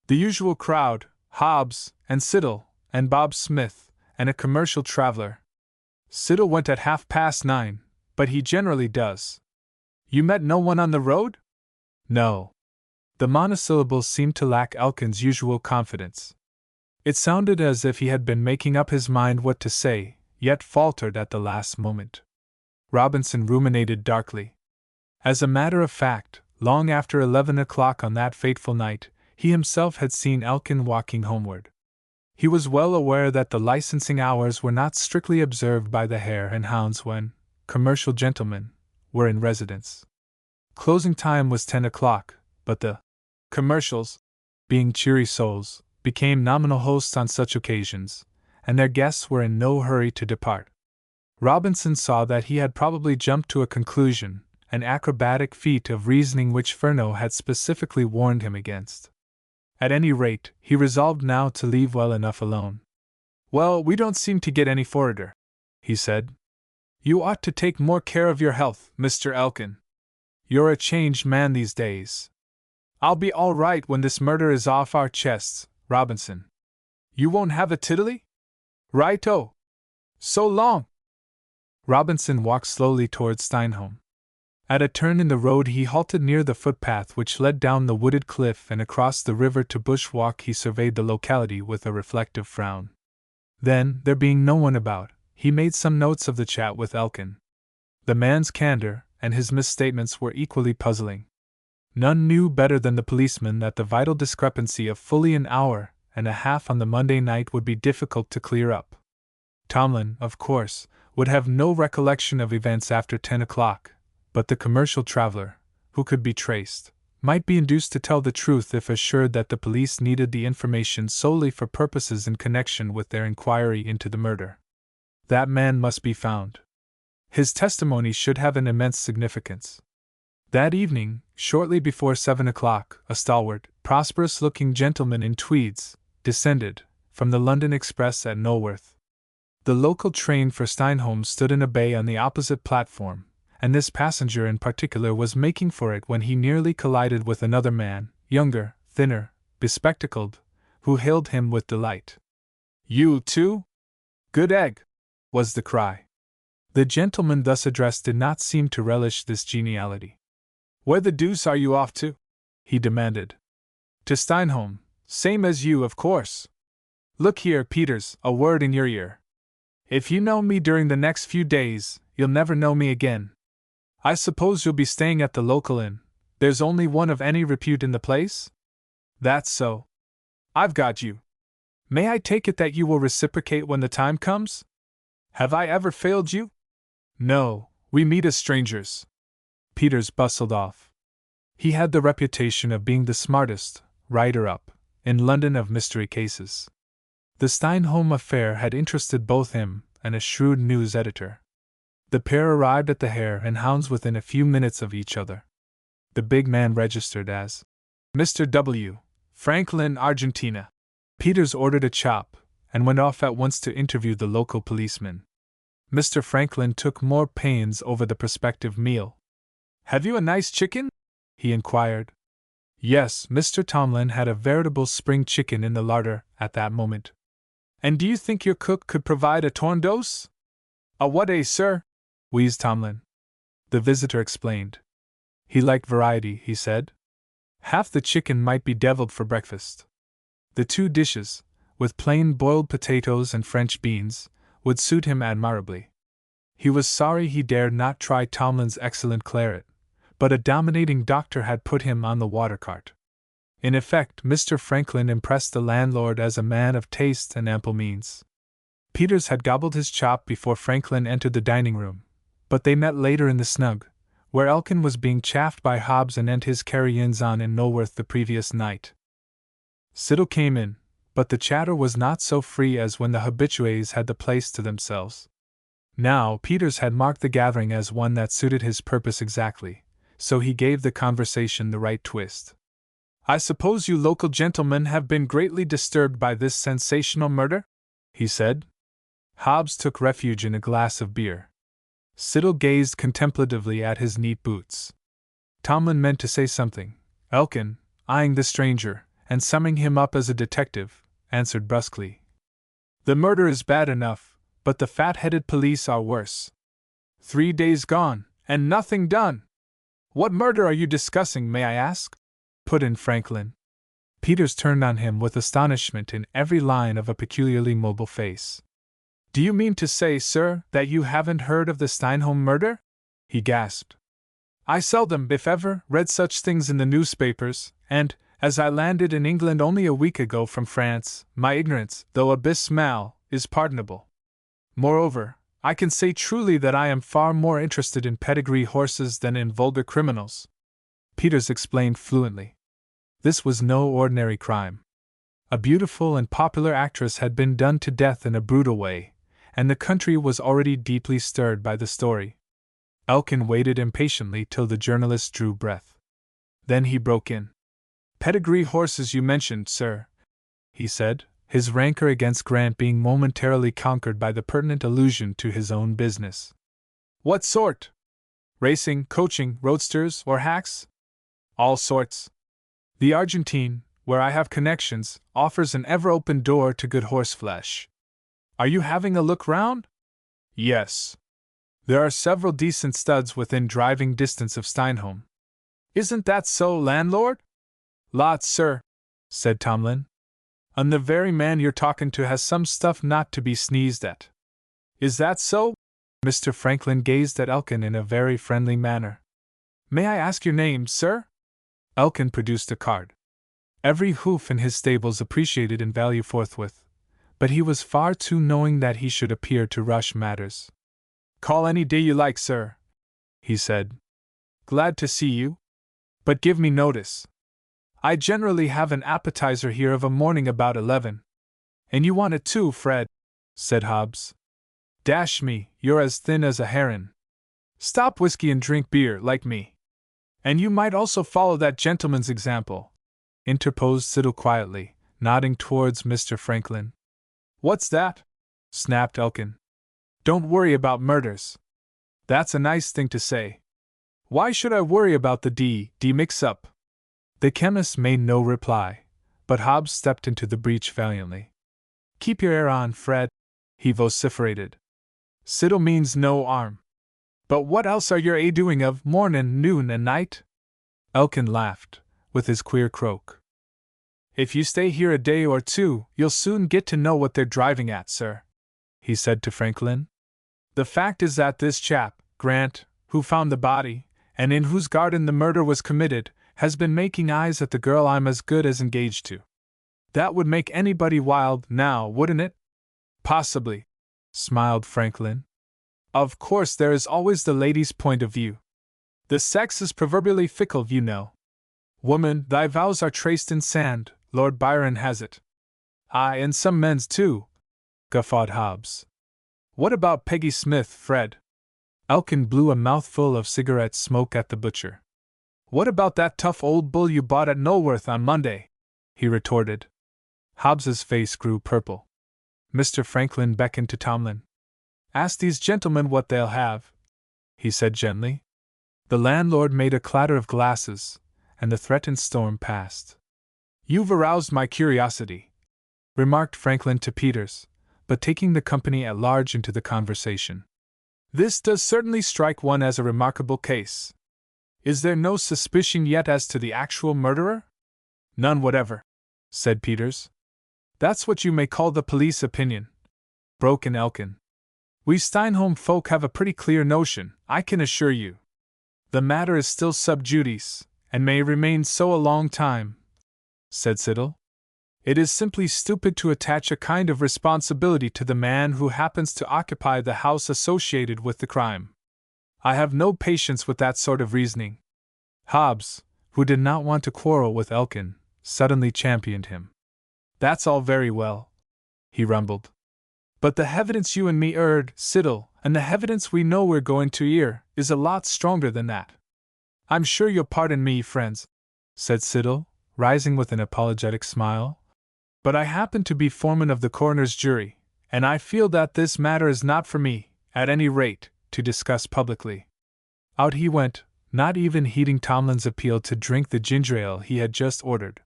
Speaker 1: "The usual crowd, Hobbs, and Siddle, and Bob Smith, and a commercial traveler. Siddle went at 9:30, but he generally does." "You met no one on the road?" "No." The monosyllables seemed to lack Elkin's usual confidence. It sounded as if he had been making up his mind what to say, yet faltered at the last moment. Robinson ruminated darkly. As a matter of fact, long after 11 o'clock on that fateful night, he himself had seen Elkin walking homeward. He was well aware that the licensing hours were not strictly observed by the Hare and Hounds when commercial gentlemen were in residence. Closing time was 10 o'clock, but the commercials, being cheery souls, became nominal hosts on such occasions, and their guests were in no hurry to depart. Robinson saw that he had probably jumped to a conclusion, an acrobatic feat of reasoning which Furneaux had specifically warned him against. At any rate, he resolved now to leave well enough alone. "Well, we don't seem to get any forwarder," he said. "You ought to take more care of your health, Mr. Elkin. You're a changed man these days." "I'll be all right when this murder is off our chests, Robinson. You won't have a tiddly? Right-o. So long." Robinson walked slowly towards Steinholm. At a turn in the road he halted near the footpath which led down the wooded cliff and across the river to Bushwalk. He surveyed the locality with a reflective frown. Then, there being no one about, he made some notes of the chat with Elkin. The man's candor and his misstatements were equally puzzling. None knew better than the policeman that the vital discrepancy of fully an hour and a half on the Monday night would be difficult to clear up. Tomlin, of course, would have no recollection of events after 10 o'clock, but the commercial traveler, who could be traced, might be induced to tell the truth if assured that the police needed the information solely for purposes in connection with their inquiry into the murder. That man must be found. His testimony should have an immense significance. That evening, shortly before 7 o'clock, a stalwart, prosperous-looking gentleman in tweeds descended from the London Express at Norworth. The local train for Steinholm stood in a bay on the opposite platform, and this passenger in particular was making for it when he nearly collided with another man, younger, thinner, bespectacled, who hailed him with delight. "You, too? Good egg!" was the cry. The gentleman thus addressed did not seem to relish this geniality. "Where the deuce are you off to?" he demanded. "To Steinholm, same as you, of course. Look here, Peters, a word in your ear. If you know me during the next few days, you'll never know me again. I suppose you'll be staying at the local inn. There's only one of any repute in the place?" "That's so." "I've got you. May I take it that you will reciprocate when the time comes? Have I ever failed you?" "No, we meet as strangers." Peters bustled off. He had the reputation of being the smartest writer-up in London of mystery cases. The Steinholm affair had interested both him and a shrewd news editor. The pair arrived at the Hare and Hounds within a few minutes of each other. The big man registered as Mr. W. Franklin, Argentina. Peters ordered a chop, and went off at once to interview the local policeman. Mr. Franklin took more pains over the prospective meal. "Have you a nice chicken?" he inquired. Yes, Mr. Tomlin had a veritable spring chicken in the larder at that moment. "And do you think your cook could provide a torndos?" "A what, sir?" wheezed Tomlin. The visitor explained. He liked variety, he said. Half the chicken might be deviled for breakfast. The two dishes, with plain boiled potatoes and French beans, would suit him admirably. He was sorry he dared not try Tomlin's excellent claret, but a dominating doctor had put him on the water cart. In effect, Mr. Franklin impressed the landlord as a man of taste and ample means. Peters had gobbled his chop before Franklin entered the dining room, but they met later in the snug, where Elkin was being chaffed by Hobbs and his carry-ins on in Norworth the previous night. Siddle came in, but the chatter was not so free as when the habitués had the place to themselves. Now Peters had marked the gathering as one that suited his purpose exactly, so he gave the conversation the right twist. "I suppose you local gentlemen have been greatly disturbed by this sensational murder?" he said. Hobbs took refuge in a glass of beer. Siddle gazed contemplatively at his neat boots. Tomlin meant to say something. Elkin, eyeing the stranger, and summing him up as a detective, answered brusquely. "The murder is bad enough, but the fat-headed police are worse. 3 days gone, and nothing done." "What murder are you discussing, may I ask?" put in Franklin. Peters turned on him with astonishment in every line of a peculiarly mobile face. "Do you mean to say, sir, that you haven't heard of the Steinholm murder?" he gasped. "I seldom, if ever, read such things in the newspapers, and, as I landed in England only a week ago from France, my ignorance, though abysmal, is pardonable. Moreover, I can say truly that I am far more interested in pedigree horses than in vulgar criminals." Peters explained fluently. This was no ordinary crime. A beautiful and popular actress had been done to death in a brutal way, and the country was already deeply stirred by the story. Elkin waited impatiently till the journalist drew breath. Then he broke in. "Pedigree horses you mentioned, sir," he said, his rancor against Grant being momentarily conquered by the pertinent allusion to his own business. "What sort? Racing, coaching, roadsters, or hacks?" "All sorts. The Argentine, where I have connections, offers an ever-open door to good horseflesh. Are you having a look round?" "Yes. There are several decent studs within driving distance of Steinholm." "Isn't that so, landlord?" "Lots, sir," said Tomlin. "And the very man you're talking to has some stuff not to be sneezed at." "Is that so?" Mr. Franklin gazed at Elkin in a very friendly manner. "May I ask your name, sir?" Elkin produced a card. Every hoof in his stables appreciated in value forthwith, but he was far too knowing that he should appear to rush matters. "Call any day you like, sir," he said. "Glad to see you. But give me notice. I generally have an appetizer here of a morning about 11. "And you want it too, Fred," said Hobbs. "Dash me, you're as thin as a heron. Stop whiskey and drink beer, like me." "And you might also follow that gentleman's example," interposed Siddle quietly, nodding towards Mr. Franklin. "What's that?" snapped Elkin. "Don't worry about murders. That's a nice thing to say. Why should I worry about the D mix-up?" The chemist made no reply, but Hobbs stepped into the breach valiantly. "Keep your air on, Fred," he vociferated. "Siddle means no harm. But what else are you doing of mornin', noon, and night?" Elkin laughed, with his queer croak. "If you stay here a day or two, you'll soon get to know what they're driving at, sir," he said to Franklin. "The fact is that this chap, Grant, who found the body, and in whose garden the murder was committed, has been making eyes at the girl I'm as good as engaged to. That would make anybody wild, now, wouldn't it?" "Possibly," smiled Franklin. "Of course there is always the lady's point of view. The sex is proverbially fickle, you know. 'Woman, thy vows are traced in sand,' Lord Byron has it." "Aye, and some men's too," guffawed Hobbs. "What about Peggy Smith, Fred?" Elkin blew a mouthful of cigarette smoke at the butcher. "What about that tough old bull you bought at Knowlworth on Monday?" he retorted. Hobbs's face grew purple. Mr. Franklin beckoned to Tomlin. "Ask these gentlemen what they'll have," he said gently. The landlord made a clatter of glasses, and the threatened storm passed. "You've aroused my curiosity," remarked Franklin to Peters, but taking the company at large into the conversation. "This does certainly strike one as a remarkable case. Is there no suspicion yet as to the actual murderer?" "None whatever," said Peters. "That's what you may call the police opinion," broke in Elkin. "We Steinholm folk have a pretty clear notion, I can assure you. The matter is still sub judice, and may remain so a long time," said Siddle. "It is simply stupid to attach a kind of responsibility to the man who happens to occupy the house associated with the crime. I have no patience with that sort of reasoning." Hobbs, who did not want to quarrel with Elkin, suddenly championed him. "That's all very well," he rumbled. "But the evidence you and me heard, Siddle, and the evidence we know we're going to hear, is a lot stronger than that." "I'm sure you'll pardon me, friends," said Siddle, rising with an apologetic smile, "but I happen to be foreman of the coroner's jury, and I feel that this matter is not for me, at any rate, to discuss publicly." Out he went, not even heeding Tomlin's appeal to drink the ginger ale he had just ordered.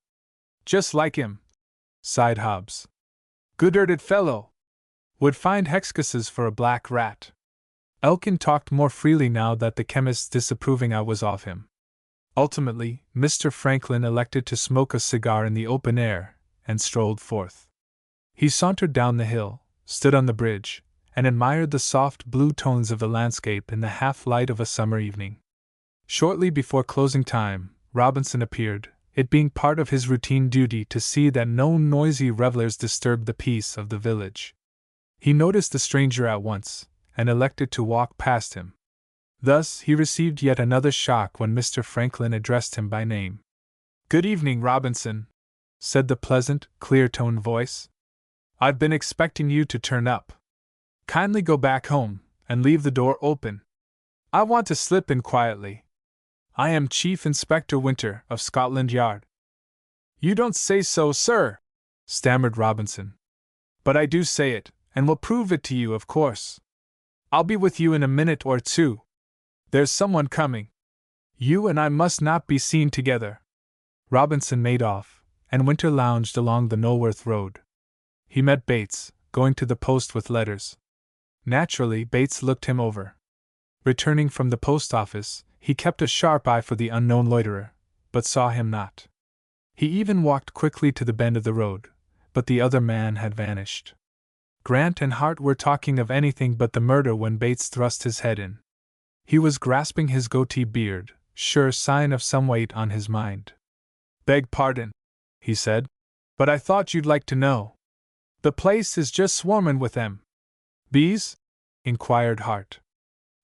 Speaker 1: "Just like him," sighed Hobbs. "Good-hearted fellow. Would find hexcases for a black rat." Elkin talked more freely now that the chemist's disapproving eye was off him. Ultimately, Mr. Franklin elected to smoke a cigar in the open air, and strolled forth. He sauntered down the hill, stood on the bridge, and admired the soft blue tones of the landscape in the half-light of a summer evening. Shortly before closing time, Robinson appeared, it being part of his routine duty to see that no noisy revelers disturbed the peace of the village. He noticed the stranger at once, and elected to walk past him. Thus he received yet another shock when Mr. Franklin addressed him by name. "Good evening, Robinson," said the pleasant, clear-toned voice. "I've been expecting you to turn up. Kindly go back home, and leave the door open. I want to slip in quietly. I am Chief Inspector Winter, of Scotland Yard." "You don't say so, sir," stammered Robinson. "But I do say it, and will prove it to you, of course. I'll be with you in a minute or two. There's someone coming. You and I must not be seen together." Robinson made off, and Winter lounged along the Knowlworth road. He met Bates, going to the post with letters. Naturally, Bates looked him over. Returning from the post office, he kept a sharp eye for the unknown loiterer, but saw him not. He even walked quickly to the bend of the road, but the other man had vanished. Grant and Hart were talking of anything but the murder when Bates thrust his head in. He was grasping his goatee beard, sure sign of some weight on his mind. "Beg pardon," he said, "but I thought you'd like to know. The place is just swarming with them." "Bees?" inquired Hart.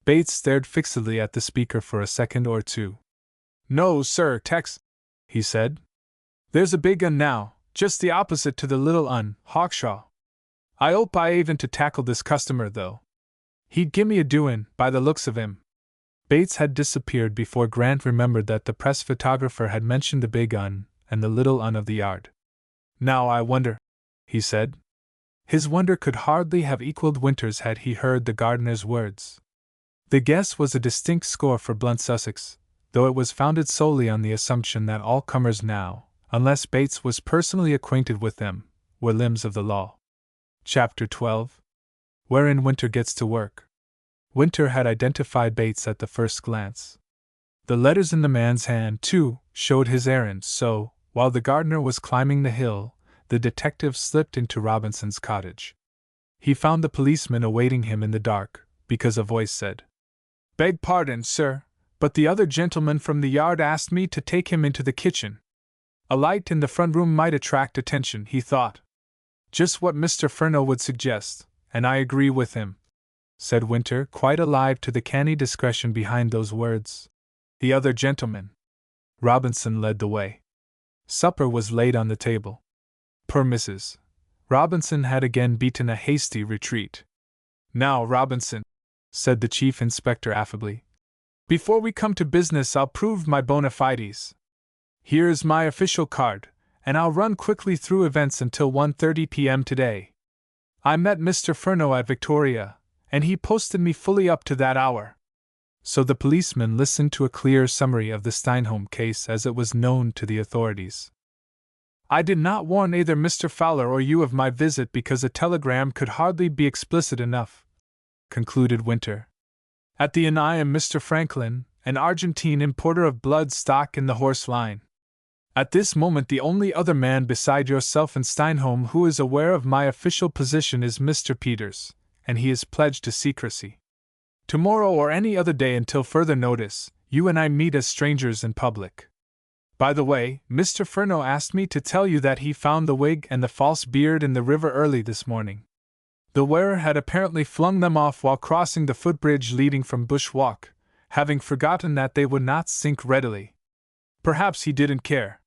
Speaker 1: Bates stared fixedly at the speaker for a second or two. "No, sir, Tex," he said. "There's a big un now, just the opposite to the little un, Hawkshaw. I hope I ain't to tackle this customer, though. He'd gimme a doin', by the looks of him." Bates had disappeared before Grant remembered that the press photographer had mentioned the big un and the little un of the yard. "Now I wonder," he said. His wonder could hardly have equaled Winter's had he heard the gardener's words. The guess was a distinct score for blunt Sussex, though it was founded solely on the assumption that all comers now, unless Bates was personally acquainted with them, were limbs of the law. Chapter 12. Wherein Winter Gets to Work. Winter had identified Bates at the first glance. The letters in the man's hand, too, showed his errand, so, while the gardener was climbing the hill, the detective slipped into Robinson's cottage. He found the policeman awaiting him in the dark, because a voice said, "Beg pardon, sir, but the other gentleman from the yard asked me to take him into the kitchen. A light in the front room might attract attention, he thought." "Just what Mr. Furneaux would suggest, and I agree with him," said Winter, quite alive to the canny discretion behind those words. "The other gentleman." Robinson led the way. Supper was laid on the table. Poor Mrs. Robinson had again beaten a hasty retreat. "Now, Robinson," said the chief inspector affably. "Before we come to business, I'll prove my bona fides. Here's my official card, and I'll run quickly through events until 1:30 p.m. today. I met Mr. Furneaux at Victoria, and he posted me fully up to that hour." So the policeman listened to a clear summary of the Steinholm case as it was known to the authorities. "I did not warn either Mr. Fowler or you of my visit because a telegram could hardly be explicit enough," concluded Winter. "At the inn I am Mr. Franklin, an Argentine importer of blood stock in the horse line. At this moment the only other man beside yourself and Steinholm who is aware of my official position is Mr. Peters, and he is pledged to secrecy. Tomorrow or any other day until further notice, you and I meet as strangers in public. By the way, Mr. Furneaux asked me to tell you that he found the wig and the false beard in the river early this morning. The wearer had apparently flung them off while crossing the footbridge leading from Bush Walk, having forgotten that they would not sink readily. Perhaps he didn't care.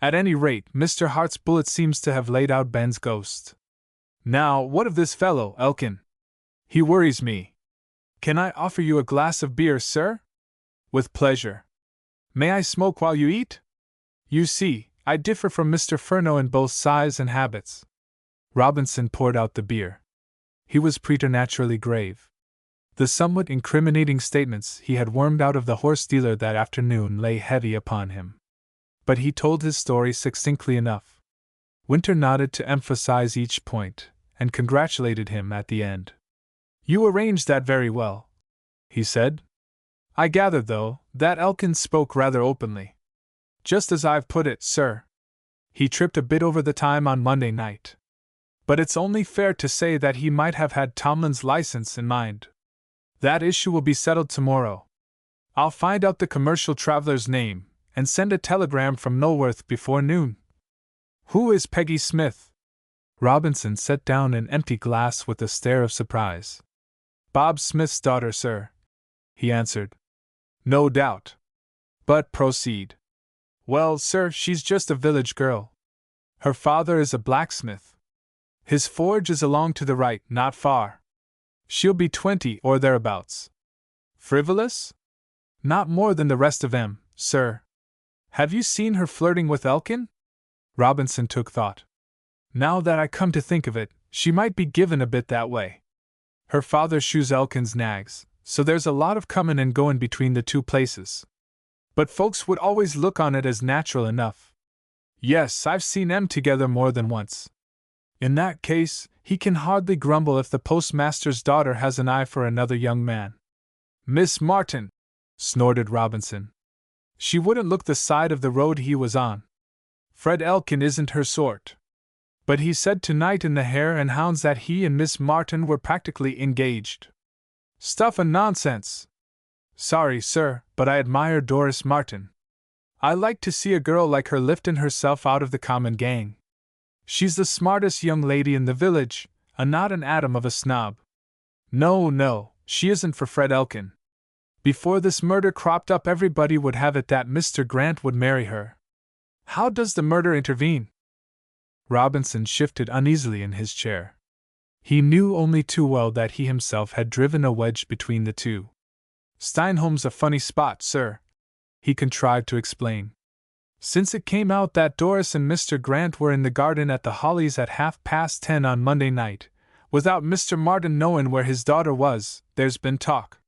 Speaker 1: At any rate, Mr. Hart's bullet seems to have laid out Ben's ghost. Now, what of this fellow, Elkin? He worries me. Can I offer you a glass of beer, sir? With pleasure. May I smoke while you eat? You see, I differ from Mr. Furneaux in both size and habits." Robinson poured out the beer. He was preternaturally grave. The somewhat incriminating statements he had wormed out of the horse dealer that afternoon lay heavy upon him. But he told his story succinctly enough. Winter nodded to emphasize each point, and congratulated him at the end. "You arranged that very well," he said. "I gather, though, that Elkin spoke rather openly." "Just as I've put it, sir. He tripped a bit over the time on Monday night. But it's only fair to say that he might have had Tomlin's license in mind. That issue will be settled tomorrow. I'll find out the commercial traveler's name, and send a telegram from Knoleworth before noon." "Who is Peggy Smith?" Robinson set down an empty glass with a stare of surprise. "Bob Smith's daughter, sir," he answered. "No doubt. But proceed." "Well, sir, she's just a village girl. Her father is a blacksmith. His forge is along to the right, not far. She'll be 20 or thereabouts. Frivolous? Not more than the rest of 'em, sir. Have you seen her flirting with Elkin?" Robinson took thought. "Now that I come to think of it, she might be given a bit that way. Her father shoes Elkin's nags, so there's a lot of comin' and goin' between the two places. But folks would always look on it as natural enough. Yes, I've seen 'em together more than once. In that case, he can hardly grumble if the postmaster's daughter has an eye for another young man." "Miss Martin!" snorted Robinson. "She wouldn't look the side of the road he was on. Fred Elkin isn't her sort. But he said tonight in the Hare and Hounds that he and Miss Martin were practically engaged." "Stuff and nonsense!" "Sorry, sir, but I admire Doris Martin. I like to see a girl like her liftin' herself out of the common gang. She's the smartest young lady in the village, and not an atom of a snob. No, she isn't for Fred Elkin. Before this murder cropped up, everybody would have it that Mr. Grant would marry her. How does the murder intervene?" Robinson shifted uneasily in his chair. He knew only too well that he himself had driven a wedge between the two. "Steinholm's a funny spot, sir," he contrived to explain. "Since it came out that Doris and Mr. Grant were in the garden at the Hollies at 10:30 on Monday night, without Mr. Martin knowing where his daughter was, there's been talk.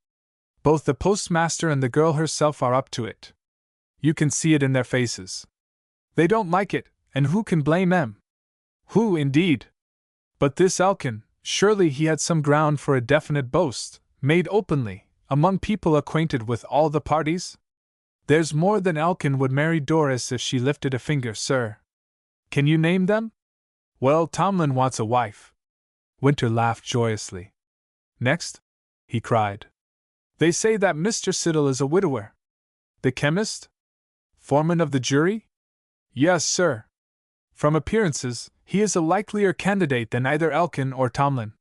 Speaker 1: Both the postmaster and the girl herself are up to it. You can see it in their faces. They don't like it, and who can blame them? Who, indeed? But this Elkin, surely he had some ground for a definite boast, made openly, among people acquainted with all the parties? There's more than Elkin would marry Doris if she lifted a finger, sir. Can you name them?" "Well, Tomlin wants a wife." Winter laughed joyously. "Next?" he cried. "They say that Mr. Siddle is a widower." "The chemist? Foreman of the jury?" "Yes, sir. From appearances, he is a likelier candidate than either Elkin or Tomlin.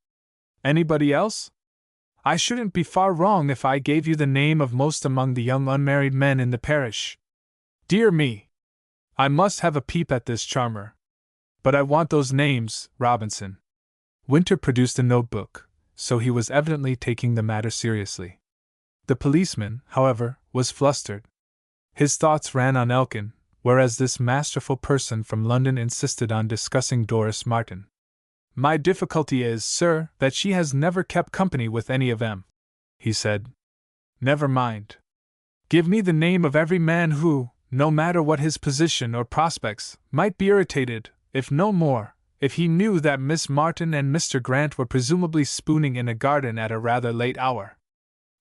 Speaker 1: Anybody else? I shouldn't be far wrong if I gave you the name of most among the young unmarried men in the parish. Dear me! I must have a peep at this charmer. But I want those names, Robinson." Winter produced a notebook, so he was evidently taking the matter seriously. The policeman, however, was flustered. His thoughts ran on Elkin, whereas this masterful person from London insisted on discussing Doris Martin. "My difficulty is, sir, that she has never kept company with any of them," he said. "Never mind. Give me the name of every man who, no matter what his position or prospects, might be irritated, if no more, if he knew that Miss Martin and Mr. Grant were presumably spooning in a garden at a rather late hour."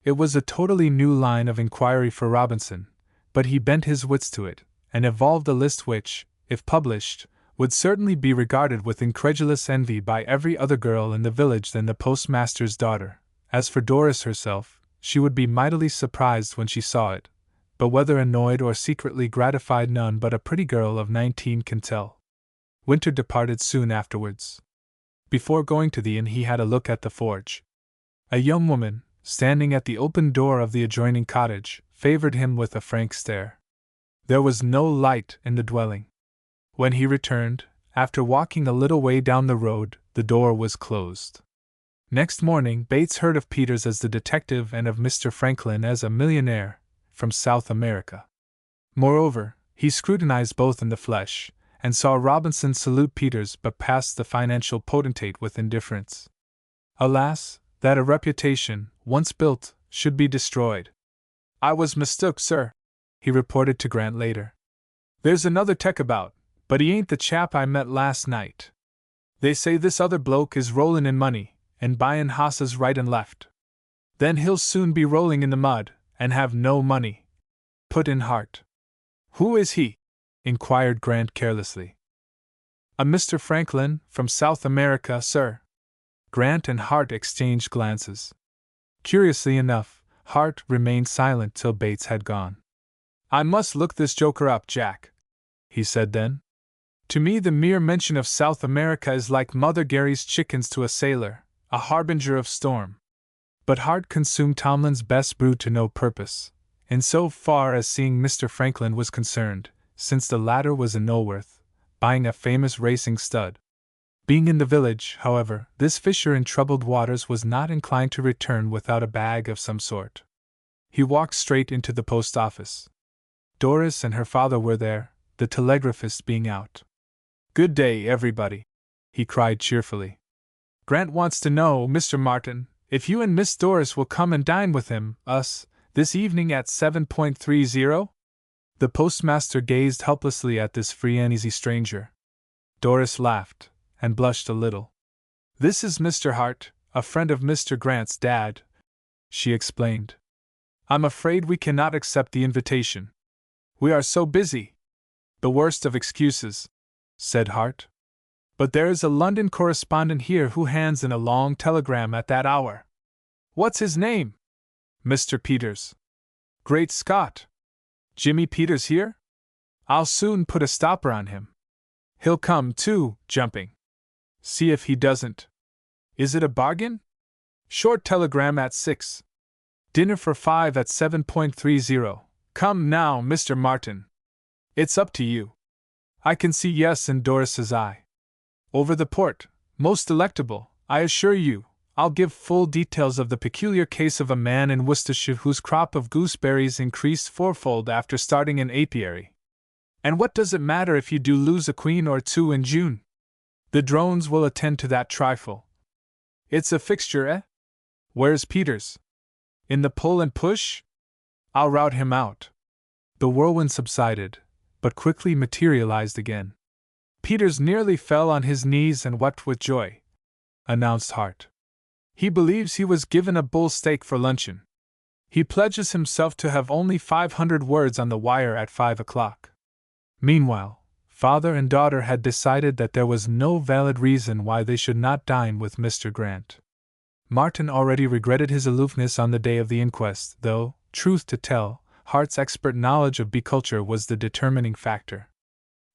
Speaker 1: It was a totally new line of inquiry for Robinson, but he bent his wits to it, and evolved a list which, if published, would certainly be regarded with incredulous envy by every other girl in the village than the postmaster's daughter. As for Doris herself, she would be mightily surprised when she saw it, but whether annoyed or secretly gratified none but a pretty girl of 19 can tell. Winter departed soon afterwards. Before going to the inn he had a look at the forge. A young woman, standing at the open door of the adjoining cottage, favored him with a frank stare. There was no light in the dwelling. When he returned, after walking a little way down the road, the door was closed. Next morning Bates heard of Peters as the detective and of Mr. Franklin as a millionaire from South America. Moreover, he scrutinized both in the flesh, and saw Robinson salute Peters but pass the financial potentate with indifference. Alas, that a reputation, once built, should be destroyed. "I was mistook, sir," he reported to Grant later. "There's another tech about, but he ain't the chap I met last night. They say this other bloke is rollin' in money, and buyin' hosses right and left. Then he'll soon be rolling in the mud, and have no money," put in Hart. "Who is he?" inquired Grant carelessly. "A Mr. Franklin, from South America, sir." Grant and Hart exchanged glances. Curiously enough, Hart remained silent till Bates had gone. "I must look this joker up, Jack," he said then. "To me the mere mention of South America is like Mother Gary's chickens to a sailor, a harbinger of storm." But Hart consumed Tomlin's best brew to no purpose, in so far as seeing Mr. Franklin was concerned, since the latter was in Norworth, buying a famous racing stud. Being in the village, however, this fisher in troubled waters was not inclined to return without a bag of some sort. He walked straight into the post office. Doris and her father were there, the telegraphist being out. "Good day, everybody," he cried cheerfully. "Grant wants to know, Mr. Martin, if you and Miss Doris will come and dine with him, us, this evening at 7.30? The postmaster gazed helplessly at this free and easy stranger. Doris laughed, and blushed a little. "This is Mr. Hart, a friend of Mr. Grant's dad," she explained. "I'm afraid we cannot accept the invitation. We are so busy." "The worst of excuses," said Hart. "But there is a London correspondent here who hands in a long telegram at that hour." "What's his name?" "Mr. Peters." "Great Scott! Jimmy Peters here? I'll soon put a stopper on him. He'll come, too, jumping. See if he doesn't. Is it a bargain? Short telegram at 6. Dinner for 5 at 7.30. Come now, Mr. Martin. It's up to you." I can see yes in Doris's eye. "Over the port, most delectable, I assure you. I'll give full details of the peculiar case of a man in Worcestershire whose crop of gooseberries increased fourfold after starting an apiary. And what does it matter if you do lose a queen or two in June? The drones will attend to that trifle. It's a fixture, eh? Where's Peters? In the pull and push? I'll rout him out." The whirlwind subsided, but quickly materialized again. "Peters nearly fell on his knees and wept with joy," announced Hart. "He believes he was given a bull steak for luncheon. He pledges himself to have only 500 words on the wire at 5 o'clock. Meanwhile, father and daughter had decided that there was no valid reason why they should not dine with Mr. Grant. Martin already regretted his aloofness on the day of the inquest, though, truth to tell, Hart's expert knowledge of bee culture was the determining factor.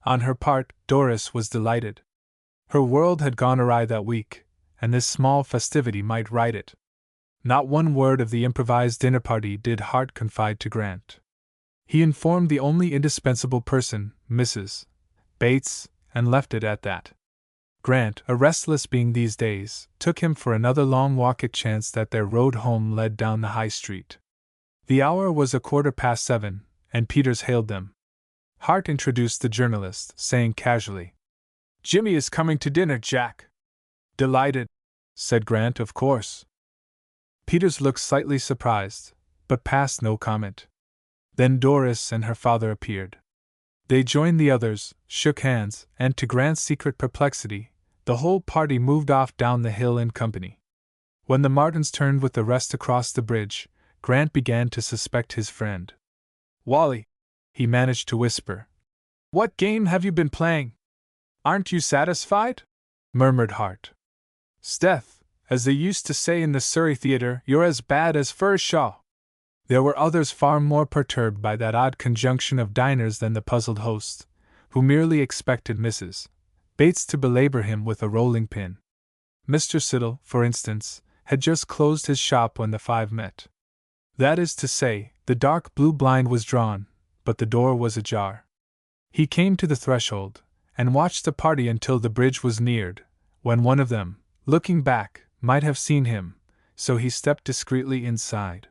Speaker 1: On her part, Doris was delighted. Her world had gone awry that week, and this small festivity might right it. Not one word of the improvised dinner party did Hart confide to Grant. He informed the only indispensable person, Mrs. Bates, and left it at that. Grant, a restless being these days, took him for another long walk. It chanced that their road home led down the high street. The hour was 7:15, and Peters hailed them. Hart introduced the journalist, saying casually, "Jimmy is coming to dinner, Jack." "Delighted," said Grant, "of course." Peters looked slightly surprised, but passed no comment. Then Doris and her father appeared. They joined the others, shook hands, and to Grant's secret perplexity, the whole party moved off down the hill in company. When the Martins turned with the rest across the bridge, Grant began to suspect his friend. "Wally," he managed to whisper, "what game have you been playing?" "Aren't you satisfied?" murmured Hart. "'Sdeath, as they used to say in the Surrey Theatre, you're as bad as Furshaw." There were others far more perturbed by that odd conjunction of diners than the puzzled host, who merely expected Mrs. Bates to belabor him with a rolling pin. Mr. Siddle, for instance, had just closed his shop when the five met. That is to say, the dark blue blind was drawn, but the door was ajar. He came to the threshold, and watched the party until the bridge was neared, when one of them, looking back, might have seen him, so he stepped discreetly inside.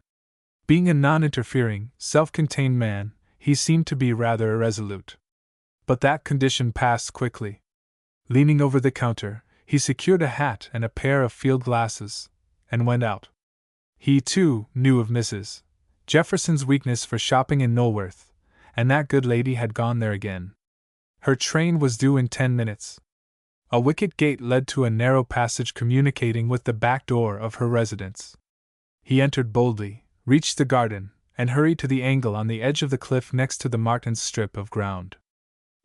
Speaker 1: Being a non-interfering, self-contained man, he seemed to be rather irresolute. But that condition passed quickly. Leaning over the counter, he secured a hat and a pair of field glasses, and went out. He, too, knew of Mrs. Jefferson's weakness for shopping in Norworth, and that good lady had gone there again. Her train was due in 10 minutes. A wicket gate led to a narrow passage communicating with the back door of her residence. He entered boldly, reached the garden, and hurried to the angle on the edge of the cliff next to the Martins' strip of ground.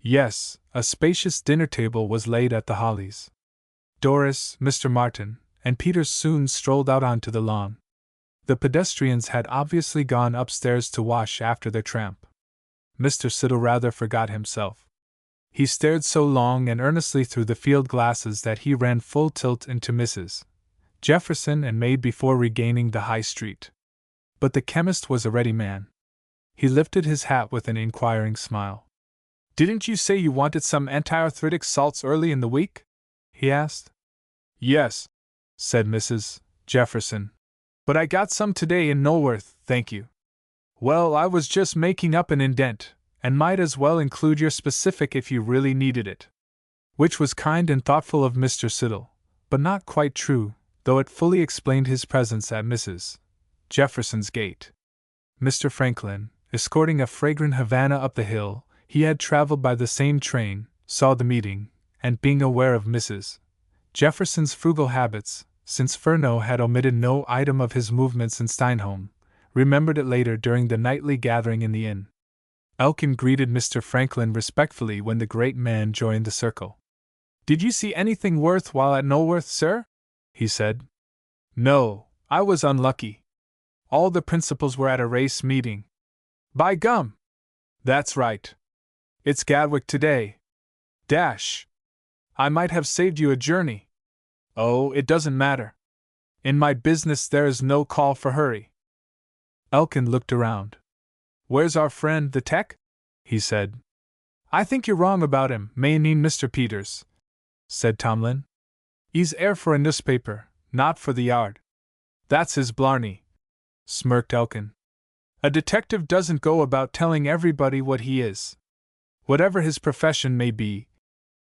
Speaker 1: Yes, a spacious dinner table was laid at the Hollies. Doris, Mr. Martin, and Peters soon strolled out onto the lawn. The pedestrians had obviously gone upstairs to wash after their tramp. Mr. Siddle rather forgot himself. He stared so long and earnestly through the field glasses that he ran full tilt into Mrs. Jefferson and Maid before regaining the high street. But the chemist was a ready man. He lifted his hat with an inquiring smile. "Didn't you say you wanted some antiarthritic salts early in the week?" he asked. "Yes," said Mrs. Jefferson. "But I got some today in Norworth, thank you." "Well, I was just making up an indent, and might as well include your specific if you really needed it." Which was kind and thoughtful of Mr. Siddle, but not quite true, though it fully explained his presence at Mrs. Jefferson's gate. Mr. Franklin, escorting a fragrant Havana up the hill, he had traveled by the same train, saw the meeting, and being aware of Mrs. Jefferson's frugal habits, since Furneaux had omitted no item of his movements in Steinholm, remembered it later during the nightly gathering in the inn. Elkin greeted Mr. Franklin respectfully when the great man joined the circle. "Did you see anything worthwhile at Norworth, sir?" he said. "No, I was unlucky. All the principals were at a race meeting." "By gum!" "That's right. It's Gadwick today. Dash! I might have saved you a journey." "Oh, it doesn't matter. In my business there is no call for hurry." Elkin looked around. "Where's our friend, the tech?" he said. "I think you're wrong about him, meaning Mr. Peters," said Tomlin. "He's 'ere for a newspaper, not for the yard." "That's his blarney," smirked Elkin. "A detective doesn't go about telling everybody what he is. Whatever his profession may be,"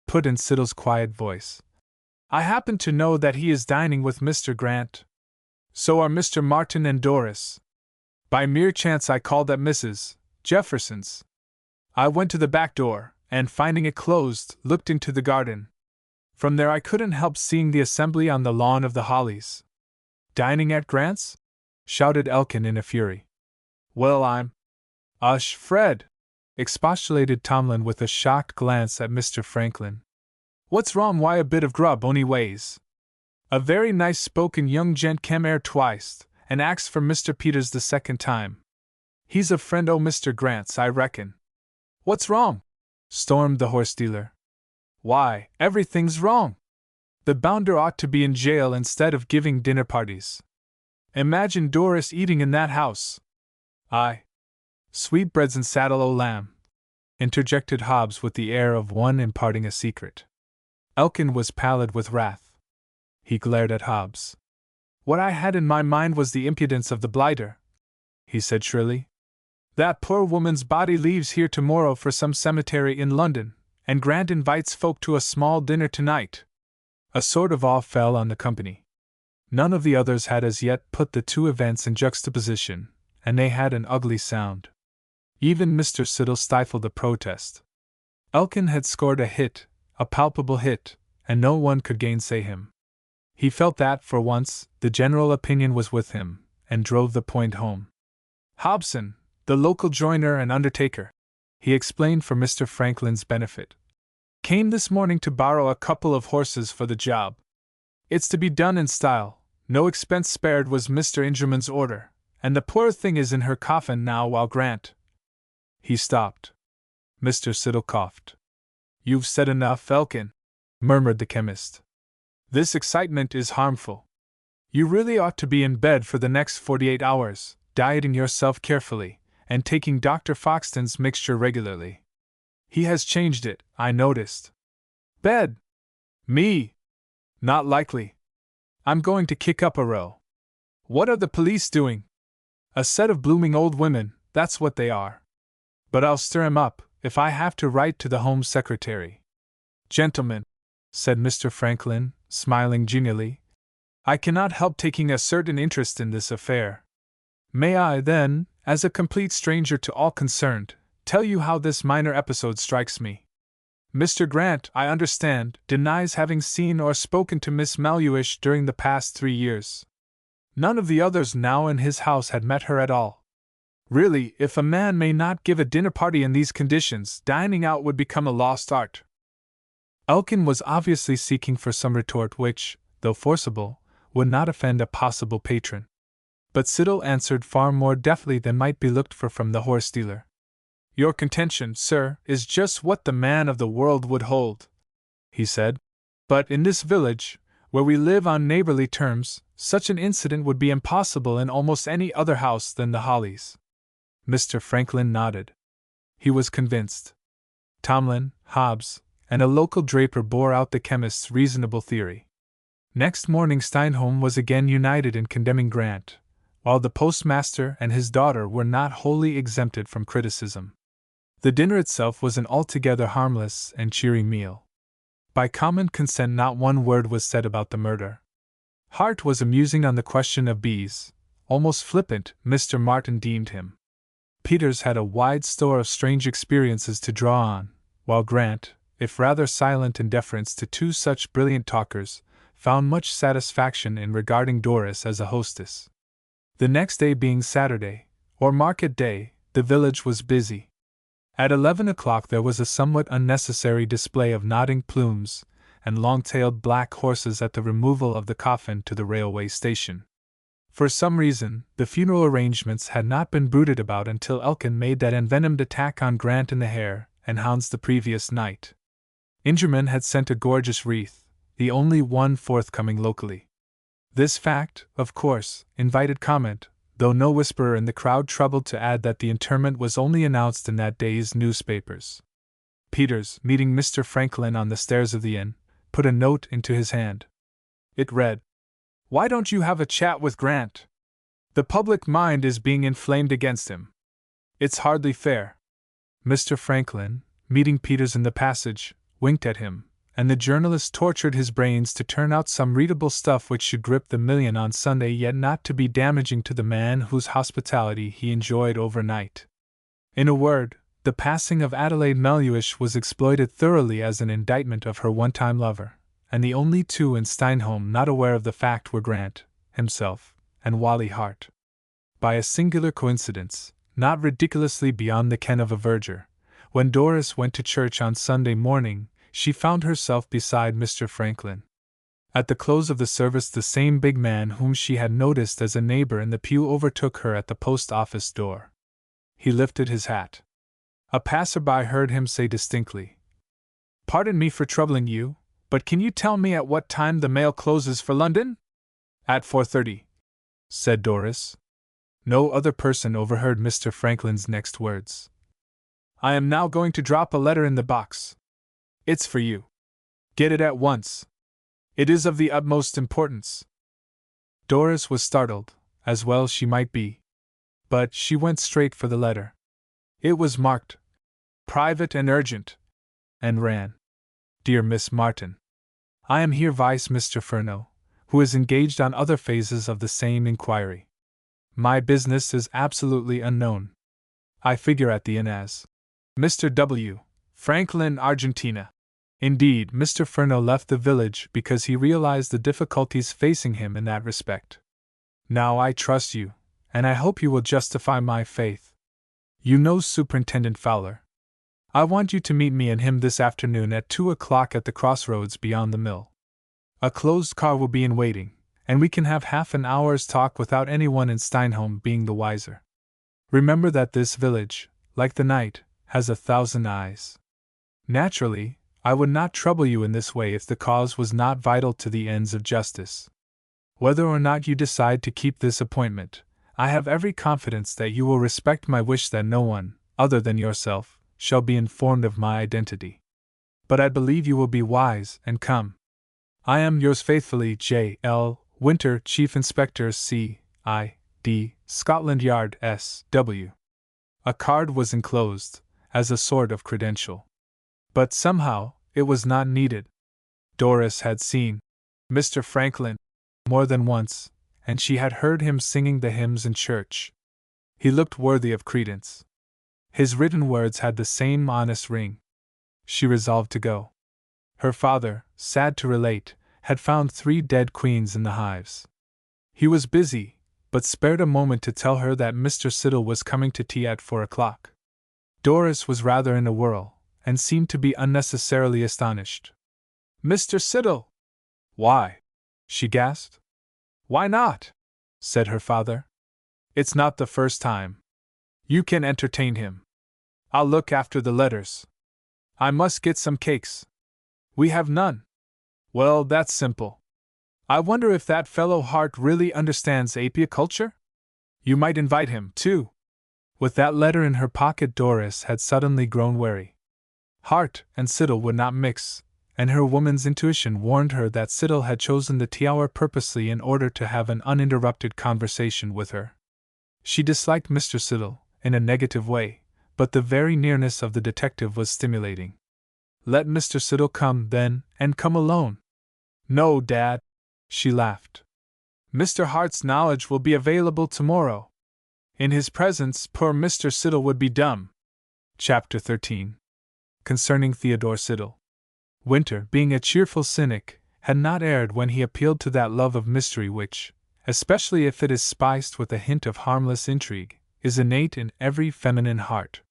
Speaker 1: put in Siddle's quiet voice. "I happen to know that he is dining with Mr. Grant. So are Mr. Martin and Doris. By mere chance I called at Mrs. Jefferson's. I went to the back door, and finding it closed, looked into the garden. From there I couldn't help seeing the assembly on the lawn of the Hollies." "Dining at Grant's?" shouted Elkin in a fury. "Well, I'm—" "Ush, Fred!" expostulated Tomlin with a shocked glance at Mr. Franklin. "What's wrong? Why, a bit of grub only weighs. A very nice-spoken young gent came 'ere twice, and axed for Mr. Peters the second time. He's a friend o' Mr. Grant's, I reckon." "What's wrong?" stormed the horse-dealer. "Why, everything's wrong. The bounder ought to be in jail instead of giving dinner parties. Imagine Doris eating in that house." "Aye. Sweetbreads and saddle o' lamb," interjected Hobbs with the air of one imparting a secret. Elkin was pallid with wrath. He glared at Hobbs. "What I had in my mind was the impudence of the blighter," he said shrilly. "That poor woman's body leaves here tomorrow for some cemetery in London, and Grant invites folk to a small dinner tonight." A sort of awe fell on the company. None of the others had as yet put the two events in juxtaposition, and they had an ugly sound. Even Mr. Siddle stifled a protest. Elkin had scored a hit, a palpable hit, and no one could gainsay him. He felt that, for once, the general opinion was with him, and drove the point home. "Hobson, the local joiner and undertaker," he explained for Mr. Franklin's benefit, "came this morning to borrow a couple of horses for the job. It's to be done in style, no expense spared was Mr. Ingerman's order, and the poor thing is in her coffin now while Grant—" He stopped. Mr. Siddle coughed. "You've said enough, Elkin," murmured the chemist. "This excitement is harmful. You really ought to be in bed for the next 48 hours, dieting yourself carefully, and taking Dr. Foxton's mixture regularly. He has changed it, I noticed." "Bed? Me? Not likely. I'm going to kick up a row. What are the police doing? A set of blooming old women, that's what they are. But I'll stir 'em up, if I have to write to the Home Secretary. Gentlemen," said Mr. Franklin, smiling genially, "I cannot help taking a certain interest in this affair. May I, then, as a complete stranger to all concerned, tell you how this minor episode strikes me? Mr. Grant, I understand, denies having seen or spoken to Miss Maluish during the past 3 years. None of the others now in his house had met her at all. Really, if a man may not give a dinner party in these conditions, dining out would become a lost art." Elkin was obviously seeking for some retort which, though forcible, would not offend a possible patron. But Siddle answered far more deftly than might be looked for from the horse dealer. "Your contention, sir, is just what the man of the world would hold," he said. "But in this village, where we live on neighborly terms, such an incident would be impossible in almost any other house than the Hollies." Mr. Franklin nodded. He was convinced. Tomlin, Hobbs, and a local draper bore out the chemist's reasonable theory. Next morning Steinholm was again united in condemning Grant, while the postmaster and his daughter were not wholly exempted from criticism. The dinner itself was an altogether harmless and cheery meal. By common consent not one word was said about the murder. Hart was amusing on the question of bees, almost flippant, Mr. Martin deemed him. Peters had a wide store of strange experiences to draw on, while Grant, if rather silent in deference to two such brilliant talkers, found much satisfaction in regarding Doris as a hostess. The next day being Saturday, or market day, the village was busy. At 11 o'clock there was a somewhat unnecessary display of nodding plumes and long-tailed black horses at the removal of the coffin to the railway station. For some reason, the funeral arrangements had not been brooded about until Elkin made that envenomed attack on Grant in the Hare and Hounds the previous night. Ingerman had sent a gorgeous wreath, the only one forthcoming locally. This fact, of course, invited comment, though no whisperer in the crowd troubled to add that the interment was only announced in that day's newspapers. Peters, meeting Mr. Franklin on the stairs of the inn, put a note into his hand. It read, "Why don't you have a chat with Grant? The public mind is being inflamed against him. It's hardly fair." Mr. Franklin, meeting Peters in the passage, winked at him, and the journalist tortured his brains to turn out some readable stuff which should grip the million on Sunday yet not to be damaging to the man whose hospitality he enjoyed overnight. In a word, the passing of Adelaide Maluish was exploited thoroughly as an indictment of her one-time lover, and the only two in Steinholm not aware of the fact were Grant, himself, and Wally Hart. By a singular coincidence, not ridiculously beyond the ken of a verger, when Doris went to church on Sunday morning, she found herself beside Mr. Franklin. At the close of the service the same big man whom she had noticed as a neighbor in the pew overtook her at the post-office door. He lifted his hat. A passer-by heard him say distinctly, "Pardon me for troubling you, but can you tell me at what time the mail closes for London?" "At 4:30, said Doris. No other person overheard Mr. Franklin's next words. "I am now going to drop a letter in the box. It's for you." Get it at once. It is of the utmost importance. Doris was startled, as well she might be. But she went straight for the letter. It was marked private and urgent, and ran: Dear Miss Martin, I am here vice Mr. Furneaux, who is engaged on other phases of the same inquiry. My business is absolutely unknown. I figure at the inn as Mr. W., Franklin, Argentina. Indeed, Mr. Furneaux left the village because he realized the difficulties facing him in that respect. Now I trust you, and I hope you will justify my faith. You know Superintendent Fowler. I want you to meet me and him this afternoon at 2 o'clock at the crossroads beyond the mill. A closed car will be in waiting, and we can have half an hour's talk without anyone in Steinholm being the wiser. Remember that this village, like the night, has 1,000 eyes. Naturally, I would not trouble you in this way if the cause was not vital to the ends of justice. Whether or not you decide to keep this appointment, I have every confidence that you will respect my wish that no one, other than yourself, shall be informed of my identity. But I believe you will be wise and come. I am yours faithfully, J. L. Winter, Chief Inspector C.I.D., Scotland Yard, S.W. A card was enclosed, as a sort of credential. But somehow, it was not needed. Doris had seen Mr. Franklin more than once, and she had heard him singing the hymns in church. He looked worthy of credence. His written words had the same honest ring. She resolved to go. Her father, sad to relate, had found 3 dead queens in the hives. He was busy, but spared a moment to tell her that Mr. Siddle was coming to tea at 4 o'clock. Doris was rather in a whirl, and seemed to be unnecessarily astonished. Mr. Siddle! Why? She gasped. Why not? Said her father. It's not the first time. You can entertain him. I'll look after the letters. I must get some cakes. We have none. Well, that's simple. I wonder if that fellow Hart really understands apiculture? You might invite him, too. With that letter in her pocket, Doris had suddenly grown wary. Hart and Siddle would not mix, and her woman's intuition warned her that Siddle had chosen the tea hour purposely in order to have an uninterrupted conversation with her. She disliked Mr. Siddle, in a negative way, but the very nearness of the detective was stimulating. Let Mr. Siddle come, then, and come alone. No, Dad, she laughed. Mr. Hart's knowledge will be available tomorrow. In his presence, poor Mr. Siddle would be dumb. Chapter 13. Concerning Theodore Siddle. Winter, being a cheerful cynic, had not erred when he appealed to that love of mystery which, especially if it is spiced with a hint of harmless intrigue, is innate in every feminine heart.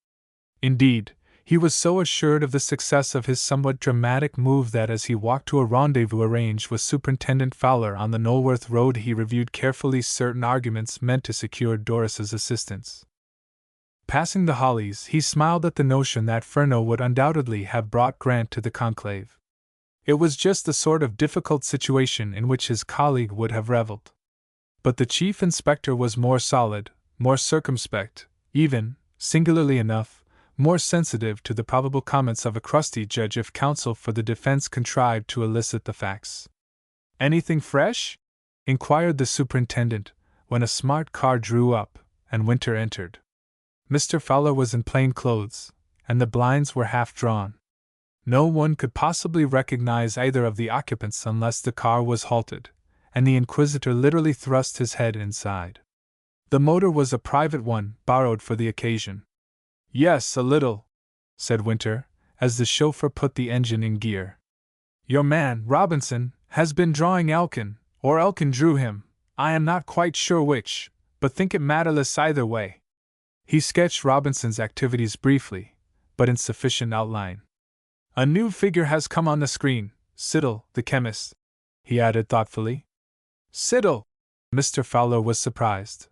Speaker 1: Indeed, he was so assured of the success of his somewhat dramatic move that as he walked to a rendezvous arranged with Superintendent Fowler on the Knowlworth Road, he reviewed carefully certain arguments meant to secure Doris's assistance. Passing the Hollies, he smiled at the notion that Furneaux would undoubtedly have brought Grant to the conclave. It was just the sort of difficult situation in which his colleague would have reveled. But the chief inspector was more solid, more circumspect, even, singularly enough, more sensitive to the probable comments of a crusty judge if counsel for the defense contrived to elicit the facts. Anything fresh? Inquired the superintendent, when a smart car drew up, and Winter entered. Mr. Fowler was in plain clothes, and the blinds were half drawn. No one could possibly recognize either of the occupants unless the car was halted, and the inquisitor literally thrust his head inside. The motor was a private one, borrowed for the occasion. Yes, a little, said Winter, as the chauffeur put the engine in gear. Your man, Robinson, has been drawing Elkin, or Elkin drew him, I am not quite sure which, but think it matterless either way. He sketched Robinson's activities briefly, but in sufficient outline. A new figure has come on the screen, Siddle, the chemist, he added thoughtfully. Siddle! Mr. Fowler was surprised.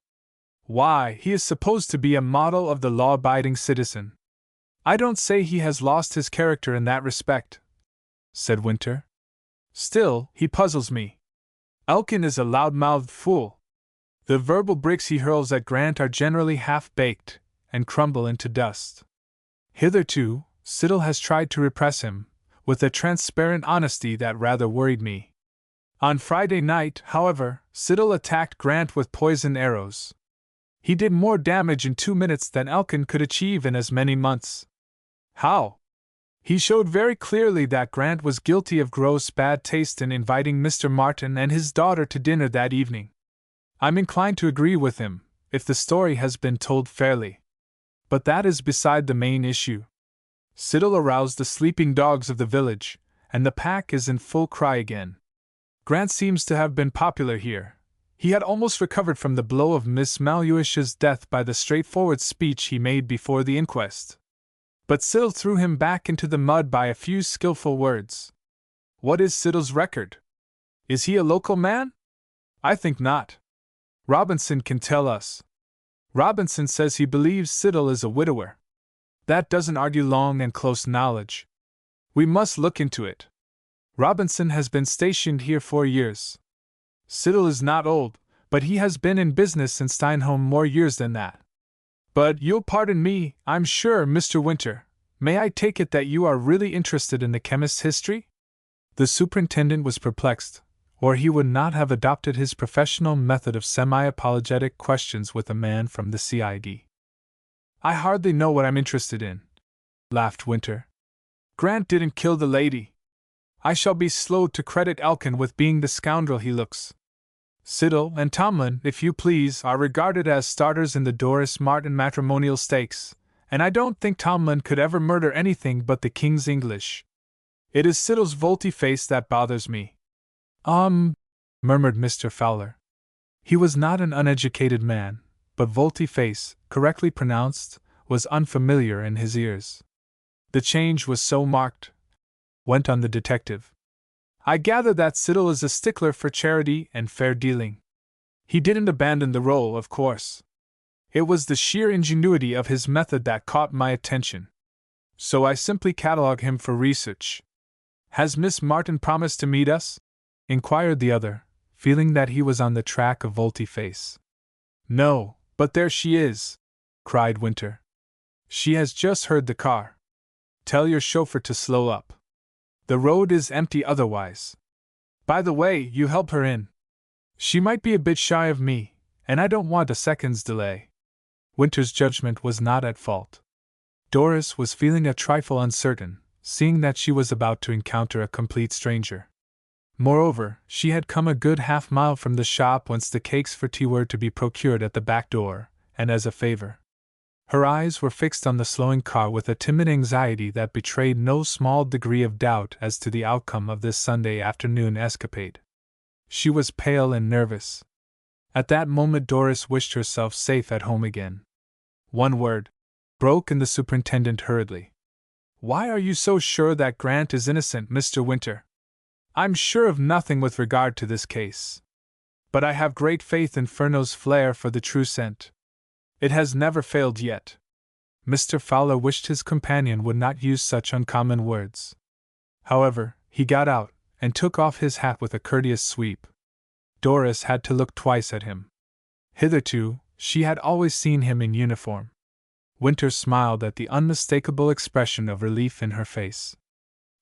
Speaker 1: Why, he is supposed to be a model of the law-abiding citizen. I don't say he has lost his character in that respect, said Winter. Still, he puzzles me. Elkin is a loud-mouthed fool. The verbal bricks he hurls at Grant are generally half-baked, and crumble into dust. Hitherto, Siddle has tried to repress him, with a transparent honesty that rather worried me. On Friday night, however, Siddle attacked Grant with poisoned arrows. He did more damage in 2 minutes than Elkin could achieve in as many months. How? He showed very clearly that Grant was guilty of gross bad taste in inviting Mr. Martin and his daughter to dinner that evening. I'm inclined to agree with him, if the story has been told fairly. But that is beside the main issue. Siddle aroused the sleeping dogs of the village, and the pack is in full cry again. Grant seems to have been popular here. He had almost recovered from the blow of Miss Maluish's death by the straightforward speech he made before the inquest. But Siddle threw him back into the mud by a few skillful words. What is Siddle's record? Is he a local man? I think not. Robinson can tell us. Robinson says he believes Siddle is a widower. That doesn't argue long and close knowledge. We must look into it. Robinson has been stationed here 4 years. Siddle is not old, but he has been in business in Steinholm more years than that. But you'll pardon me, I'm sure, Mr. Winter. May I take it that you are really interested in the chemist's history? The superintendent was perplexed, or he would not have adopted his professional method of semi-apologetic questions with a man from the CID. I hardly know what I'm interested in, laughed Winter. Grant didn't kill the lady. I shall be slow to credit Elkin with being the scoundrel he looks. Siddle and Tomlin, if you please, are regarded as starters in the Doris Martin matrimonial stakes, and I don't think Tomlin could ever murder anything but the King's English. It is Siddle's volte-face that bothers me. Murmured Mr. Fowler. He was not an uneducated man, but volte-face, correctly pronounced, was unfamiliar in his ears. The change was so marked, went on the detective. I gather that Siddle is a stickler for charity and fair dealing. He didn't abandon the role, of course. It was the sheer ingenuity of his method that caught my attention. So I simply catalogue him for research. Has Miss Martin promised to meet us? Inquired the other, feeling that he was on the track of volte-face. No, but there she is, cried Winter. She has just heard the car. Tell your chauffeur to slow up. The road is empty otherwise. By the way, you help her in. She might be a bit shy of me, and I don't want a second's delay. Winter's judgment was not at fault. Doris was feeling a trifle uncertain, seeing that she was about to encounter a complete stranger. Moreover, she had come a good half-mile from the shop whence the cakes for tea were to be procured at the back door, and as a favor. Her eyes were fixed on the slowing car with a timid anxiety that betrayed no small degree of doubt as to the outcome of this Sunday afternoon escapade. She was pale and nervous. At that moment Doris wished herself safe at home again. One word, broke in the superintendent hurriedly. Why are you so sure that Grant is innocent, Mr. Winter? I'm sure of nothing with regard to this case. But I have great faith in Furneaux's flair for the true scent. It has never failed yet. Mr. Fowler wished his companion would not use such uncommon words. However, he got out, and took off his hat with a courteous sweep. Doris had to look twice at him. Hitherto, she had always seen him in uniform. Winter smiled at the unmistakable expression of relief in her face.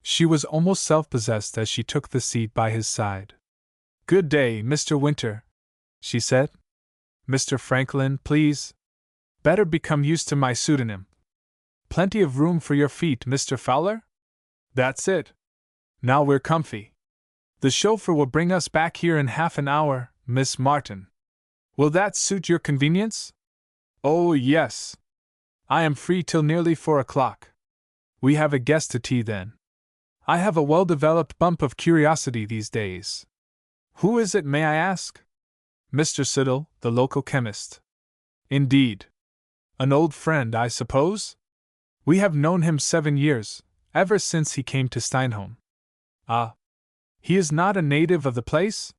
Speaker 1: She was almost self-possessed as she took the seat by his side. Good day, Mr. Winter, she said. Mr. Franklin, please. Better become used to my pseudonym. Plenty of room for your feet, Mr. Fowler? That's it. Now we're comfy. The chauffeur will bring us back here in half an hour, Miss Martin. Will that suit your convenience? Oh, yes. I am free till nearly 4 o'clock. We have a guest to tea then. I have a well-developed bump of curiosity these days. Who is it, may I ask? Mr. Siddle, the local chemist. Indeed. An old friend, I suppose? We have known him 7 years, ever since he came to Steinholm. Ah. He is not a native of the place?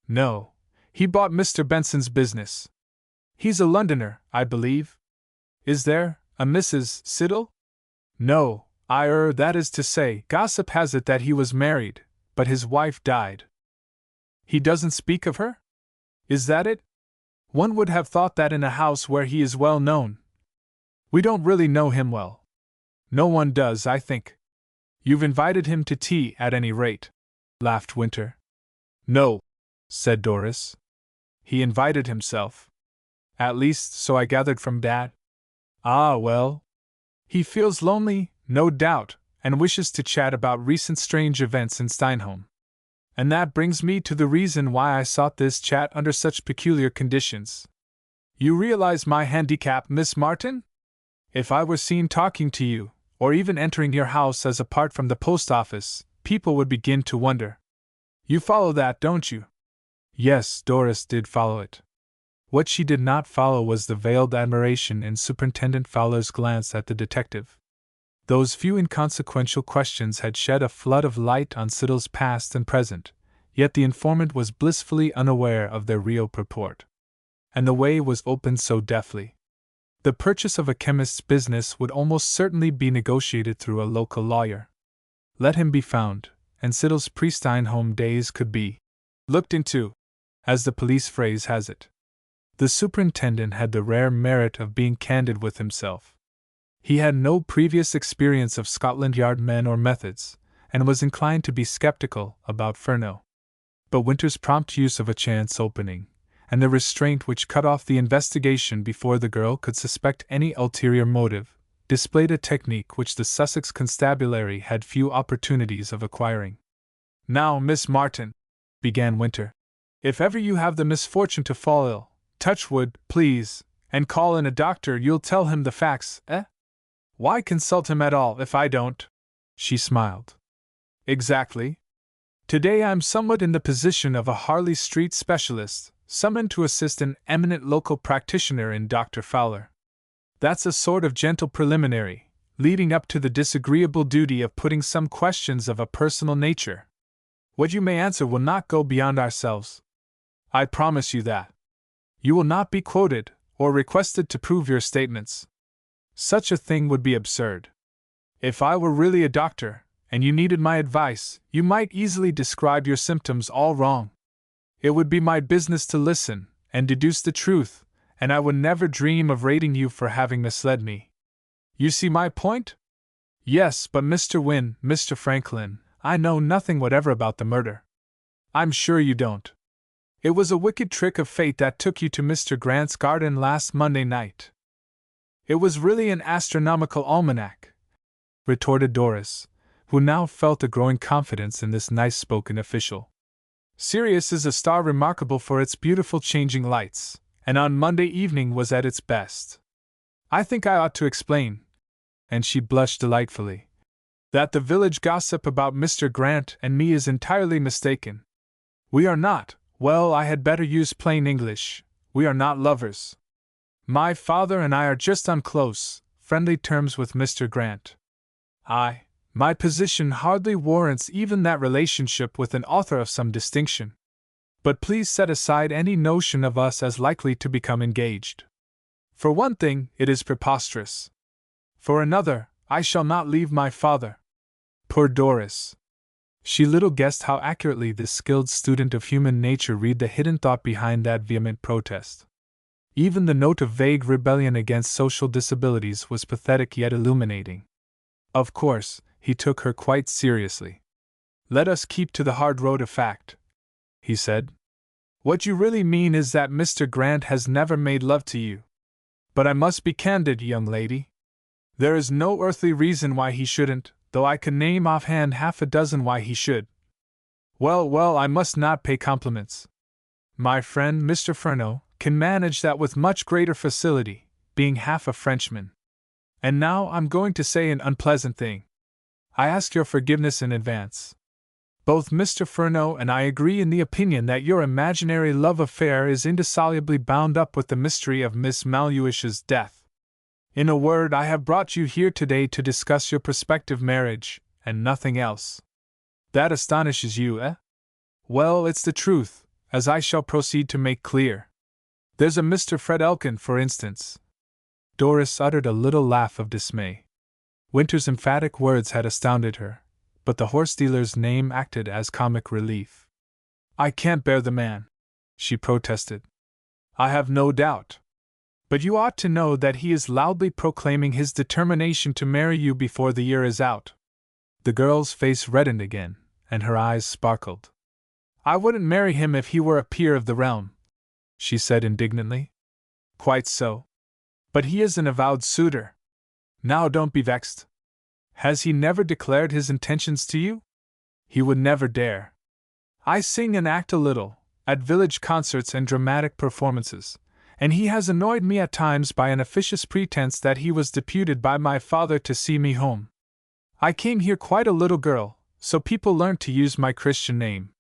Speaker 1: No. He bought Mr. Benson's business. He's a Londoner, I believe. Is there a Mrs. Siddle? No, that is to say, gossip has it that he was married, but his wife died. He doesn't speak of her? Is that it? One would have thought that in a house where he is well known. We don't really know him well. No one does, I think. You've invited him to tea at any rate, laughed Winter. No, said Doris. He invited himself. At least, so I gathered from Dad. Ah, well. He feels lonely, no doubt, and wishes to chat about recent strange events in Steinholm. And that brings me to the reason why I sought this chat under such peculiar conditions. You realize my handicap, Miss Martin? If I were seen talking to you, or even entering your house as apart from the post office, people would begin to wonder. You follow that, don't you? Yes, Doris did follow it. What she did not follow was the veiled admiration in Superintendent Fowler's glance at the detective. Those few inconsequential questions had shed a flood of light on Siddle's past and present, yet the informant was blissfully unaware of their real purport. And the way was opened so deftly. The purchase of a chemist's business would almost certainly be negotiated through a local lawyer. Let him be found, and Siddle's pre-Steinholm days could be looked into, as the police phrase has it. The superintendent had the rare merit of being candid with himself. He had no previous experience of Scotland Yard men or methods, and was inclined to be skeptical about Furneaux. But Winter's prompt use of a chance opening, and the restraint which cut off the investigation before the girl could suspect any ulterior motive, displayed a technique which the Sussex constabulary had few opportunities of acquiring. Now, Miss Martin, began Winter, if ever you have the misfortune to fall ill, touch wood, please, and call in a doctor, you'll tell him the facts, eh? Why consult him at all if I don't? She smiled. Exactly. Today I'm somewhat in the position of a Harley Street specialist, summoned to assist an eminent local practitioner in Dr. Fowler. That's a sort of gentle preliminary, leading up to the disagreeable duty of putting some questions of a personal nature. What you may answer will not go beyond ourselves. I promise you that. You will not be quoted, or requested to prove your statements. Such a thing would be absurd. If I were really a doctor, and you needed my advice, you might easily describe your symptoms all wrong. It would be my business to listen, and deduce the truth, and I would never dream of rating you for having misled me. You see my point? Yes, but Mr. Wynne, Mr. Franklin, I know nothing whatever about the murder. I'm sure you don't. It was a wicked trick of fate that took you to Mr. Grant's garden last Monday night. It was really an astronomical almanac, retorted Doris, who now felt a growing confidence in this nice-spoken official. Sirius is a star remarkable for its beautiful changing lights, and on Monday evening was at its best. I think I ought to explain, and she blushed delightfully, that the village gossip about Mr. Grant and me is entirely mistaken. We are not, well, I had better use plain English, we are not lovers. My father and I are just on close, friendly terms with Mr. Grant. My position hardly warrants even that relationship with an author of some distinction. But please set aside any notion of us as likely to become engaged. For one thing, it is preposterous. For another, I shall not leave my father. Poor Doris. She little guessed how accurately this skilled student of human nature read the hidden thought behind that vehement protest. Even the note of vague rebellion against social disabilities was pathetic yet illuminating. Of course, he took her quite seriously. Let us keep to the hard road of fact, he said. What you really mean is that Mr. Grant has never made love to you. But I must be candid, young lady. There is no earthly reason why he shouldn't, though I can name offhand half a dozen why he should. Well, I must not pay compliments. My friend, Mr. Furneaux, can manage that with much greater facility, being half a Frenchman. And now I'm going to say an unpleasant thing. I ask your forgiveness in advance. Both Mr. Furneaux and I agree in the opinion that your imaginary love affair is indissolubly bound up with the mystery of Miss Maluish's death. In a word, I have brought you here today to discuss your prospective marriage, and nothing else. That astonishes you, eh? Well, it's the truth, as I shall proceed to make clear. There's a Mr. Fred Elkin, for instance. Doris uttered a little laugh of dismay. Winter's emphatic words had astounded her, but the horse-dealer's name acted as comic relief. I can't bear the man, she protested. I have no doubt. But you ought to know that he is loudly proclaiming his determination to marry you before the year is out. The girl's face reddened again, and her eyes sparkled. I wouldn't marry him if he were a peer of the realm, she said indignantly. Quite so. But he is an avowed suitor. Now don't be vexed. Has he never declared his intentions to you? He would never dare. I sing and act a little, at village concerts and dramatic performances, and he has annoyed me at times by an officious pretense that he was deputed by my father to see me home. I came here quite a little girl, so people learnt to use my Christian name.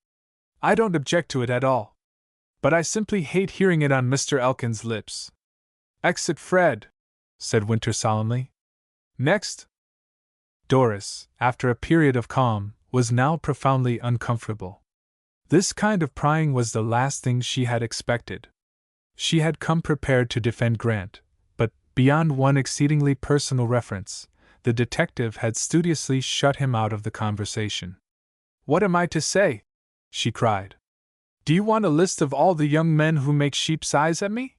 Speaker 1: I don't object to it at all. But I simply hate hearing it on Mr. Elkin's lips. Exit Fred, said Winter solemnly. Next. Doris, after a period of calm, was now profoundly uncomfortable. This kind of prying was the last thing she had expected. She had come prepared to defend Grant, but, beyond one exceedingly personal reference, the detective had studiously shut him out of the conversation. What am I to say? She cried. Do you want a list of all the young men who make sheep's eyes at me?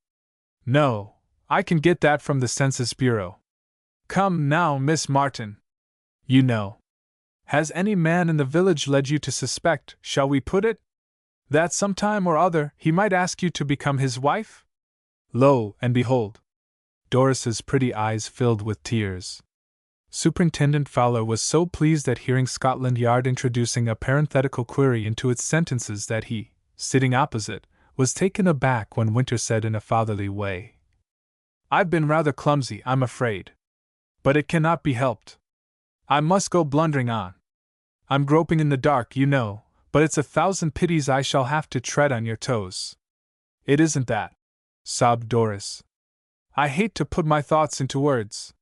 Speaker 1: No, I can get that from the Census Bureau. Come now, Miss Martin. You know. Has any man in the village led you to suspect, shall we put it, that sometime or other he might ask you to become his wife? Lo and behold! Doris's pretty eyes filled with tears. Superintendent Fowler was so pleased at hearing Scotland Yard introducing a parenthetical query into its sentences that he, sitting opposite, was taken aback when Winter said in a fatherly way, I've been rather clumsy, I'm afraid. But it cannot be helped. I must go blundering on. I'm groping in the dark, you know, but it's 1,000 pities I shall have to tread on your toes. It isn't that, sobbed Doris. I hate to put my thoughts into words.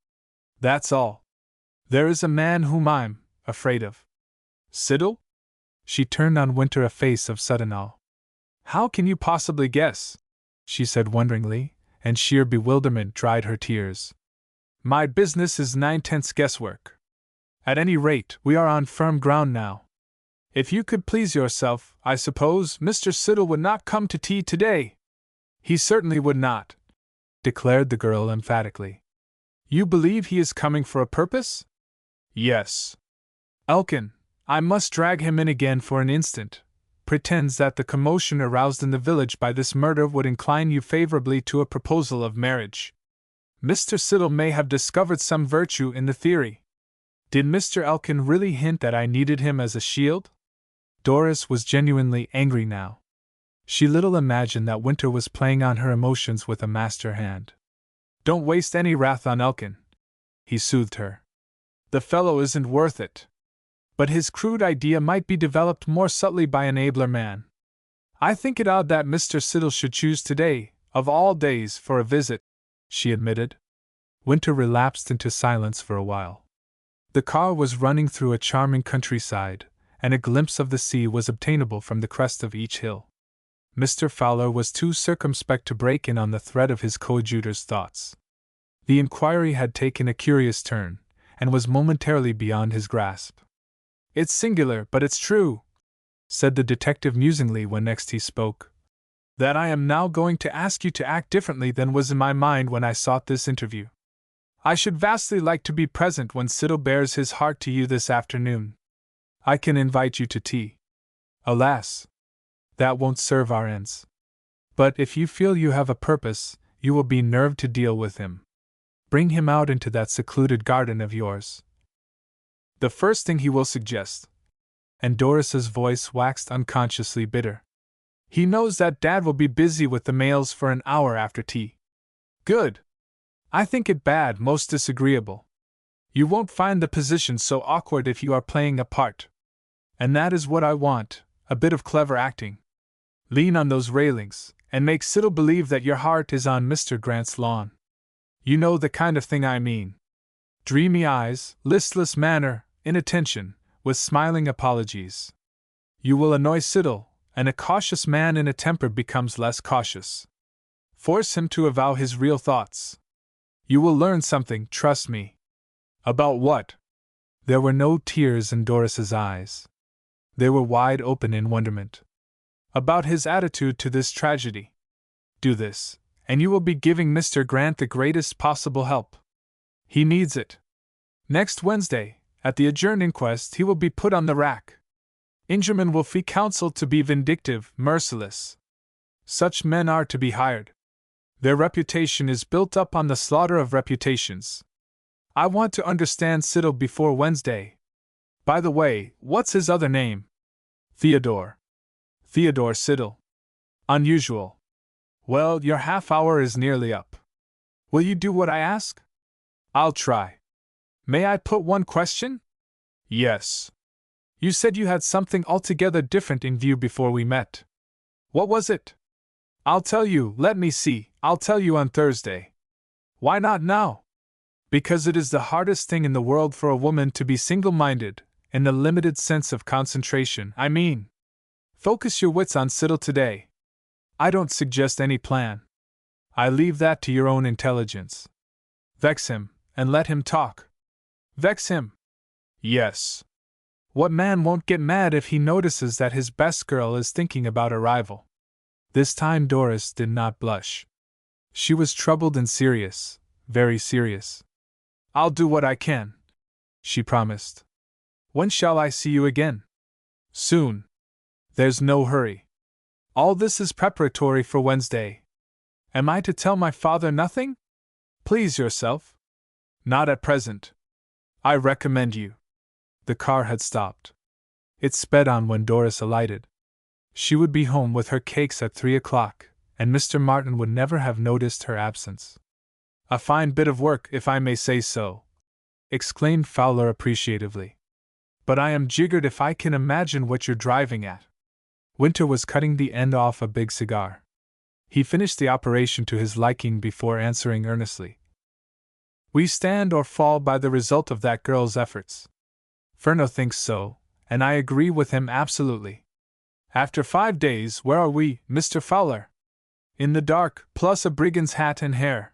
Speaker 1: That's all. There is a man whom I'm afraid of. Siddle? She turned on Winter a face of sudden awe. How can you possibly guess? She said wonderingly, and sheer bewilderment dried her tears. My business is 9/10 guesswork. At any rate, we are on firm ground now. If you could please yourself, I suppose Mr. Siddle would not come to tea today. He certainly would not, declared the girl emphatically. You believe he is coming for a purpose? Yes. Elkin, I must drag him in again for an instant, pretends that the commotion aroused in the village by this murder would incline you favorably to a proposal of marriage. Mr. Siddle may have discovered some virtue in the theory. Did Mr. Elkin really hint that I needed him as a shield? Doris was genuinely angry now. She little imagined that Winter was playing on her emotions with a master hand. Don't waste any wrath on Elkin, he soothed her. The fellow isn't worth it. But his crude idea might be developed more subtly by an abler man. I think it odd that Mr. Siddle should choose today, of all days, for a visit, she admitted. Winter relapsed into silence for a while. The car was running through a charming countryside, and a glimpse of the sea was obtainable from the crest of each hill. Mr. Fowler was too circumspect to break in on the thread of his coadjutor's thoughts. The inquiry had taken a curious turn, and was momentarily beyond his grasp. It's singular, but it's true, said the detective musingly when next he spoke, that I am now going to ask you to act differently than was in my mind when I sought this interview. I should vastly like to be present when Siddle bears his heart to you this afternoon. I can invite you to tea. Alas! That won't serve our ends. But if you feel you have a purpose, you will be nerved to deal with him. Bring him out into that secluded garden of yours. The first thing he will suggest. And Doris's voice waxed unconsciously bitter. He knows that Dad will be busy with the mails for an hour after tea. Good. I think it bad, most disagreeable. You won't find the position so awkward if you are playing a part. And that is what I want, a bit of clever acting. Lean on those railings, and make Siddle believe that your heart is on Mr. Grant's lawn. You know the kind of thing I mean. Dreamy eyes, listless manner, inattention, with smiling apologies. You will annoy Siddle, and a cautious man in a temper becomes less cautious. Force him to avow his real thoughts. You will learn something, trust me. About what? There were no tears in Doris's eyes. They were wide open in wonderment. About his attitude to this tragedy. Do this, and you will be giving Mr. Grant the greatest possible help. He needs it. Next Wednesday, At the adjourned inquest, he will be put on the rack. Ingerman will fee counsel to be vindictive, merciless. Such men are to be hired. Their reputation is built up on the slaughter of reputations. I want to understand Siddle before Wednesday. By the way, what's his other name? Theodore. Theodore Siddle. Unusual. Well, your half hour is nearly up. Will you do what I ask? I'll try. May I put one question? Yes. You said you had something altogether different in view before we met. What was it? I'll tell you, let me see, I'll tell you on Thursday. Why not now? Because it is the hardest thing in the world for a woman to be single-minded, in the limited sense of concentration, I mean. Focus your wits on Siddle today. I don't suggest any plan. I leave that to your own intelligence. Vex him, and let him talk. Vex him? Yes. What man won't get mad if he notices that his best girl is thinking about a rival? This time Doris did not blush. She was troubled and serious, very serious. I'll do what I can, she promised. When shall I see you again? Soon. There's no hurry. All this is preparatory for Wednesday. Am I to tell my father nothing? Please yourself. Not at present. I recommend you. The car had stopped. It sped on when Doris alighted. She would be home with her cakes at 3 o'clock, and Mr. Martin would never have noticed her absence. A fine bit of work, if I may say so, exclaimed Fowler appreciatively. But I am jiggered if I can imagine what you're driving at. Winter was cutting the end off a big cigar. He finished the operation to his liking before answering earnestly. We stand or fall by the result of that girl's efforts. Furneaux thinks so, and I agree with him absolutely. After 5 days, where are we, Mr. Fowler? In the dark, plus a brigand's hat and hair.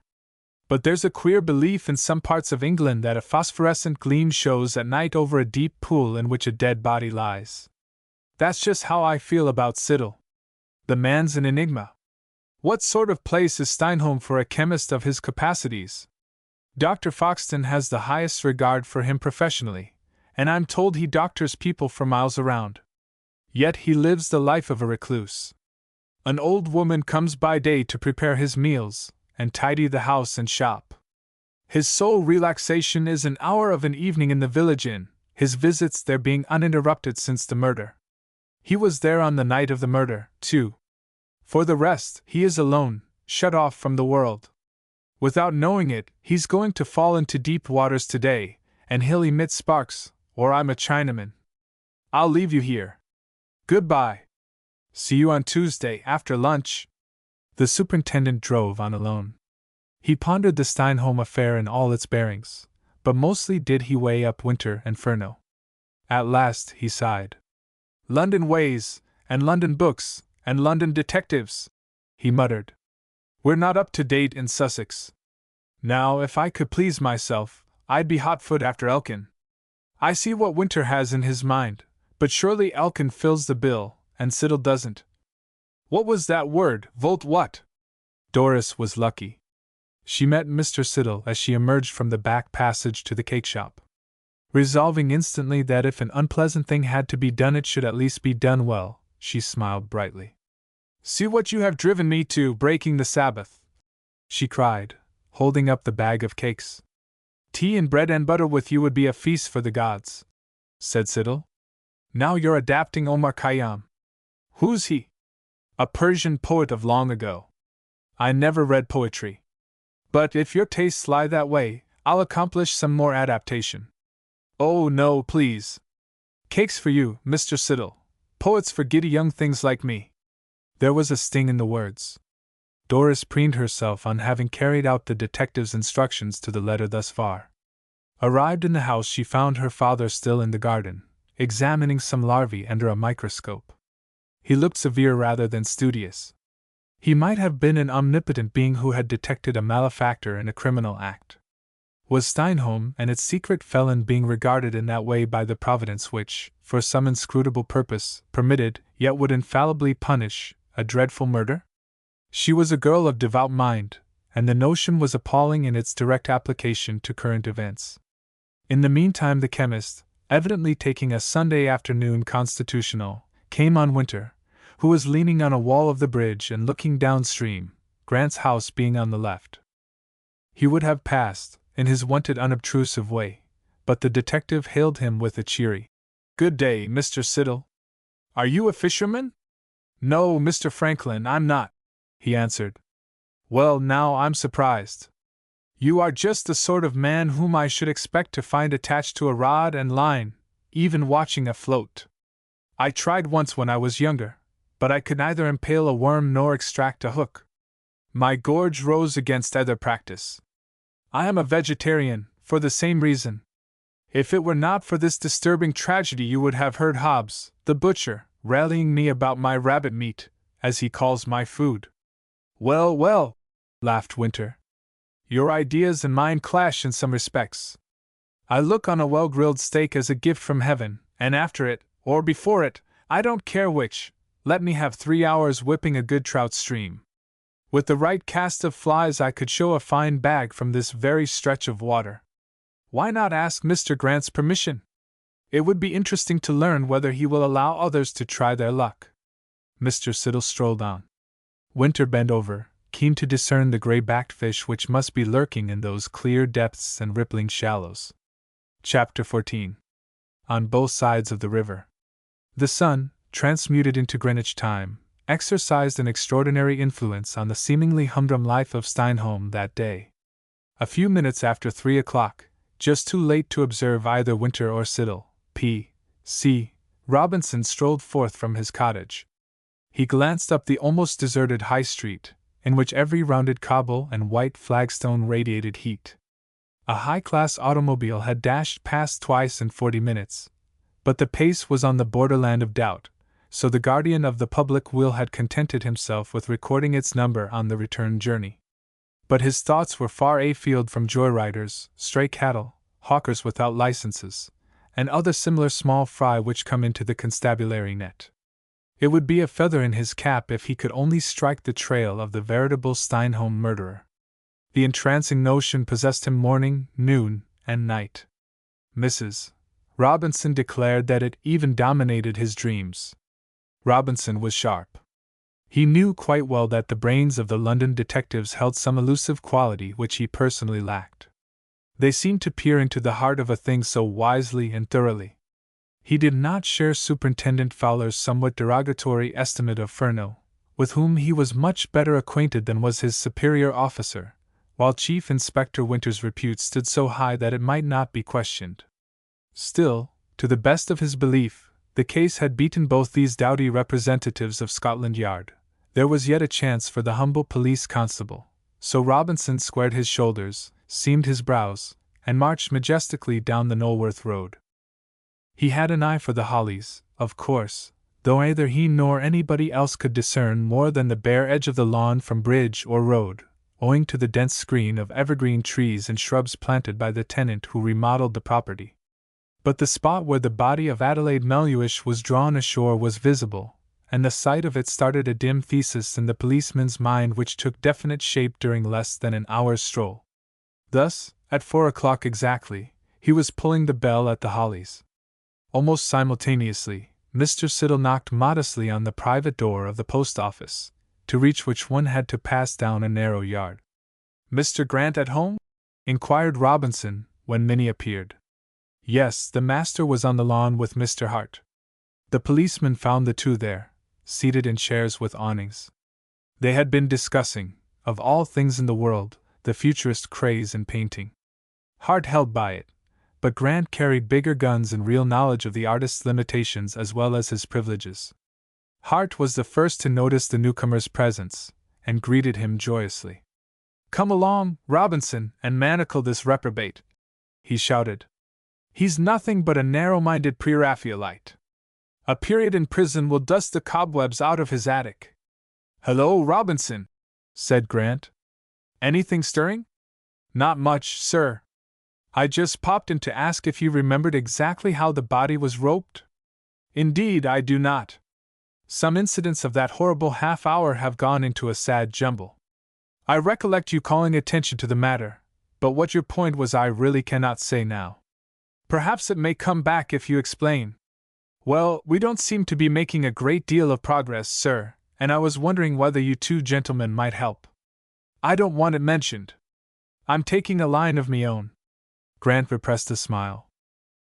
Speaker 1: But there's a queer belief in some parts of England that a phosphorescent gleam shows at night over a deep pool in which a dead body lies. That's just how I feel about Siddle. The man's an enigma. What sort of place is Steinholm for a chemist of his capacities? Dr. Foxton has the highest regard for him professionally, and I'm told he doctors people for miles around. Yet he lives the life of a recluse. An old woman comes by day to prepare his meals and tidy the house and shop. His sole relaxation is an hour of an evening in the village inn, his visits there being uninterrupted since the murder. He was there on the night of the murder, too. For the rest, he is alone, shut off from the world. Without knowing it, he's going to fall into deep waters today, and he'll emit sparks, or I'm a Chinaman. I'll leave you here. Goodbye. See you on Tuesday after lunch. The superintendent drove on alone. He pondered the Steinholm affair in all its bearings, but mostly did he weigh up Winter and Furneaux. At last he sighed. London ways, and London books, and London detectives, he muttered. We're not up to date in Sussex. Now, if I could please myself, I'd be hotfoot after Elkin. I see what Winter has in his mind, but surely Elkin fills the bill, and Siddle doesn't. What was that word, Volt what? Doris was lucky. She met Mr. Siddle as she emerged from the back passage to the cake shop. Resolving instantly that if an unpleasant thing had to be done it should at least be done well, she smiled brightly. See what you have driven me to, breaking the Sabbath, she cried, holding up the bag of cakes. Tea and bread and butter with you would be a feast for the gods, said Siddle. Now you're adapting Omar Khayyam. Who's he? A Persian poet of long ago. I never read poetry. But if your tastes lie that way, I'll accomplish some more adaptation. Oh no, please. Cakes for you, Mr. Siddle. Poets for giddy young things like me. There was a sting in the words. Doris preened herself on having carried out the detective's instructions to the letter thus far. Arrived in the house, she found her father still in the garden, examining some larvae under a microscope. He looked severe rather than studious. He might have been an omnipotent being who had detected a malefactor in a criminal act. Was Steinholm and its secret felon being regarded in that way by the Providence which, for some inscrutable purpose, permitted, yet would infallibly punish, a dreadful murder? She was a girl of devout mind, and the notion was appalling in its direct application to current events. In the meantime, the chemist, evidently taking a Sunday afternoon constitutional, came on Winter, who was leaning on a wall of the bridge and looking downstream, Grant's house being on the left. He would have passed, in his wonted unobtrusive way, but the detective hailed him with a cheery, "Good day, Mr. Siddle. Are you a fisherman?" "No, Mr. Franklin, I'm not," he answered. "Well, now I'm surprised. You are just the sort of man whom I should expect to find attached to a rod and line, even watching a float. I tried once when I was younger, but I could neither impale a worm nor extract a hook. My gorge rose against either practice. I am a vegetarian, for the same reason. If it were not for this disturbing tragedy, you would have heard Hobbs, the butcher, rallying me about my rabbit meat, as he calls my food." "Well, well," laughed Winter. "Your ideas and mine clash in some respects. I look on a well-grilled steak as a gift from heaven, and after it, or before it, I don't care which, let me have 3 hours whipping a good trout stream. With the right cast of flies I could show a fine bag from this very stretch of water. Why not ask Mr. Grant's permission? It would be interesting to learn whether he will allow others to try their luck." Mr. Siddle strolled on. Winter bent over, keen to discern the gray-backed fish which must be lurking in those clear depths and rippling shallows. Chapter 14. On both sides of the river. The sun, transmuted into Greenwich time, exercised an extraordinary influence on the seemingly humdrum life of Steinholm that day. A few minutes after 3 o'clock, just too late to observe either Winter or Siddle, P.C. Robinson strolled forth from his cottage. He glanced up the almost deserted High Street, in which every rounded cobble and white flagstone radiated heat. A high-class automobile had dashed past twice in 40 minutes, but the pace was on the borderland of doubt, so the guardian of the public will had contented himself with recording its number on the return journey. But his thoughts were far afield from joyriders, stray cattle, hawkers without licenses, and other similar small fry which come into the constabulary net. It would be a feather in his cap if he could only strike the trail of the veritable Steinholm murderer. The entrancing notion possessed him morning, noon, and night. Mrs. Robinson declared that it even dominated his dreams. Robinson was sharp. He knew quite well that the brains of the London detectives held some elusive quality which he personally lacked. They seemed to peer into the heart of a thing so wisely and thoroughly. He did not share Superintendent Fowler's somewhat derogatory estimate of Furneaux, with whom he was much better acquainted than was his superior officer, while Chief Inspector Winter's repute stood so high that it might not be questioned. Still, to the best of his belief, the case had beaten both these doughty representatives of Scotland Yard. There was yet a chance for the humble police constable, so Robinson squared his shoulders, seamed his brows, and marched majestically down the Knowlworth road. He had an eye for the hollies, of course, though neither he nor anybody else could discern more than the bare edge of the lawn from bridge or road, owing to the dense screen of evergreen trees and shrubs planted by the tenant who remodeled the property. But the spot where the body of Adelaide Melhuish was drawn ashore was visible, and the sight of it started a dim thesis in the policeman's mind which took definite shape during less than an hour's stroll. Thus, at 4 o'clock exactly, he was pulling the bell at the Hollies. Almost simultaneously, Mr. Siddle knocked modestly on the private door of the post office, to reach which one had to pass down a narrow yard. "Mr. Grant at home?" inquired Robinson, when Minnie appeared. Yes, the master was on the lawn with Mr. Hart. The policeman found the two there, seated in chairs with awnings. They had been discussing, of all things in the world, the futurist craze in painting. Hart held by it, but Grant carried bigger guns and real knowledge of the artist's limitations as well as his privileges. Hart was the first to notice the newcomer's presence, and greeted him joyously. "Come along, Robinson, and manacle this reprobate," he shouted. "He's nothing but a narrow-minded pre-Raphaelite. A period in prison will dust the cobwebs out of his attic." "Hello, Robinson," said Grant. "Anything stirring?" "Not much, sir. I just popped in to ask if you remembered exactly how the body was roped?" "Indeed, I do not. Some incidents of that horrible half-hour have gone into a sad jumble. I recollect you calling attention to the matter, but what your point was I really cannot say now." Perhaps it may come back if you explain. Well, we don't seem to be making a great deal of progress, sir, and I was wondering whether you two gentlemen might help. I don't want it mentioned. I'm taking a line of me own. Grant repressed a smile.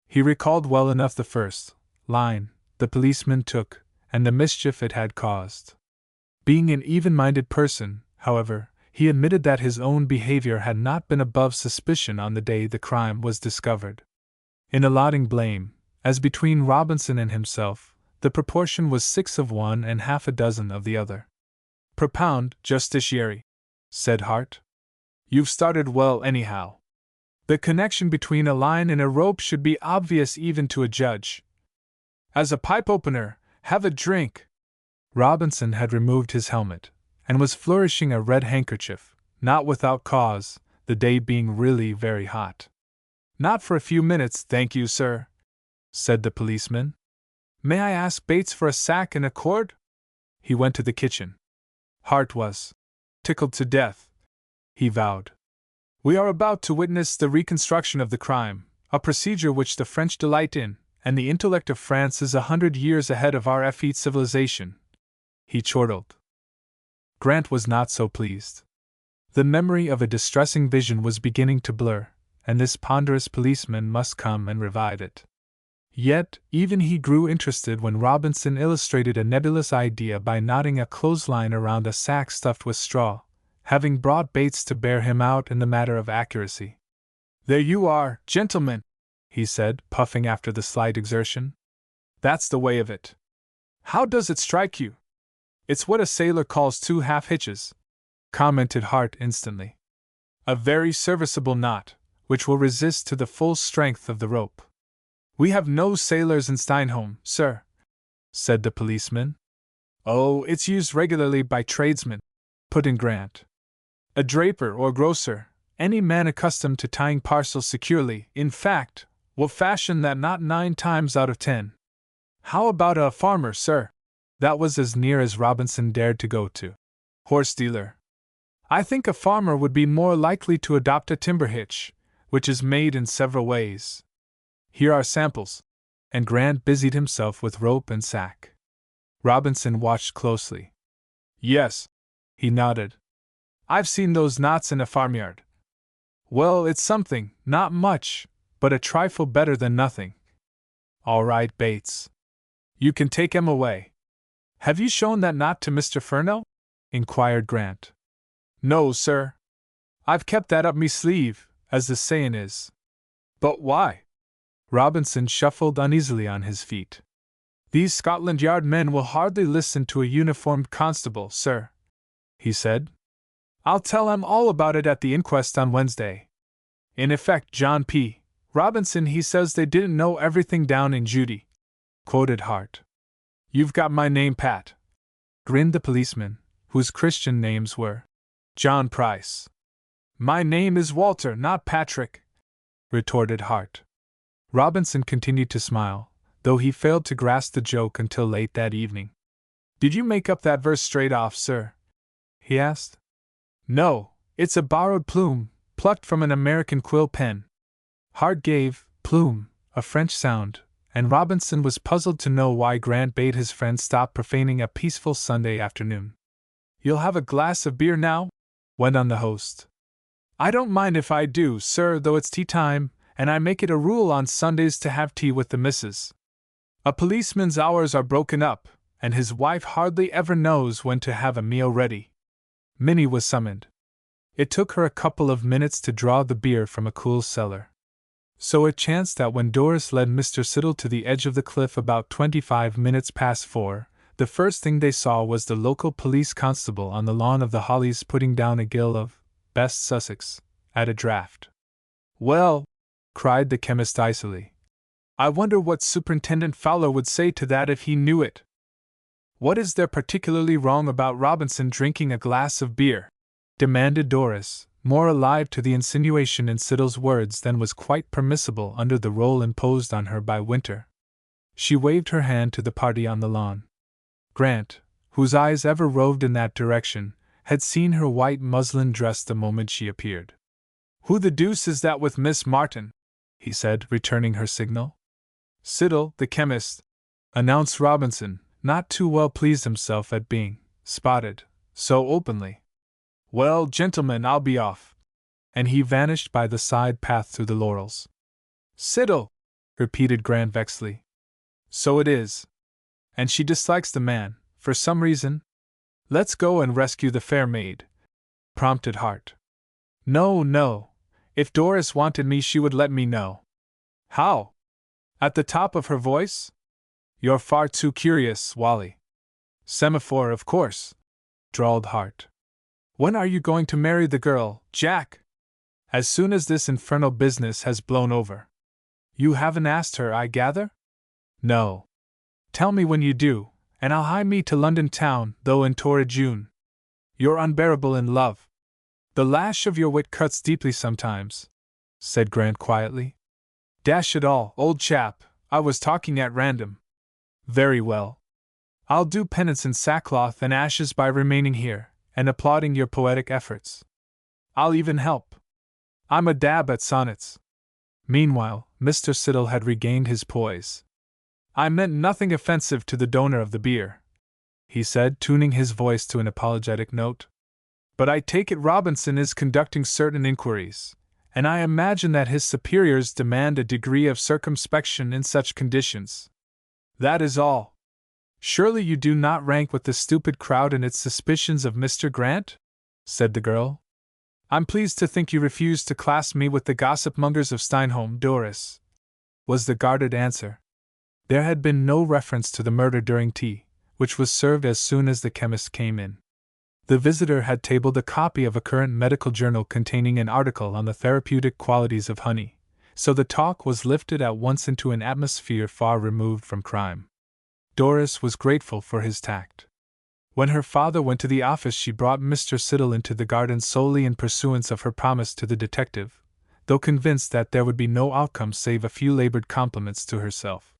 Speaker 1: He recalled well enough the first line the policeman took, and the mischief it had caused. Being an even-minded person, however, he admitted that his own behavior had not been above suspicion on the day the crime was discovered. In allotting blame, as between Robinson and himself, the proportion was 6 of one and half a dozen of the other. Propound, Justiciary, said Hart. You've started well anyhow. The connection between a line and a rope should be obvious even to a judge. As a pipe opener, have a drink. Robinson had removed his helmet, and was flourishing a red handkerchief, not without cause, the day being really very hot. Not for a few minutes, thank you, sir, said the policeman. May I ask Bates for a sack and a cord? He went to the kitchen. Hart was tickled to death. He vowed. We are about to witness the reconstruction of the crime, a procedure which the French delight in, and the intellect of France is 100 years ahead of our effete civilization. He chortled. Grant was not so pleased. The memory of a distressing vision was beginning to blur, and this ponderous policeman must come and revive it. Yet, even he grew interested when Robinson illustrated a nebulous idea by knotting a clothesline around a sack stuffed with straw, having brought Bates to bear him out in the matter of accuracy. There you are, gentlemen, he said, puffing after the slight exertion. That's the way of it. How does it strike you? It's what a sailor calls 2 half-hitches, commented Hart instantly. A very serviceable knot, which will resist to the full strength of the rope. We have no sailors in Steinholm, sir, said the policeman. Oh, it's used regularly by tradesmen, put in Grant. A draper or grocer, any man accustomed to tying parcels securely, in fact, will fashion that knot 9 times out of 10. How about a farmer, sir? That was as near as Robinson dared to go to. Horse dealer. I think a farmer would be more likely to adopt a timber hitch, which is made in several ways. Here are samples. And Grant busied himself with rope and sack. Robinson watched closely. Yes, he nodded. I've seen those knots in a farmyard. Well, it's something, not much, but a trifle better than nothing. All right, Bates. You can take 'em away. Have you shown that knot to Mr. Furneaux? Inquired Grant. No, sir. I've kept that up me sleeve, as the sayin' is. But why? Robinson shuffled uneasily on his feet. These Scotland Yard men will hardly listen to a uniformed constable, sir, he said. I'll tell 'em all about it at the inquest on Wednesday. In effect, John P. Robinson, he says they didn't know everything down in Judy, quoted Hart. You've got my name pat, grinned the policeman, whose Christian names were John Price. My name is Walter, not Patrick, retorted Hart. Robinson continued to smile, though he failed to grasp the joke until late that evening. Did you make up that verse straight off, sir? He asked. No, it's a borrowed plume, plucked from an American quill pen. Hart gave plume a French sound, and Robinson was puzzled to know why Grant bade his friend stop profaning a peaceful Sunday afternoon. You'll have a glass of beer now? Went on the host. I don't mind if I do, sir, though it's tea time, and I make it a rule on Sundays to have tea with the missus. A policeman's hours are broken up, and his wife hardly ever knows when to have a meal ready. Minnie was summoned. It took her a couple of minutes to draw the beer from a cool cellar. So it chanced that when Doris led Mr. Siddle to the edge of the cliff about 25 minutes past 4, the first thing they saw was the local police constable on the lawn of the Hollies putting down a gill of best Sussex at a draught. Well, cried the chemist icily, I wonder what Superintendent Fowler would say to that if he knew it. What is there particularly wrong about Robinson drinking a glass of beer? Demanded Doris, more alive to the insinuation in Siddle's words than was quite permissible under the role imposed on her by Winter. She waved her hand to the party on the lawn. Grant, whose eyes ever roved in that direction, had seen her white muslin dress the moment she appeared. Who the deuce is that with Miss Martin? he said, returning her signal. Siddle, the chemist, announced Robinson, not too well pleased himself at being spotted so openly. Well, gentlemen, I'll be off. And he vanished by the side path through the laurels. Siddle, repeated Grant vexedly. So it is. And she dislikes the man, for some reason? Let's go and rescue the fair maid, prompted Hart. No, no. If Doris wanted me, she would let me know. How? At the top of her voice? You're far too curious, Wally. Semaphore, of course, drawled Hart. When are you going to marry the girl, Jack? As soon as this infernal business has blown over. You haven't asked her, I gather? No. Tell me when you do, and I'll hie me to London town, though in torrid June. You're unbearable in love. The lash of your wit cuts deeply sometimes, said Grant quietly. Dash it all, old chap, I was talking at random. Very well. I'll do penance in sackcloth and ashes by remaining here, and applauding your poetic efforts. I'll even help. I'm a dab at sonnets. Meanwhile, Mr. Siddle had regained his poise. I meant nothing offensive to the donor of the beer, he said, tuning his voice to an apologetic note. But I take it Robinson is conducting certain inquiries, and I imagine that his superiors demand a degree of circumspection in such conditions. That is all. Surely you do not rank with the stupid crowd in its suspicions of Mr. Grant? Said the girl. I'm pleased to think you refuse to class me with the gossip-mongers of Steinholm, Doris, was the guarded answer. There had been no reference to the murder during tea, which was served as soon as the chemist came in. The visitor had tabled a copy of a current medical journal containing an article on the therapeutic qualities of honey, so the talk was lifted at once into an atmosphere far removed from crime. Doris was grateful for his tact. When her father went to the office, she brought Mr. Siddle into the garden solely in pursuance of her promise to the detective, though convinced that there would be no outcome save a few labored compliments to herself.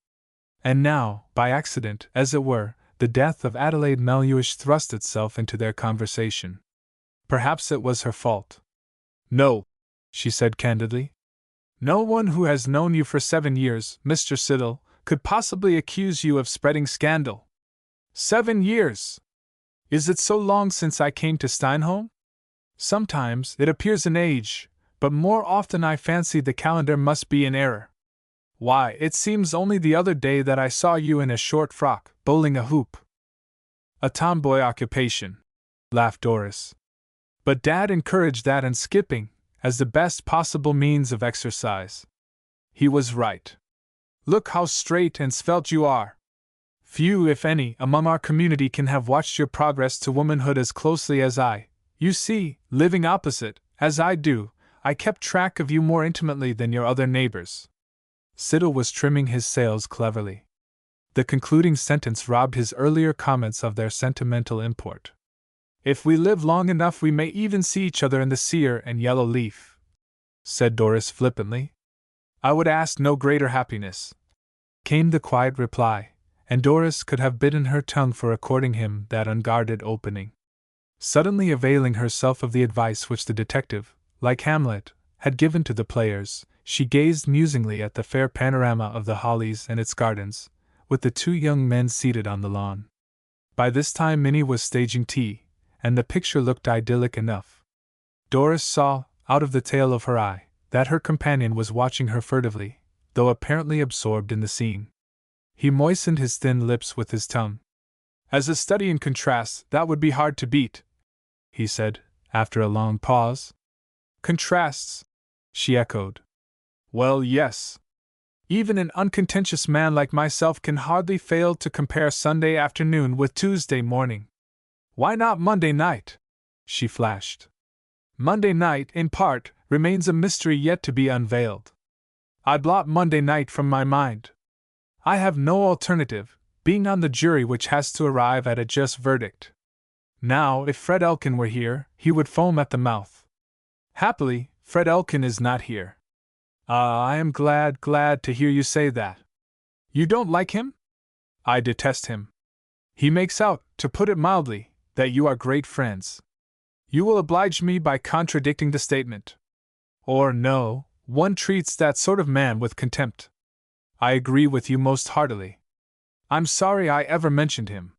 Speaker 1: And now, by accident, as it were, the death of Adelaide Meluish thrust itself into their conversation. Perhaps it was her fault. No, she said candidly. No one who has known you for 7 years, Mr. Siddle, could possibly accuse you of spreading scandal. 7 years! Is it so long since I came to Steinholm? Sometimes it appears an age, but more often I fancy the calendar must be in error. Why, it seems only the other day that I saw you in a short frock, bowling a hoop. A tomboy occupation, laughed Doris. But Dad encouraged that and skipping, as the best possible means of exercise. He was right. Look how straight and svelte you are. Few, if any, among our community can have watched your progress to womanhood as closely as I. You see, living opposite, as I do, I kept track of you more intimately than your other neighbors. Siddle was trimming his sails cleverly. The concluding sentence robbed his earlier comments of their sentimental import. If we live long enough, we may even see each other in the Seer and Yellow Leaf, said Doris flippantly. I would ask no greater happiness, came the quiet reply, and Doris could have bitten her tongue for according him that unguarded opening. Suddenly availing herself of the advice which the detective, like Hamlet, had given to the players, she gazed musingly at the fair panorama of the Hollies and its gardens, with the 2 young men seated on the lawn. By this time Minnie was staging tea, and the picture looked idyllic enough. Doris saw, out of the tail of her eye, that her companion was watching her furtively, though apparently absorbed in the scene. He moistened his thin lips with his tongue. As a study in contrasts, that would be hard to beat, he said, after a long pause. Contrasts, she echoed. Well, yes. Even an uncontentious man like myself can hardly fail to compare Sunday afternoon with Tuesday morning. Why not Monday night? She flashed. Monday night, in part, remains a mystery yet to be unveiled. I blot Monday night from my mind. I have no alternative, being on the jury which has to arrive at a just verdict. Now, if Fred Elkin were here, he would foam at the mouth. Happily, Fred Elkin is not here. I am glad to hear you say that. You don't like him? I detest him. He makes out, to put it mildly, that you are great friends. You will oblige me by contradicting the statement. Or no, One treats that sort of man with contempt. I agree with you most heartily. I'm sorry I ever mentioned him.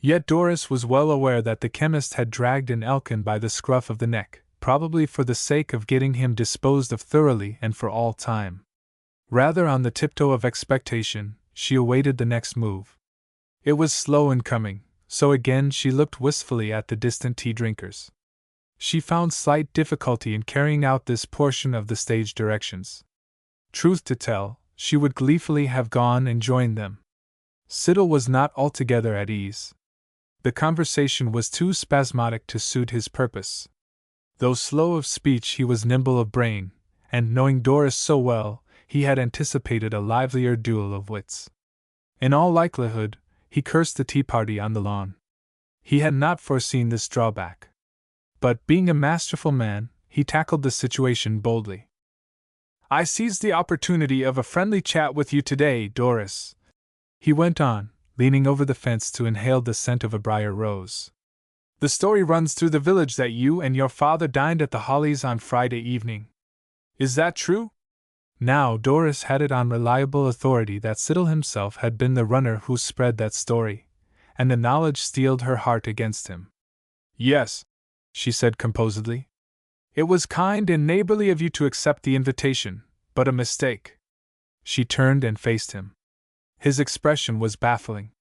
Speaker 1: Yet Doris was well aware that the chemist had dragged in Elkin by the scruff of the neck, probably for the sake of getting him disposed of thoroughly and for all time. Rather on the tiptoe of expectation, she awaited the next move. It was slow in coming, so again she looked wistfully at the distant tea-drinkers. She found slight difficulty in carrying out this portion of the stage directions. Truth to tell, she would gleefully have gone and joined them. Siddle was not altogether at ease. The conversation was too spasmodic to suit his purpose. Though slow of speech, he was nimble of brain, and knowing Doris so well, he had anticipated a livelier duel of wits. In all likelihood, he cursed the tea party on the lawn. He had not foreseen this drawback. But, being a masterful man, he tackled the situation boldly. I seized the opportunity of a friendly chat with you today, Doris, he went on, leaning over the fence to inhale the scent of a briar rose. The story runs through the village that you and your father dined at the Hollies on Friday evening. Is that true? Now Doris had it on reliable authority that Siddle himself had been the runner who spread that story, and the knowledge steeled her heart against him. Yes, she said composedly. It was kind and neighborly of you to accept the invitation, but a mistake. She turned and faced him. His expression was baffling.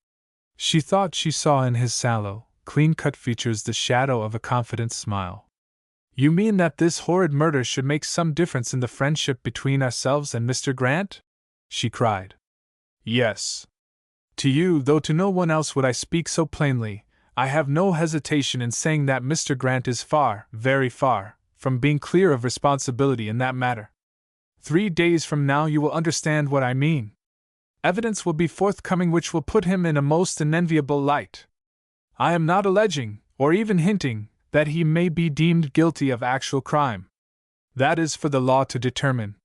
Speaker 1: She thought she saw in his sallow, clean-cut features the shadow of a confident smile. You mean that this horrid murder should make some difference in the friendship between ourselves and Mr. Grant? She cried. Yes. To you, though to no one else would I speak so plainly, I have no hesitation in saying that Mr. Grant is far, very far, from being clear of responsibility in that matter. 3 days from now you will understand what I mean. Evidence will be forthcoming which will put him in a most unenviable light. I am not alleging, or even hinting, that he may be deemed guilty of actual crime. That is for the law to determine.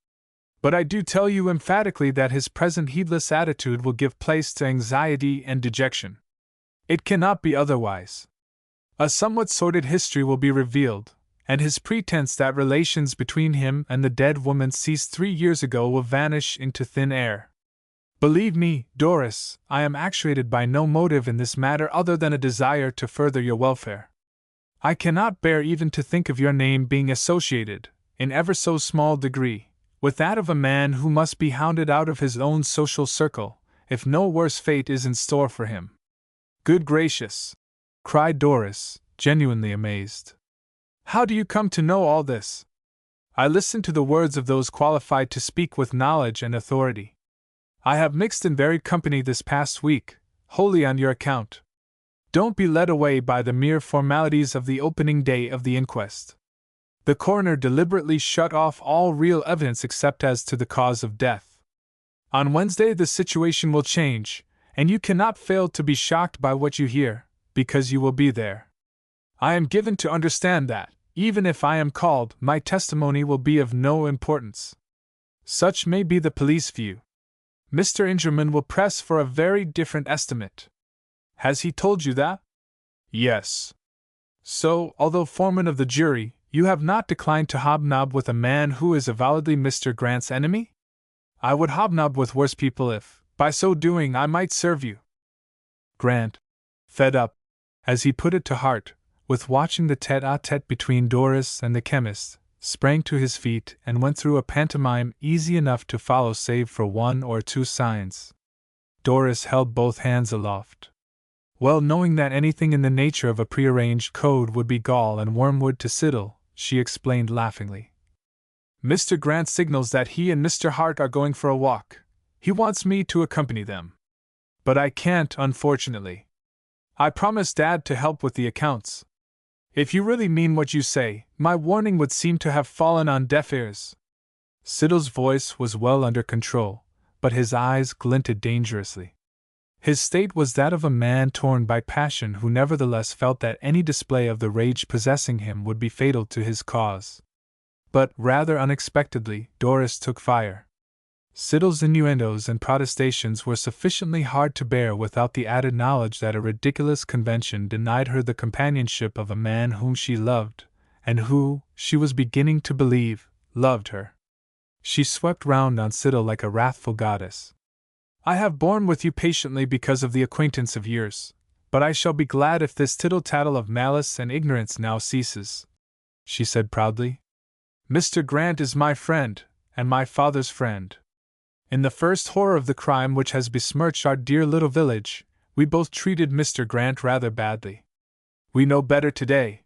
Speaker 1: But I do tell you emphatically that his present heedless attitude will give place to anxiety and dejection. It cannot be otherwise. A somewhat sordid history will be revealed, and his pretense that relations between him and the dead woman ceased 3 years ago will vanish into thin air. Believe me, Doris, I am actuated by no motive in this matter other than a desire to further your welfare. I cannot bear even to think of your name being associated, in ever so small degree, with that of a man who must be hounded out of his own social circle, if no worse fate is in store for him. Good gracious! Cried Doris, genuinely amazed. How do you come to know all this? I listen to the words of those qualified to speak with knowledge and authority. I have mixed in varied company this past week, wholly on your account. Don't be led away by the mere formalities of the opening day of the inquest. The coroner deliberately shut off all real evidence except as to the cause of death. On Wednesday the situation will change, and you cannot fail to be shocked by what you hear, because you will be there. I am given to understand that, even if I am called, my testimony will be of no importance. Such may be the police view. Mr. Ingerman will press for a very different estimate. Has he told you that? Yes. So, although foreman of the jury, you have not declined to hobnob with a man who is avowedly Mr. Grant's enemy? I would hobnob with worse people if, by so doing, I might serve you. Grant, fed up, as he put it to heart, with watching the tete-a-tete between Doris and the chemist, sprang to his feet and went through a pantomime easy enough to follow save for 1 or 2 signs. Doris held both hands aloft. Well knowing that anything in the nature of a prearranged code would be gall and wormwood to Siddle, she explained laughingly. Mr. Grant signals that he and Mr. Hart are going for a walk. He wants me to accompany them. But I can't, unfortunately. I promised Dad to help with the accounts. If you really mean what you say, my warning would seem to have fallen on deaf ears. Siddle's voice was well under control, but his eyes glinted dangerously. His state was that of a man torn by passion who nevertheless felt that any display of the rage possessing him would be fatal to his cause. But, rather unexpectedly, Doris took fire. Siddle's innuendos and protestations were sufficiently hard to bear without the added knowledge that a ridiculous convention denied her the companionship of a man whom she loved, and who, she was beginning to believe, loved her. She swept round on Siddle like a wrathful goddess. I have borne with you patiently because of the acquaintance of years, but I shall be glad if this tittle-tattle of malice and ignorance now ceases, she said proudly. Mr. Grant is my friend, and my father's friend. In the first horror of the crime which has besmirched our dear little village, we both treated Mr. Grant rather badly. We know better today.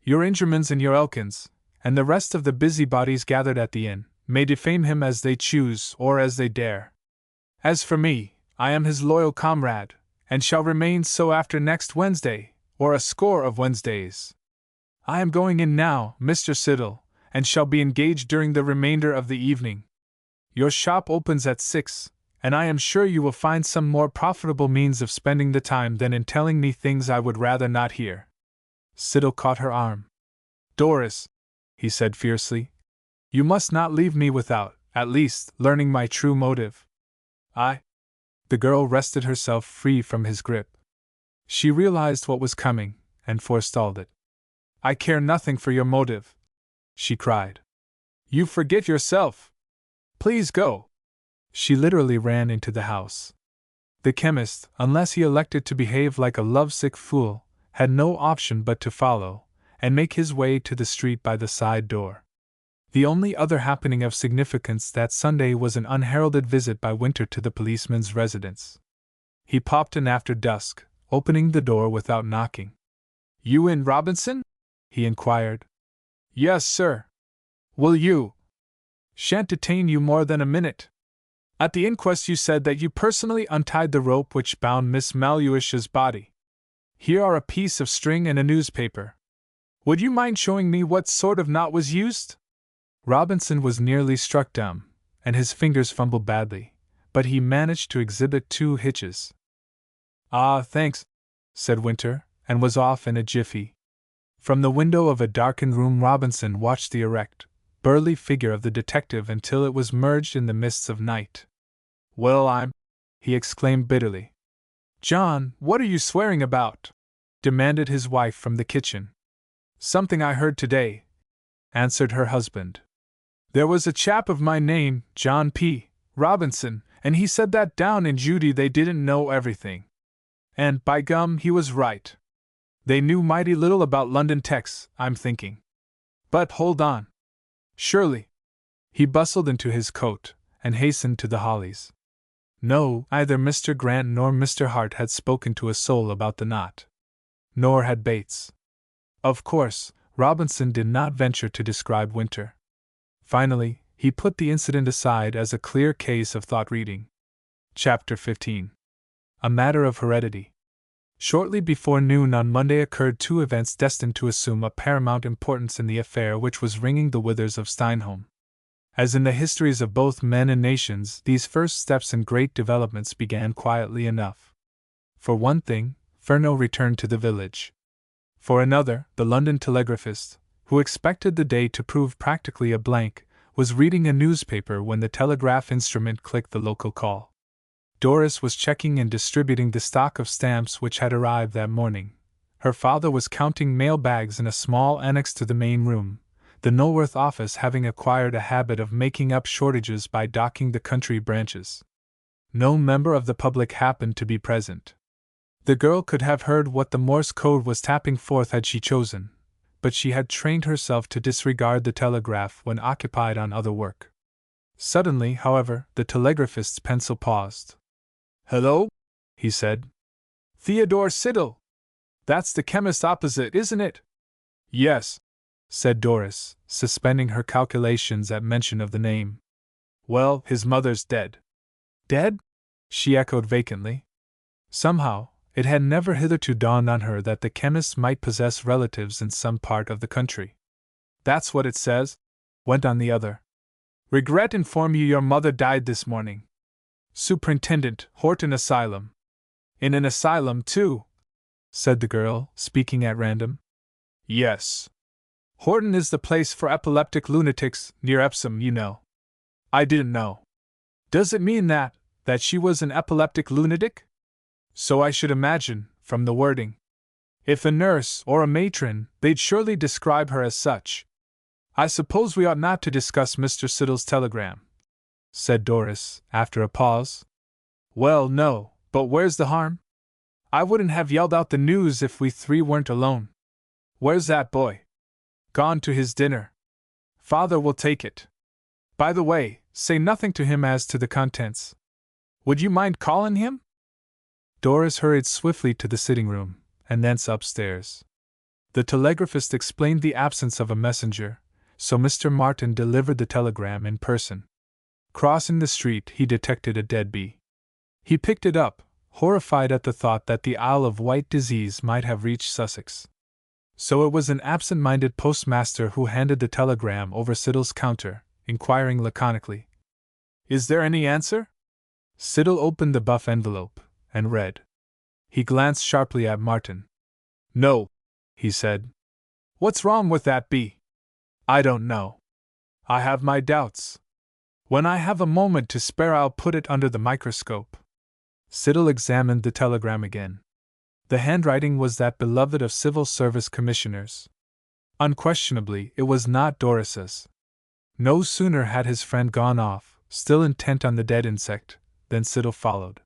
Speaker 1: Your Ingermans and your Elkins, and the rest of the busybodies gathered at the inn, may defame him as they choose or as they dare. As for me, I am his loyal comrade, and shall remain so after next Wednesday, or a score of Wednesdays. I am going in now, Mr. Siddle, and shall be engaged during the remainder of the evening. Your shop opens at 6, and I am sure you will find some more profitable means of spending the time than in telling me things I would rather not hear. Siddle caught her arm. Doris, he said fiercely, you must not leave me without, at least, learning my true motive. The girl wrested herself free from his grip. She realized what was coming, and forestalled it. I care nothing for your motive, she cried. You forget yourself. Please go. She literally ran into the house. The chemist, unless he elected to behave like a lovesick fool, had no option but to follow, and make his way to the street by the side door. The only other happening of significance that Sunday was an unheralded visit by Winter to the policeman's residence. He popped in after dusk, opening the door without knocking. You in, Robinson? He inquired. Yes, sir. Will you? Shan't detain you more than a minute. At the inquest you said that you personally untied the rope which bound Miss Maluish's body. Here are a piece of string and a newspaper. Would you mind showing me what sort of knot was used? Robinson was nearly struck dumb, and his fingers fumbled badly, but he managed to exhibit 2 hitches. Ah, thanks, said Winter, and was off in a jiffy. From the window of a darkened room Robinson watched the erect, burly figure of the detective until it was merged in the mists of night. Well, he exclaimed bitterly. John, what are you swearing about? Demanded his wife from the kitchen. Something I heard today, answered her husband. There was a chap of my name, John P. Robinson, and he said that down in Judy they didn't know everything. And, by gum, he was right. They knew mighty little about London techs, I'm thinking. But hold on. Surely. He bustled into his coat, and hastened to the Hollies. No, either Mr. Grant nor Mr. Hart had spoken to a soul about the knot. Nor had Bates. Of course, Robinson did not venture to describe Winter. Finally, he put the incident aside as a clear case of thought-reading. Chapter 15. A Matter of Heredity. Shortly before noon on Monday occurred 2 events destined to assume a paramount importance in the affair which was wringing the withers of Steinholm. As in the histories of both men and nations, these first steps in great developments began quietly enough. For one thing, Furneaux returned to the village. For another, the London telegraphist, who expected the day to prove practically a blank, was reading a newspaper when the telegraph instrument clicked the local call. Doris was checking and distributing the stock of stamps which had arrived that morning. Her father was counting mail bags in a small annex to the main room, the Knowworth office having acquired a habit of making up shortages by docking the country branches. No member of the public happened to be present. The girl could have heard what the Morse code was tapping forth had she chosen, but she had trained herself to disregard the telegraph when occupied on other work. Suddenly, however, the telegraphist's pencil paused. Hello? He said. Theodore Siddle. That's the chemist opposite, isn't it? Yes, said Doris, suspending her calculations at mention of the name. Well, his mother's dead. Dead? She echoed vacantly. Somehow, it had never hitherto dawned on her that the chemist might possess relatives in some part of the country. That's what it says, went on the other. Regret inform you your mother died this morning. Superintendent, Horton Asylum. In an asylum, too? Said the girl, speaking at random. Yes. Horton is the place for epileptic lunatics, near Epsom, you know. I didn't know. Does it mean that she was an epileptic lunatic? So I should imagine, from the wording. If a nurse or a matron, they'd surely describe her as such. I suppose we ought not to discuss Mr. Siddle's telegram, said Doris, after a pause. Well, no, but where's the harm? I wouldn't have yelled out the news if we three weren't alone. Where's that boy? Gone to his dinner. Father will take it. By the way, say nothing to him as to the contents. Would you mind calling him? Doris hurried swiftly to the sitting room, and thence upstairs. The telegraphist explained the absence of a messenger, so Mr. Martin delivered the telegram in person. Crossing the street, he detected a dead bee. He picked it up, horrified at the thought that the Isle of Wight disease might have reached Sussex. So it was an absent-minded postmaster who handed the telegram over Siddle's counter, inquiring laconically, "Is there any answer?" Siddle opened the buff envelope, and read. He glanced sharply at Martin. "No," he said. "What's wrong with that bee?" "I don't know. I have my doubts. When I have a moment to spare, I'll put it under the microscope." Siddle examined the telegram again. The handwriting was that beloved of civil service commissioners. Unquestionably, it was not Doris's. No sooner had his friend gone off, still intent on the dead insect, than Siddle followed.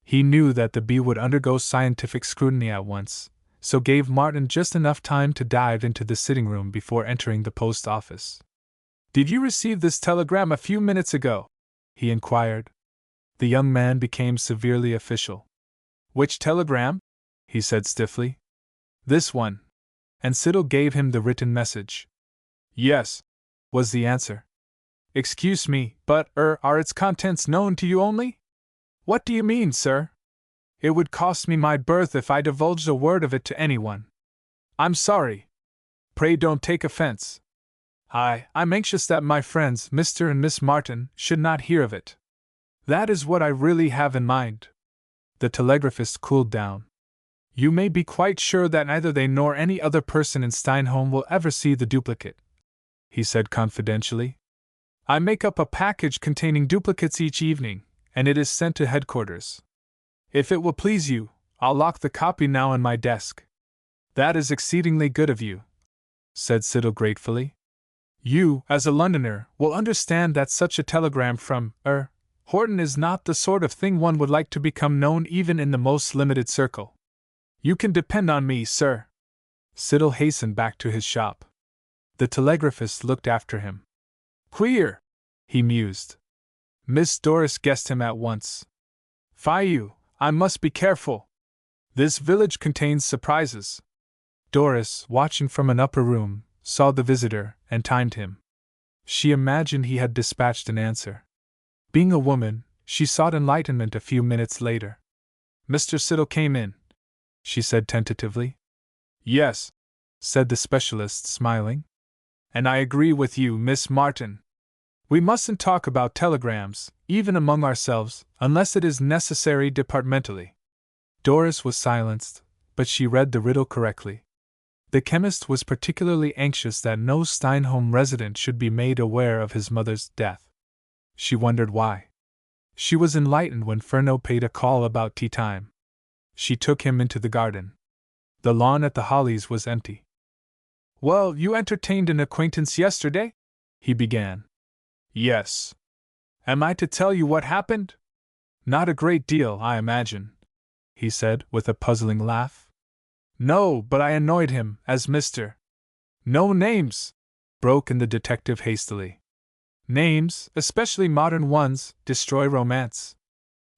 Speaker 1: He knew that the bee would undergo scientific scrutiny at once, so gave Martin just enough time to dive into the sitting room before entering the post office. "Did you receive this telegram a few minutes ago?" he inquired. The young man became severely official. "Which telegram?" he said stiffly. "This one." And Siddle gave him the written message. "Yes," was the answer. "Excuse me, but, are its contents known to you only?" "What do you mean, sir?" "It would cost me my berth if I divulged a word of it to anyone." "I'm sorry. Pray don't take offense. I'm anxious that my friends, Mr. and Miss Martin, should not hear of it. That is what I really have in mind." The telegraphist cooled down. "You may be quite sure that neither they nor any other person in Steinholm will ever see the duplicate," he said confidentially. "I make up a package containing duplicates each evening, and it is sent to headquarters. If it will please you, I'll lock the copy now in my desk." "That is exceedingly good of you," said Siddle gratefully. "You, as a Londoner, will understand that such a telegram from, Horton is not the sort of thing one would like to become known even in the most limited circle. You can depend on me, sir." Siddle hastened back to his shop. The telegraphist looked after him. "Queer," he mused. Miss Doris guessed him at once. "Fie you, I must be careful. This village contains surprises." Doris, watching from an upper room, saw the visitor, and timed him. She imagined he had dispatched an answer. Being a woman, she sought enlightenment a few minutes later. "Mr. Siddle came in," she said tentatively. "Yes," said the specialist, smiling. "And I agree with you, Miss Martin. We mustn't talk about telegrams, even among ourselves, unless it is necessary departmentally." Doris was silenced, but she read the riddle correctly. The chemist was particularly anxious that no Steinholm resident should be made aware of his mother's death. She wondered why. She was enlightened when Furneaux paid a call about tea time. She took him into the garden. The lawn at the Hollies was empty. "Well, you entertained an acquaintance yesterday?" he began. "Yes." "Am I to tell you what happened?" "Not a great deal, I imagine," he said, with a puzzling laugh. "No, but I annoyed him, as Mr. "No names!" broke in the detective hastily. "Names, especially modern ones, destroy romance.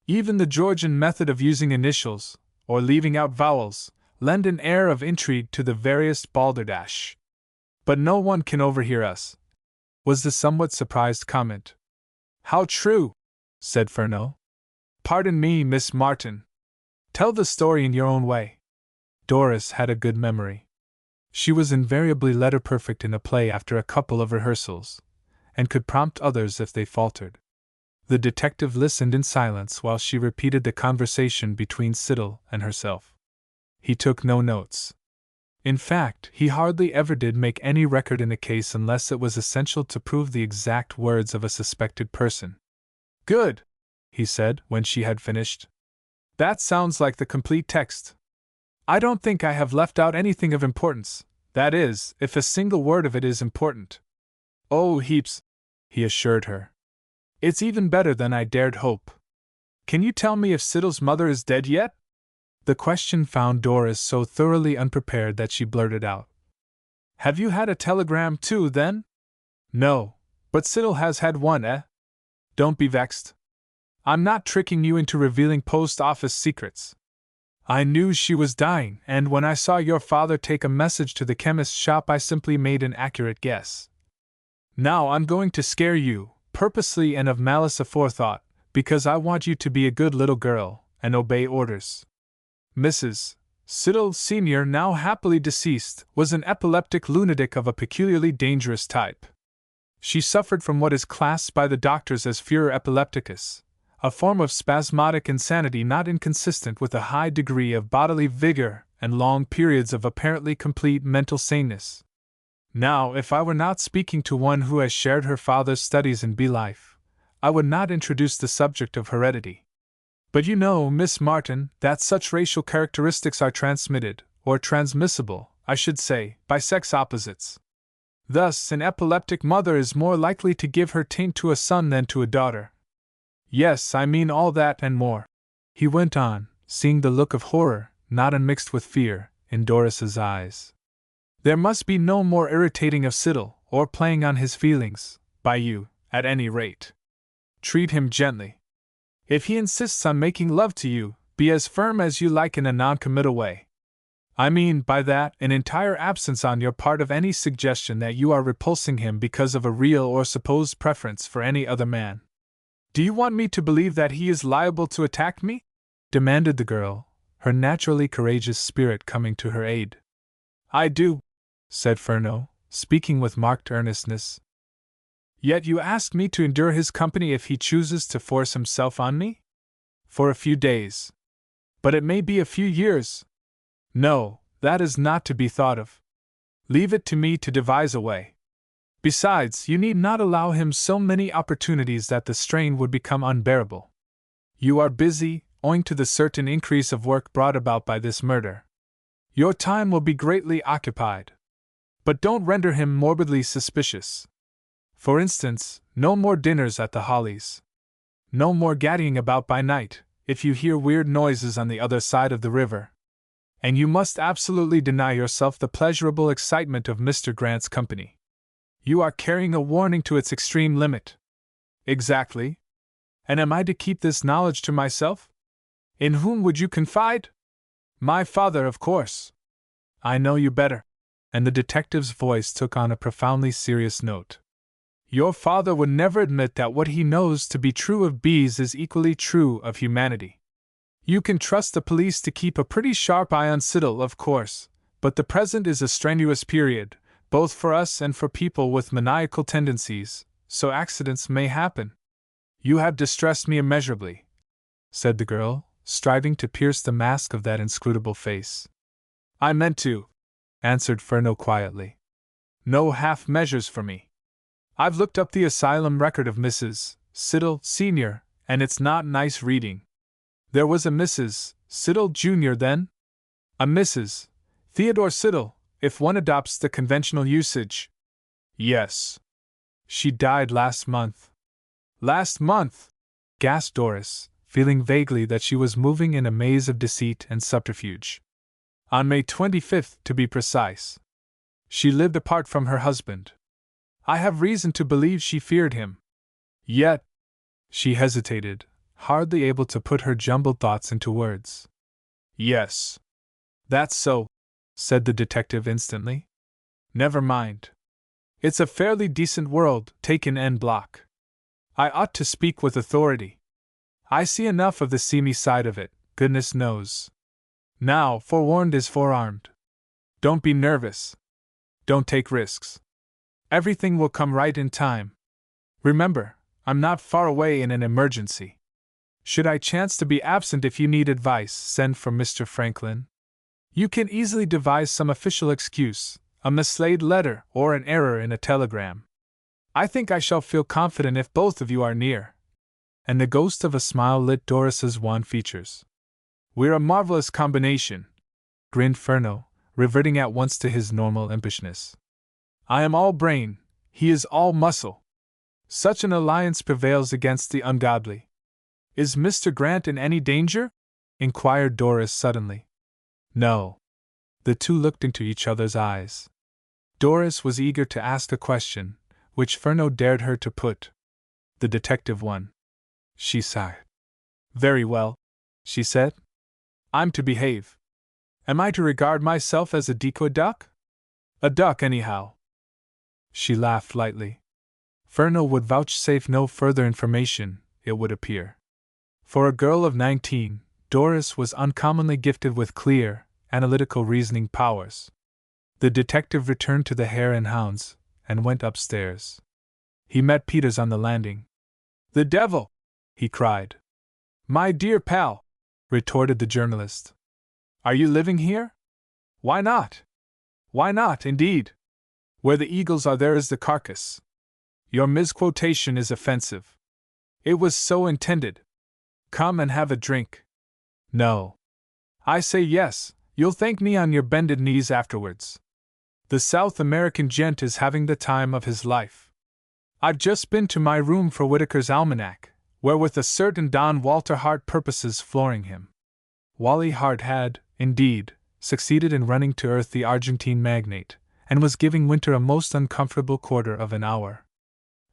Speaker 1: Even the Georgian method of using initials, or leaving out vowels, lend an air of intrigue to the veriest balderdash. But no one can overhear us," was the somewhat surprised comment. "How true!" said Furneaux. "Pardon me, Miss Martin. Tell the story in your own way." Doris had a good memory. She was invariably letter perfect in a play after a couple of rehearsals, and could prompt others if they faltered. The detective listened in silence while she repeated the conversation between Siddle and herself. He took no notes. In fact, he hardly ever did make any record in a case unless it was essential to prove the exact words of a suspected person. "Good," he said when she had finished. "That sounds like the complete text. I don't think I have left out anything of importance, that is, if a single word of it is important." Oh, heaps, he assured her. It's even better than I dared hope. Can you tell me if Siddle's mother is dead yet? The question found Doris so thoroughly unprepared that she blurted out. Have you had a telegram too, then? No, but Siddle has had one, eh? Don't be vexed. I'm not tricking you into revealing post office secrets. I knew she was dying, and when I saw your father take a message to the chemist's shop, I simply made an accurate guess. Now I'm going to scare you, purposely and of malice aforethought, because I want you to be a good little girl and obey orders. Mrs. Siddle Sr., now happily deceased, was an epileptic lunatic of a peculiarly dangerous type. She suffered from what is classed by the doctors as furor epilepticus, a form of spasmodic insanity not inconsistent with a high degree of bodily vigor and long periods of apparently complete mental saneness. Now, if I were not speaking to one who has shared her father's studies in bee-life, I would not introduce the subject of heredity. But you know, Miss Martin, that such racial characteristics are transmitted, or transmissible, I should say, by sex opposites. Thus, an epileptic mother is more likely to give her taint to a son than to a daughter. Yes, I mean all that and more, he went on, seeing the look of horror, not unmixed with fear, in Doris's eyes. There must be no more irritating of Siddle, or playing on his feelings, by you, at any rate. Treat him gently. If he insists on making love to you, be as firm as you like in a non-committal way. I mean by that an entire absence on your part of any suggestion that you are repulsing him because of a real or supposed preference for any other man. Do you want me to believe that he is liable to attack me? Demanded the girl, her naturally courageous spirit coming to her aid. I do, said Furneaux, speaking with marked earnestness. Yet you ask me to endure his company if he chooses to force himself on me? For a few days. But it may be a few years. No, that is not to be thought of. Leave it to me to devise a way. Besides, you need not allow him so many opportunities that the strain would become unbearable. You are busy, owing to the certain increase of work brought about by this murder. Your time will be greatly occupied. But don't render him morbidly suspicious. For instance, no more dinners at the Hollies. No more gaddying about by night, if you hear weird noises on the other side of the river. And you must absolutely deny yourself the pleasurable excitement of Mr. Grant's company. You are carrying a warning to its extreme limit. Exactly. And am I to keep this knowledge to myself? In whom would you confide? My father, of course. I know you better. And the detective's voice took on a profoundly serious note. Your father would never admit that what he knows to be true of bees is equally true of humanity. You can trust the police to keep a pretty sharp eye on Siddle, of course, but the present is a strenuous period, both for us and for people with maniacal tendencies, so accidents may happen. You have distressed me immeasurably, said the girl, striving to pierce the mask of that inscrutable face. I meant to, answered Furneaux quietly. No half measures for me. I've looked up the asylum record of Mrs. Siddle Sr., and it's not nice reading. There was a Mrs. Siddle Jr. then? A Mrs. Theodore Siddle, if one adopts the conventional usage. Yes. She died last month. Last month? Gasped Doris, feeling vaguely that she was moving in a maze of deceit and subterfuge. On May 25th, to be precise. She lived apart from her husband. I have reason to believe she feared him. Yet, she hesitated, hardly able to put her jumbled thoughts into words. Yes. That's so, said the detective instantly. Never mind. It's a fairly decent world, taken en bloc. I ought to speak with authority. I see enough of the seamy side of it, goodness knows. Now, forewarned is forearmed. Don't be nervous. Don't take risks. Everything will come right in time. Remember, I'm not far away in an emergency. Should I chance to be absent if you need advice, send for Mr. Franklin. You can easily devise some official excuse, a mislaid letter or an error in a telegram. I think I shall feel confident if both of you are near. And the ghost of a smile lit Doris's wan features. We're a marvelous combination, grinned Furneaux, reverting at once to his normal impishness. I am all brain, He is all muscle. Such an alliance prevails against the ungodly. Is Mr. Grant in any danger? Inquired Doris suddenly. No. The two looked into each other's eyes. Doris was eager to ask a question, which Furneaux dared her to put. The detective won. She sighed. Very well, she said. I'm to behave. Am I to regard myself as a decoy duck? A duck, anyhow. She laughed lightly. Furneaux would vouchsafe no further information, it would appear. For a girl of 19, Doris was uncommonly gifted with clear, analytical reasoning powers. The detective returned to the Hare and Hounds, and went upstairs. He met Peters on the landing. "The devil!" he cried. "My dear pal," retorted the journalist. "Are you living here?" "Why not?" "Why not, indeed? Where the eagles are there is the carcass. Your misquotation is offensive. It was so intended. Come and have a drink." "No." "I say yes, you'll thank me on your bended knees afterwards. The South American gent is having the time of his life. I've just been to my room for Whitaker's Almanac, wherewith a certain Don Walter Hart purposes flooring him." Wally Hart had, indeed, succeeded in running to earth the Argentine magnate, and was giving Winter a most uncomfortable quarter of an hour.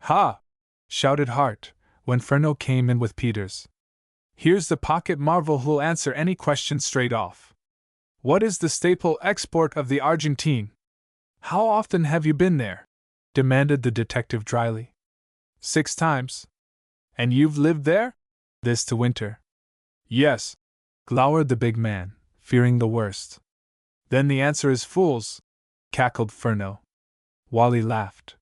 Speaker 1: "Ha!" shouted Hart, when Furneaux came in with Peters. "Here's the pocket marvel who'll answer any question straight off. What is the staple export of the Argentine? How often have you been there?" demanded the detective dryly. "6 times. And you've lived there?" This to Winter. "Yes," glowered the big man, fearing the worst. "Then the answer is fools," cackled Furneaux. Wally laughed.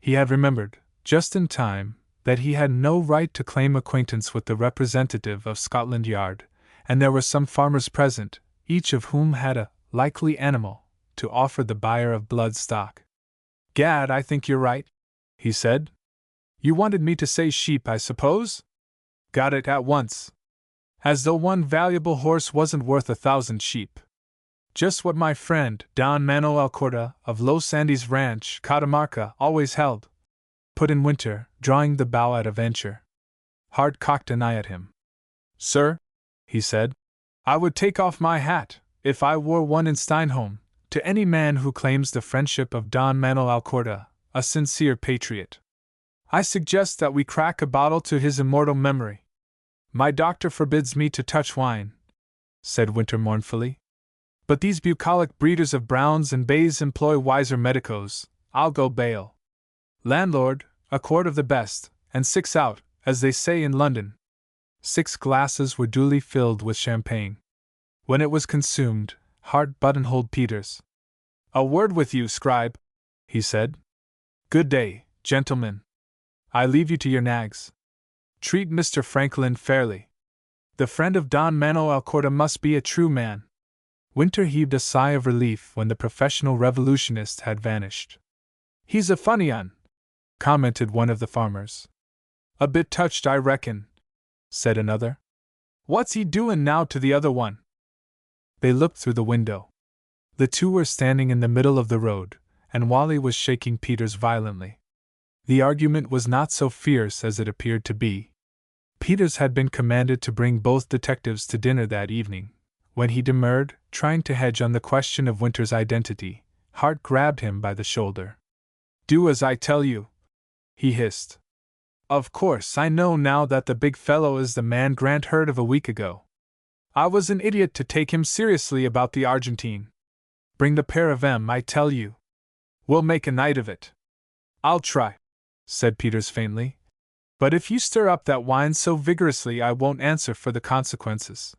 Speaker 1: He had remembered, just in time, that he had no right to claim acquaintance with the representative of Scotland Yard, and there were some farmers present, each of whom had a likely animal to offer the buyer of blood stock. "Gad, I think you're right," he said. "You wanted me to say sheep, I suppose? Got it at once. As though one valuable horse wasn't worth 1,000 sheep. Just what my friend, Don Manuel Alcorta, of Los Andes Ranch, Catamarca, always held," put in Winter, drawing the bow at a venture. Hart cocked an eye at him. "Sir," he said, "I would take off my hat, if I wore one in Steinholm, to any man who claims the friendship of Don Manuel Alcorta, a sincere patriot. I suggest that we crack a bottle to his immortal memory." "My doctor forbids me to touch wine," said Winter mournfully. "But these bucolic breeders of Browns and Bays employ wiser medicos. I'll go bail. Landlord, a quart of the best, and 6 out, as they say in London." 6 glasses were duly filled with champagne. When it was consumed, Hart buttonholed Peters. "A word with you, scribe," he said. "Good day, gentlemen. I leave you to your nags. Treat Mr. Franklin fairly. The friend of Don Manuel Alcorta must be a true man." Winter heaved a sigh of relief when the professional revolutionist had vanished. "He's a funny un," commented one of the farmers. "A bit touched, I reckon," said another. "What's he doin' now to the other one?" They looked through the window. The two were standing in the middle of the road, and Wally was shaking Peters violently. The argument was not so fierce as it appeared to be. Peters had been commanded to bring both detectives to dinner that evening. When he demurred, trying to hedge on the question of Winter's identity, Hart grabbed him by the shoulder. "Do as I tell you," he hissed. "Of course I know now that the big fellow is the man Grant heard of a week ago. I was an idiot to take him seriously about the Argentine. Bring the pair of 'em, I tell you. We'll make a night of it." "I'll try," said Peters faintly. "But if you stir up that wine so vigorously I won't answer for the consequences."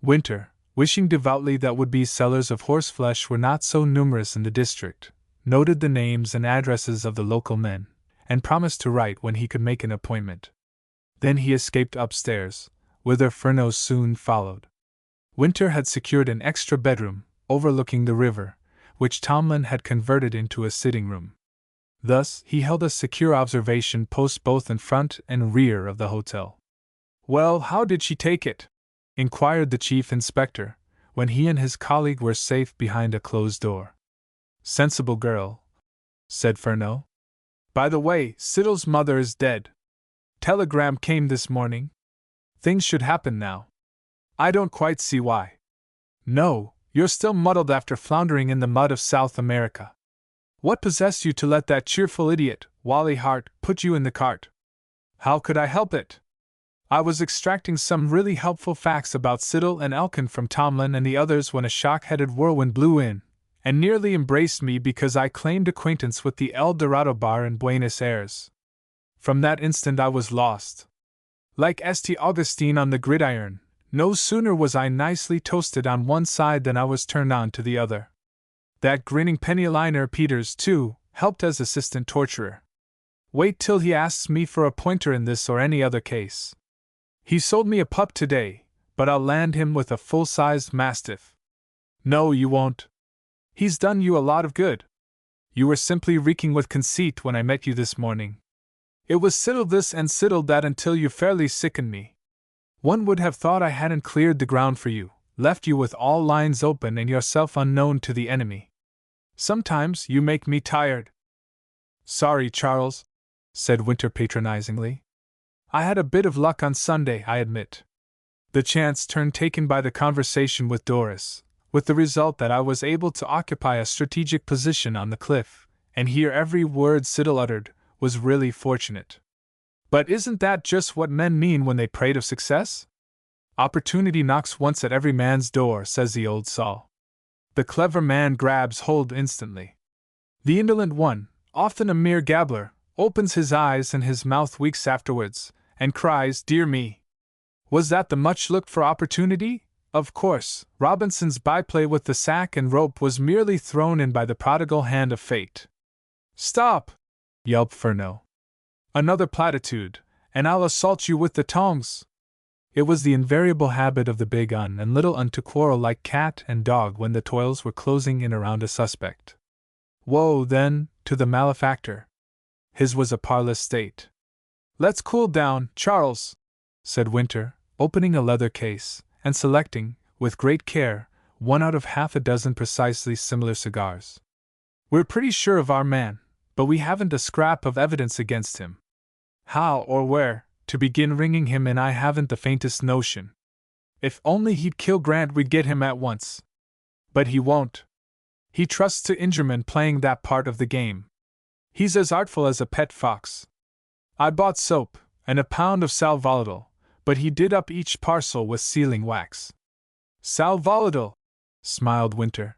Speaker 1: Winter, wishing devoutly that would-be sellers of horseflesh were not so numerous in the district, noted the names and addresses of the local men, and promised to write when he could make an appointment. Then he escaped upstairs, whither Furneaux soon followed. Winter had secured an extra bedroom, overlooking the river, which Tomlin had converted into a sitting room. Thus he held a secure observation post both in front and rear of the hotel. "Well, how did she take it?" inquired the chief inspector, when he and his colleague were safe behind a closed door. "Sensible girl," said Furneaux. By the way, Siddle's mother is dead. Telegram came this morning. Things should happen now. I don't quite see why. No, you're still muddled after floundering in the mud of South America. What possessed you to let that cheerful idiot, Wally Hart, put you in the cart? How could I help it? I was extracting some really helpful facts about Siddle and Elkin from Tomlin and the others when a shock-headed whirlwind blew in, and nearly embraced me because I claimed acquaintance with the El Dorado bar in Buenos Aires. From that instant I was lost. Like St. Augustine on the gridiron, no sooner was I nicely toasted on one side than I was turned on to the other. That grinning penny-liner Peters, too, helped as assistant torturer. Wait till he asks me for a pointer in this or any other case. He sold me a pup today, but I'll land him with a full-sized mastiff. No, you won't. He's done you a lot of good. You were simply reeking with conceit when I met you this morning. It was Siddle this and Siddle that until you fairly sickened me. One would have thought I hadn't cleared the ground for you, left you with all lines open and yourself unknown to the enemy. Sometimes you make me tired. Sorry, Charles, said Winter patronizingly. I had a bit of luck on Sunday, I admit. The chance turn taken by the conversation with Doris, with the result that I was able to occupy a strategic position on the cliff, and hear every word Siddle uttered, was really fortunate. But isn't that just what men mean when they prate of success? Opportunity knocks once at every man's door, says the old saw. The clever man grabs hold instantly. The indolent one, often a mere gabbler, opens his eyes and his mouth weeks afterwards, and cries, "Dear me! Was that the much-looked-for opportunity?" Of course, Robinson's byplay with the sack and rope was merely thrown in by the prodigal hand of fate. "Stop!" yelped Furneaux. "Another platitude, and I'll assault you with the tongs." It was the invariable habit of the big Un and little Un to quarrel like cat and dog when the toils were closing in around a suspect. Woe, then, to the malefactor. His was a parlous state. "Let's cool down, Charles," said Winter, opening a leather case, and selecting, with great care, one out of half a dozen precisely similar cigars. "We're pretty sure of our man, but we haven't a scrap of evidence against him. How or where to begin ringing him in I haven't the faintest notion. If only he'd kill Grant we'd get him at once. But he won't. He trusts to Ingerman playing that part of the game. He's as artful as a pet fox. I bought soap, and a pound of sal volatile, but he did up each parcel with sealing wax." "Sal volatile," smiled Winter.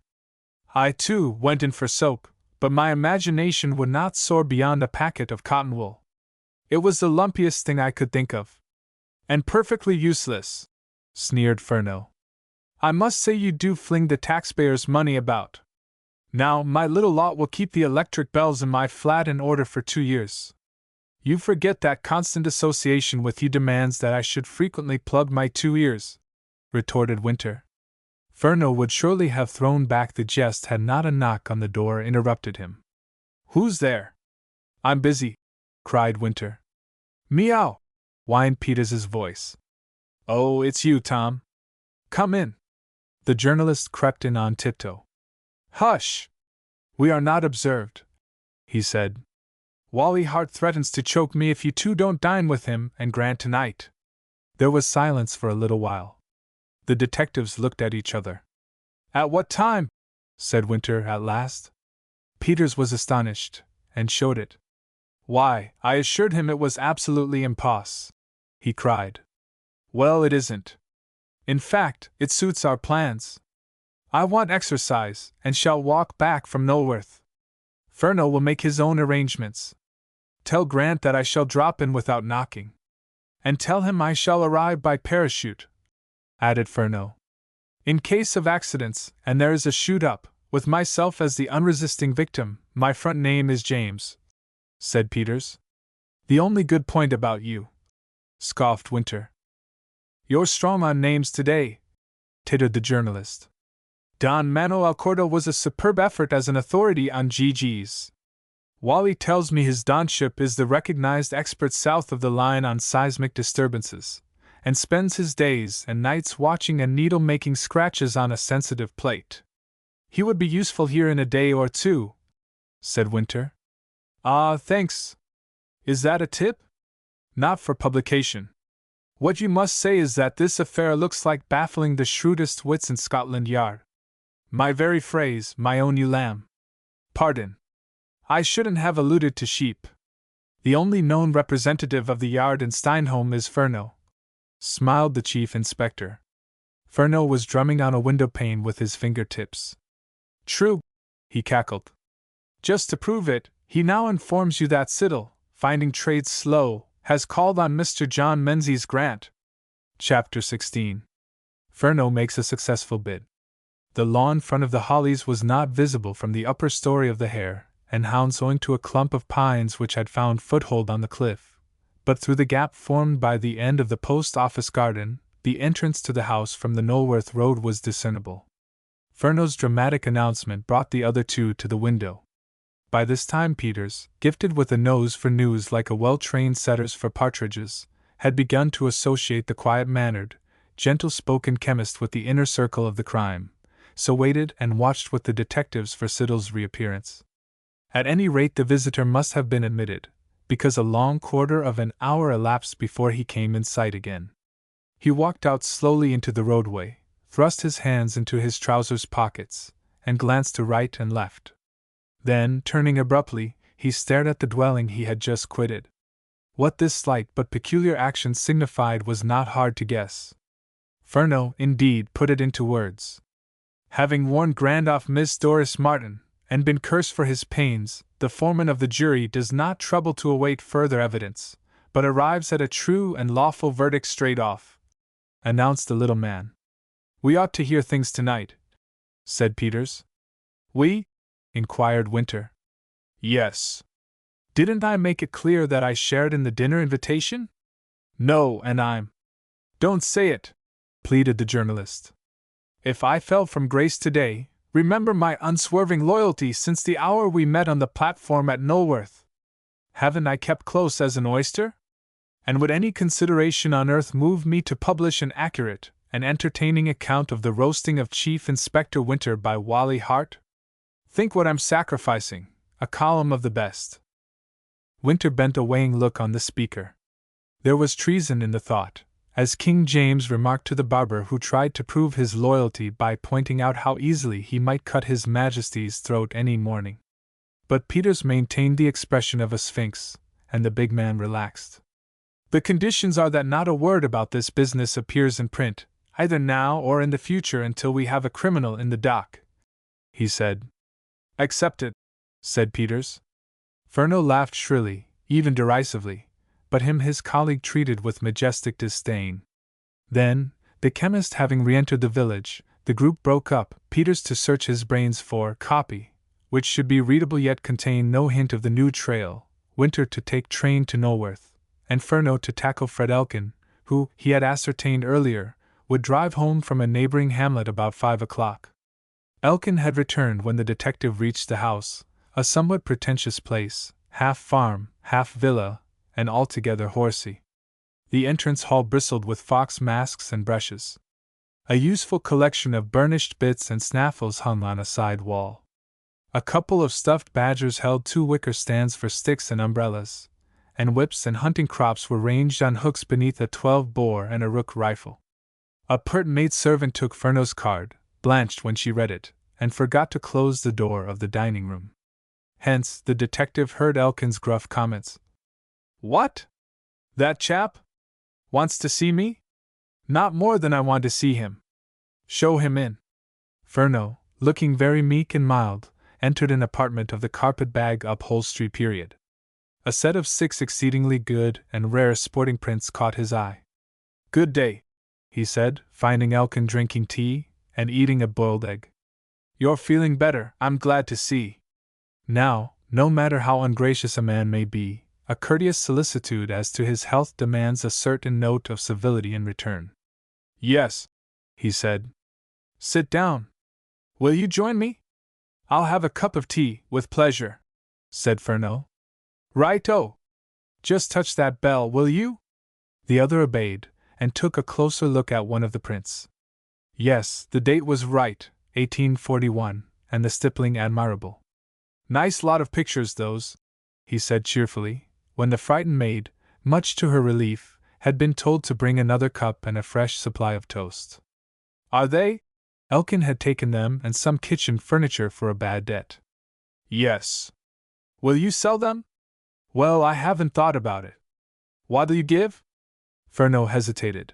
Speaker 1: "I, too, went in for soap, but my imagination would not soar beyond a packet of cotton wool. It was the lumpiest thing I could think of. And perfectly useless," sneered Furneaux. "I must say you do fling the taxpayers' money about. Now, my little lot will keep the electric bells in my flat in order for 2 years. You forget that constant association with you demands that I should frequently plug my 2 ears," retorted Winter. Furneaux would surely have thrown back the jest had not a knock on the door interrupted him. "Who's there?" "I'm busy," cried Winter. "Meow!" whined Peters's voice. "Oh, it's you, Tom. Come in." The journalist crept in on tiptoe. "Hush! We are not observed," he said. "Wally Hart threatens to choke me if you two don't dine with him and Grant tonight." There was silence for a little while. The detectives looked at each other. "At what time?" said Winter at last. Peters was astonished, and showed it. "Why, I assured him it was absolutely impossible," he cried. "Well, it isn't. In fact, it suits our plans. I want exercise, and shall walk back from Knoleworth. Furneaux will make his own arrangements. Tell Grant that I shall drop in without knocking. And tell him I shall arrive by parachute," added Furneaux. "In case of accidents, and there is a shoot-up, with myself as the unresisting victim, my front name is James," said Peters. "The only good point about you," scoffed Winter. "You're strong on names today," tittered the journalist. "Don Manuel Alcorta was a superb effort as an authority on GGs. Wally tells me his donship is the recognized expert south of the line on seismic disturbances, and spends his days and nights watching a needle making scratches on a sensitive plate. He would be useful here in a day or two," said Winter. Ah, thanks. Is that a tip? Not for publication. What you must say is that this affair looks like baffling the shrewdest wits in Scotland Yard. My very phrase, my own ewe lamb. Pardon. I shouldn't have alluded to sheep. The only known representative of the yard in Steinholm is Furneaux, smiled the chief inspector. Furneaux was drumming on a window pane with his fingertips. True, he cackled. Just to prove it, he now informs you that Siddle, finding trade slow, has called on Mr. John Menzies Grant. Chapter 16. Furneaux makes a successful bid. The lawn front of the Hollies was not visible from the upper story of the Hare and Hounds owing to a clump of pines which had found foothold on the cliff, but through the gap formed by the end of the post office garden, the entrance to the house from the Knowworth road was discernible. Furneaux's dramatic announcement brought the other two to the window. By this time Peters, gifted with a nose for news like a well-trained setter's for partridges, had begun to associate the quiet-mannered, gentle-spoken chemist with the inner circle of the crime, so waited and watched with the detectives for Siddle's reappearance. At any rate the visitor must have been admitted, because a long quarter of an hour elapsed before he came in sight again. He walked out slowly into the roadway, thrust his hands into his trousers pockets, and glanced to right and left. Then, turning abruptly, he stared at the dwelling he had just quitted. What this slight but peculiar action signified was not hard to guess. Furneaux, indeed, put it into words. Having warned Grand off Miss Doris Martin, and been cursed for his pains, the foreman of the jury does not trouble to await further evidence, but arrives at a true and lawful verdict straight off, announced the little man. We ought to hear things tonight, said Peters. We? Inquired Winter. Yes. Didn't I make it clear that I shared in the dinner invitation? No, and I'm. Don't say it, pleaded the journalist. If I fell from grace today, remember my unswerving loyalty since the hour we met on the platform at Knowworth. Haven't I kept close as an oyster? And would any consideration on earth move me to publish an accurate and entertaining account of the roasting of Chief Inspector Winter by Wally Hart? Think what I'm sacrificing, a column of the best. Winter bent a weighing look on the speaker. There was treason in the thought, as King James remarked to the barber who tried to prove his loyalty by pointing out how easily he might cut His Majesty's throat any morning. But Peters maintained the expression of a sphinx, and the big man relaxed. The conditions are that not a word about this business appears in print, either now or in the future until we have a criminal in the dock, he said. Accepted, said Peters. Furneaux laughed shrilly, even derisively, but him his colleague treated with majestic disdain. Then, the chemist having re-entered the village, the group broke up, Peters to search his brains for copy, which should be readable yet contain no hint of the new trail, Winter to take train to Knowworth, and Furneaux to tackle Fred Elkin, who, he had ascertained earlier, would drive home from a neighboring hamlet about 5 o'clock. Elkin had returned when the detective reached the house, a somewhat pretentious place, half farm, half villa, and altogether horsey. The entrance hall bristled with fox masks and brushes. A useful collection of burnished bits and snaffles hung on a side wall. A couple of stuffed badgers held 2 wicker stands for sticks and umbrellas, and whips and hunting crops were ranged on hooks beneath a 12-bore and a rook rifle. A pert maidservant took Furneaux's card, blanched when she read it, and forgot to close the door of the dining room. Hence, the detective heard Elkin's gruff comments. What? That chap? Wants to see me? Not more than I want to see him. Show him in. Furneaux, looking very meek and mild, entered an apartment of the carpet-bag upholstery period. A set of 6 exceedingly good and rare sporting prints caught his eye. Good day, he said, finding Elkin drinking tea and eating a boiled egg. You're feeling better, I'm glad to see. Now, no matter how ungracious a man may be, a courteous solicitude as to his health demands a certain note of civility in return. Yes, he said. Sit down. Will you join me? I'll have a cup of tea, with pleasure, said Furneaux. Right-o. Just touch that bell, will you? The other obeyed, and took a closer look at one of the prints. Yes, the date was right, 1841, and the stippling admirable. Nice lot of pictures, those. he said cheerfully, when the frightened maid, much to her relief, had been told to bring another cup and a fresh supply of toast. Are they? Elkin had taken them and some kitchen furniture for a bad debt. Yes. Will you sell them? Well, I haven't thought about it. What'll you give? Furneaux hesitated.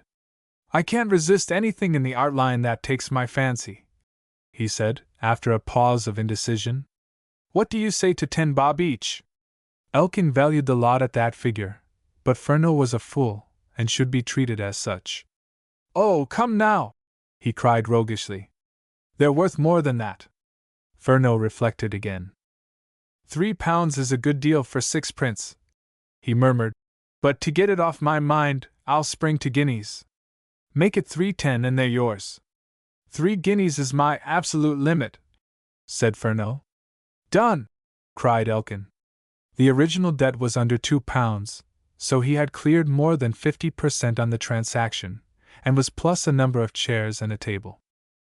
Speaker 1: I can't resist anything in the art line that takes my fancy, he said, after a pause of indecision. What do you say to 10 bob each? Elkin valued the lot at that figure, but Furneaux was a fool, and should be treated as such. Oh, come now! He cried roguishly. They're worth more than that. Furneaux reflected again. £3 is a good deal for 6 prints, he murmured, but to get it off my mind, I'll spring to guineas. Make it 3.10 and they're yours. 3 guineas is my absolute limit, said Furneaux. Done! Cried Elkin. The original debt was under £2, so he had cleared more than 50% on the transaction, and was plus a number of chairs and a table.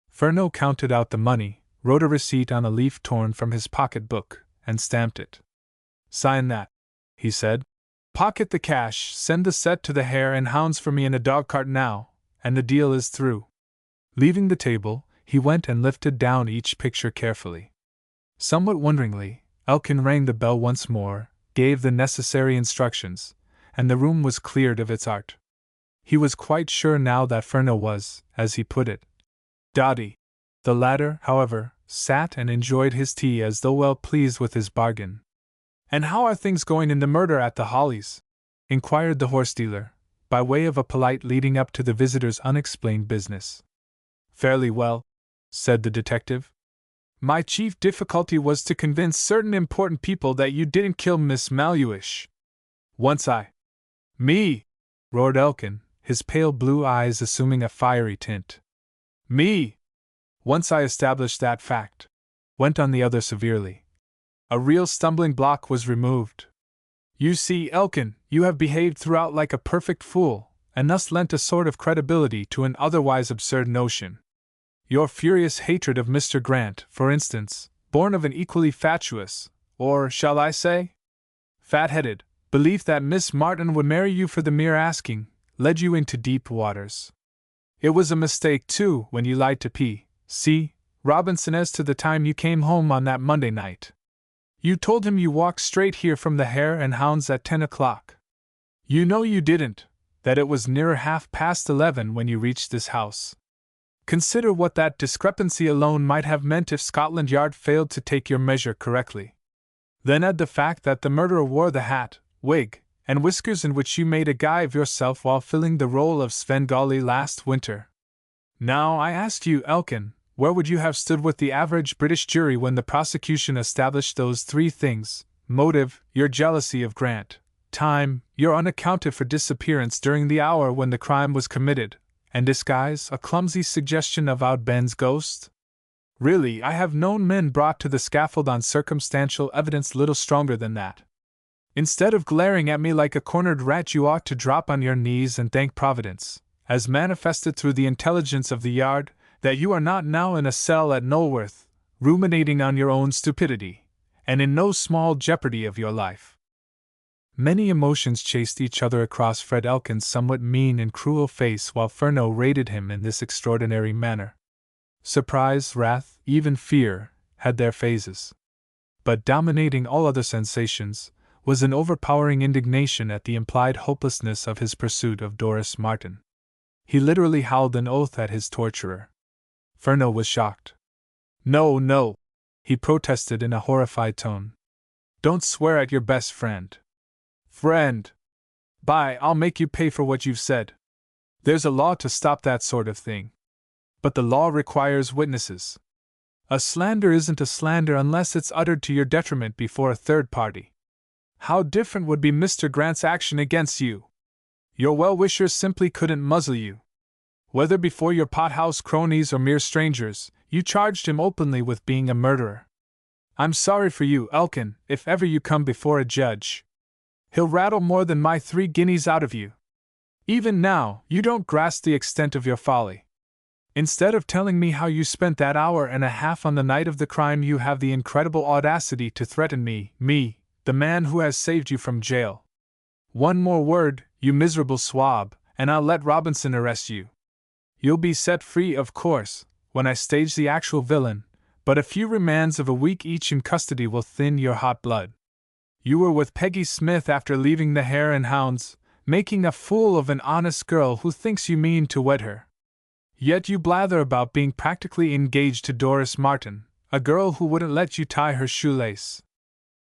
Speaker 1: Furneaux counted out the money, wrote a receipt on a leaf torn from his pocket-book, and stamped it. Sign that, he said. Pocket the cash, send the set to the Hare and Hounds for me in a dog-cart now, and the deal is through. Leaving the table, he went and lifted down each picture carefully. Somewhat wonderingly, Elkin rang the bell once more, gave the necessary instructions, and the room was cleared of its art. He was quite sure now that Furneaux was, as he put it, dotty. The latter, however, sat and enjoyed his tea as though well pleased with his bargain. And how are things going in the murder at the Hollies? Inquired the horse-dealer, by way of a polite leading up to the visitor's unexplained business. Fairly well, said the detective. My chief difficulty was to convince certain important people that you didn't kill Miss Maluish. Once I... Me! Roared Elkin, his pale blue eyes assuming a fiery tint. Me! Once I established that fact, went on the other severely, a real stumbling block was removed. You see, Elkin, you have behaved throughout like a perfect fool, and thus lent a sort of credibility to an otherwise absurd notion. Your furious hatred of Mr. Grant, for instance, born of an equally fatuous, or shall I say, fat-headed, belief that Miss Martin would marry you for the mere asking, led you into deep waters. It was a mistake, too, when you lied to P.C. Robinson as to the time you came home on that Monday night. You told him you walked straight here from the Hare and Hounds at 10 o'clock. You know you didn't, that it was nearer 11:30 when you reached this house. Consider what that discrepancy alone might have meant if Scotland Yard failed to take your measure correctly. Then add the fact that the murderer wore the hat, wig, and whiskers in which you made a guy of yourself while filling the role of Svengali last winter. Now, I asked you, Elkin, where would you have stood with the average British jury when the prosecution established those 3 things: motive, your jealousy of Grant; time, your unaccounted for disappearance during the hour when the crime was committed; and disguise, a clumsy suggestion of Oud Ben's ghost? Really, I have known men brought to the scaffold on circumstantial evidence little stronger than that. Instead of glaring at me like a cornered rat, you ought to drop on your knees and thank Providence, as manifested through the intelligence of the Yard, that you are not now in a cell at Knowlworth, ruminating on your own stupidity, and in no small jeopardy of your life. Many emotions chased each other across Fred Elkin's somewhat mean and cruel face while Furneaux rated him in this extraordinary manner. Surprise, wrath, even fear, had their phases. But dominating all other sensations was an overpowering indignation at the implied hopelessness of his pursuit of Doris Martin. He literally howled an oath at his torturer. Furneaux was shocked. No, no, he protested in a horrified tone. Don't swear at your best friend. Friend! By, I'll make you pay for what you've said. There's a law to stop that sort of thing. But the law requires witnesses. A slander isn't a slander unless it's uttered to your detriment before a third party. How different would be Mr. Grant's action against you! Your well-wishers simply couldn't muzzle you. Whether before your pothouse cronies or mere strangers, you charged him openly with being a murderer. I'm sorry for you, Elkin, if ever you come before a judge. He'll rattle more than my 3 guineas out of you. Even now, you don't grasp the extent of your folly. Instead of telling me how you spent that hour and a half on the night of the crime, you have the incredible audacity to threaten me, The man who has saved you from jail. One more word, you miserable swab, and I'll let Robinson arrest you. You'll be set free, of course, when I stage the actual villain, but a few remands of a week each in custody will thin your hot blood. You were with Peggy Smith after leaving the Hare and Hounds, making a fool of an honest girl who thinks you mean to wed her. Yet you blather about being practically engaged to Doris Martin, a girl who wouldn't let you tie her shoelace.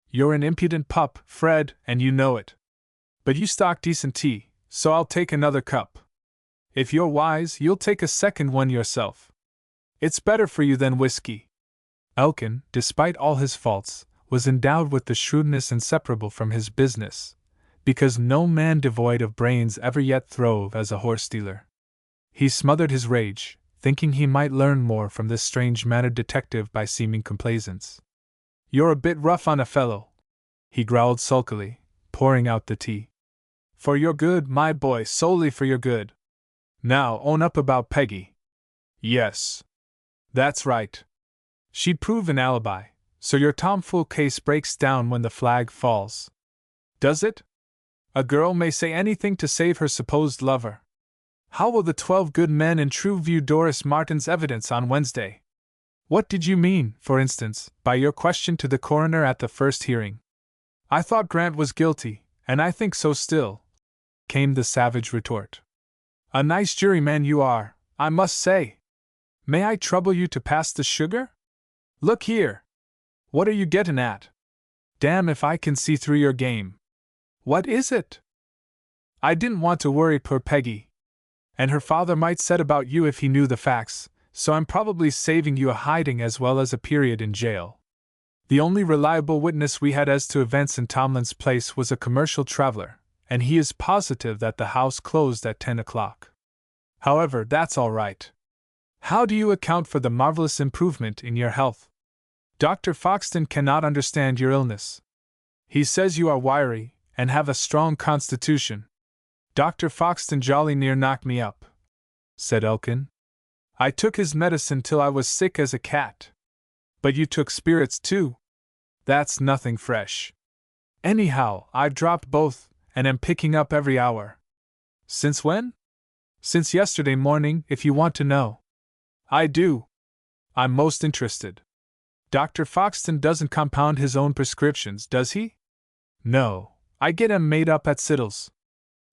Speaker 1: You're an impudent pup, Fred, and you know it. But you stock decent tea, so I'll take another cup. If you're wise, you'll take a second one yourself. It's better for you than whiskey. Elkin, despite all his faults, was endowed with the shrewdness inseparable from his business, because no man devoid of brains ever yet throve as a horse-dealer. He smothered his rage, thinking he might learn more from this strange-mannered detective by seeming complaisance. "You're a bit rough on a fellow," he growled sulkily, pouring out the tea. "For your good, my boy, solely for your good. Now own up about Peggy." "Yes. That's right. She'd prove an alibi, so your tomfool case breaks down when the flag falls. Does it? A girl may say anything to save her supposed lover. How will the 12 good men in True view Doris Martin's evidence on Wednesday? What did you mean, for instance, by your question to the coroner at the first hearing?" "I thought Grant was guilty, and I think so still," came the savage retort. "A nice juryman you are, I must say. May I trouble you to pass the sugar? Look here. What are you getting at? Damn if I can see through your game. What is it?" "I didn't want to worry poor Peggy. And her father might set about you if he knew the facts, so I'm probably saving you a hiding as well as a period in jail. The only reliable witness we had as to events in Tomlin's place was a commercial traveler, and he is positive that the house closed at 10 o'clock. However, that's all right. How do you account for the marvelous improvement in your health? Dr. Foxton cannot understand your illness. He says you are wiry, and have a strong constitution." "Dr. Foxton jolly near knocked me up," said Elkin. "I took his medicine till I was sick as a cat." "But you took spirits too?" "That's nothing fresh. Anyhow, I've dropped both, and am picking up every hour." "Since when?" "Since yesterday morning, if you want to know." "I do. I'm most interested. Dr. Foxton doesn't compound his own prescriptions, does he?" "No, I get 'em made up at Siddle's."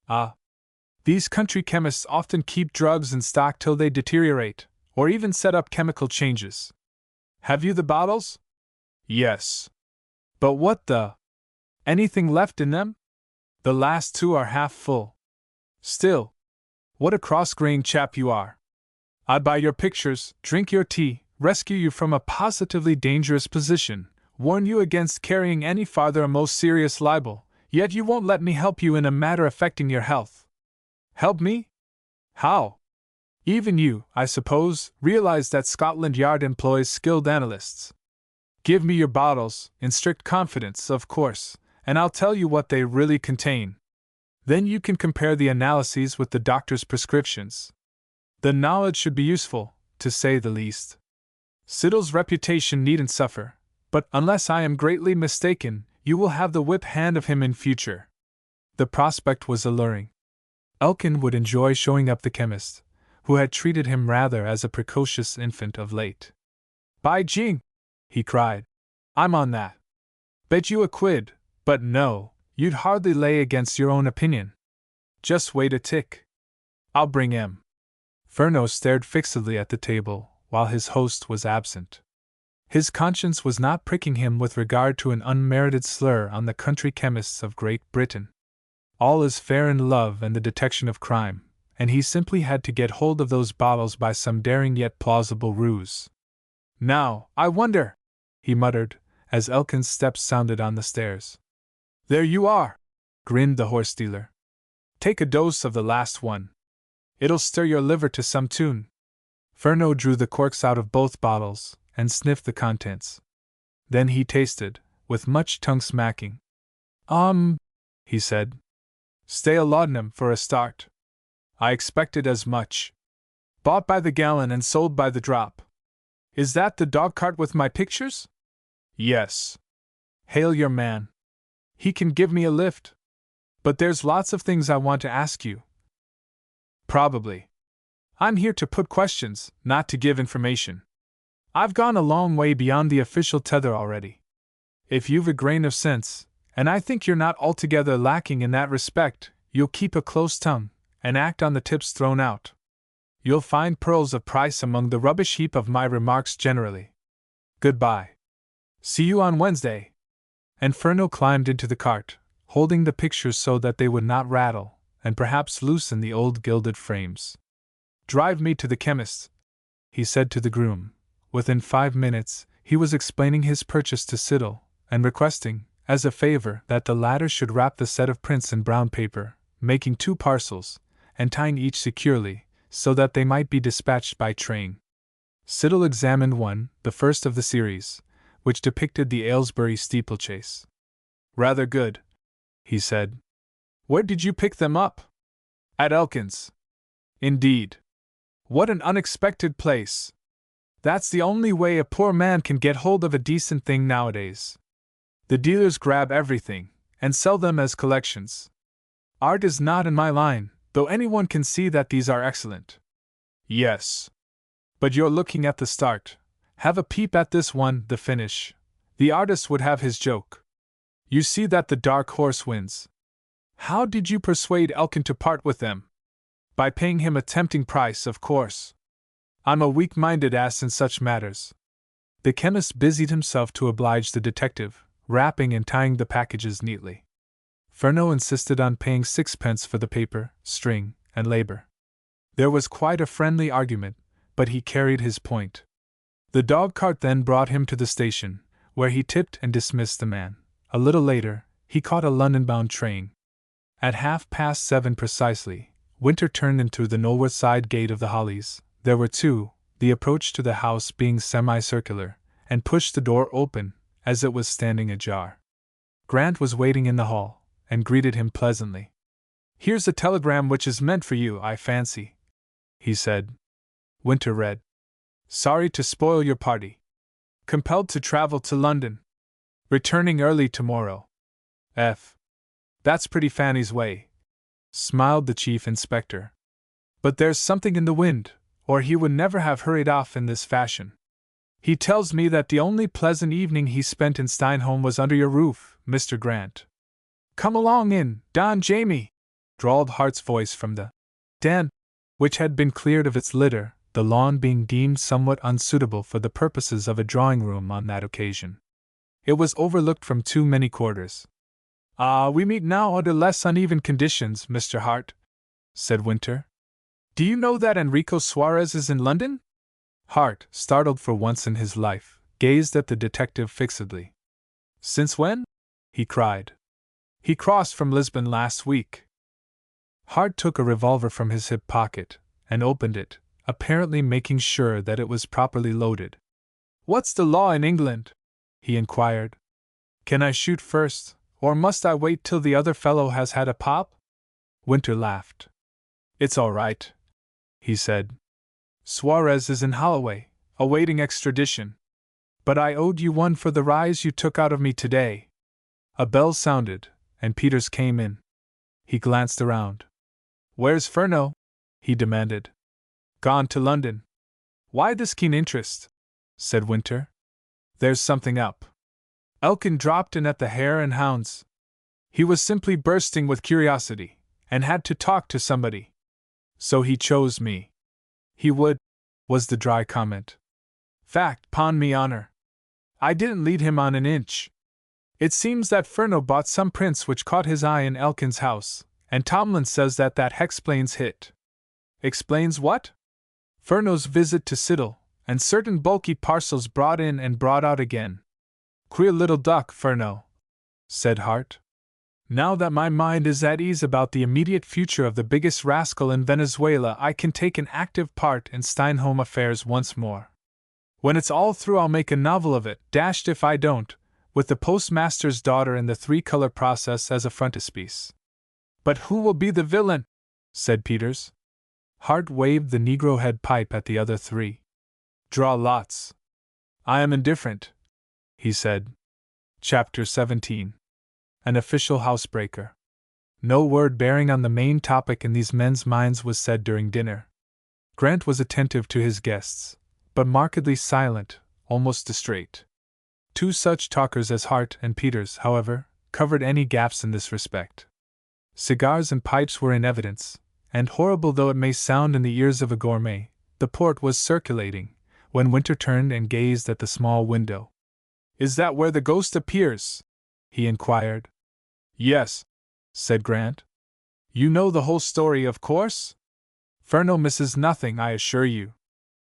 Speaker 1: "Ah. These country chemists often keep drugs in stock till they deteriorate, or even set up chemical changes. Have you the bottles?" "Yes." "But what the? Anything left in them?" "The last 2 are half full." "Still, what a cross-grained chap you are. I'd buy your pictures, drink your tea, rescue you from a positively dangerous position, warn you against carrying any farther a most serious libel, yet you won't let me help you in a matter affecting your health." "Help me? How?" "Even you, I suppose, realize that Scotland Yard employs skilled analysts. Give me your bottles, in strict confidence, of course, and I'll tell you what they really contain. Then you can compare the analyses with the doctor's prescriptions. The knowledge should be useful, to say the least. Siddle's reputation needn't suffer, but unless I am greatly mistaken, you will have the whip hand of him in future." The prospect was alluring. Elkin would enjoy showing up the chemist, who had treated him rather as a precocious infant of late. "By jing!" he cried. "I'm on that. Bet you a quid, but no, you'd hardly lay against your own opinion. Just wait a tick. I'll bring him." Furneaux stared fixedly at the table, while his host was absent. His conscience was not pricking him with regard to an unmerited slur on the country chemists of Great Britain. All is fair in love and the detection of crime, and he simply had to get hold of those bottles by some daring yet plausible ruse. "Now, I wonder," he muttered, as Elkin's steps sounded on the stairs. "There you are," grinned the horse-dealer. "Take a dose of the last one. It'll stir your liver to some tune." Furneaux drew the corks out of both bottles, and sniffed the contents. Then he tasted, with much tongue-smacking. He said. "Stay a laudanum for a start. I expected as much. Bought by the gallon and sold by the drop. Is that the dog-cart with my pictures?" "Yes." "Hail your man." He can give me a lift. But there's lots of things I want to ask you. Probably. I'm here to put questions, not to give information. I've gone a long way beyond the official tether already. If you've a grain of sense, and I think you're not altogether lacking in that respect, you'll keep a close tongue, and act on the tips thrown out. You'll find pearls of price among the rubbish heap of my remarks generally. Goodbye. See you on Wednesday. And Furneaux climbed into the cart, holding the pictures so that they would not rattle, and perhaps loosen the old gilded frames. Drive me to the chemist's, he said to the groom. Within 5 minutes, he was explaining his purchase to Siddle, and requesting, as a favor, that the latter should wrap the set of prints in brown paper, making 2 parcels, and tying each securely, so that they might be dispatched by train. Siddle examined one, the first of the series, which depicted the Aylesbury steeplechase. Rather good, he said. Where did you pick them up? At Elkin's. Indeed. What an unexpected place. That's the only way a poor man can get hold of a decent thing nowadays. The dealers grab everything, and sell them as collections. Art is not in my line, though anyone can see that these are excellent. Yes. But you're looking at the start. Have a peep at this one, the finish. The artist would have his joke. You see that the dark horse wins. How did you persuade Elkin to part with them? By paying him a tempting price, of course. I'm a weak-minded ass in such matters. The chemist busied himself to oblige the detective, wrapping and tying the packages neatly. Furneaux insisted on paying 6 pence for the paper, string, and labor. There was quite a friendly argument, but he carried his point. The dog-cart then brought him to the station, where he tipped and dismissed the man. A little later, he caught a London-bound train. At 7:30 precisely, Winter turned into the north side gate of the Hollies. There were 2, the approach to the house being semicircular, and pushed the door open, as it was standing ajar. Grant was waiting in the hall, and greeted him pleasantly. Here's a telegram which is meant for you, I fancy, he said. Winter read. Sorry to spoil your party. Compelled to travel to London. Returning early tomorrow. F. That's pretty Fanny's way, smiled the chief inspector. But there's something in the wind, or he would never have hurried off in this fashion. He tells me that the only pleasant evening he spent in Steinholm was under your roof, Mr. Grant. Come along in, Don Jamie, drawled Hart's voice from the den, which had been cleared of its litter, the lawn being deemed somewhat unsuitable for the purposes of a drawing-room on that occasion. It was overlooked from too many quarters. We meet now under less uneven conditions, Mr. Hart, said Winter. Do you know that Enrico Suarez is in London? Hart, startled for once in his life, gazed at the detective fixedly. Since when? He cried. He crossed from Lisbon last week. Hart took a revolver from his hip pocket, and opened it, apparently making sure that it was properly loaded. What's the law in England? He inquired. Can I shoot first, or must I wait till the other fellow has had a pop? Winter laughed. It's all right, he said. Suarez is in Holloway, awaiting extradition. But I owed you one for the rise you took out of me today. A bell sounded, and Peters came in. He glanced around. Where's Furneaux? He demanded. Gone to London. Why this keen interest? Said Winter. There's something up. Elkin dropped in at the Hare and Hounds. He was simply bursting with curiosity, and had to talk to somebody. So he chose me. He would, was the dry comment. Fact, 'pon me honor. I didn't lead him on an inch. It seems that Furneaux bought some prints which caught his eye in Elkin's house, and Tomlin says that explains it. Explains what? Furneaux's visit to Siddle, and certain bulky parcels brought in and brought out again. Queer little duck, Furneaux, said Hart. Now that my mind is at ease about the immediate future of the biggest rascal in Venezuela, I can take an active part in Steinholm affairs once more. When it's all through, I'll make a novel of it, dashed if I don't, with the postmaster's daughter and the three-color process as a frontispiece. But who will be the villain? Said Peters. Hart waved the Negro head pipe at the other 3. Draw lots. I am indifferent, he said. Chapter 17. An official housebreaker. No word bearing on the main topic in these men's minds was said during dinner. Grant was attentive to his guests, but markedly silent, almost distrait. Two such talkers as Hart and Peters, however, covered any gaps in this respect. Cigars and pipes were in evidence, and horrible though it may sound in the ears of a gourmet, the port was circulating, when Winter turned and gazed at the small window. "Is that where the ghost appears?" he inquired. "Yes," said Grant. "You know the whole story, of course?" "Furneaux misses nothing, I assure you.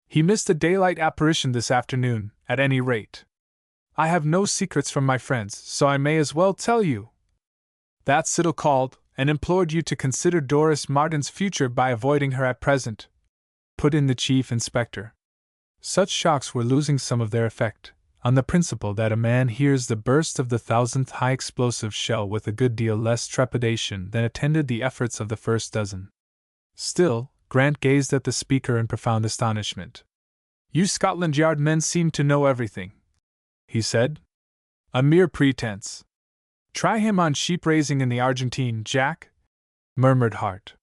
Speaker 1: He missed a daylight apparition this afternoon, at any rate. I have no secrets from my friends, so I may as well tell you. That Siddle called, and implored you to consider Doris Martin's future by avoiding her at present," put in the chief inspector. Such shocks were losing some of their effect, on the principle that a man hears the burst of the 1000th high explosive shell with a good deal less trepidation than attended the efforts of the first dozen. Still, Grant gazed at the speaker in profound astonishment. "You Scotland Yard men seem to know everything," he said. "A mere pretense. Try him on sheep raising in the Argentine, Jack," murmured Hart.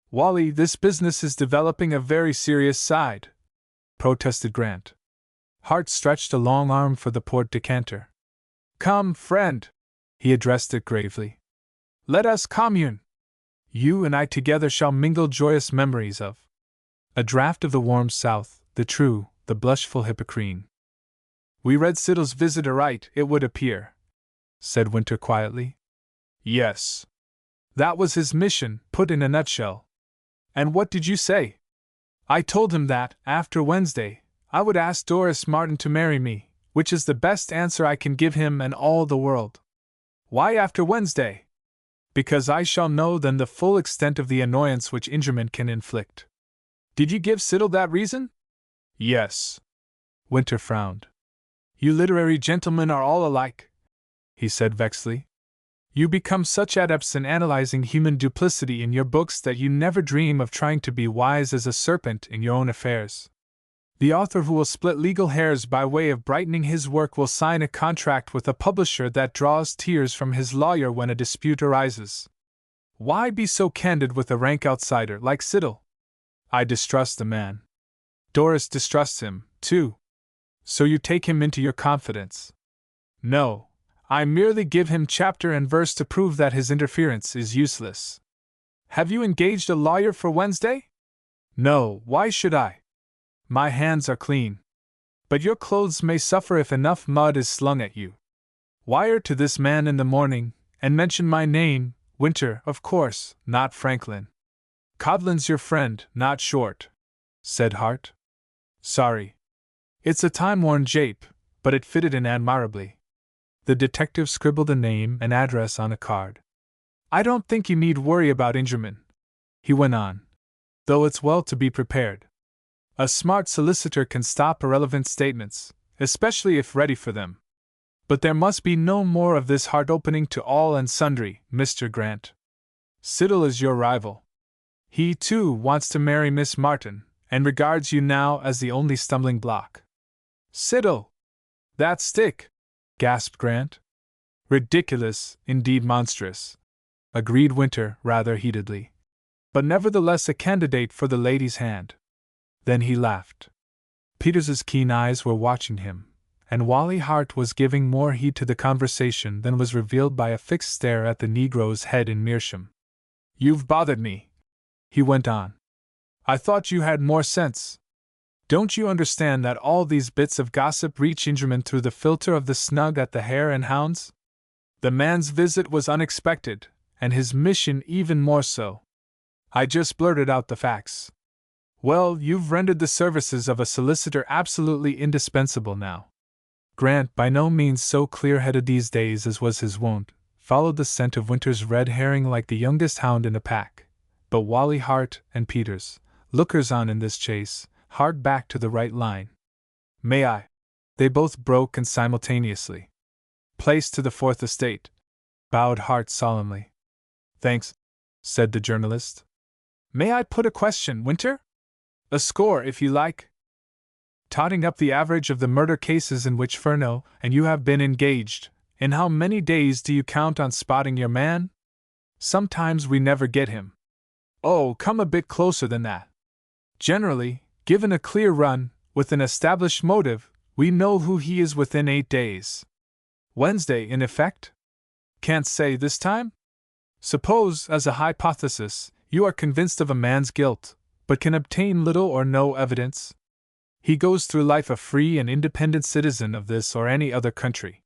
Speaker 1: "Wally, this business is developing a very serious side," protested Grant. Hart stretched a long arm for the port decanter. "Come, friend," he addressed it gravely. "Let us commune. You and I together shall mingle joyous memories of a draught of the warm south, the true, the blushful Hippocrene." "We read Siddle's visit aright, it would appear," said Winter quietly. "Yes. That was his mission, put in a nutshell." "And what did you say?" "I told him that, after Wednesday, I would ask Doris Martin to marry me, which is the best answer I can give him and all the world." "Why after Wednesday?" "Because I shall know then the full extent of the annoyance which Ingerman can inflict." "Did you give Siddle that reason?" "Yes." Winter frowned. "You literary gentlemen are all alike," he said vexedly. "You become such adepts in analyzing human duplicity in your books that you never dream of trying to be wise as a serpent in your own affairs. The author who will split legal hairs by way of brightening his work will sign a contract with a publisher that draws tears from his lawyer when a dispute arises. Why be so candid with a rank outsider like Siddle? I distrust the man. Doris distrusts him, too. So you take him into your confidence." "No, I merely give him chapter and verse to prove that his interference is useless." "Have you engaged a lawyer for Wednesday?" "No, why should I? My hands are clean. But your clothes may suffer if enough mud is slung at you. Wire to this man in the morning, and mention my name, Winter, of course, not Franklin. Codlin's your friend, not Short," said Hart. "Sorry. It's a time-worn jape, but it fitted in admirably." The detective scribbled a name and address on a card. "I don't think you need worry about Ingerman," he went on, "though it's well to be prepared. A smart solicitor can stop irrelevant statements, especially if ready for them. But there must be no more of this heart-opening to all and sundry, Mr. Grant. Siddle is your rival. He, too, wants to marry Miss Martin, and regards you now as the only stumbling block." "Siddle! That stick!" gasped Grant. "Ridiculous, indeed monstrous," agreed Winter rather heatedly. "But nevertheless a candidate for the lady's hand." Then he laughed. Peters's keen eyes were watching him, and Wally Hart was giving more heed to the conversation than was revealed by a fixed stare at the Negro's head in meerschaum. "You've bothered me," he went on. "I thought you had more sense. Don't you understand that all these bits of gossip reach Ingerman through the filter of the snug at the Hare and Hounds? The man's visit was unexpected, and his mission even more so. I just blurted out the facts. Well, you've rendered the services of a solicitor absolutely indispensable now." Grant, by no means so clear-headed these days as was his wont, followed the scent of Winter's red herring like the youngest hound in a pack, but Wally Hart and Peters, lookers-on in this chase, hard back to the right line. "May I?" They both broke in simultaneously. "Place to the Fourth Estate," bowed Hart solemnly. "Thanks," said the journalist. "May I put a question, Winter?" "A score, if you like." "Totting up the average of the murder cases in which Furneaux and you have been engaged, In how many days do you count on spotting your man? Sometimes we never get him. Oh, come a bit closer than that. Generally, given a clear run, with an established motive, we know who he is within 8 days. Wednesday, in effect? Can't say this time? Suppose, as a hypothesis, you are convinced of a man's guilt, but can obtain little or no evidence. He goes through life a free and independent citizen of this or any other country.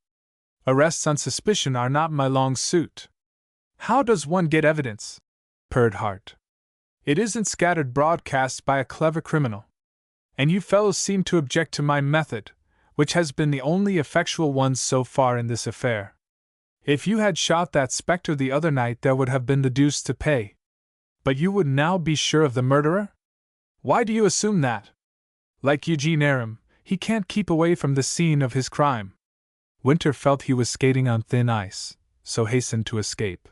Speaker 1: Arrests on suspicion are not my long suit. How does one get evidence? Purred Hart. It isn't scattered broadcast by a clever criminal. And you fellows seem to object to my method, which has been the only effectual one so far in this affair. If you had shot that spectre the other night, there would have been the deuce to pay. But you would now be sure of the murderer? Why do you assume that? Like Eugene Aram, he can't keep away from the scene of his crime. Winter felt he was skating on thin ice, so hastened to escape.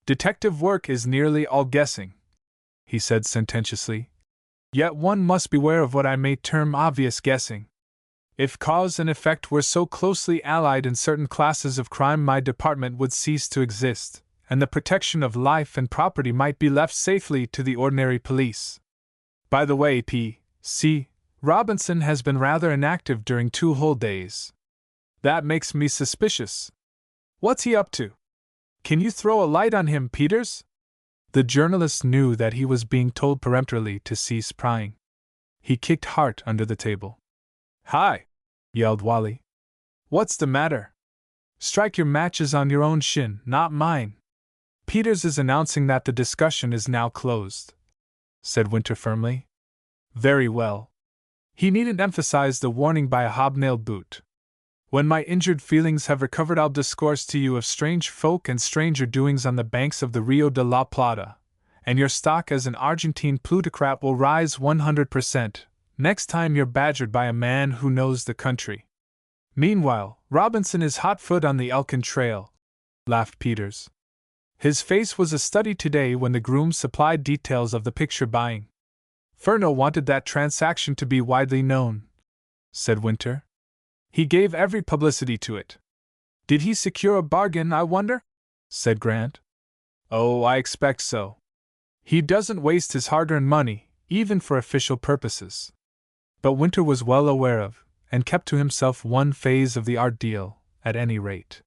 Speaker 1: Detective work is nearly all guessing, he said sententiously. Yet one must beware of what I may term obvious guessing. If cause and effect were so closely allied in certain classes of crime, my department would cease to exist, and the protection of life and property might be left safely to the ordinary police. By the way, P.C. Robinson has been rather inactive during 2 whole days. That makes me suspicious. What's he up to? Can you throw a light on him, Peters? The journalist knew that he was being told peremptorily to cease prying. He kicked Hart under the table. Hi! Yelled Wally. What's the matter? Strike your matches on your own shin, not mine. Peters is announcing that the discussion is now closed, said Winter firmly. Very well. He needn't emphasize the warning by a hobnailed boot. When my injured feelings have recovered, I'll discourse to you of strange folk and stranger doings on the banks of the Rio de la Plata, and your stock as an Argentine plutocrat will rise 100% next time you're badgered by a man who knows the country. Meanwhile, Robinson is hot-foot on the Elkin Trail, laughed Peters. His face was a study today when the groom supplied details of the picture buying. Furneaux wanted that transaction to be widely known, said Winter. He gave every publicity to it. Did he secure a bargain, I wonder? Said Grant. Oh, I expect so. He doesn't waste his hard-earned money, even for official purposes. But Winter was well aware of, and kept to himself one phase of the art deal, at any rate.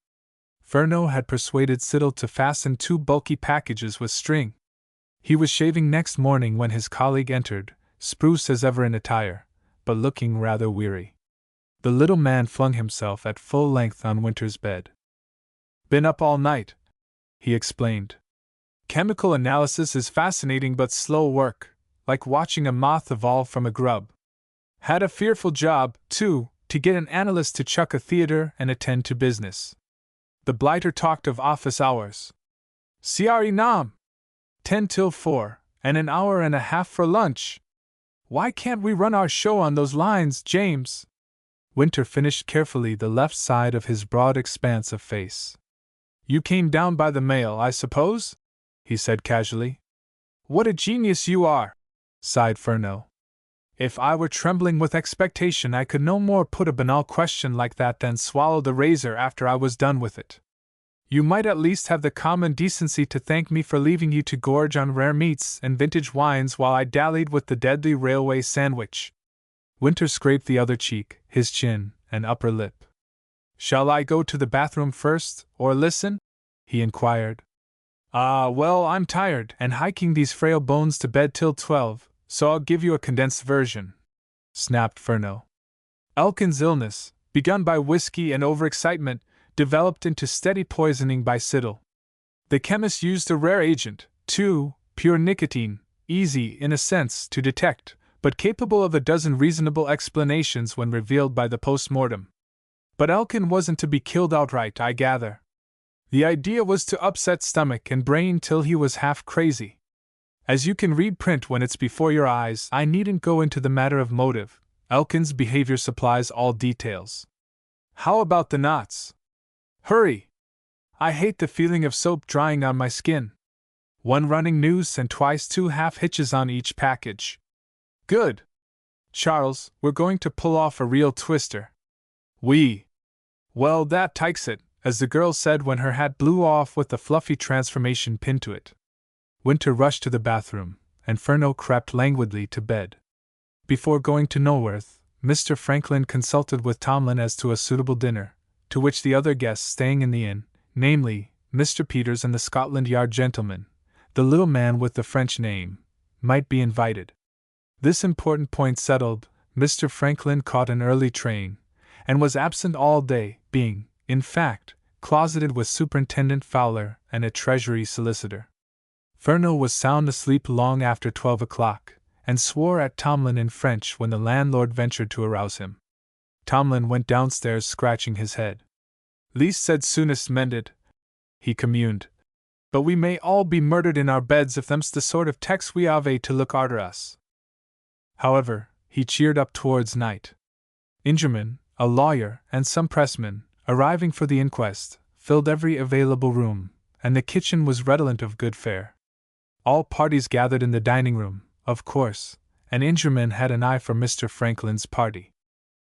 Speaker 1: Furneaux had persuaded Siddle to fasten 2 bulky packages with string. He was shaving next morning when his colleague entered, spruce as ever in attire, but looking rather weary. The little man flung himself at full length on Winter's bed. Been up all night, he explained. Chemical analysis is fascinating but slow work, like watching a moth evolve from a grub. Had a fearful job, too, to get an analyst to chuck a theater and attend to business. The blighter talked of office hours. Cre nam! 10 till 4, and an hour and a half for lunch. Why can't we run our show on those lines, James? Winter finished carefully the left side of his broad expanse of face. You came down by the mail, I suppose? He said casually. What a genius you are, sighed Furneaux. If I were trembling with expectation, I could no more put a banal question like that than swallow the razor after I was done with it. You might at least have the common decency to thank me for leaving you to gorge on rare meats and vintage wines while I dallied with the deadly railway sandwich. Winter scraped the other cheek, his chin, and upper lip. Shall I go to the bathroom first, or listen? He inquired. Well, I'm tired and hiking these frail bones to bed till 12, so I'll give you a condensed version, snapped Furneaux. Elkin's illness, begun by whiskey and overexcitement, developed into steady poisoning by Siddle. The chemist used a rare agent, too, pure nicotine, easy, in a sense, to detect, but capable of a dozen reasonable explanations when revealed by the post-mortem. But Elkin wasn't to be killed outright, I gather. The idea was to upset stomach and brain till he was half crazy. As you can read print when it's before your eyes, I needn't go into the matter of motive. Elkin's behavior supplies all details. How about the knots? Hurry! I hate the feeling of soap drying on my skin. 1 running noose and twice 2 half hitches on each package. Good. Charles, we're going to pull off a real twister. Well, that takes it, as the girl said when her hat blew off with the fluffy transformation pinned to it. Winter rushed to the bathroom, and Furneaux crept languidly to bed. Before going to Knoleworth, Mr. Franklin consulted with Tomlin as to a suitable dinner, to which the other guests staying in the inn, namely, Mr. Peters and the Scotland Yard gentleman, the little man with the French name, might be invited. This important point settled, Mr. Franklin caught an early train, and was absent all day, being, in fact, closeted with Superintendent Fowler and a Treasury solicitor. Furneaux was sound asleep long after 12 o'clock, and swore at Tomlin in French when the landlord ventured to arouse him. Tomlin went downstairs scratching his head. "Least said soonest mended," he communed. "But we may all be murdered in our beds if them's the sort of text we ave to look arter us." However, he cheered up towards night. Ingerman, a lawyer, and some pressmen, arriving for the inquest, filled every available room, and the kitchen was redolent of good fare. All parties gathered in the dining room, of course, and Ingerman had an eye for Mr. Franklin's party.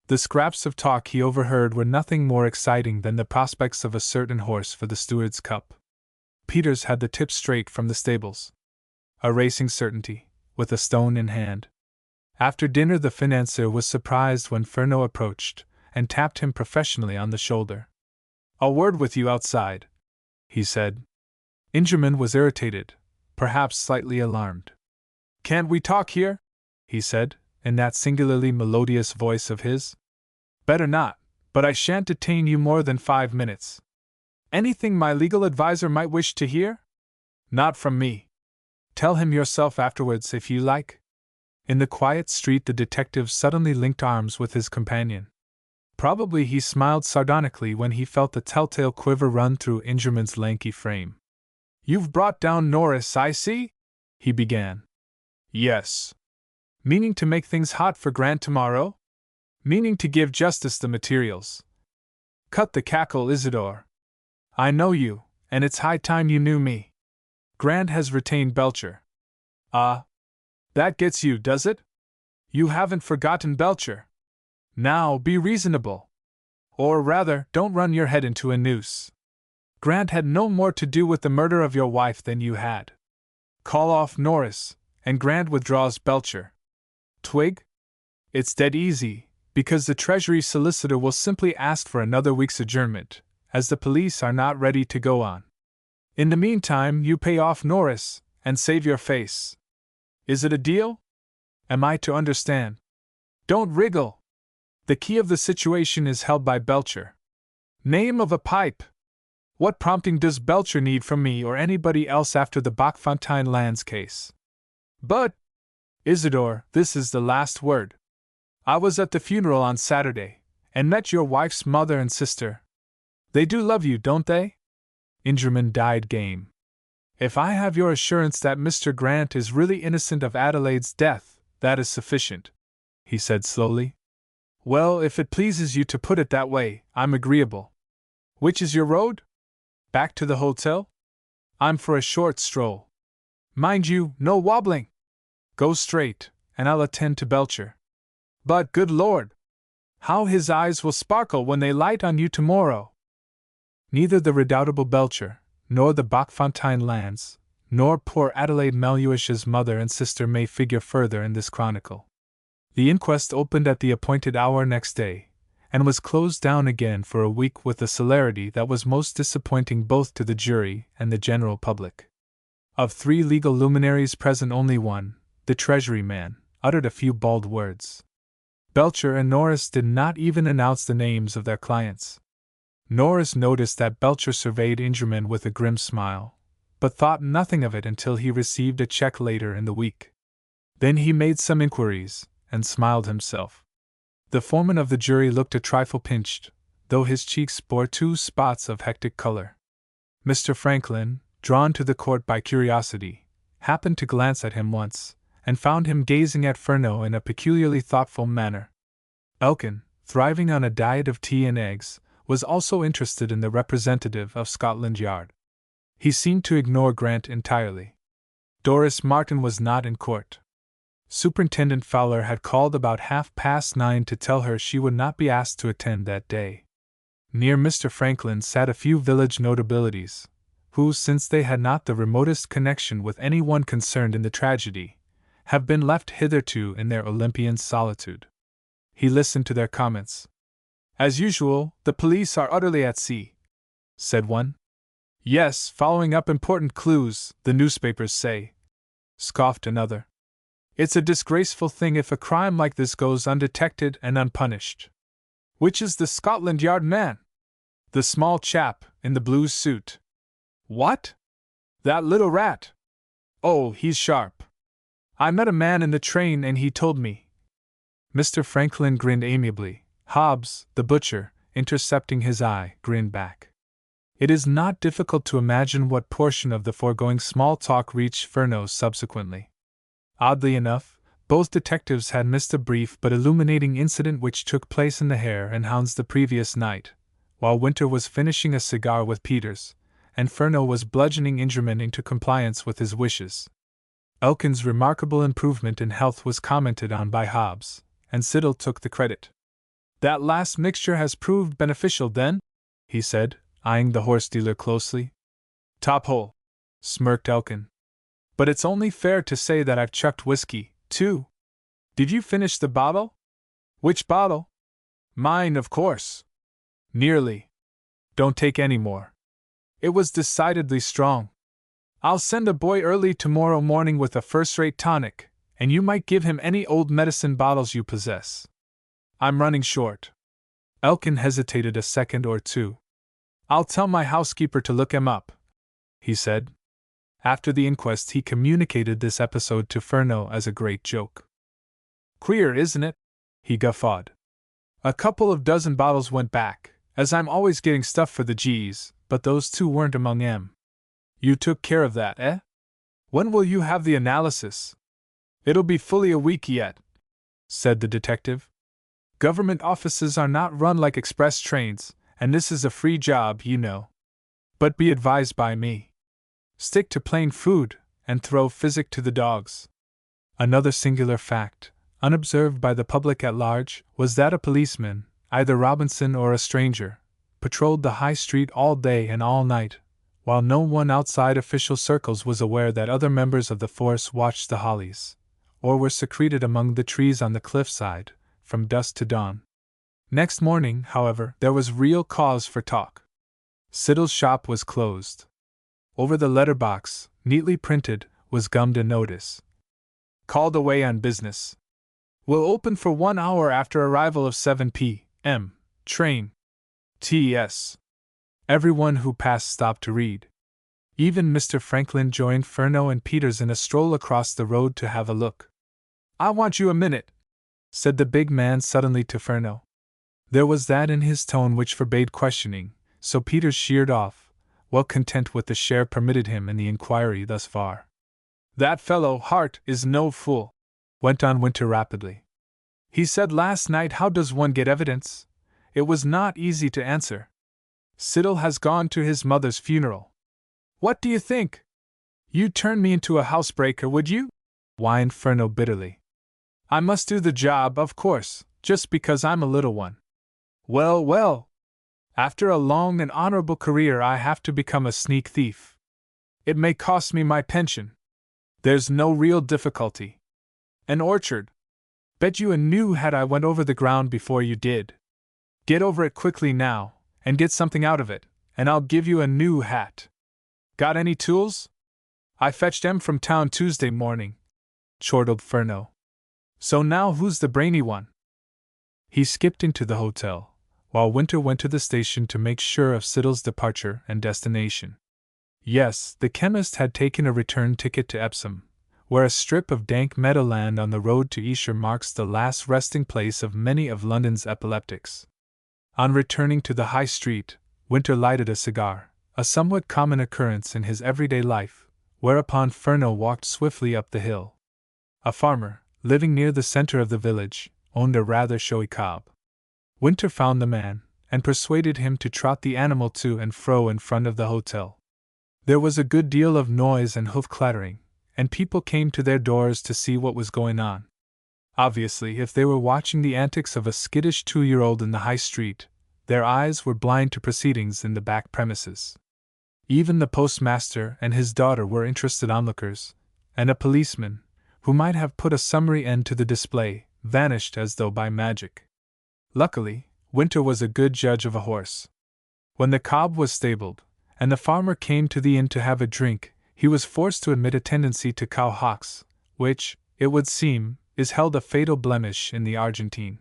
Speaker 1: The scraps of talk he overheard were nothing more exciting than the prospects of a certain horse for the Steward's Cup. Peters had the tip straight from the stables. A racing certainty, with a stone in hand. After dinner the financier was surprised when Furneaux approached, and tapped him professionally on the shoulder. "A word with you outside," he said. Ingerman was irritated, perhaps slightly alarmed. "Can't we talk here?" he said, in that singularly melodious voice of his. "Better not, but I shan't detain you more than 5 minutes. Anything my legal adviser might wish to hear?" "Not from me. Tell him yourself afterwards if you like." In the quiet street the detective suddenly linked arms with his companion. Probably he smiled sardonically when he felt the telltale quiver run through Ingerman's lanky frame. "You've brought down Norris, I see?" he began. "Yes." "Meaning to make things hot for Grant tomorrow?" "Meaning to give justice the materials." "Cut the cackle, Isidore. I know you, and it's high time you knew me. Grant has retained Belcher." "Ah. That gets you, does it? You haven't forgotten Belcher. Now, be reasonable. Or rather, don't run your head into a noose. Grant had no more to do with the murder of your wife than you had. Call off Norris, and Grant withdraws Belcher. Twig? It's dead easy, because the Treasury solicitor will simply ask for another week's adjournment, as the police are not ready to go on. In the meantime, you pay off Norris, and save your face. Is it a deal? Am I to understand? Don't wriggle. The key of the situation is held by Belcher. Name of a pipe! What prompting does Belcher need from me or anybody else after the Bachfontein lands case? But, Isidore, this is the last word. I was at the funeral on Saturday, and met your wife's mother and sister. They do love you, don't they?" Ingerman died game. "If I have your assurance that Mr. Grant is really innocent of Adelaide's death, that is sufficient," he said slowly. "Well, if it pleases you to put it that way, I'm agreeable. Which is your road? Back to the hotel? I'm for a short stroll. Mind you, no wobbling. Go straight, and I'll attend to Belcher. But, good Lord! How his eyes will sparkle when they light on you tomorrow!" Neither the redoubtable Belcher, nor the Bachfontein lands, nor poor Adelaide Meluish's mother and sister may figure further in this chronicle. The inquest opened at the appointed hour next day, and was closed down again for a week with a celerity that was most disappointing both to the jury and the general public. Of 3 legal luminaries present only one, the Treasury man, uttered a few bald words. Belcher and Norris did not even announce the names of their clients. Norris noticed that Belcher surveyed Ingerman with a grim smile, but thought nothing of it until he received a check later in the week. Then he made some inquiries, and smiled himself. The foreman of the jury looked a trifle pinched, though his cheeks bore 2 spots of hectic color. Mr. Franklin, drawn to the court by curiosity, happened to glance at him once, and found him gazing at Furneaux in a peculiarly thoughtful manner. Elkin, thriving on a diet of tea and eggs, was also interested in the representative of Scotland Yard. He seemed to ignore Grant entirely. Doris Martin was not in court. Superintendent Fowler had called about 9:30 to tell her she would not be asked to attend that day. Near Mr. Franklin sat a few village notabilities, who, since they had not the remotest connection with any one concerned in the tragedy, have been left hitherto in their Olympian solitude. He listened to their comments. "As usual, the police are utterly at sea," said one. "Yes, following up important clues, the newspapers say," scoffed another. "It's a disgraceful thing if a crime like this goes undetected and unpunished." "Which is the Scotland Yard man?" "The small chap, in the blue suit." "What?" "That little rat." "Oh, he's sharp. I met a man in the train and he told me." Mr. Franklin grinned amiably. Hobbs, the butcher, intercepting his eye, grinned back. It is not difficult to imagine what portion of the foregoing small talk reached Furneaux subsequently. Oddly enough, both detectives had missed a brief but illuminating incident which took place in the Hare and Hounds the previous night, while Winter was finishing a cigar with Peters, and Furneaux was bludgeoning Ingerman into compliance with his wishes. Elkin's remarkable improvement in health was commented on by Hobbs, and Siddle took the credit. "That last mixture has proved beneficial, then?" he said, eyeing the horse dealer closely. "Top hole," smirked Elkin. "But it's only fair to say that I've chucked whiskey, too. Did you finish the bottle?" "Which bottle?" "Mine, of course." "Nearly. Don't take any more. It was decidedly strong. I'll send a boy early tomorrow morning with a first-rate tonic, and you might give him any old medicine bottles you possess. I'm running short." Elkin hesitated a second or two. "I'll tell my housekeeper to look him up," he said. After the inquest he communicated this episode to Furneaux as a great joke. "Queer, isn't it?" he guffawed. "A couple of dozen bottles went back, as I'm always getting stuff for the G's, but those two weren't among 'em. You took care of that, eh? When will you have the analysis?" "It'll be fully a week yet," said the detective. "Government offices are not run like express trains, and this is a free job, you know. But be advised by me. Stick to plain food, and throw physic to the dogs." Another singular fact, unobserved by the public at large, was that a policeman, either Robinson or a stranger, patrolled the high street all day and all night, while no one outside official circles was aware that other members of the force watched the Hollies, or were secreted among the trees on the cliffside, from dusk to dawn. Next morning, however, there was real cause for talk. Siddle's shop was closed. Over the letterbox, neatly printed, was gummed a notice: "Called away on business. Will open for 1 hour after arrival of 7 p.m. train. T.S." Everyone who passed stopped to read. Even Mr. Franklin joined Furneaux and Peters in a stroll across the road to have a look. "I want you a minute," said the big man suddenly to Furneaux. There was that in his tone which forbade questioning, so Peters sheered off, well content with the share permitted him in the inquiry thus far. "That fellow, Hart, is no fool," went on Winter rapidly. "He said last night, 'How does one get evidence?' It was not easy to answer. Siddle has gone to his mother's funeral. What do you think? You'd turn me into a housebreaker, would you?" whined Furneaux bitterly. "I must do the job, of course, just because I'm a little one. Well, well. After a long and honorable career I have to become a sneak thief. It may cost me my pension. There's no real difficulty. An orchard. Bet you a new hat I went over the ground before you did. Get over it quickly now, and get something out of it, and I'll give you a new hat. Got any tools? I fetched 'em from town Tuesday morning," chortled Furneaux. "So now who's the brainy one?" He skipped into the hotel, while Winter went to the station to make sure of Siddle's departure and destination. Yes, the chemist had taken a return ticket to Epsom, where a strip of dank meadowland on the road to Esher marks the last resting place of many of London's epileptics. On returning to the High Street, Winter lighted a cigar, a somewhat common occurrence in his everyday life, whereupon Furneaux walked swiftly up the hill. A farmer, living near the center of the village, owned a rather showy cob. Winter found the man, and persuaded him to trot the animal to and fro in front of the hotel. There was a good deal of noise and hoof clattering, and people came to their doors to see what was going on. Obviously, if they were watching the antics of a skittish 2-year-old in the High Street, Their eyes were blind to proceedings in the back premises. Even the postmaster and his daughter were interested onlookers, and a policeman, who might have put a summary end to the display, vanished as though by magic. Luckily, Winter was a good judge of a horse. When the cob was stabled, and the farmer came to the inn to have a drink, he was forced to admit a tendency to cow hocks, which, it would seem, is held a fatal blemish in the Argentine.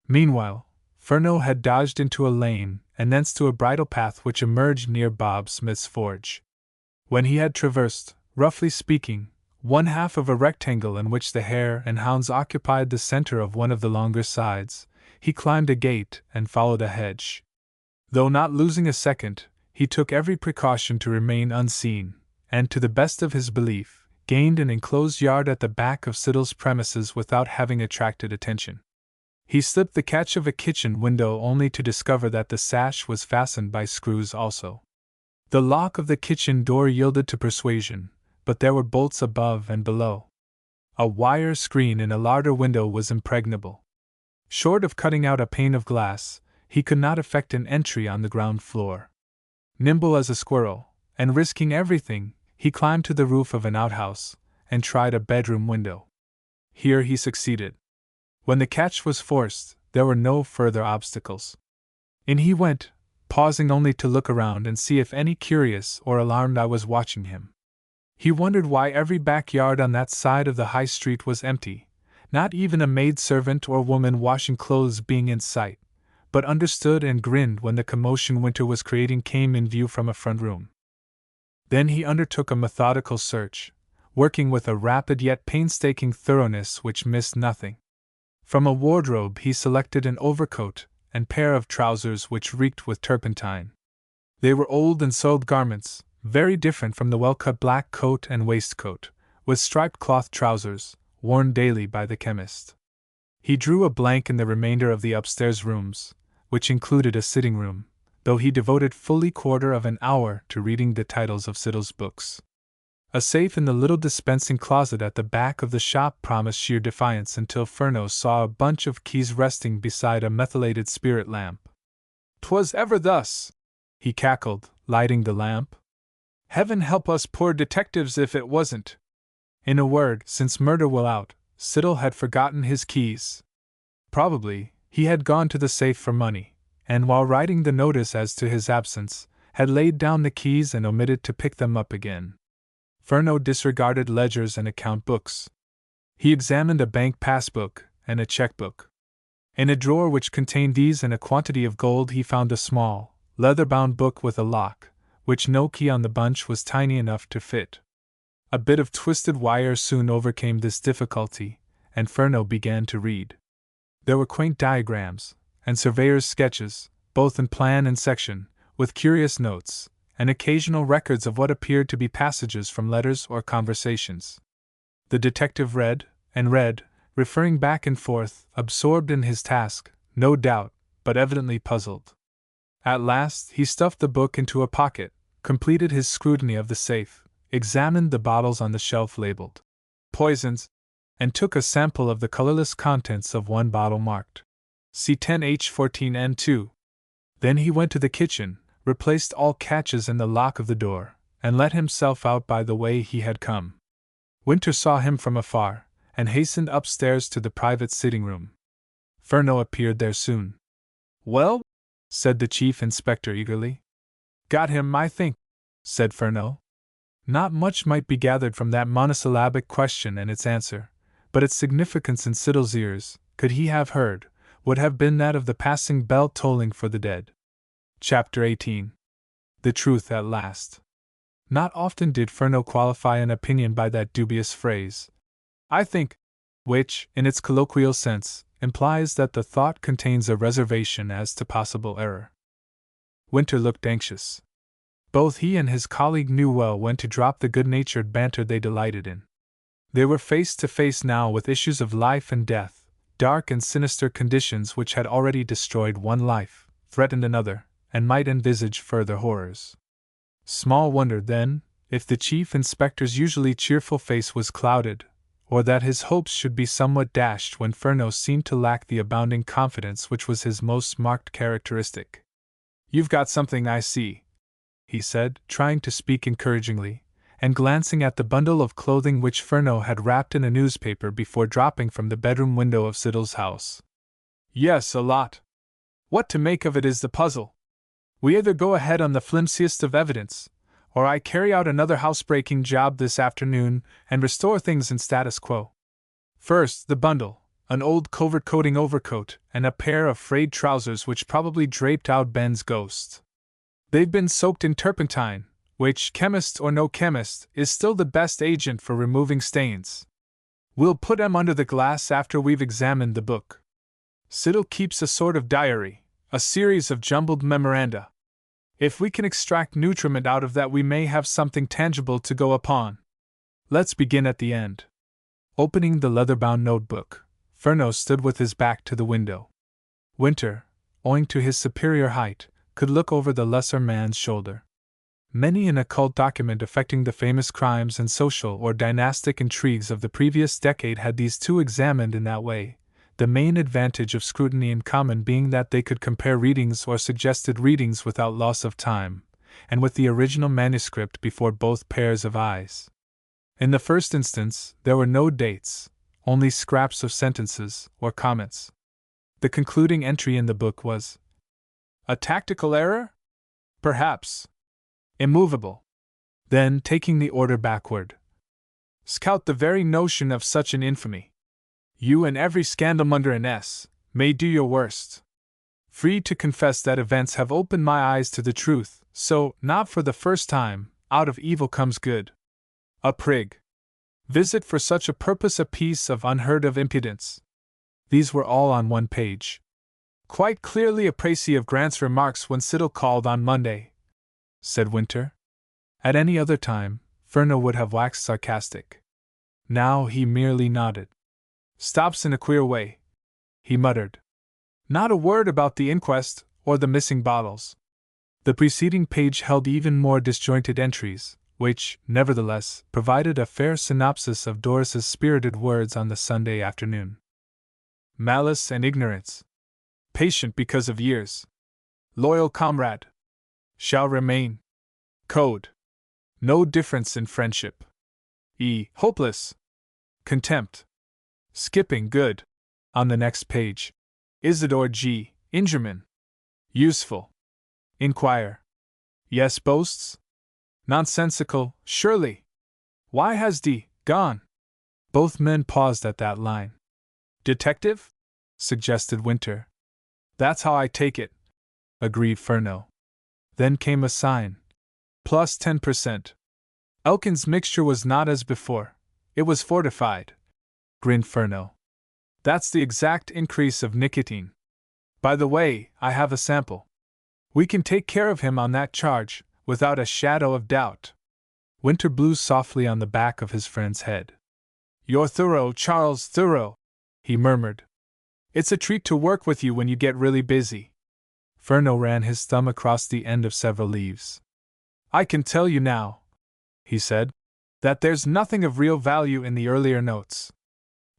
Speaker 1: Meanwhile, Furneaux had dodged into a lane and thence to a bridle path which emerged near Bob Smith's forge. When he had traversed, roughly speaking, one half of a rectangle in which the hare and hounds occupied the center of one of the longer sides, he climbed a gate and followed a hedge. Though not losing a second, he took every precaution to remain unseen, and to the best of his belief, gained an enclosed yard at the back of Siddle's premises without having attracted attention. He slipped the catch of a kitchen window only to discover that the sash was fastened by screws also. The lock of the kitchen door yielded to persuasion, but there were bolts above and below. A wire screen in a larder window was impregnable. Short of cutting out a pane of glass, he could not effect an entry on the ground floor. Nimble as a squirrel, and risking everything, he climbed to the roof of an outhouse, and tried a bedroom window. Here he succeeded. When the catch was forced, there were no further obstacles. In he went, pausing only to look around and see if any curious or alarmed eye was watching him. He wondered why every backyard on that side of the high street was empty, not even a maid-servant or woman washing clothes being in sight, but understood and grinned when the commotion Winter was creating came in view from a front room. Then he undertook a methodical search, working with a rapid yet painstaking thoroughness which missed nothing. From a wardrobe he selected an overcoat and pair of trousers which reeked with turpentine. They were old and soiled garments, very different from the well-cut black coat and waistcoat, with striped cloth trousers, worn daily by the chemist. He drew a blank in the remainder of the upstairs rooms, which included a sitting room, though he devoted fully quarter of an hour to reading the titles of Siddle's books. A safe in the little dispensing closet at the back of the shop promised sheer defiance until Furneaux saw a bunch of keys resting beside a methylated spirit lamp. "'Twas ever thus!" he cackled, lighting the lamp. "Heaven help us poor detectives if it wasn't!" In a word, since murder will out, Siddle had forgotten his keys. Probably, he had gone to the safe for money, and while writing the notice as to his absence, had laid down the keys and omitted to pick them up again. Furneaux disregarded ledgers and account books. He examined a bank passbook and a checkbook. In a drawer which contained these and a quantity of gold he found a small, leather-bound book with a lock, which no key on the bunch was tiny enough to fit. A bit of twisted wire soon overcame this difficulty, and Furneaux began to read. There were quaint diagrams, and surveyor's sketches, both in plan and section, with curious notes, and occasional records of what appeared to be passages from letters or conversations. The detective read, and read, referring back and forth, absorbed in his task, no doubt, but evidently puzzled. At last he stuffed the book into a pocket, completed his scrutiny of the safe, examined the bottles on the shelf labeled "Poisons," and took a sample of the colorless contents of one bottle marked C10H14N2. Then he went to the kitchen, replaced all catches in the lock of the door, and let himself out by the way he had come. Winter saw him from afar, and hastened upstairs to the private sitting room. Furneaux appeared there soon. "Well?" said the chief inspector eagerly. "Got him, I think," said Furneaux. Not much might be gathered from that monosyllabic question and its answer, but its significance in Siddle's ears, could he have heard, would have been that of the passing bell tolling for the dead. Chapter 18. The Truth at Last. Not often did Furneaux qualify an opinion by that dubious phrase, "I think," which, in its colloquial sense, implies that the thought contains a reservation as to possible error. Winter looked anxious. Both he and his colleague knew well when to drop the good-natured banter they delighted in. They were face to face now with issues of life and death, dark and sinister conditions which had already destroyed one life, threatened another, and might envisage further horrors. Small wonder, then, if the chief inspector's usually cheerful face was clouded, or that his hopes should be somewhat dashed when Furneaux seemed to lack the abounding confidence which was his most marked characteristic. "You've got something, I see," he said, trying to speak encouragingly, and glancing at the bundle of clothing which Furneaux had wrapped in a newspaper before dropping from the bedroom window of Siddle's house. "Yes, a lot. What to make of it is the puzzle. We either go ahead on the flimsiest of evidence, or I carry out another housebreaking job this afternoon and restore things in status quo. First, the bundle, an old covert-coating overcoat and a pair of frayed trousers which probably draped out Ben's ghost. They've been soaked in turpentine, which, chemist or no chemist, is still the best agent for removing stains. We'll put 'em under the glass after we've examined the book. Siddle keeps a sort of diary, a series of jumbled memoranda. If we can extract nutriment out of that, we may have something tangible to go upon. Let's begin at the end." Opening the leather-bound notebook, Furneaux stood with his back to the window. Winter, owing to his superior height, could look over the lesser man's shoulder. Many an occult document affecting the famous crimes and social or dynastic intrigues of the previous decade had these two examined in that way, the main advantage of scrutiny in common being that they could compare readings or suggested readings without loss of time, and with the original manuscript before both pairs of eyes. In the first instance, there were no dates, only scraps of sentences or comments. The concluding entry in the book was, "A tactical error? Perhaps. Immovable." Then, taking the order backward, "Scout the very notion of such an infamy. You and every scandalmonger in S. may do your worst. Free to confess that events have opened my eyes to the truth, so, not for the first time, out of evil comes good. A prig. Visit for such a purpose a piece of unheard of impudence." These were all on one page. "Quite clearly a précis of Grant's remarks when Siddle called on Monday," said Winter. At any other time, Furneaux would have waxed sarcastic. Now he merely nodded. "Stops in a queer way," he muttered. "Not a word about the inquest, or the missing bottles." The preceding page held even more disjointed entries, which, nevertheless, provided a fair synopsis of Doris's spirited words on the Sunday afternoon. "Malice and ignorance. Patient because of years. Loyal comrade. Shall remain. Code. No difference in friendship. Hopeless. Contempt. Skipping good." On the next page. "Isidore G. Ingerman. Useful. Inquire. Yes, boasts? Nonsensical, surely. Why has D. gone?" Both men paused at that line. "Detective?" suggested Winter. "That's how I take it," agreed Furneaux. Then came a sign. "Plus 10%. Elkin's mixture was not as before, it was fortified," grinned Furneaux. "That's the exact increase of nicotine. By the way, I have a sample. We can take care of him on that charge, without a shadow of doubt." Winter blew softly on the back of his friend's head. "You're thorough, Charles, thorough," he murmured. "It's a treat to work with you when you get really busy." Furneaux ran his thumb across the end of several leaves. "I can tell you now," he said, "that there's nothing of real value in the earlier notes.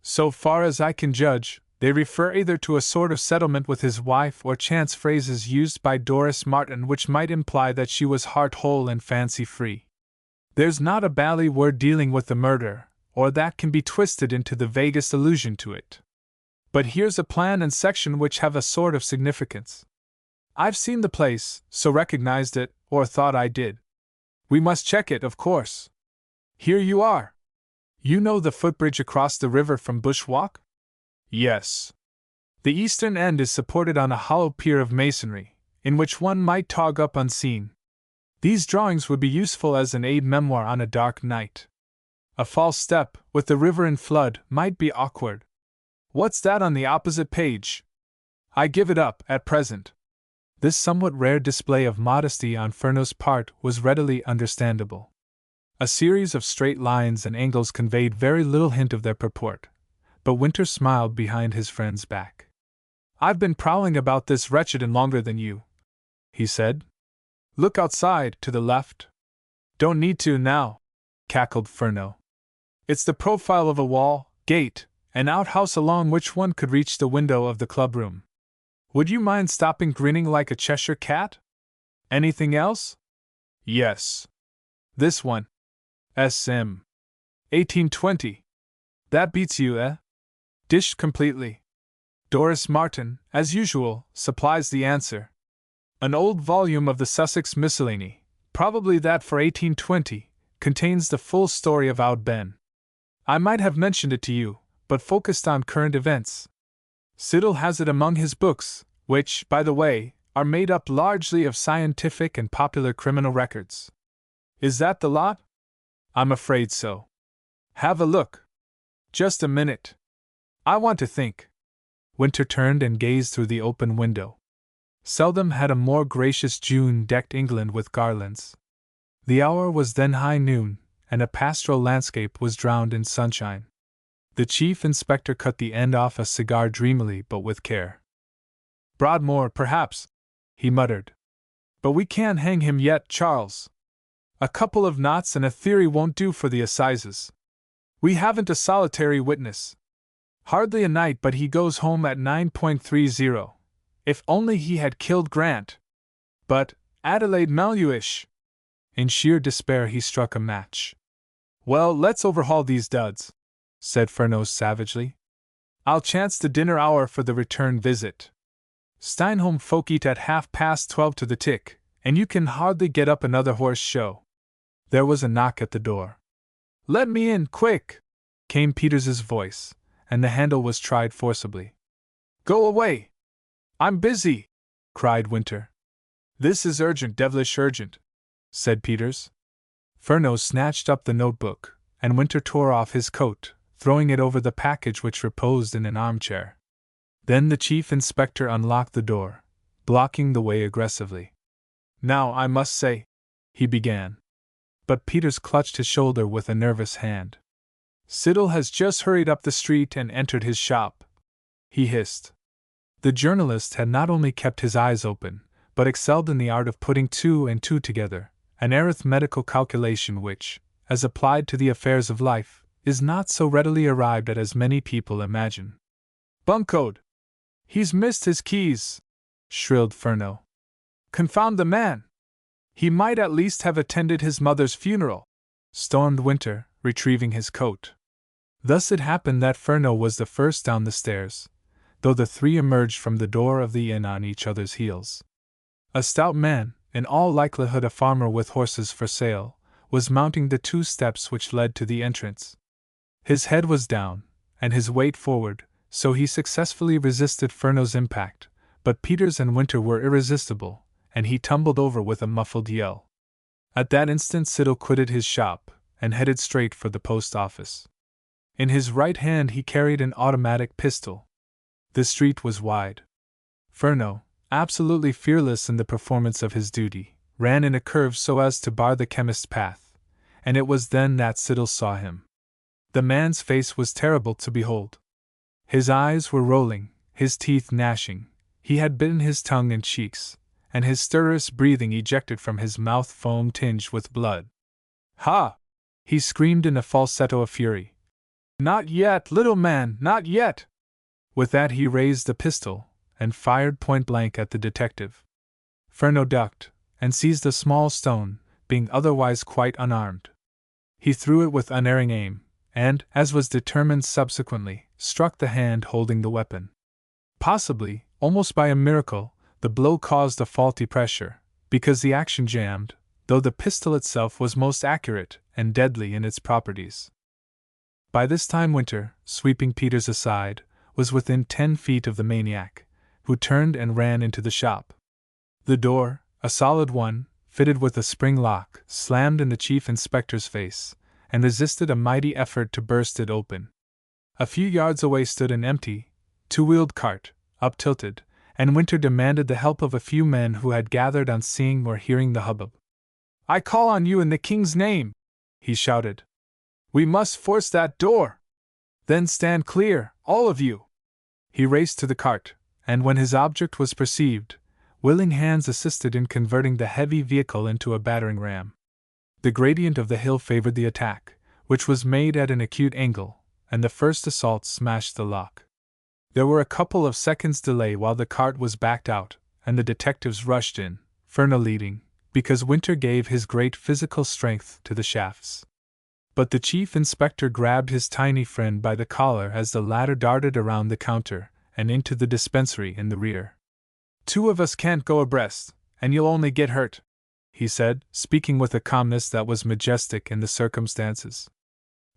Speaker 1: So far as I can judge, they refer either to a sort of settlement with his wife or chance phrases used by Doris Martin which might imply that she was heart-whole and fancy-free. There's not a bally word dealing with the murder, or that can be twisted into the vaguest allusion to it. But here's a plan and section which have a sort of significance. I've seen the place, so recognized it, or thought I did. We must check it, of course. Here you are. You know the footbridge across the river from Bushwalk? Yes. The eastern end is supported on a hollow pier of masonry, in which one might tog up unseen. These drawings would be useful as an aide-memoire on a dark night. A false step, with the river in flood, might be awkward. What's that on the opposite page? I give it up, at present." This somewhat rare display of modesty on Furneaux's part was readily understandable. A series of straight lines and angles conveyed very little hint of their purport, but Winter smiled behind his friend's back. "I've been prowling about this wretched inn longer than you," he said. "Look outside, to the left." "Don't need to now," cackled Furneaux. It's the profile of a wall, gate, and outhouse along which one could reach the window of the clubroom. Would you mind stopping grinning like a Cheshire cat? Anything else? Yes. This one. SM. 1820. That beats you, eh? Dished completely. Doris Martin, as usual, supplies the answer. An old volume of the Sussex Miscellany, probably that for 1820, contains the full story of Oud Ben. I might have mentioned it to you, but focused on current events. Siddle has it among his books, which, by the way, are made up largely of scientific and popular criminal records. Is that the lot? I'm afraid so. Have a look. Just a minute. I want to think. Winter turned and gazed through the open window. Seldom had a more gracious June decked England with garlands. The hour was then high noon, and a pastoral landscape was drowned in sunshine. The chief inspector cut the end off a cigar dreamily but with care. Broadmoor, perhaps, he muttered. But we can't hang him yet, Charles. A couple of knots and a theory won't do for the assizes. We haven't a solitary witness. Hardly a night but he goes home at 9.30. If only he had killed Grant. But, Adelaide Maluish! In sheer despair he struck a match. Well, let's overhaul these duds, said Furneaux savagely. I'll chance the dinner hour for the return visit. Steinholm folk eat at 12:30 to the tick, and you can hardly get up another horse show. There was a knock at the door. Let me in, quick! Came Peters's voice, and the handle was tried forcibly. Go away! I'm busy! Cried Winter. This is urgent, devilish urgent, said Peters. Furneaux snatched up the notebook, and Winter tore off his coat, throwing it over the package which reposed in an armchair. Then the chief inspector unlocked the door, blocking the way aggressively. Now, I must say, he began. But Peters clutched his shoulder with a nervous hand. Siddle has just hurried up the street and entered his shop, he hissed. The journalist had not only kept his eyes open, but excelled in the art of putting two and two together, an arithmetical calculation which, as applied to the affairs of life, is not so readily arrived at as many people imagine. Buncoed! He's missed his keys! Shrilled Furneaux. Confound the man! He might at least have attended his mother's funeral, stormed Winter, retrieving his coat. Thus it happened that Furneaux was the first down the stairs, though the three emerged from the door of the inn on each other's heels. A stout man, in all likelihood a farmer with horses for sale, was mounting the 2 steps which led to the entrance. His head was down, and his weight forward, so he successfully resisted Furneaux's impact, but Peters and Winter were irresistible, and he tumbled over with a muffled yell. At that instant Siddle quitted his shop, and headed straight for the post office. In his right hand he carried an automatic pistol. The street was wide. Furneaux, absolutely fearless in the performance of his duty, ran in a curve so as to bar the chemist's path, and it was then that Siddle saw him. The man's face was terrible to behold. His eyes were rolling, his teeth gnashing, he had bitten his tongue and cheeks, and his stertorous breathing ejected from his mouth foam tinged with blood. Ha! He screamed in a falsetto of fury. Not yet, little man, not yet! With that he raised the pistol, and fired point-blank at the detective. Furneaux ducked, and seized a small stone, being otherwise quite unarmed. He threw it with unerring aim, and, as was determined subsequently, struck the hand holding the weapon. Possibly, almost by a miracle, the blow caused a faulty pressure, because the action jammed, though the pistol itself was most accurate and deadly in its properties. By this time Winter, sweeping Peters aside, was within 10 feet of the maniac, who turned and ran into the shop. The door, a solid one, fitted with a spring lock, slammed in the chief inspector's face, and resisted a mighty effort to burst it open. A few yards away stood an empty, 2-wheeled cart, up-tilted, and Winter demanded the help of a few men who had gathered on seeing or hearing the hubbub. I call on you in the king's name, he shouted. We must force that door. Then stand clear, all of you. He raced to the cart, and when his object was perceived, willing hands assisted in converting the heavy vehicle into a battering ram. The gradient of the hill favored the attack, which was made at an acute angle, and the first assault smashed the lock. There were a couple of seconds' delay while the cart was backed out, and the detectives rushed in, Furneaux leading, because Winter gave his great physical strength to the shafts. But the chief inspector grabbed his tiny friend by the collar as the latter darted around the counter and into the dispensary in the rear. "Two of us can't go abreast, and you'll only get hurt," he said, speaking with a calmness that was majestic in the circumstances.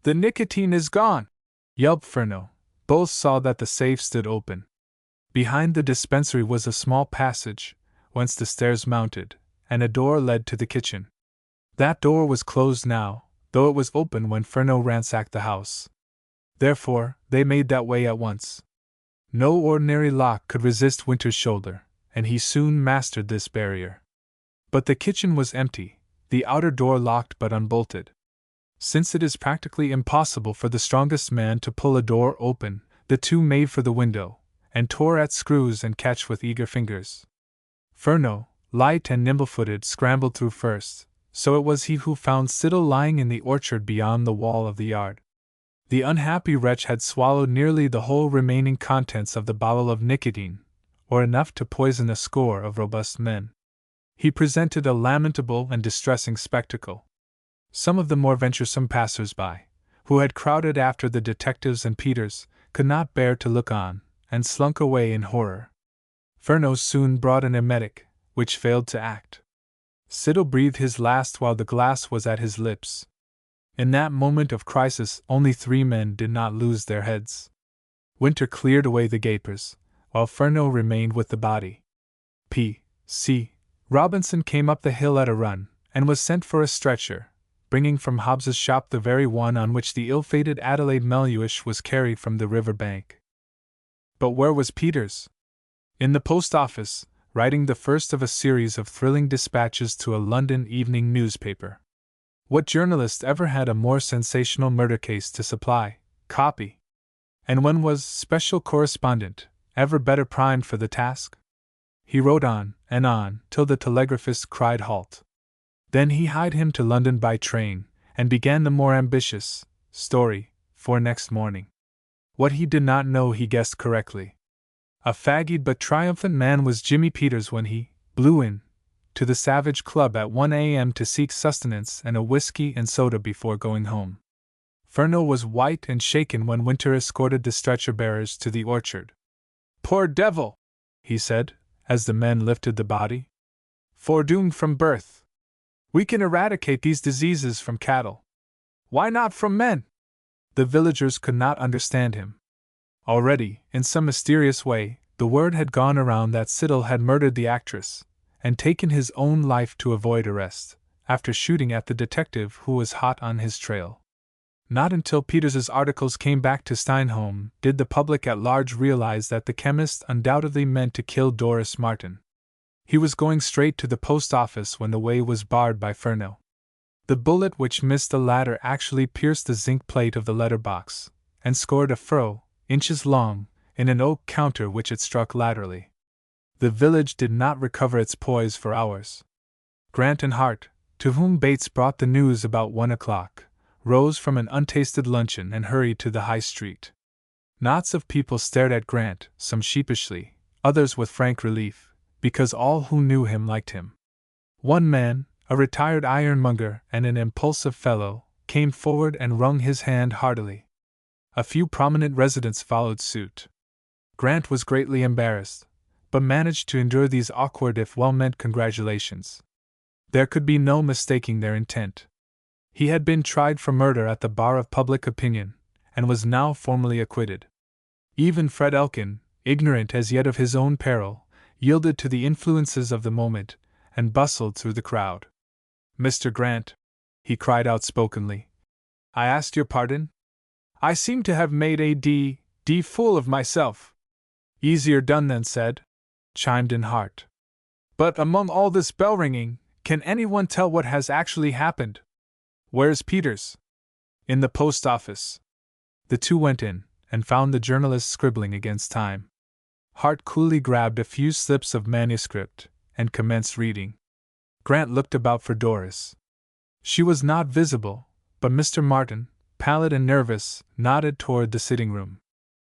Speaker 1: "The nicotine is gone!" yelped Furneaux. Both saw that the safe stood open. Behind the dispensary was a small passage, whence the stairs mounted, and a door led to the kitchen. That door was closed now, though it was open when Furneaux ransacked the house. Therefore, they made that way at once. No ordinary lock could resist Winter's shoulder, and he soon mastered this barrier. But the kitchen was empty, the outer door locked but unbolted. Since it is practically impossible for the strongest man to pull a door open, the two made for the window, and tore at screws and catch with eager fingers. Furneaux, light and nimble-footed, scrambled through first, so it was he who found Siddle lying in the orchard beyond the wall of the yard. The unhappy wretch had swallowed nearly the whole remaining contents of the bottle of nicotine, or enough to poison a score of robust men. He presented a lamentable and distressing spectacle. Some of the more venturesome passers-by, who had crowded after the detectives and Peters, could not bear to look on, and slunk away in horror. Furneaux soon brought an emetic, which failed to act. Siddle breathed his last while the glass was at his lips. In that moment of crisis, only 3 men did not lose their heads. Winter cleared away the gapers, while Furneaux remained with the body. P.C. Robinson came up the hill at a run, and was sent for a stretcher, bringing from Hobbs's shop the very one on which the ill-fated Adelaide Melhuish was carried from the river bank. But where was Peters? In the post office, writing the first of a series of thrilling dispatches to a London evening newspaper. What journalist ever had a more sensational murder case to supply, copy? And when was special correspondent ever better primed for the task? He wrote on, till the telegraphist cried halt. Then he hied him to London by train, and began the more ambitious story for next morning. What he did not know he guessed correctly. A fagged but triumphant man was Jimmy Peters when he blew in to the Savage Club at 1 a.m. to seek sustenance and a whiskey and soda before going home. Furneaux was white and shaken when Winter escorted the stretcher-bearers to the orchard. "Poor devil!" he said, as the men lifted the body. "Foredoomed from birth. We can eradicate these diseases from cattle. Why not from men?" The villagers could not understand him. Already, in some mysterious way, the word had gone around that Siddle had murdered the actress, and taken his own life to avoid arrest, after shooting at the detective who was hot on his trail. Not until Peters's articles came back to Steinholm did the public at large realize that the chemist undoubtedly meant to kill Doris Martin. He was going straight to the post office when the way was barred by Furneaux. The bullet which missed the latter actually pierced the zinc plate of the letter box, and scored a furrow, inches long, in an oak counter which it struck laterally. The village did not recover its poise for hours. Grant and Hart, to whom Bates brought the news about 1 o'clock, rose from an untasted luncheon and hurried to the high street. Knots of people stared at Grant, some sheepishly, others with frank relief, because all who knew him liked him. One man, a retired ironmonger and an impulsive fellow, came forward and wrung his hand heartily. A few prominent residents followed suit. Grant was greatly embarrassed, but managed to endure these awkward if well-meant congratulations. There could be no mistaking their intent. He had been tried for murder at the bar of public opinion, and was now formally acquitted. Even Fred Elkin, ignorant as yet of his own peril, yielded to the influences of the moment, and bustled through the crowd. "Mr. Grant," he cried outspokenly, "I asked your pardon? I seem to have made a d fool of myself." "Easier done than said," chimed in Hart. "But among all this bell-ringing, can anyone tell what has actually happened? Where's Peters?" "In the post office." The two went in, and found the journalist scribbling against time. Hart coolly grabbed a few slips of manuscript, and commenced reading. Grant looked about for Doris. She was not visible, but Mr. Martin, pallid and nervous, nodded toward the sitting room.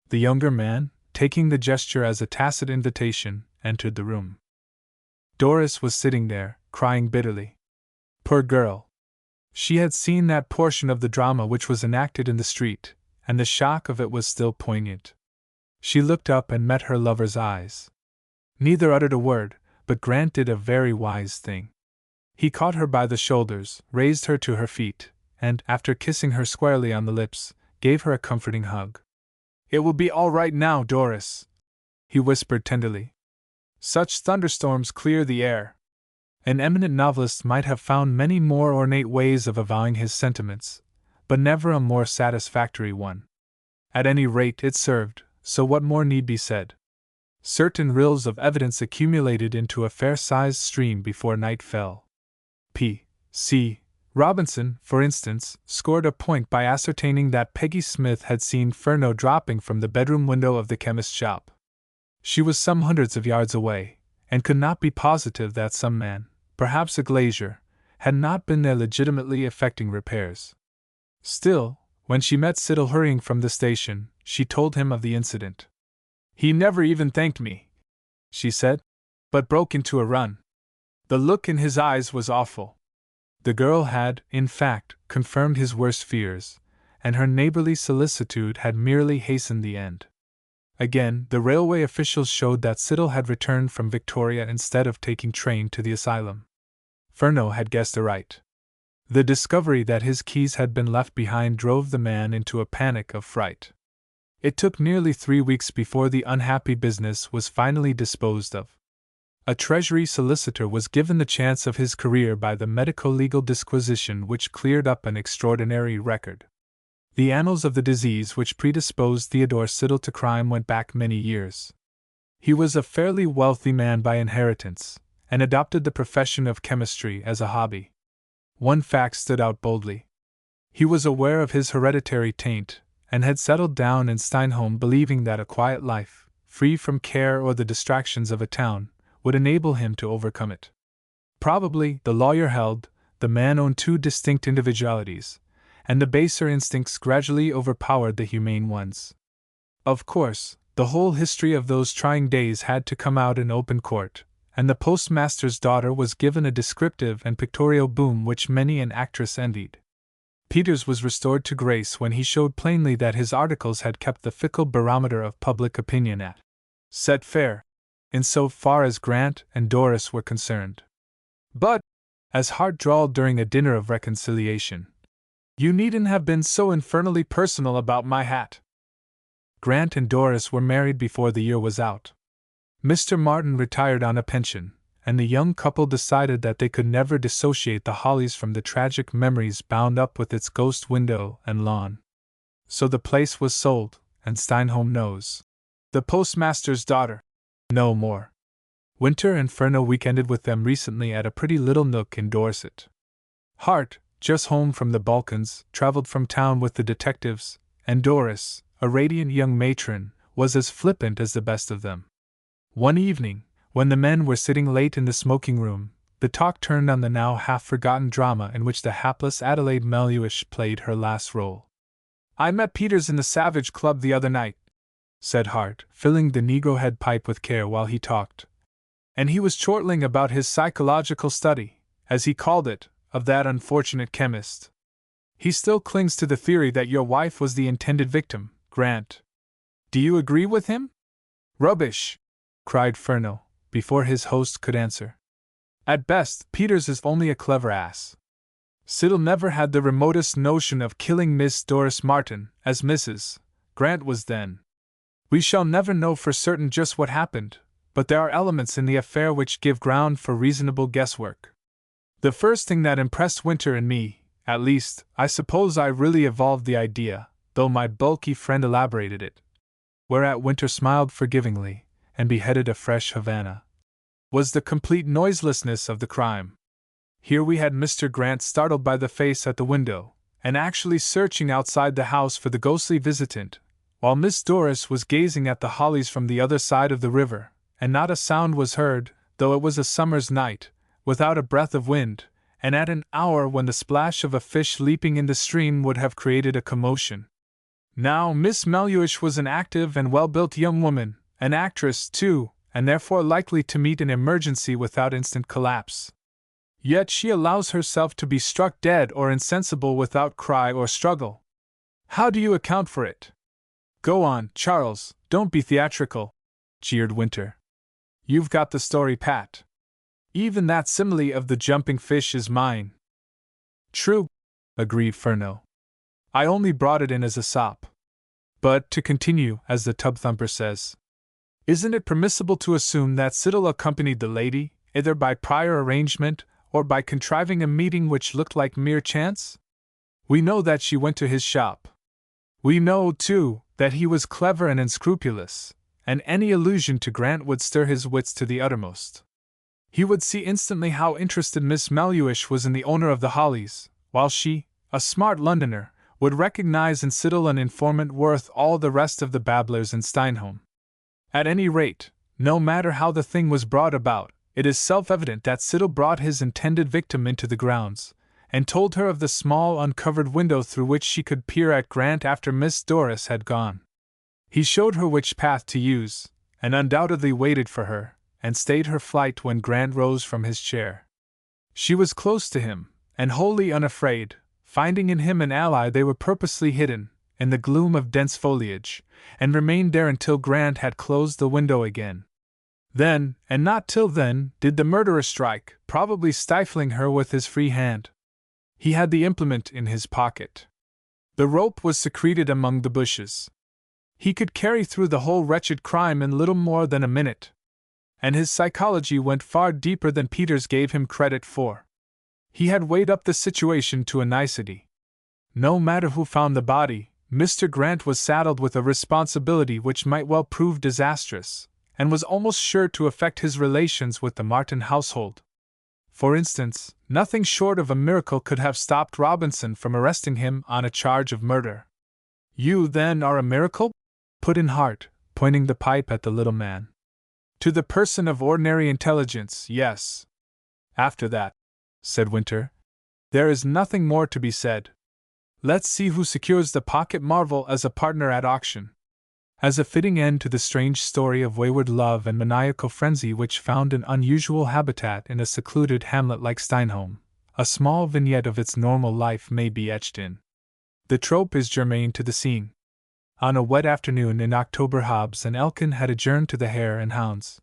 Speaker 1: The younger man, taking the gesture as a tacit invitation, entered the room. Doris was sitting there, crying bitterly. Poor girl! She had seen that portion of the drama which was enacted in the street, and the shock of it was still poignant. She looked up and met her lover's eyes. Neither uttered a word, but Grant did a very wise thing. He caught her by the shoulders, raised her to her feet, and, after kissing her squarely on the lips, gave her a comforting hug. "It will be all right now, Doris," he whispered tenderly. "Such thunderstorms clear the air." An eminent novelist might have found many more ornate ways of avowing his sentiments, but never a more satisfactory one. At any rate, it served, so what more need be said? Certain rills of evidence accumulated into a fair-sized stream before night fell. P.C. Robinson, for instance, scored a point by ascertaining that Peggy Smith had seen Furneaux dropping from the bedroom window of the chemist's shop. She was some hundreds of yards away, and could not be positive that some man, perhaps a glazier, had not been there legitimately effecting repairs. Still, when she met Siddle hurrying from the station, she told him of the incident. "He never even thanked me," she said, "but broke into a run. The look in his eyes was awful." The girl had, in fact, confirmed his worst fears, and her neighborly solicitude had merely hastened the end. Again, the railway officials showed that Siddle had returned from Victoria instead of taking train to the asylum. Furneaux had guessed aright. The discovery that his keys had been left behind drove the man into a panic of fright. It took nearly 3 weeks before the unhappy business was finally disposed of. A Treasury solicitor was given the chance of his career by the medico-legal disquisition which cleared up an extraordinary record. The annals of the disease which predisposed Theodore Siddle to crime went back many years. He was a fairly wealthy man by inheritance, and adopted the profession of chemistry as a hobby. One fact stood out boldly. He was aware of his hereditary taint, and had settled down in Steinholm believing that a quiet life, free from care or the distractions of a town, would enable him to overcome it. Probably, the lawyer held, the man owned 2 distinct individualities, and the baser instincts gradually overpowered the humane ones. Of course, the whole history of those trying days had to come out in open court, and the postmaster's daughter was given a descriptive and pictorial boom which many an actress envied. Peters was restored to grace when he showed plainly that his articles had kept the fickle barometer of public opinion at set fair, in so far as Grant and Doris were concerned. "But," as Hart drawled during a dinner of reconciliation, "you needn't have been so infernally personal about my hat." Grant and Doris were married before the year was out. Mr. Martin retired on a pension, and the young couple decided that they could never dissociate the Hollies from the tragic memories bound up with its ghost window and lawn. So the place was sold, and Steinholm knows the postmaster's daughter no more. Winter and Furneaux weekended with them recently at a pretty little nook in Dorset. Hart, just home from the Balkans, traveled from town with the detectives, and Doris, a radiant young matron, was as flippant as the best of them. One evening, when the men were sitting late in the smoking room, the talk turned on the now half-forgotten drama in which the hapless Adelaide Melhuish played her last role. "I met Peters in the Savage Club the other night," said Hart, filling the Negro head pipe with care while he talked. "And he was chortling about his psychological study, as he called it, of that unfortunate chemist. He still clings to the theory that your wife was the intended victim, Grant. Do you agree with him?" "Rubbish!" cried Furneaux, before his host could answer. "At best, Peters is only a clever ass. Siddle never had the remotest notion of killing Miss Doris Martin, as Mrs. Grant was then. We shall never know for certain just what happened, but there are elements in the affair which give ground for reasonable guesswork. The first thing that impressed Winter and me, at least, I suppose I really evolved the idea, though my bulky friend elaborated it," whereat Winter smiled forgivingly, and beheaded a fresh Havana, "was the complete noiselessness of the crime. Here we had Mr. Grant startled by the face at the window, and actually searching outside the house for the ghostly visitant, while Miss Doris was gazing at the Hollies from the other side of the river, and not a sound was heard, though it was a summer's night, without a breath of wind, and at an hour when the splash of a fish leaping in the stream would have created a commotion. Now, Miss Melhuish was an active and well-built young woman, an actress, too, and therefore likely to meet an emergency without instant collapse. Yet she allows herself to be struck dead or insensible without cry or struggle. How do you account for it? Go on, Charles, don't be theatrical, jeered Winter. You've got the story pat. Even that simile of the jumping fish is mine. True, agreed Furneaux. I only brought it in as a sop. But, to continue, as the tub thumper says, isn't it permissible to assume that Siddle accompanied the lady, either by prior arrangement or by contriving a meeting which looked like mere chance? We know that she went to his shop. We know, too, that he was clever and unscrupulous, and any allusion to Grant would stir his wits to the uttermost. He would see instantly how interested Miss Melhuish was in the owner of the Hollies, while she, a smart Londoner, would recognize in Siddle an informant worth all the rest of the babblers in Steinholm. At any rate, no matter how the thing was brought about, it is self-evident that Siddle brought his intended victim into the grounds, and told her of the small uncovered window through which she could peer at Grant after Miss Doris had gone. He showed her which path to use, and undoubtedly waited for her, and stayed her flight when Grant rose from his chair. She was close to him, and wholly unafraid. Finding in him an ally, they were purposely hidden, in the gloom of dense foliage, and remained there until Grant had closed the window again. Then, and not till then, did the murderer strike, probably stifling her with his free hand. He had the implement in his pocket. The rope was secreted among the bushes. He could carry through the whole wretched crime in little more than a minute. And his psychology went far deeper than Peters gave him credit for. He had weighed up the situation to a nicety. No matter who found the body, Mr. Grant was saddled with a responsibility which might well prove disastrous, and was almost sure to affect his relations with the Martin household. For instance, nothing short of a miracle could have stopped Robinson from arresting him on a charge of murder. You, then, are a miracle? Put in Hart, pointing the pipe at the little man. To the person of ordinary intelligence, yes. After that, said Winter, there is nothing more to be said. Let's see who secures the pocket marvel as a partner at auction. As a fitting end to the strange story of wayward love and maniacal frenzy which found an unusual habitat in a secluded hamlet like Steinholm, a small vignette of its normal life may be etched in. The trope is germane to the scene. On a wet afternoon in October, Hobbs and Elkin had adjourned to the Hare and Hounds.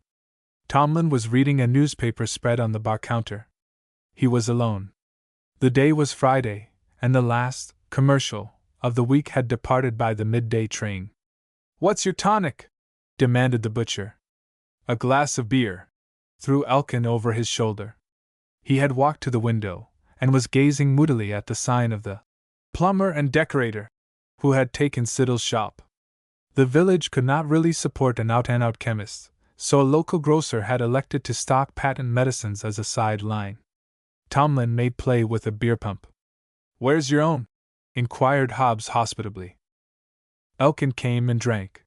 Speaker 1: Tomlin was reading a newspaper spread on the bar counter. He was alone. The day was Friday, and the last, commercial, of the week had departed by the midday train. What's your tonic? Demanded the butcher. A glass of beer, threw Elkin over his shoulder. He had walked to the window, and was gazing moodily at the sign of the plumber and decorator, who had taken Siddle's shop. The village could not really support an out-and-out chemist, so a local grocer had elected to stock patent medicines as a side line. Tomlin made play with a beer pump. Where's your own? Inquired Hobbs hospitably. Elkin came and drank.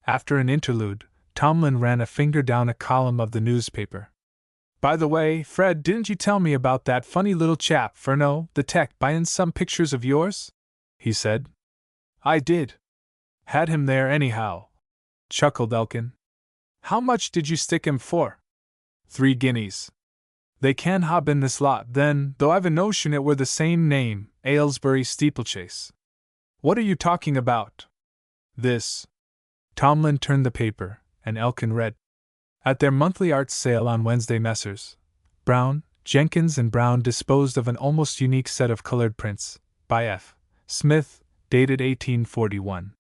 Speaker 1: After an interlude, Tomlin ran a finger down a column of the newspaper. By the way, Fred, didn't you tell me about that funny little chap, Furneaux, the tech, buying some pictures of yours? He said. I did. Had him there anyhow, chuckled Elkin. How much did you stick him for? 3 guineas. They can hob in this lot, then, though I've a notion it were the same name, Aylesbury Steeplechase. What are you talking about? This. Tomlin turned the paper, and Elkin read. At their monthly art sale on Wednesday, Messrs. Brown, Jenkins and Brown disposed of an almost unique set of colored prints, by F. Smith, dated 1841.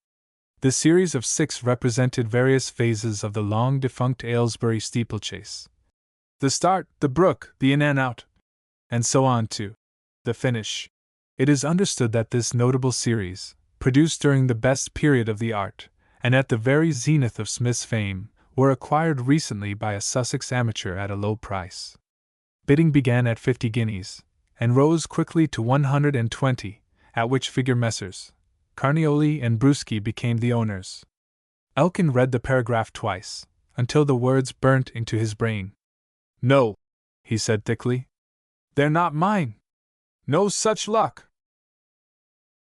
Speaker 1: The series of 6 represented various phases of the long-defunct Aylesbury steeplechase. The start, the brook, the in and out, and so on to the finish. It is understood that this notable series, produced during the best period of the art, and at the very zenith of Smith's fame, were acquired recently by a Sussex amateur at a low price. Bidding began at 50 guineas, and rose quickly to 120, at which figure Messrs. Carnioli and Bruschi became the owners. Elkin read the paragraph twice, until the words burnt into his brain. No, he said thickly. They're not mine! No such luck!